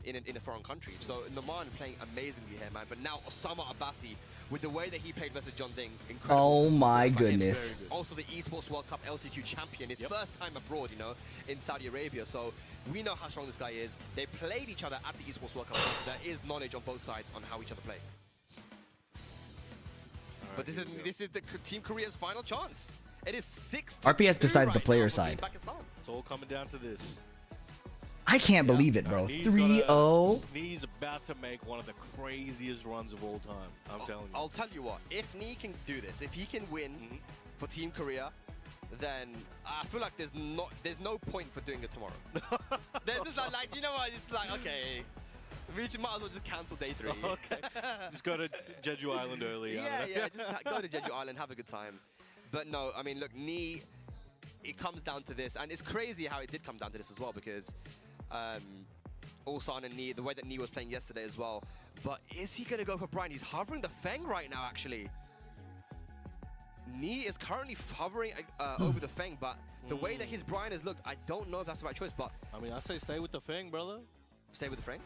in a foreign country. So Naman playing amazingly here, man. But now Osama Abbasi, with the way that he played versus John Ding, incredible. Oh my by him. goodness. Also the Esports World Cup LCQ champion, his first time abroad, you know, in Saudi Arabia. So we know how strong this guy is. They played each other at the Esports World Cup. So there is knowledge on both sides on how each other play. But this is the Team Korea's final chance. It is 6-2 RPS decides the right player now for Team side. Pakistan. It's all coming down to this. I can't believe it, bro. Knee's 3-0. Knee's about to make one of the craziest runs of all time. I'm telling you. I'll tell you what, if Nee can do this, if he can win for Team Korea, then I feel like there's no point for doing it tomorrow. There's just like, you know what, it's like, okay, we might as well just cancel day 3. Okay. Just go to Jeju Island early. Yeah, just go to Jeju Island, have a good time. But no, I mean, look, Nee, it comes down to this, and it's crazy how it did come down to this as well, because Ulsan and Nee, the way that Nee was playing yesterday as well. But is he going to go for Brian? He's hovering the Feng right now, actually. Nee is currently hovering over the Feng, but the way that his Brian has looked, I don't know if that's the right choice, but I mean, I say stay with the Fang, brother. stay with the Feng.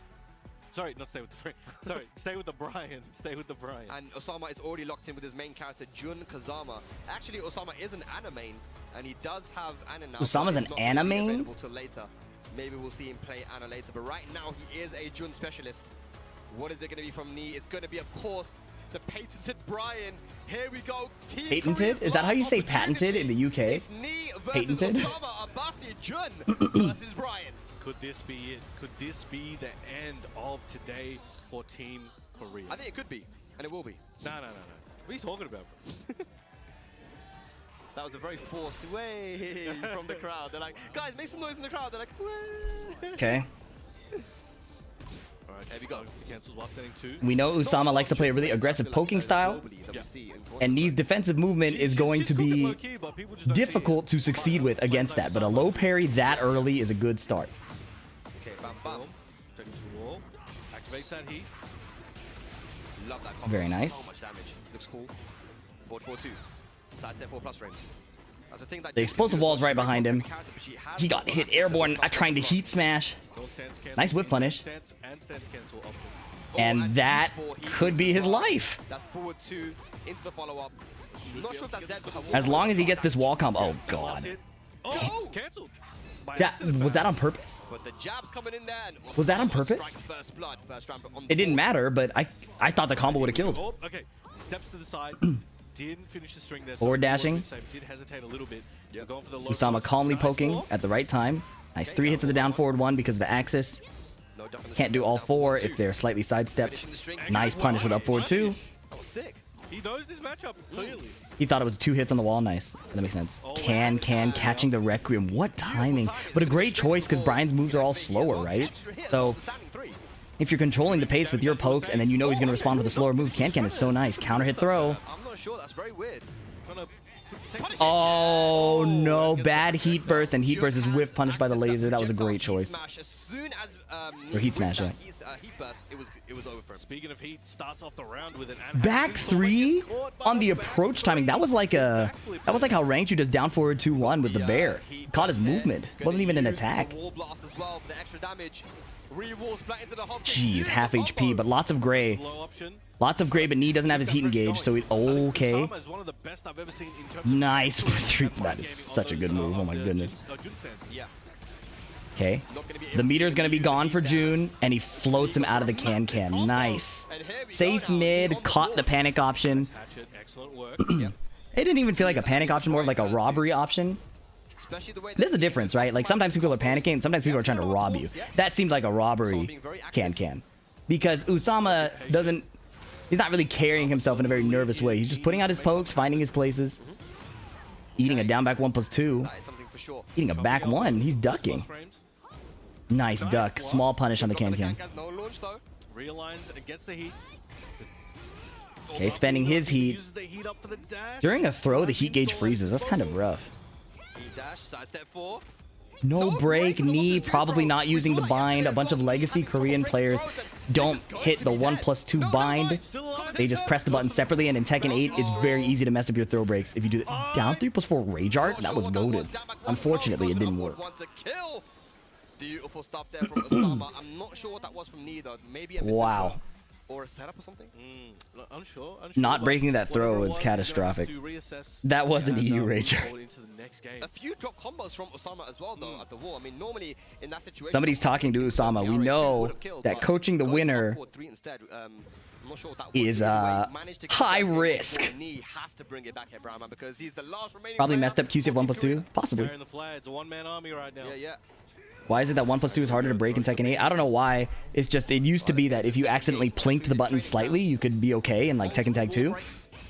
Sorry, not stay with the Frank. Sorry, stay with the Brian. Stay with the Brian. And Osama is already locked in with his main character, Jun Kazama. Actually, Osama is an Ana main, and he does have Ana now. Osama's but an it's not Ana really main? available till later. Maybe we'll see him play Ana later, but right now he is a Jun specialist. What is it going to be from Knee? It's going to be, of course, the patented Brian. Here we go. Team Patented? Korea's Is that how you say last patented in the UK? It's Knee versus Patented? Osama Abbasi Jun versus Brian. Could this be it? Could this be the end of today for Team Korea? I think it could be, and it will be. No. What are you talking about, bro? That was a very forced way from the crowd. They're like, guys, make some noise in the crowd. They're like, way. Okay. All right, There we go. Cancels while standing 2. We know Usama likes to play a really aggressive poking style, and Knee's defensive movement is going to be difficult to succeed with against that, but a low parry that early is a good start. Okay, bam, bam. Taking to the wall. Activates that heat. Love that combo. Very nice. So much damage. Looks cool. 4-4-2. Side step 4+ frames. That's the thing that The explosive wall's right behind him. He got hit airborne trying to heat smash. Nice whiff punish. Stance and stance cancel option. And that could be his life. That's forward 2 into the follow-up. Not sure if that's dead, but As long as he gets this wall combo. Oh, God. Oh, canceled. Was that on purpose? But the jab's coming in there. And Was that on Osama purpose? strikes first blood, first round on It didn't board. matter, but I thought the combo would have killed. Oh, okay. Steps to the side. Didn't finish the string there. Forward dashing. Did hesitate a little bit. We're going for the low Usama block. calmly Nice poking block. at the right time. Nice 3 hits of the down forward 1 because of the axis. No duck on the Can't do string, all down 4 forward if they're slightly sidestepped. Finishing the string. Nice punish with up forward 2. That was sick. He knows this matchup, clearly. He thought it was 2 hits on the wall. Nice. That makes sense. Can catching the Requiem. What timing. But a great choice because Brian's moves are all slower, right? So if you're controlling the pace with your pokes and then you know he's going to respond with a slower move, Can is so nice. Counter hit throw. I'm not sure. That's very weird. Trying to take Oh no, bad heat burst, and heat burst is whiff punished by the laser. That was a great choice. As soon as, Or heat smash, yeah. Heat burst, it was over for him. Speaking of heat, starts off the round with an Back 3 on the approach timing. That was like how Rangchu does down forward 2-1 with the bear. Caught his movement. Wasn't even an attack. Wall blast as well for the extra damage. Re-wall splat into the hop. Jeez, half HP, but lots of gray. low option. Lots of gray, but Knee doesn't have his heat engaged, so it okay. Usama is one of the best I've ever seen in terms of Nice. That is such a good move. Oh my goodness. Yeah. Okay. The meter's gonna be gone for June, and he floats him out of the can. Nice. Safe mid, caught the panic option. Hatchet, excellent work. It didn't even feel like a panic option, more of like a robbery option. Especially the way There's a difference, right? Like sometimes people are panicking, and sometimes people are trying to rob you. That seemed like a robbery. Can. Because Usama doesn't. He's not really carrying himself in a very nervous way. He's just putting out his pokes, finding his places. Eating a down back 1+2. That is something for sure. Eating a back 1. He's ducking. Nice duck. Small punish on the Can. No launch though. Realigns and gets the heat. Okay, spending his heat. Uses the heat up for the dash. During a throw, the heat gauge freezes. That's kind of rough. Heat dash, side step 4. No break, Knee probably not using the bind. A bunch of legacy Korean players don't hit the 1+2 bind. They just press the button separately, and in Tekken 8, it's very easy to mess up your throw breaks. If you do down 3+4 Rage Art, that was goated. Unfortunately, it didn't work. Beautiful stuff there from Osama. I'm not sure what that was from Knee though. Maybe a Wow. or a setup or something. Unsure. Not but breaking that throw whatever it was was, catastrophic. you're gonna have to reassess That was an and, EU move Rage Art. forward into the next game. A few drop combos from Osama as well though at the wall. I mean normally in that situation. Somebody's talking to Usama. We know that coaching the winner is high risk. Knee has to bring it back here, Brown Man, because he's the last remaining Probably player messed up QCF for 1+2. Korea. Possibly. Carrying the flag. It's a one-man army right now. Yeah. Why is it that 1+2 is harder to break in Tekken 8? I don't know why. It's just, it used to be that if you accidentally plinked the button slightly, you could be okay in like Tekken Tag 2.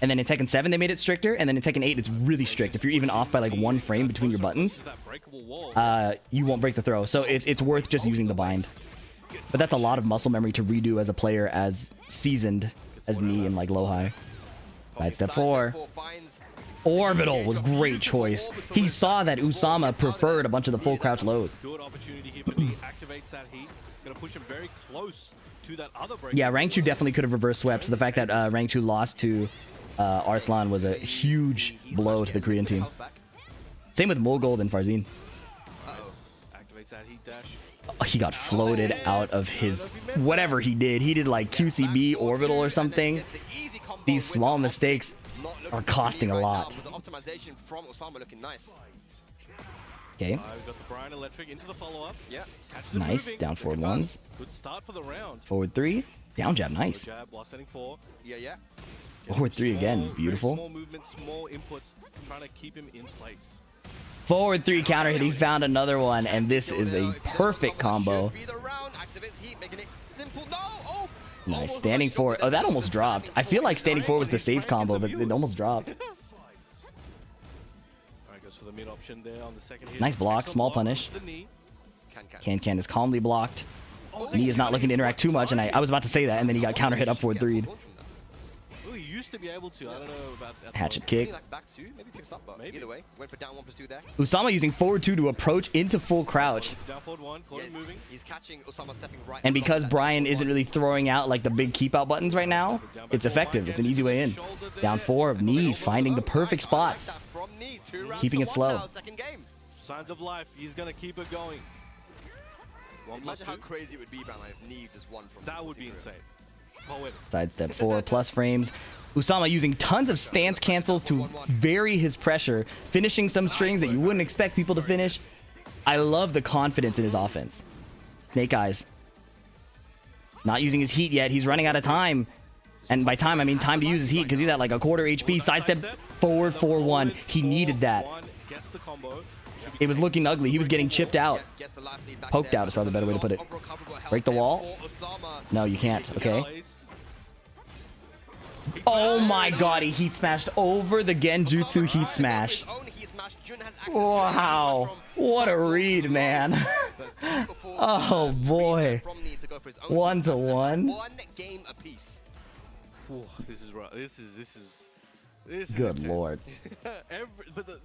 And then in Tekken 7, they made it stricter. And then in Tekken 8, it's really strict. If you're even off by like 1 frame between your buttons, That breakable wall. you won't break the throw. So it's worth just using the bind. But that's a lot of muscle memory to redo as a player as seasoned as Knee and like low high. Side step 4. Orbital was great choice. He saw that Usama preferred a bunch of the full crouch lows. Good opportunity here for Knee. Activates that heat. Gonna push him very close to that other break. Yeah, Rangchu definitely could have reverse swept. So the fact that Rangchu lost to Arslan was a huge blow to the Korean team. Same with Mulgold and Farzin. Activates Gets that heat dash. Oh, he got floated out of his whatever he did. He did like QCB orbital or something. These small mistakes are costing a lot. The optimization from Osama looking nice. Okay. We got the Brian Electric into the follow-up. Yeah. Nice. Down forward ones. Good start for the round. Forward three. Down jab. Nice. Jab, while setting 4. Yeah. Forward three again. Very Beautiful. small movements, small inputs, trying to keep him in place. Forward three counter hit. He found another one, and this is a perfect combo. Nice. Standing four. Oh, that almost dropped. I feel like standing four was the safe combo, but it almost dropped. Alright, goes for the mid option there on the second hit. Nice block. Small punish. Can is calmly blocked. Knee is not looking to interact too much, and I was about to say that, and then he got counter hit up forward three. Oh, he used to be able to. I don't know about that. Hatchet kick. Back 2, maybe picks up, but either way, went for down 1+2 there. Usama using forward two to approach into full crouch. Down forward 1, corner moving. He's catching Osama stepping right. And because Brian isn't really throwing out like the big keep out buttons right now, it's effective. It's an easy way in. Down four of Knee, finding the perfect spots. Keeping it slow. Signs of life. He's going to keep it going. Imagine how crazy it would be, Brian, if Knee just won from that. Would be insane. Sidestep 4 plus frames. Usama using tons of stance cancels to vary his pressure, finishing some strings that you wouldn't expect people to finish. I love the confidence in his offense. Snake Eyes. Not using his heat yet. He's running out of time. And by time, I mean time to use his heat because he's at like a quarter HP. Sidestep forward 4-1. He needed that. It was looking ugly. He was getting chipped out. Poked out is probably the better way to put it. Break the wall? No, you can't. Okay. Oh my god, he heat smashed over the Genjutsu heat smash. Wow. What a read, man. Oh boy. 1-1. One game apiece. This is rough. This is Good lord.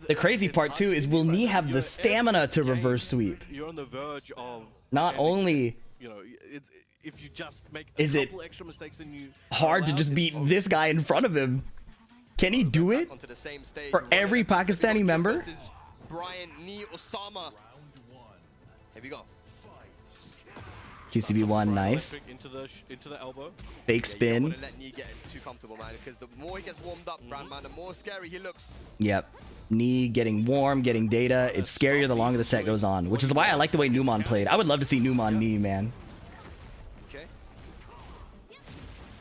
The crazy part too is will Knee have the stamina to reverse sweep? You're on the verge of not only, you know, if you just make is it extra mistakes than you hard to just beat this guy in front of him? Can he do it for every Pakistani member? Brian, Knee, Osama. Here we go. QCB1, nice. Into the elbow. Fake spin. Don't let Knee get too comfortable, man, because the more he gets warmed up, man, the more scary he looks. Yep. Knee getting warm, getting data. It's scarier the longer the set goes on, which is why I like the way Numan played. I would love to see Numan Knee, man. Okay.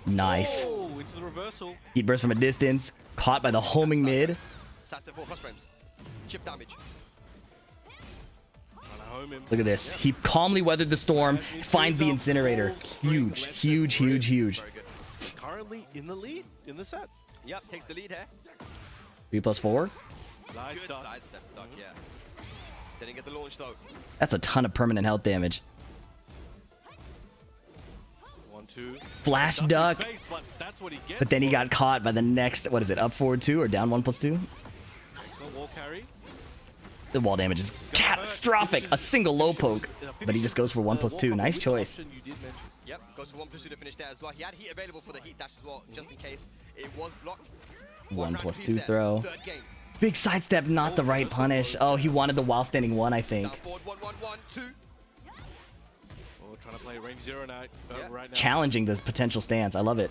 Nice. Oh, into the reversal. Heat burst from a distance. Caught by the homing mid. Sidestep 4 cross frames. Chip damage. Look at this. He calmly weathered the storm, finds the incinerator. Huge, huge, huge, huge. Currently in the lead in the set. Yep, takes the lead here. 3+4. Nice good sidestep duck, yeah. Didn't get the launch though. That's a ton of permanent health damage. 1-2. Flash duck. But then he got caught by the next, what is it, up forward 2 or down 1+2? Excellent wall carry. The wall damage is catastrophic. A single low poke, but he just goes for 1+2. Nice choice. Yep, goes for 1+2 to finish there as well. He had heat available for the heat dash as well, just in case it was blocked. 1+2 throw. Big sidestep, not the right punish. Oh, he wanted the while standing 1, I think. Trying to play range 0 right now. Challenging the potential stance. I love it.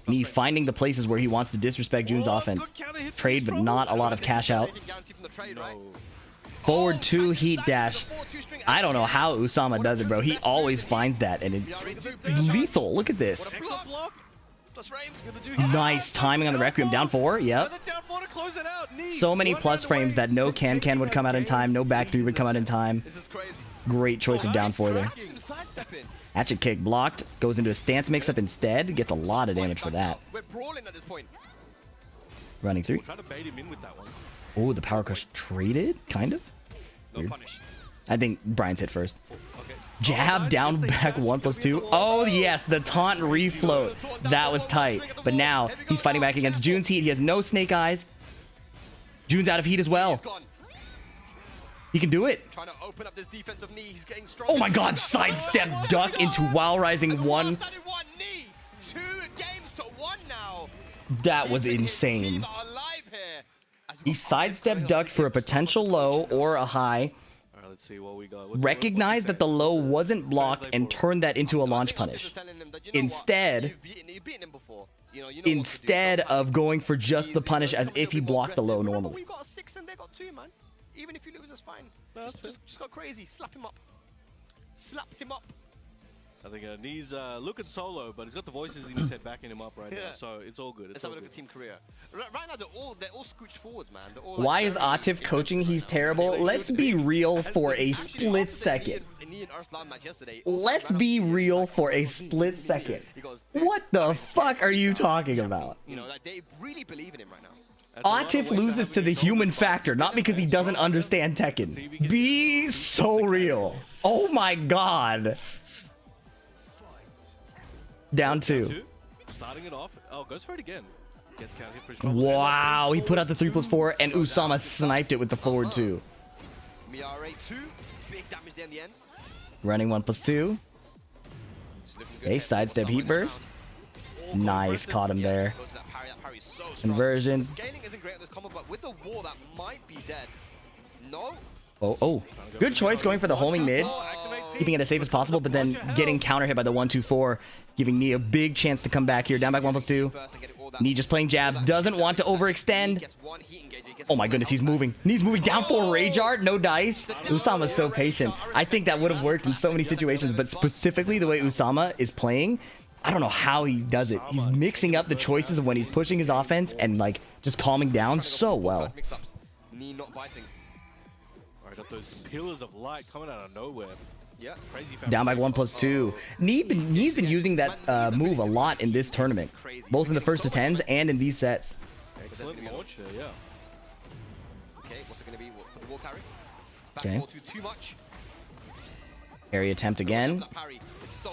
Me finding the places where he wants to disrespect June's offense. Trade, but not a lot of cash out. Forward 2 heat dash. I don't know how Usama does it, bro. He always finds that, and it's lethal. Look at this. Nice timing on the Requiem. Down 4. Yep. So many plus frames that no can would come out in time. No back 3 would come out in time. Great choice of down 4 there. Hatchet kick blocked. Goes into a stance mix-up instead. Gets a lot of damage for that. Running 3. Oh, the power crush traded? Kind of? Weird. I think Brian's hit first. Jab, down, back, 1+2. Oh, yes, the taunt refloat. That was tight. But now, he's fighting back against June's heat. He has no Snake Eyes. June's out of heat as well. He can do it. Oh my god, sidestep duck into while rising 1. That was insane. He sidestep ducked for a potential low or a high. let's see what we got. Recognize that the low wasn't blocked and turn that into a launch punish. Instead, instead of going for just the punish as if he blocked the low normally. We got a 6 and they got 2, man. Even if you lose, it's fine. Just go crazy. Slap him up. Slap him up. I think Knee's looking solo, but he's got the voices in his head backing him up right now, so it's all good. Let's have a look at Team Korea. Right now, they're all scooched forwards, man. They're all, Why is Atif coaching? He's terrible. Let's be real for a split second. Let's be real for a split second. What the fuck are you talking about? You know, like they really believe in him right now. Atif loses to the human factor, not because he doesn't understand Tekken. Be so real. Oh my god. Down 2. Starting it off. Oh, goes for it again. Gets count hit for his Wow, he put out the 3+4 and Usama sniped it with the forward 2. Miare 2, big damage there in the end. Running 1+2. Okay, sidestep heat burst. Nice, caught him there. Conversion. Scaling isn't great on this combo, but with the wall that might be dead. No. Oh. Good choice going for the homing mid. Keeping it as safe as possible, but then getting counter hit by the 1-2-4, giving Knee a big chance to come back here. Down back 1+2. Knee just playing jabs. Doesn't want to overextend. Oh my goodness, he's moving. Knee's moving down 4 rage art. No dice. Usama's so patient. I think that would have worked in so many situations, but specifically the way Usama is playing, I don't know how he does it. He's mixing up the choices of when he's pushing his offense and like just calming down so well. Knee not biting. Alright, got those pillars of light coming out of nowhere. Yeah, crazy. Down by 1+2. Knee's been using that move a lot in this tournament, both in the first to 10s and in these sets. Excellent launch there, yeah. Okay, what's it going to be for the wall carry? Okay. Too much. Area attempt again.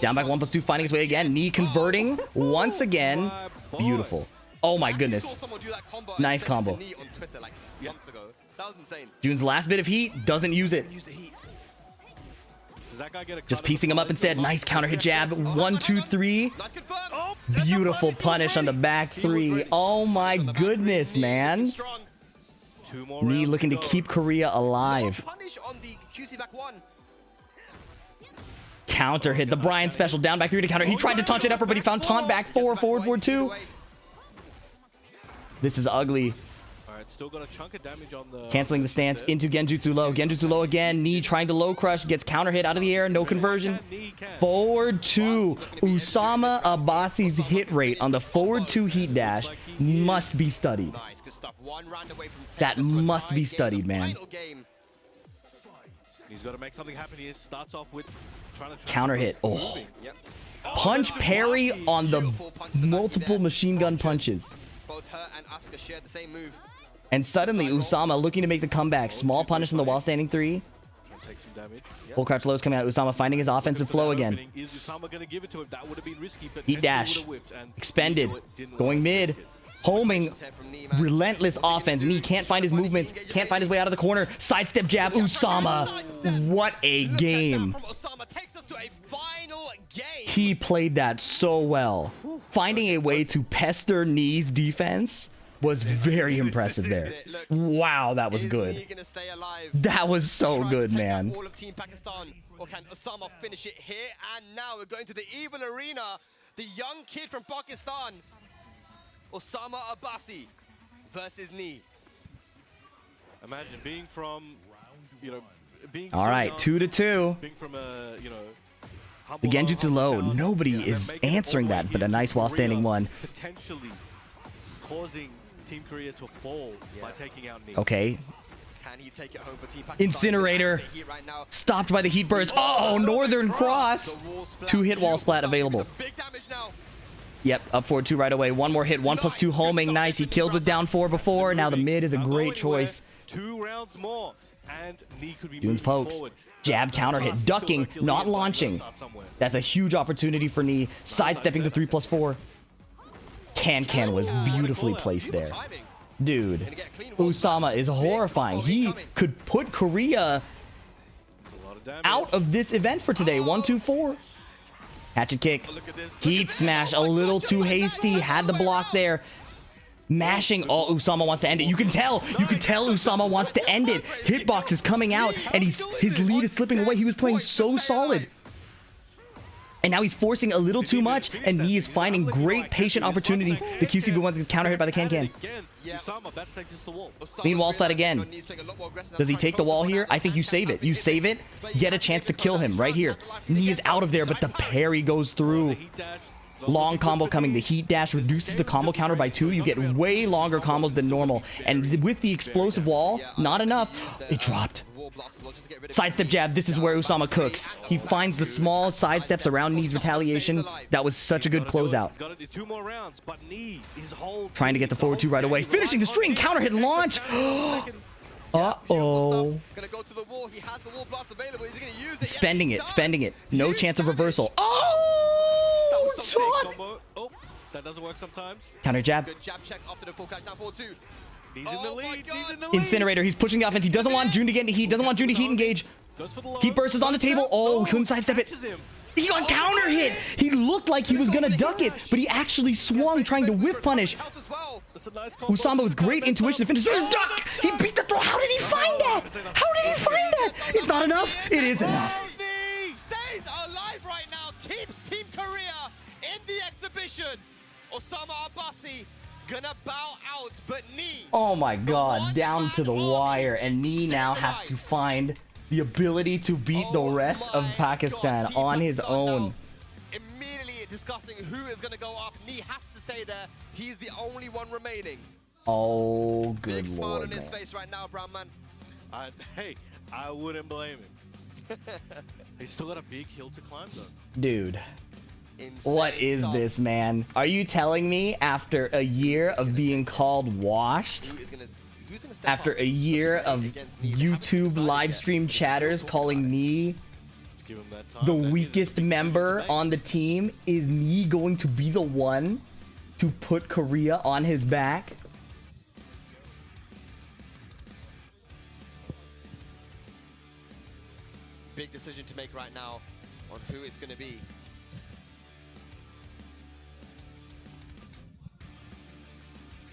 Down by 1+2, finding his way again. Knee converting once again. Beautiful. Oh my goodness. Nice combo. June's last bit of heat, doesn't use it. Just piecing him up instead. Nice counter hit jab. 1, 2, 3. Beautiful punish on the back 3. Oh my goodness, man. Knee looking to keep Korea alive. Counter hit. The Brian special. Down back 3 to counter. He tried to taunt it upper, but he found taunt back 4. Forward 2. This is ugly. Still got a chunk of damage on the... Canceling the stance into Genjutsu low. Genjutsu low again. Knee trying to low crush. Gets counter hit out of the air. No conversion. Forward 2. Usama Abbasi's hit rate on the forward 2 heat dash must be studied. That must be studied, man. He's got to make something happen here. Starts off with trying to counter hit. Oh. Punch parry on the multiple machine gun punches. Both her and Asuka shared the same move. And suddenly, Usama looking to make the comeback. Small punish in the wall standing 3. Full crouch lows coming out. Usama finding his offensive flow again. Heat dash. Expended. Going mid. Homing. Relentless offense. Knee can't find his movements. Can't find his way out of the corner. Sidestep jab. Usama. What a game. He played that so well. Finding a way to pester Knee's defense was very impressive there. Wow, that was good. That was so good, man. All of Team Pakistan, or can Osama finish it here? And now we're going to the even arena. The young kid from Pakistan, Osama Abbasi versus Knee. Imagine being from, being all right, 2 to 2. Being from a, the Genjutsu low. Nobody is answering that, but a nice while standing one. Potentially causing Team Korea to fall by taking out Knee. Okay. Can he take it home for Team Pakistan? Incinerator. Stopped by the heat burst. Oh, Northern Cross. 2 hit wall splat available. Big damage now. Yep, up forward 2 right away. 1 more hit. 1+2 homing. Nice. He killed with down 4 before. Now the mid is a great choice. 2 rounds more, and Knee could be Dunes pokes. Jab counter hit. Ducking, not launching. That's a huge opportunity for Knee. Sidestepping the 3+4. Can was beautifully placed there. Dude, Usama is horrifying. He could put Korea out of this event for today. 1, 2, 4. Hatchet kick. Heat smash a little too hasty. Had the block there. Mashing. Oh, Usama wants to end it. You can tell Usama wants to end it. Hitbox is coming out, and his lead is slipping away. He was playing so solid. And now he's forcing a little too much, and he is finding great patient opportunities. The QCB1 gets counter hit by the can. Clean wall splat again. Does he take the wall here? I think you save it. You save it, get a chance to kill him right here. Knee is out of there, but the parry goes through. Long combo coming. The heat dash reduces the combo counter by 2. You get way longer combos than normal. And with the explosive wall, not enough. It dropped. Sidestep jab. This is where Usama cooks. He finds the small sidesteps around Knee's retaliation. That was such a good closeout. Trying to get the forward 2 right away. Finishing the string. Counter hit launch. Uh-oh. Spending it. No chance of reversal. Oh! Oh, that doesn't work sometimes. Counter jab. Good jab check after the full catch down 4-2. He's in the lead. Incinerator. He's pushing the offense. He doesn't want June to get into heat. Doesn't want June to heat engage. Heat burst is on the table. Oh, he couldn't sidestep it. He got counter hit. He looked like he was gonna duck it, but he actually swung trying to whiff punish. Usama with great intuition to finish. Duck! He beat the throw. How did he find that? How did he find that? It's not enough. It is enough. Stays alive right now. Keeps Team Korea in the exhibition. Osama Abbasi gonna bow out, but Knee. Oh my god, down to the wire, and Knee now has to find the ability to beat the rest of Pakistan on his own. Immediately discussing who is gonna go up. Knee has to stay there. He's the only one remaining. Oh, good Big smile lord, on his man. face right now, brown man. Hey, I wouldn't blame him. He's still got a big hill to climb, though. Dude. Insane What is stuff. this, man? Are you telling me after a year of being called washed, Who's gonna step after up a year to of play against Knee? They haven't YouTube decided live yet. stream They're still chatters talking calling about it. Knee Let's give him that time. the man. He's a weakest big decision to member make. on the team? Is Knee going to be the one to put Korea on his back? Big decision to make right now on who it's going to be.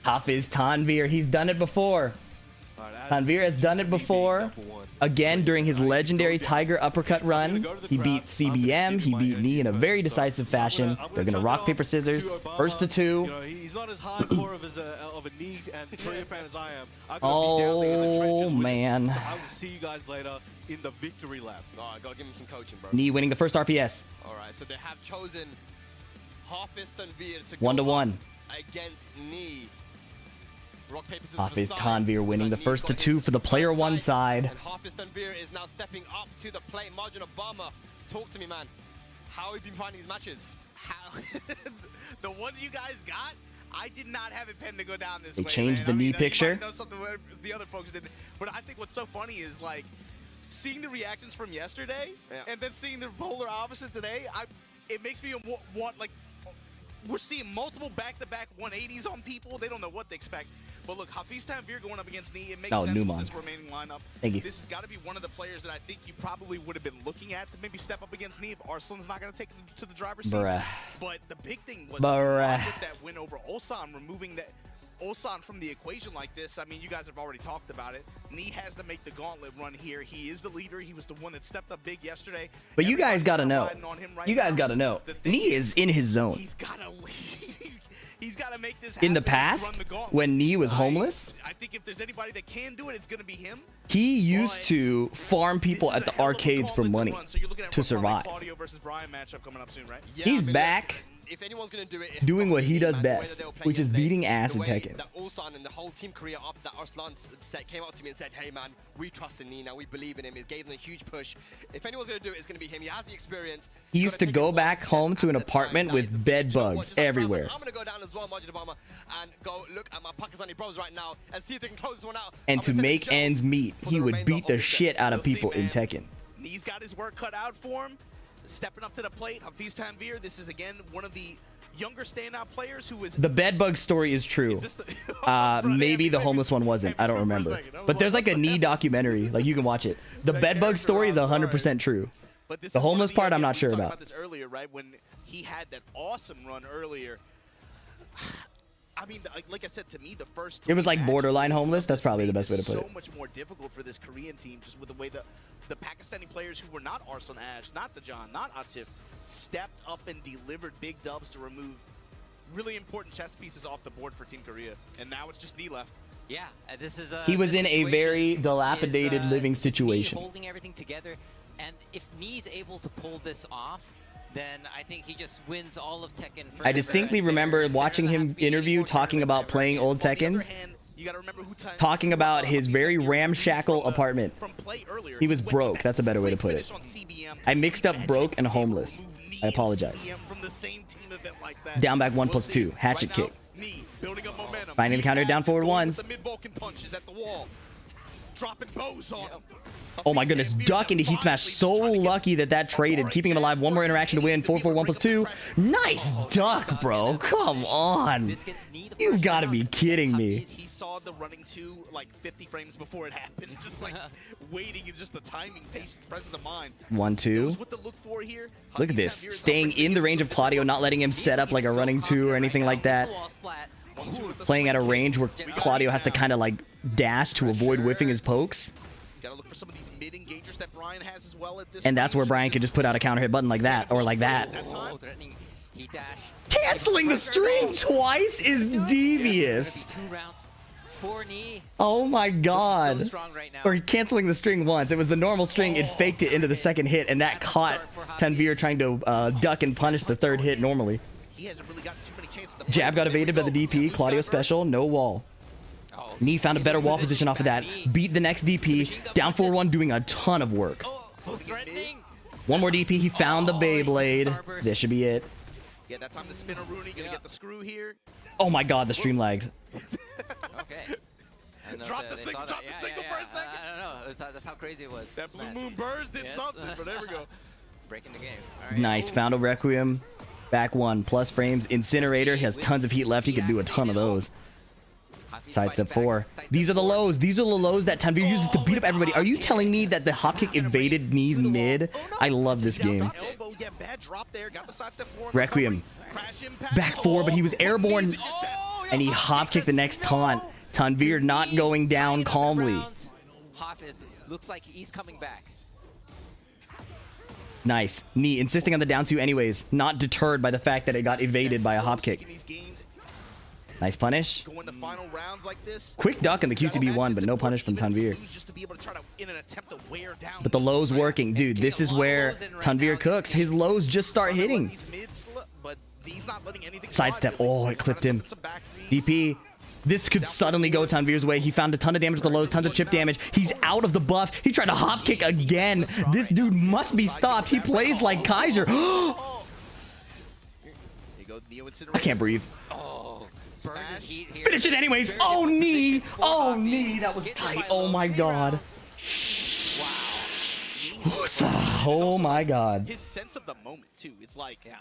Hafiz Tanvir, he's done it before. All right, Tanvir has done it before. Again, during his legendary Tiger uppercut run, he beat CBM, he beat Knee in a very decisive fashion. They're gonna rock, paper, scissors, first to 2. You know, he's not as hardcore of a Knee and Korea fan as I am. I'm gonna be down there in the trenches Oh, with him. man. So I will see you guys later in the victory lap. Oh, I gotta give him some coaching, bro. Knee winning the first RPS. All right, so they have chosen Hafiz Tanvir to 1-1. go up against Knee. Rock, paper, scissors Hafiz for sides. Tanvir winning the Knee's first to got 2 his for the player right 1 side. And Hafiz Tanvir is now stepping up to the plate. Margin Obama, talk to me, man. How have you been finding these matches? How the ones you guys got, I did not have it penned to go down this They way. changed man. the I mean, knee you picture. might know something where the other folks did, but I think what's so funny is like seeing the reactions from yesterday and then seeing the polar opposite today. It makes me want like we're seeing multiple back-to-back 180s on people. They don't know what to expect. But look, Hafiz Tanvir going up against Knee, it makes sense Newman. with this remaining lineup. Thank you. This has got to be one of the players that I think you probably would have been looking at to maybe step up against Knee if Arslan's not going to take it to the driver's seat. Bruh. But the big thing was Bruh. with that win over Ulsan, removing that Ulsan from the equation like this. I mean, you guys have already talked about it. Knee has to make the gauntlet run here. He is the leader. He was the one that stepped up big yesterday. But you guys got to know. Riding on him right You guys now. got to know. The thing Knee is in his zone. He's got to he's got to make this happen. In the Run past, the gauntlet. when Knee was homeless, I think if there's anybody that can do it, it's going to be him. he used But to farm people This at is the a hell of a arcades for gauntlet to money run. So you're looking at to what, probably survive. Claudio versus Brian matchup coming up soon, right? Yeah, He's I mean, back. If anyone's going to do it, it's Doing got what to he be does man. The way best, that they were playing which is yesterday, beating ass the in way Tekken. That Ulsan and the whole Team Korea after that Arslan set came up to me and said, hey man, we trust in Knee now, we believe in him. It gave them a huge push. If anyone's going to do it, it's going to be him. He has the experience. He You've used gotta to take it go one back step home to at an a time. apartment Now with he's a bed you know what, bugs just like everywhere. I'm going to go down as well, Majid Obama, and go look at my Pakistani brothers right now and see if they can close this one out. And I'm to gonna send make it to ends Jones meet, for he the would remainder beat of the set. shit out of We'll see, people in man. Tekken. Knee's got his work cut out for him. Stepping up to the plate, Hafiz Tanvir. This is again one of the younger standout players who is The bed bug story is true. Is this the- Maybe the homeless one wasn't. I don't remember. But there's like a Knee documentary. Like you can watch it. The bed bug story is 100% true. But this The is one of homeless part, I'm again, not we sure talked about. this earlier, right? When he had that awesome run earlier. I mean, like I said, to me, the first It was like three borderline matches homeless. of That's this probably the league best way to is put so it. much more difficult for this Korean team, just with the way the Pakistani players who were not Arslan Ash, not the John, not Atif, stepped up and delivered big dubs to remove really important chess pieces off the board for Team Korea. And now it's just Knee left. Yeah, this is He was this in a situation very dilapidated is, living is Knee situation. holding everything together, and if Knee's able to pull this off, then I think he just wins all of Tekken. I distinctly remember watching him interview talking about playing old Tekkens, talking about his very ramshackle apartment. He was broke. That's a better way to put it. I mixed up broke and homeless. I apologize. Down back 1+2. Hatchet kick. Finding the counter, down forward ones. Oh my goodness, duck into heat smash. So lucky that that traded, keeping him alive. One more interaction to win. 4-4, 1+2. Nice duck, bro. Come on. You've got to be kidding me. He saw the running 2 like 50 frames before it happened. Just like waiting and just the timing, patience, presence of mind. 1-2. What to look for here. Look at this. Staying in the range of Claudio, not letting him set up like a running 2 or anything like that. Playing at a range where Claudio has to kind of like dash to avoid whiffing his pokes. Gotta look for some of these mid engagers that Brian has as well at this And that's where range. Brian could just put out a counter hit button like that or like that. Oh, threatening heat dash. Canceling the string twice is devious. 2 rounds for Knee. Oh my So god. strong right now. Or canceling the string once. It was the normal string. It faked it into the second hit, and that caught Tanvir trying to duck and punish the third hit normally. He hasn't really gotten too many chances to Jab got evaded by the DP. Claudio special. No wall. Oh, Knee found a better wall position off of that. Beat the next DP. Down 4-1, doing a ton of work. Oh, threatening. One more DP. He found the Beyblade. This should be it. Yeah, that time to spin a Rooney, gonna get the screw here. Oh my god, the stream lagged. Okay. Drop the signal, drop the signal for a second. I don't know. That's how crazy it was. That Blue Moon Burst did something, but there we go. Breaking the game. All right. Nice. Found a Requiem. Back 1. Plus frames. Incinerator. He has tons of heat left. He could do a ton of those. Sidestep 4. These are the lows. These are the lows that Tanvir uses to beat up everybody. Are you telling me that the hop kick evaded Knee's mid? I love this game. Requiem. Back 4, but he was airborne. And he hop kicked the next taunt. Tanvir not going down calmly. Looks like he's coming back. Nice. Knee insisting on the down 2 anyways. Not deterred by the fact that it got evaded by a hop kick. Nice punish. Quick duck in the QCB1, but no punish from Tanvir. But the lows working. Dude, this is where Tanvir cooks. His lows just start hitting. Sidestep. Oh, it clipped him. DP. This could suddenly go Tanvir's way. He found a ton of damage to the lows, tons of chip damage. He's out of the buff. He tried to hop kick again. This dude must be stopped. He plays like Kaiser. I can't breathe. Finish it anyways. Oh, Knee. Oh, Knee. That was tight. Oh, my God. Oh, my God. His sense of the moment, too. It's like, yeah.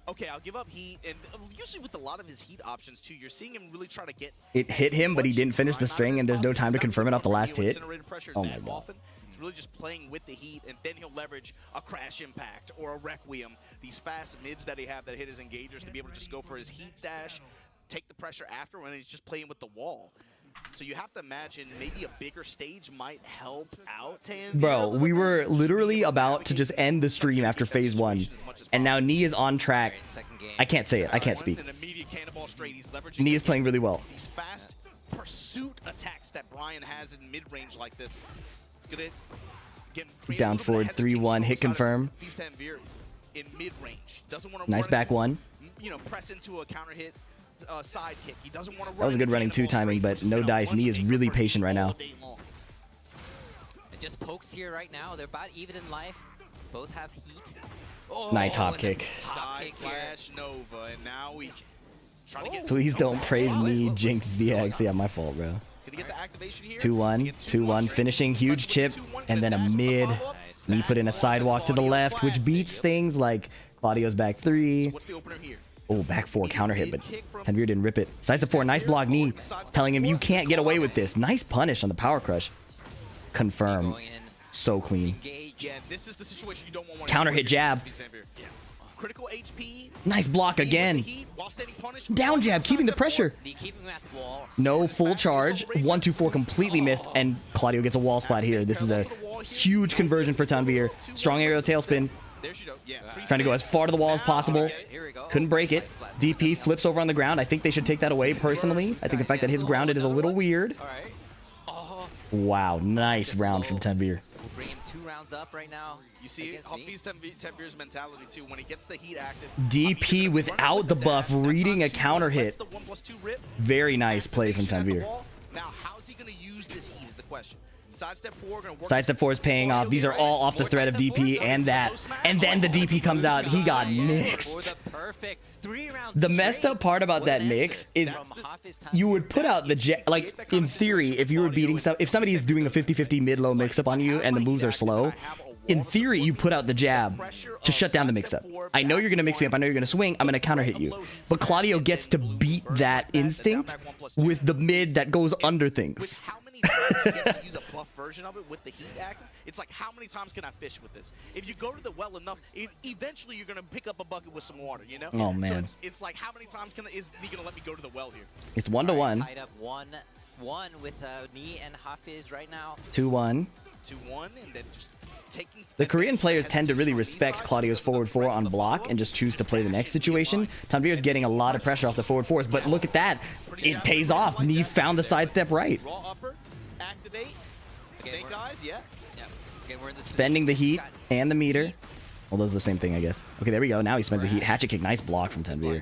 Okay, I'll give up heat, and usually with a lot of his heat options too, you're seeing him really try to get. It hit him, but he didn't finish the string, and there's no time to confirm it off the last hit. Oh my god. He's really just playing with the heat, and then he'll leverage a crash impact or a requiem. These fast mids that he have that hit his engagers to be able to just go for his heat dash, take the pressure after, and he's just playing with the wall. So you have to imagine maybe a bigger stage might help out Tanvir. Bro, we were literally about to just end the stream after phase 1, and now Knee is on track. I can't say it. I can't speak. Knee is playing really well. These fast pursuit attacks that Brian has in mid-range like this. It's gonna get Down forward 3-1, hit confirm. In mid-range. Doesn't want to Nice back 1. You know, press into a counter hit. Side kick. He doesn't want to That was a good running 2 timing, but no dice. Knee is really patient right now. It just pokes here right now. They're about even in life. Both have heat. Oh, Nice hop kick. Sky slash Nova, and now we trying to get. Please don't praise me, Jinx ZX. Yeah, my fault, bro. 2-1, 2-1, finishing huge chip, and then a mid. Knee put in a sidewalk to the left, which beats things like Claudio's back 3. What's the opener here? Oh, back 4 counter hit, but Tanvir didn't rip it. Sidestep 4, nice block. Knee telling him you can't get away with this. Nice punish on the power crush. Confirm. So clean. Yeah, this is the situation you don't want. Counter hit jab. critical HP. Nice block With the again. heat, while standing punished. Down jab, keeping the pressure. Keeping him at the wall. No full charge. 1-2-4 completely missed, and Claudio gets a wall splat here. This is a huge conversion for Tanvir. Strong aerial tailspin. There she goes. Yeah. Trying to go as far to the wall as possible. Here we go. Couldn't break it. DP flips over on the ground. I think they should take that away personally. I think the fact that his grounded is a little weird. All right. Oh, Wow, nice round from Tanvir. we'll bring him 2 rounds up right now. You see against Huffy's Tanvir's mentality too. When he gets the heat active, DP without the buff, reading a counter hit. The 1+2 rip. Very nice play from Tanvir. Now, how's he going to use this heat is the question. Sidestep 4 going to work. Sidestep 4 is paying off. These are all off the threat of DP and that. And then the DP comes out. He got For mixed. the perfect 3 rounds. The messed up part about that mix is you would put out the jab. Like, in theory, if you were beating if somebody is doing a 50-50 mid-low mix-up on you and the moves are slow, in theory, you put out the jab to shut down the mix-up. I know you're going to mix me up. I know you're going to swing. I'm going to counter hit you. But Claudio gets to beat that instinct with the mid that goes under things. How many times he gets to use a buff version of it with the heat active? It's like, how many times can I fish with this? If you go to the well enough, eventually you're going to pick up a bucket with some water, you know? Oh, man. So it's like, how many times is he going to let me go to the well here? It's 1-1. Tied up 1-1 with Knee and Hafiz right now. 2-1. 2-1, and then just taking... The Korean players tend to really respect Claudio's forward 4 on block and just choose to play the next situation. Tanvir's getting a lot of pressure off the forward 4s, but look at that. It pays off. Knee found the sidestep right. Raw upper, activate, snake eyes, yeah. Okay, we're in the Spending the heat and the meter. Well, those are the same thing, I guess. Okay, there we go. Now he spends the heat. Hatchet kick. Nice block from Tanvir.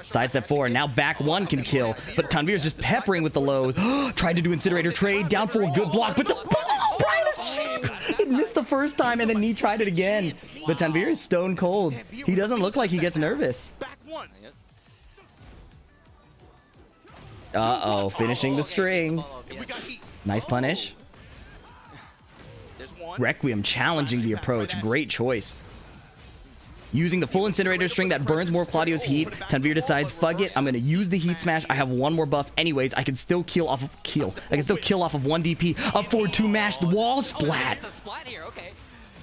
Sidestep 4. Now back 1 can kill, but Tanvir's just peppering with the lows. Tried to do incinerator trade. Down 4. Good block, but the... Oh, Brian is cheap! It missed the first time, and then Knee tried it again. But Tanvir is stone cold. He doesn't look like he gets nervous. Back 1. Uh-oh, finishing the string. We got heat. Nice punish. There's 1. Requiem challenging the approach. Great choice. Using the full incinerator string that burns more Claudio's heat, Tanvir decides, fuck it, I'm going to use the heat smash. I have 1 more buff anyways. I can still kill off of I can still kill off of 1 DP. Up forward 2 mash, wall splat.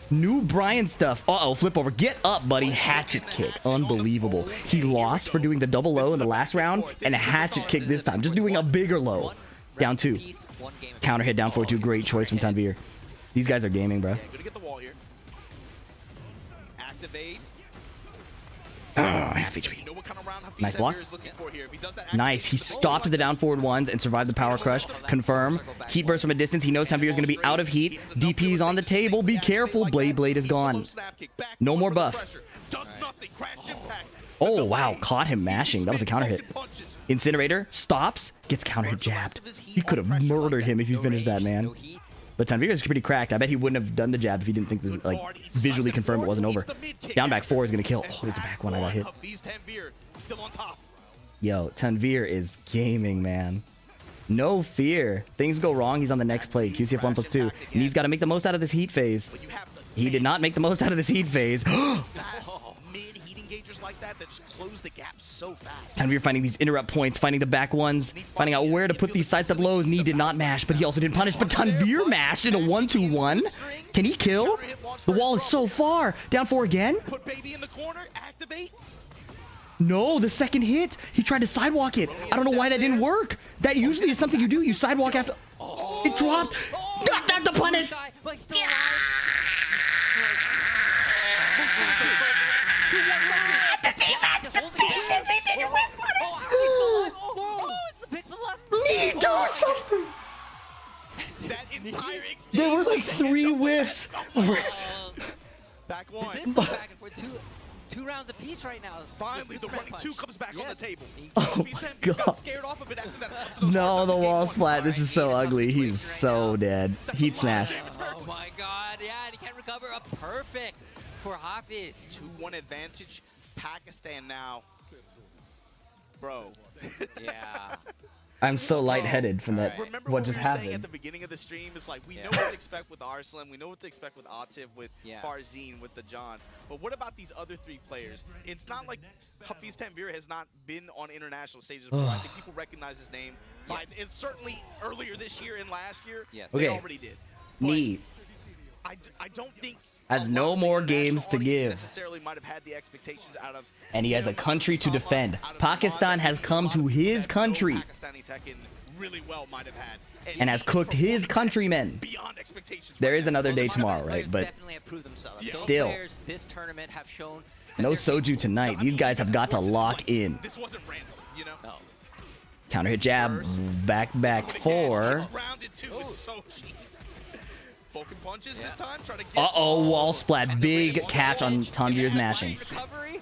New Brian stuff. Uh-oh, flip over. Get up, buddy. Hatchet kick. Unbelievable. He lost for doing the double low in the last round and a hatchet kick this time. Just doing a bigger low. Down 2. Counter hit down 4-2. Great choice from Tanvir. These guys are gaming, bro. Good to get the wall here. Activate. Half HP. You know what kind of round Hafiz Nice block. Tanvir is looking for here. If he does that Nice. He stopped the down forward 1s and survived the power crush. Confirm. Heat burst from a distance. He knows Tanvir is going to be out of heat. DP is on the table. Be careful. Blade is gone. No more buff. Oh, wow. Caught him mashing. That was a counter hit. Incinerator. Stops. Gets counter hit jabbed. He could have murdered him if he finished that, man. But Tanvir is pretty cracked. I bet he wouldn't have done the jab if he didn't think this, like, visually confirm it wasn't over. Down back 4 is going to kill. Oh, there's a back 1 I got hit. Yo, Tanvir is gaming, man. No fear. Things go wrong. He's on the next play. QCF 1+2. And he's got to make the most out of this heat phase. He did not make the most out of this heat phase. Tanvir finding these interrupt points, finding the back 1s, finding out where to put these sidestep lows. Knee did not mash, but he also didn't punish. But Tanvir mashed in a 1-2-1. Can he kill? The wall is so far. Down 4 again. Put baby in the corner. Activate. No, the second hit. He tried to sidewalk it. I don't know why that didn't work. That usually is something you do. You sidewalk after... It dropped. Got that to punish. Knee, do something. There were like 3 whiffs. Back 1. This is back and forth. 2 rounds apiece right now. Finally, the running 2 comes back on the table. Oh my god. Scared off of it after that. No, the wall splat. This is so ugly. He's so dead. Heat smash. Oh my god, yeah, and he can't recover. A perfect for Hafiz. 2-1 advantage. Pakistan now. Bro. Yeah. I'm so lightheaded from that. Remember What just we were saying at happened? the beginning of the stream? It's like we know what to expect with Arslan, we know what to expect with Atif, with Farzine, with the John. But what about these other 3 players? It's not like Hafiz Tanvir has not been on international stages before. I think people recognize his name. And certainly earlier this year and last year, they already did. Knee. I don't think Has a no lot of the more international games to audience give. necessarily might have had the expectations out of, And he has a country to Osama, defend. out of Pakistan Iran, has that come a lot to of his that know country Pakistani Tekken really well might have had. and has he's cooked his performing countrymen. beyond expectations There right is now. another day Those tomorrow, players right? But definitely have proved themselves. Yeah. Those Still. players this tournament have shown that no they're soju tonight. These guys have got to lock in. This wasn't random, you know? No. Counter hit jab. Back four. It's grounded too. It's so cheap. Poking punches this time. Trying to get Uh-oh, wall splat. Big catch on Tanvir's mashing. Recovery.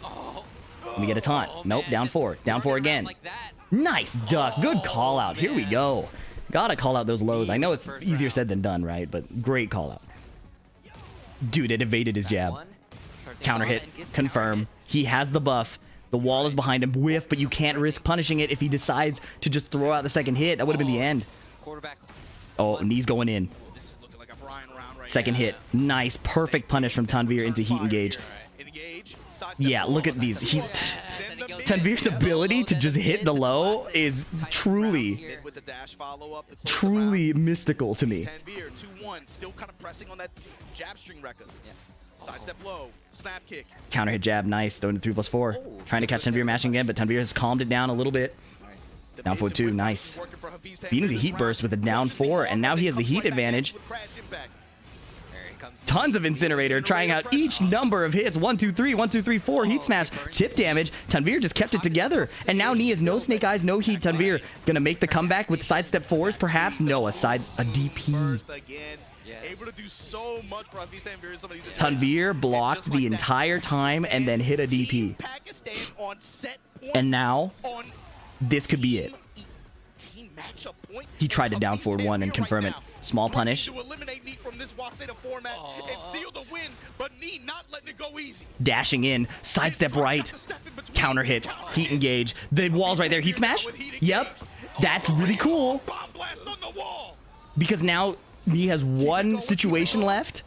Oh. Let me get a taunt. Nope, man, down just four. Down four turning around again. like that. Nice duck. Good call out. Here we man. go. Gotta call out those lows. I know it's First easier round. said than done, right? But great call out. Dude, it evaded his jab. One. Start things Counter off hit. and gets Confirm. counter He has the buff. The wall is behind him. Whiff, but you can't risk punishing it if he decides to just throw out the second hit. That would have been the end. hit. Quarterback. Oh, knees going in. This is looking like a Brian round right Second now. hit. Nice. Perfect punish from Tanvir into heat engage. Engage. Sidestep Yeah, look at wall. these. He, Then the mid- Tanvir's ability to just hit the low is truly, mid with the dash follow-up to close the truly round. mystical to me. Tanvir 2-1, still kind of pressing on that jab string record. Yeah. Sidestep low, snap kick. Counter hit jab. Nice. Throwing to 3+4. Trying to catch Tanvir mashing again, but Tanvir has calmed it down a little bit. The Down basic 4-2, whip nice. working for Hafiz Tanvir Beating the this heat round. burst with a down Pushes the 4, ball and now up, he then has the comes heat right back advantage. with crash impact. There it comes. Tons of Incinerator trying out each number of hits. 1, 2, 3, 1, 2, 3, 4. Heat smash, chip damage. Tanvir just kept it together. And now Knee has no snake eyes, no heat. Tanvir gonna make the comeback with sidestep 4s, perhaps? No, a DP. First again. Yes. Able to do so much for Hafiz Tanvir in some of these Tanvir blocked just like the that, entire time and then hit a Team DP. Pakistan on set point, And now, on this could be it. team matchup point. He tried to It's down Hafiz forward one and Tanvir confirm right it. now. Small Ready punish. To eliminate Knee from this Waseda format and seal the win, but Knee not letting it go easy. Dashing in, sidestep right, counter hit, heat engage. The wall's right there. Heat smash? Yep. That's really cool Bomb blast on the wall. because now Knee has one situation left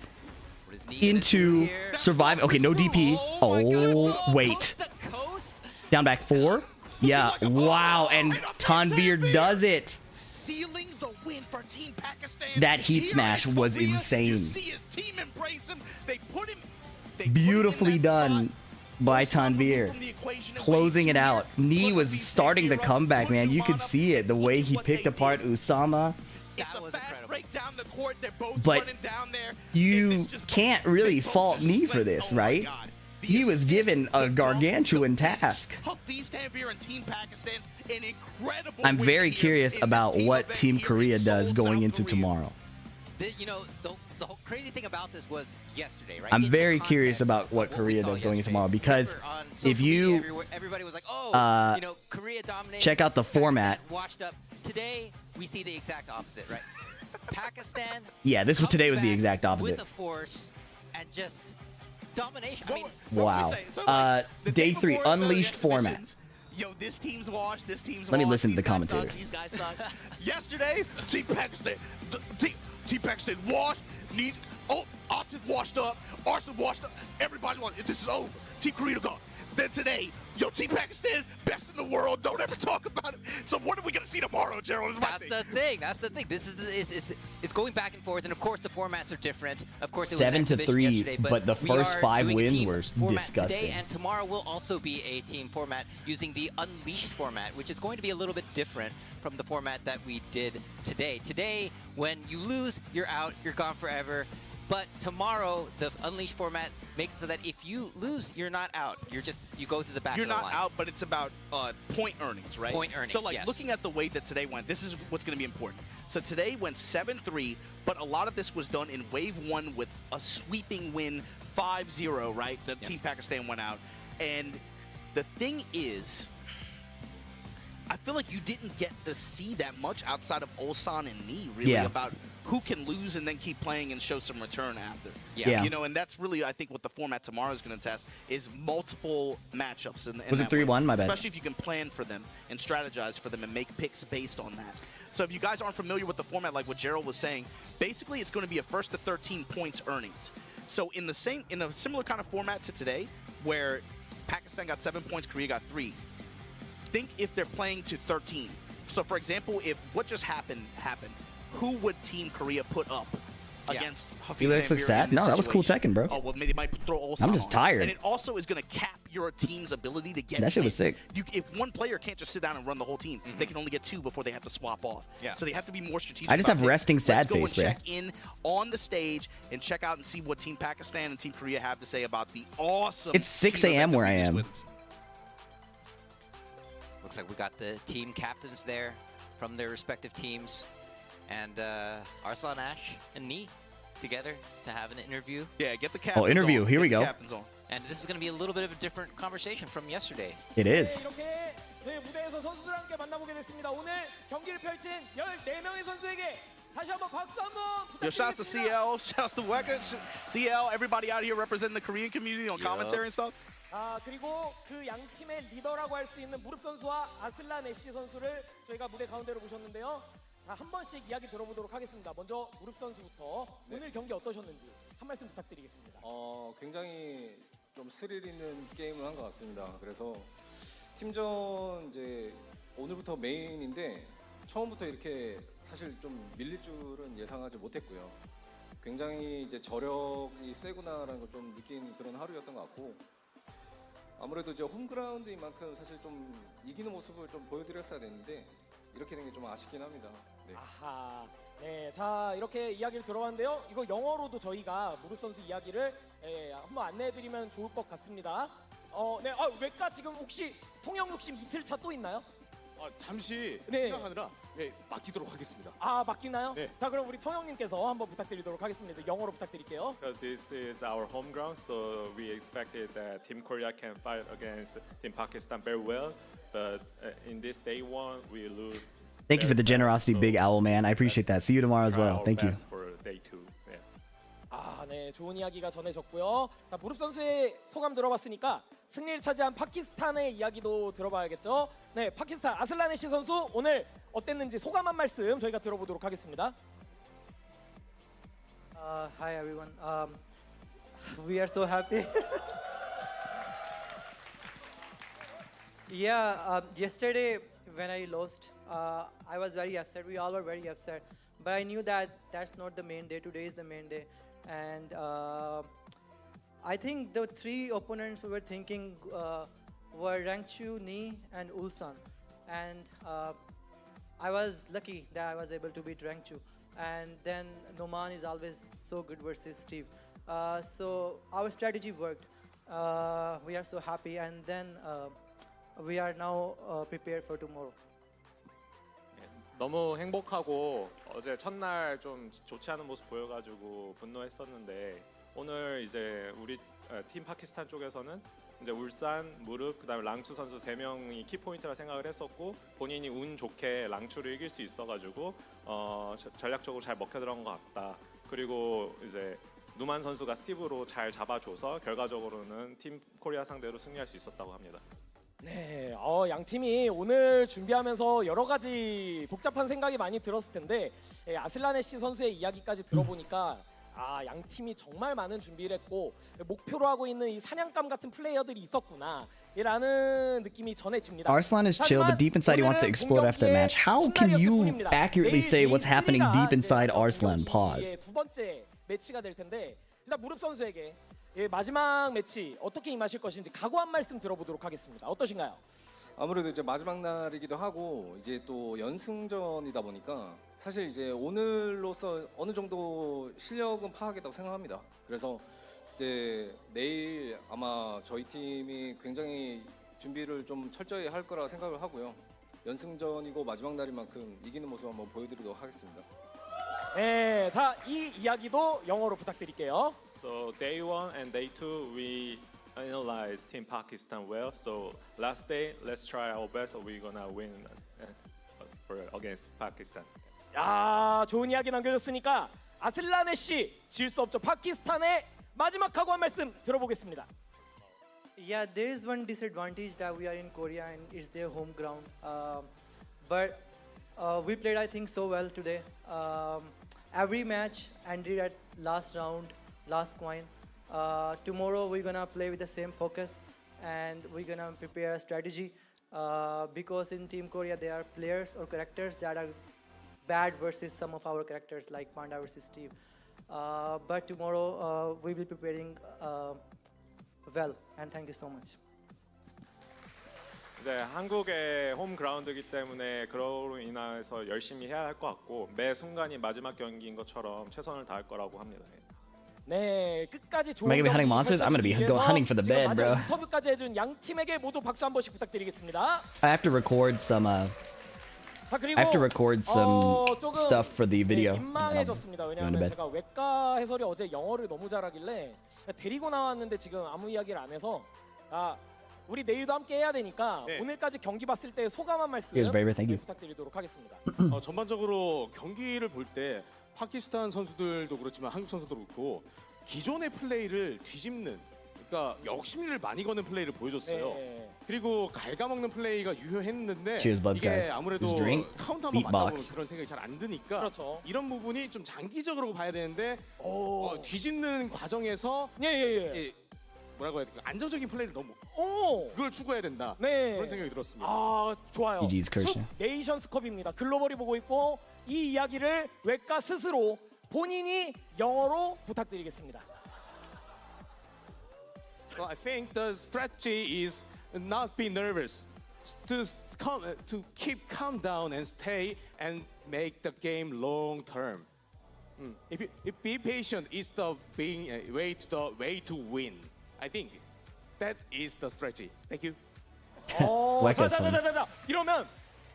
What is Knee gonna do into here? survive. Okay, no DP. Oh, wait. Coast to coast? Down back 4. Yeah, wow, and Tanvir does it. Sealing the win for Team Pakistan. That heat Here smash in was Korea, insane. You see his team embrace him. They put him Beautifully done by Osama Tanvir. from the equation and Closing ways it to out. here. Knee Put was Hafiz starting the Tanvir up, comeback, put man. You could Nirvana see it, the way he what picked they apart did. Usama. It's That a was fast incredible. break down the court. They're both But running down there. you and it's just can't both- really they both fault just Knee for slipped. this, Oh my right? God. The He was assist, given a the dunk, gargantuan the finish. task. Hafiz Tanvir and Team Pakistan, an incredible I'm win very here curious in this about team what event Team here in Korea does Seoul, going South into Korea. tomorrow. You know, the whole crazy thing about this was yesterday, right? I'm In the very curious context about what of we Korea saw does going into yesterday. tomorrow, because Remember, on if social you, media, everybody was like, oh, you know, Korea dominates. check out the Pakistan format. Washed up. Today, we see the exact opposite, right? Pakistan. Yeah, this was comes today was the back exact opposite. With the force and just domination. I What- mean, what were we Wow. saying? So, like, the Day 3, before the Unleashed format. exhibitions, Yo, this team's washed. This team's Let me washed, listen to these the guys suck, commentator. These guys suck. Yesterday, Team Pakistan, Team Pakistan washed. Austin washed up. Arson washed up. Everybody washed. This is over. Team Korea gone. Then today, yo, Team Pakistan, best in the world. Don't ever talk about it. So what are we gonna see tomorrow, Gerald? Is my that's thing. the thing. That's the thing. This is it's going back and forth, and of course the formats are different. Of course, it was an 7-3, exhibition yesterday, but the we first are 5 doing a wins team were format disgusting. Today and tomorrow will also be a team format using the Unleashed format, which is going to be a little bit different from the format that we did today. Today, when you lose, you're out. You're gone forever. But tomorrow, the Unleashed format makes it so that if you lose, you're not out. You go to the back You're of the not line. out, but it's about point earnings, right? Point earnings, So, like, yes. looking at the way that today went, this is what's going to be important. So today went 7-3, but a lot of this was done in Wave 1 with a sweeping win, 5-0, right? The Team Pakistan went out. And the thing is, I feel like you didn't get to see that much outside of Ulsan and Knee, really, Yeah. about who can lose and then keep playing and show some return after. Yeah. You know, and that's really, I think, what the format tomorrow is going to test is multiple matchups. In Was it that way. 3-1? My bad. Especially if you can plan for them and strategize for them and make picks based on that. So if you guys aren't familiar with the format, like what Gerald was saying, basically it's going to be a first to 13 points earnings. So in a similar kind of format to today, where Pakistan got 7 points, Korea got 3. Think if they're playing to 13. So for example, if what just happened, who would Team Korea put up against Hafiz Felix looks Tanvir sad. in this No, that was cool situation. Tekken, bro. Oh, well, maybe they might throw Ulsan I'm just on. tired. And it also is going to cap your team's ability to get That shit was wins. sick. If one player can't just sit down and run the whole team, they can only get 2 before they have to swap off. Yeah. So they have to be more strategic. I just about have picks. resting sad Let's go face, and bro. check in on the stage and check out and see what Team Pakistan and Team Korea have to say about the awesome. It's 6 team a.m. event that where we I just am. witnessed. Looks like we got the team captains there from their respective teams. And Arslan Ash and Nee together to have an interview. Yeah, get the captains interview. on. Here Get we the go. captains on. And this is going to be a little bit of a different conversation from yesterday. It is. 이렇게 저희 무대에서 선수들과 함께 만나보게 됐습니다. 오늘 경기를 펼친 14명의 선수에게 다시 한번 박수 한번 Yo, shouts to 부탁드리겠습니다. CL, shouts to Weka, CL, everybody out here representing the Korean community on commentary and stuff. 그리고 그 양 팀의 리더라고 할 수 있는 무릎 선수와 아슬란 애쉬 선수를 저희가 무대 가운데로 모셨는데요. 한 번씩 이야기 들어보도록 하겠습니다. 먼저 무릎 선수부터 오늘 경기 어떠셨는지 한 말씀 부탁드리겠습니다. 굉장히 좀 스릴 있는 게임을 한 것 같습니다. 그래서 팀전 이제 오늘부터 메인인데 처음부터 이렇게 사실 좀 밀릴 줄은 예상하지 못했고요. 굉장히 이제 저력이 세구나라는 걸 좀 느낀 그런 하루였던 것 같고 아무래도 이제 홈그라운드인 만큼 사실 좀 이기는 모습을 좀 보여드렸어야 되는데 이렇게 된 게 좀 아쉽긴 합니다. 네. 아하, 네, 자 이렇게 이야기를 들어봤는데요. 이거 영어로도 저희가 무릎 선수 이야기를 한번 안내해드리면 좋을 것 같습니다. 네, 외과 지금 혹시 통영 욕심 이틀차 또 있나요? 잠시 네. 생각하느라 맡기도록 하겠습니다. 맡기나요? 네. 자 그럼 우리 통영님께서 한번 부탁드리도록 하겠습니다. 영어로 부탁드릴게요. Because this is our home ground, so we expected that Team Korea can fight against Team Pakistan very well. But in this day one, we lose. Thank you for the generosity, Big Owl Man. I appreciate that. See you tomorrow as well. Thank you. For day two. Yeah. 네, 좋은 이야기가 전해졌고요. 자, 무릎 선수의 소감 들어봤으니까 승리를 차지한 파키스탄의 이야기도 들어봐야겠죠. 네, 파키스탄 아슬란 애쉬 선수 오늘 어땠는지 소감 한 말씀 저희가 들어보도록 하겠습니다. Hi everyone. We are so happy. Yesterday when I lost, I was very upset. We all were very upset. But I knew that that's not the main day. Today is the main day. And I think the 3 opponents we were thinking were Rangchu, Nee, and Ulsan. And I was lucky that I was able to beat Rangchu. And then Noman is always so good versus Steve. So our strategy worked. We are so happy. And then we are now prepared for tomorrow. 너무 행복하고 어제 첫날 좀 좋지 않은 모습 보여가지고 분노했었는데 오늘 이제 우리 팀 파키스탄 쪽에서는 이제 울산, 무릎, 그다음에 랑추 선수 3명이 키포인트라 생각을 했었고 본인이 운 좋게 랑추를 이길 수 있어가지고 전략적으로 잘 먹혀 들어간 것 같다. 그리고 이제 누만 선수가 스티브로 잘 잡아줘서 결과적으로는 팀 코리아 상대로 승리할 수 있었다고 합니다. 네, 양 팀이 오늘 준비하면서 여러 가지 복잡한 생각이 많이 들었을 텐데 아슬란 애쉬 선수의 이야기까지 들어보니까 양 팀이 정말 많은 준비를 했고 목표로 하고 있는 이 사냥감 같은 플레이어들이 있었구나 라는 느낌이 전해집니다. Arslan is chill, but deep inside he wants to explode after the match. How can you accurately say what's happening deep inside Arslan? Pause. 두 번째 매치가 될 텐데 일단 무릎 선수에게 마지막 매치 어떻게 임하실 것인지 각오 한 말씀 들어보도록 하겠습니다. 어떠신가요? 아무래도 이제 마지막 날이기도 하고 이제 또 연승전이다 보니까 사실 이제 오늘로서 어느 정도 실력은 파악했다고 생각합니다. 그래서 이제 내일 아마 저희 팀이 굉장히 준비를 좀 철저히 할 거라 생각을 하고요. 연승전이고 마지막 날인 만큼 이기는 모습 한번 보여드리도록 하겠습니다. 네, 자, 이 이야기도 영어로 부탁드릴게요. So day 1 and day 2 we analyzed Team Pakistan well. So last day let's try our best. We're gonna win against Pakistan. 야, 좋은 이야기 남겨줬으니까 아슬란 애쉬 질 수 없죠. 파키스탄의 마지막 각오 한 말씀 들어보겠습니다. Yeah, there is one disadvantage that we are in Korea and it's their home ground. But we played, I think, so well today. Every match ended at last round, last coin. Tomorrow we're gonna play with the same focus and we're gonna prepare a strategy because in Team Korea there are players or characters that are bad versus some of our characters like Panda versus Steve. but tomorrow we will be preparing well. And thank you so much. 이제 한국의 홈 그라운드이기 때문에 그로 인해서 열심히 해야 할 것 같고 매 순간이 마지막 경기인 것처럼 최선을 다할 거라고 합니다. 네, 끝까지 좋은 Am I gonna be hunting 경기 monsters? I'm gonna be 펼쳐주기 go 위해서 hunting for the 지금 bed, 마지막 bro. 인터뷰까지 해준 양 팀에게 모두 박수 한 번씩 부탁드리겠습니다. I have to record some. 자, 그리고 I have to record some 조금, stuff for the video. 네, 민망해졌습니다. going to 왜냐하면 bed. 제가 외과 해설이 어제 영어를 너무 잘하길래 데리고 나왔는데 지금 아무 이야기를 안 해서 우리 내일도 함께 해야 되니까 네. 오늘까지 경기 봤을 때 소감 한 말씀 Here's Braver, thank you. 부탁드리도록 하겠습니다. 전반적으로 경기를 볼 때 파키스탄 선수들도 그렇지만 한국 선수도 그렇고 기존의 플레이를 뒤집는 그러니까 욕심을 많이 거는 플레이를 보여줬어요. 네. 그리고 갉아먹는 플레이가 유효했는데 Cheers, buds, 이게 guys. 아무래도 This drink, 카운터 한번 만나보면 beatbox. 그런 생각이 잘 안 드니까 그렇죠. 이런 부분이 좀 장기적으로 봐야 되는데 뒤집는 과정에서 예, 뭐라고 해야 될까 안정적인 플레이를 너무 그걸 추구해야 된다 네. 그런 생각이 들었습니다. 좋아요. GG's Christian. 숲 네이션스컵입니다. 글로벌이 보고 있고 이 이야기를 외과 스스로 본인이 영어로 부탁드리겠습니다. So I think the strategy is not be nervous, to keep calm down and stay and make the game long term. If be patient is the being way to win. I think that is the strategy. Thank you. Whack-ass one. 자자자자자 이러면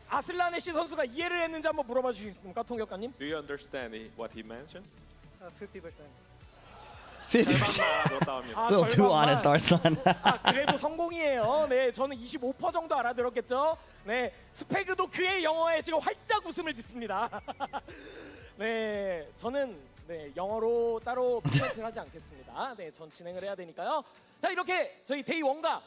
아슬라네시 선수가 이해를 했는지 한번 물어봐 주시겠습니까, 통역관님? Do you understand what he mentioned? 50%. 50%. 알아들었답니다. A little too 절반만. honest, Arslan. 그래도 성공이에요. 네, 저는 25% 정도 알아들었겠죠. 네, 스페그도 그의 영어에 지금 활짝 웃음을 짓습니다. 네, 저는 영어로 따로 프레젠트를 하지 않겠습니다. 네, 전 진행을 해야 되니까요. 자, 이렇게 저희 데이 1과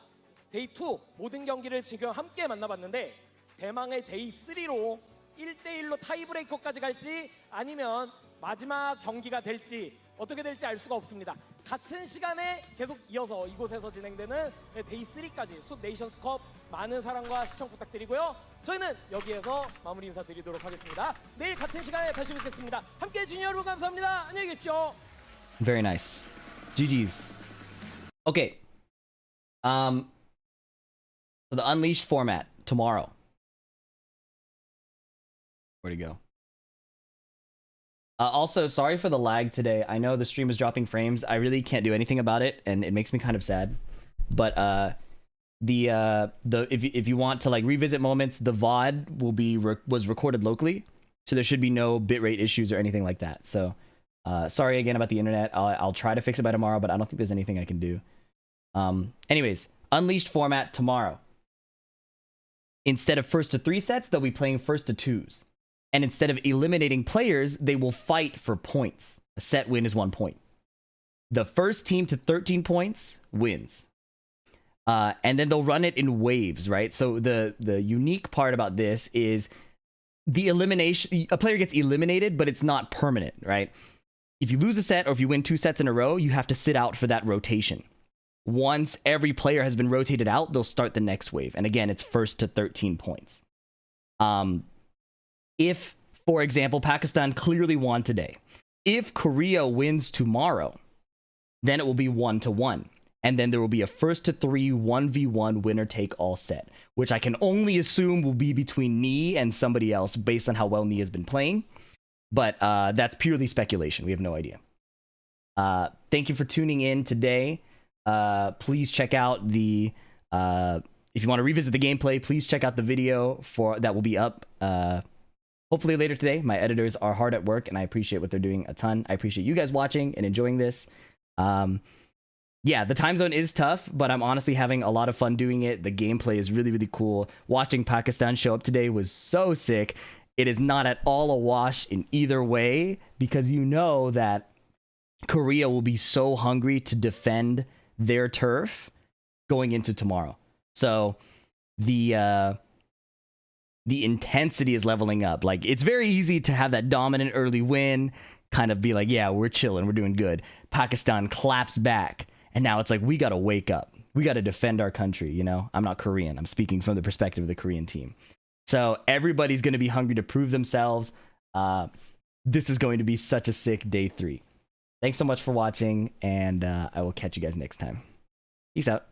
데이 2 모든 경기를 지금 함께 만나봤는데 대망의 데이 3로 1대1로 타이브레이커까지 갈지 아니면 마지막 경기가 될지 어떻게 될지 알 수가 없습니다. 같은 시간에 계속 이어서 이곳에서 진행되는 데이 3까지 숲 네이션스컵 많은 사랑과 시청 부탁드리고요. 저희는 여기에서 마무리 인사드리도록 하겠습니다. 내일 같은 시간에 다시 뵙겠습니다. 함께해 주신 여러분 감사합니다. 안녕히 계십시오. Very nice. GG's. Okay. So the Unleashed format tomorrow. Where'd he go? Also, sorry for the lag today. I know the stream is dropping frames. I really can't do anything about it, and it makes me kind of sad. But if you want to like revisit moments, the VOD will be was recorded locally, so there should be no bitrate issues or anything like that. So sorry again about the internet. I'll try to fix it by tomorrow, but I don't think there's anything I can do. Anyways, Unleashed format tomorrow. Instead of first to 3 sets, they'll be playing first to 2s. And instead of eliminating players, they will fight for points. A set win is 1 point. The first team to 13 points wins. And then they'll run it in waves, right? So the unique part about this is the elimination. A player gets eliminated, but it's not permanent, right? If you lose a set or if you win 2 sets in a row, you have to sit out for that rotation. Once every player has been rotated out, they'll start the next wave. And again, it's first to 13 points. If, for example, Pakistan clearly won today, if Korea wins tomorrow, then it will be 1-1. And then there will be a first to 3 1v1 winner take all set, which I can only assume will be between Nii and somebody else based on how well Nii has been playing. But that's purely speculation. We have no idea. Thank you for tuning in today. Please check out the if you want to revisit the gameplay, please check out the video that will be up hopefully later today. My editors are hard at work and I appreciate what they're doing a ton. I appreciate you guys watching and enjoying this. Yeah, the time zone is tough, but I'm honestly having a lot of fun doing it. The gameplay is really, really cool. Watching Pakistan show up today was so sick. It is not at all a wash in either way because you know that Korea will be so hungry to defend their turf going into tomorrow. So the intensity is leveling up. Like, it's very easy to have that dominant early win, kind of be like, yeah, we're chilling, we're doing good. Pakistan claps back, and now it's like, we got to wake up. We got to defend our country, you know? I'm not Korean. I'm speaking from the perspective of the Korean team. So everybody's going to be hungry to prove themselves. This is going to be such a sick day 3. Thanks so much for watching, and I will catch you guys next time. Peace out.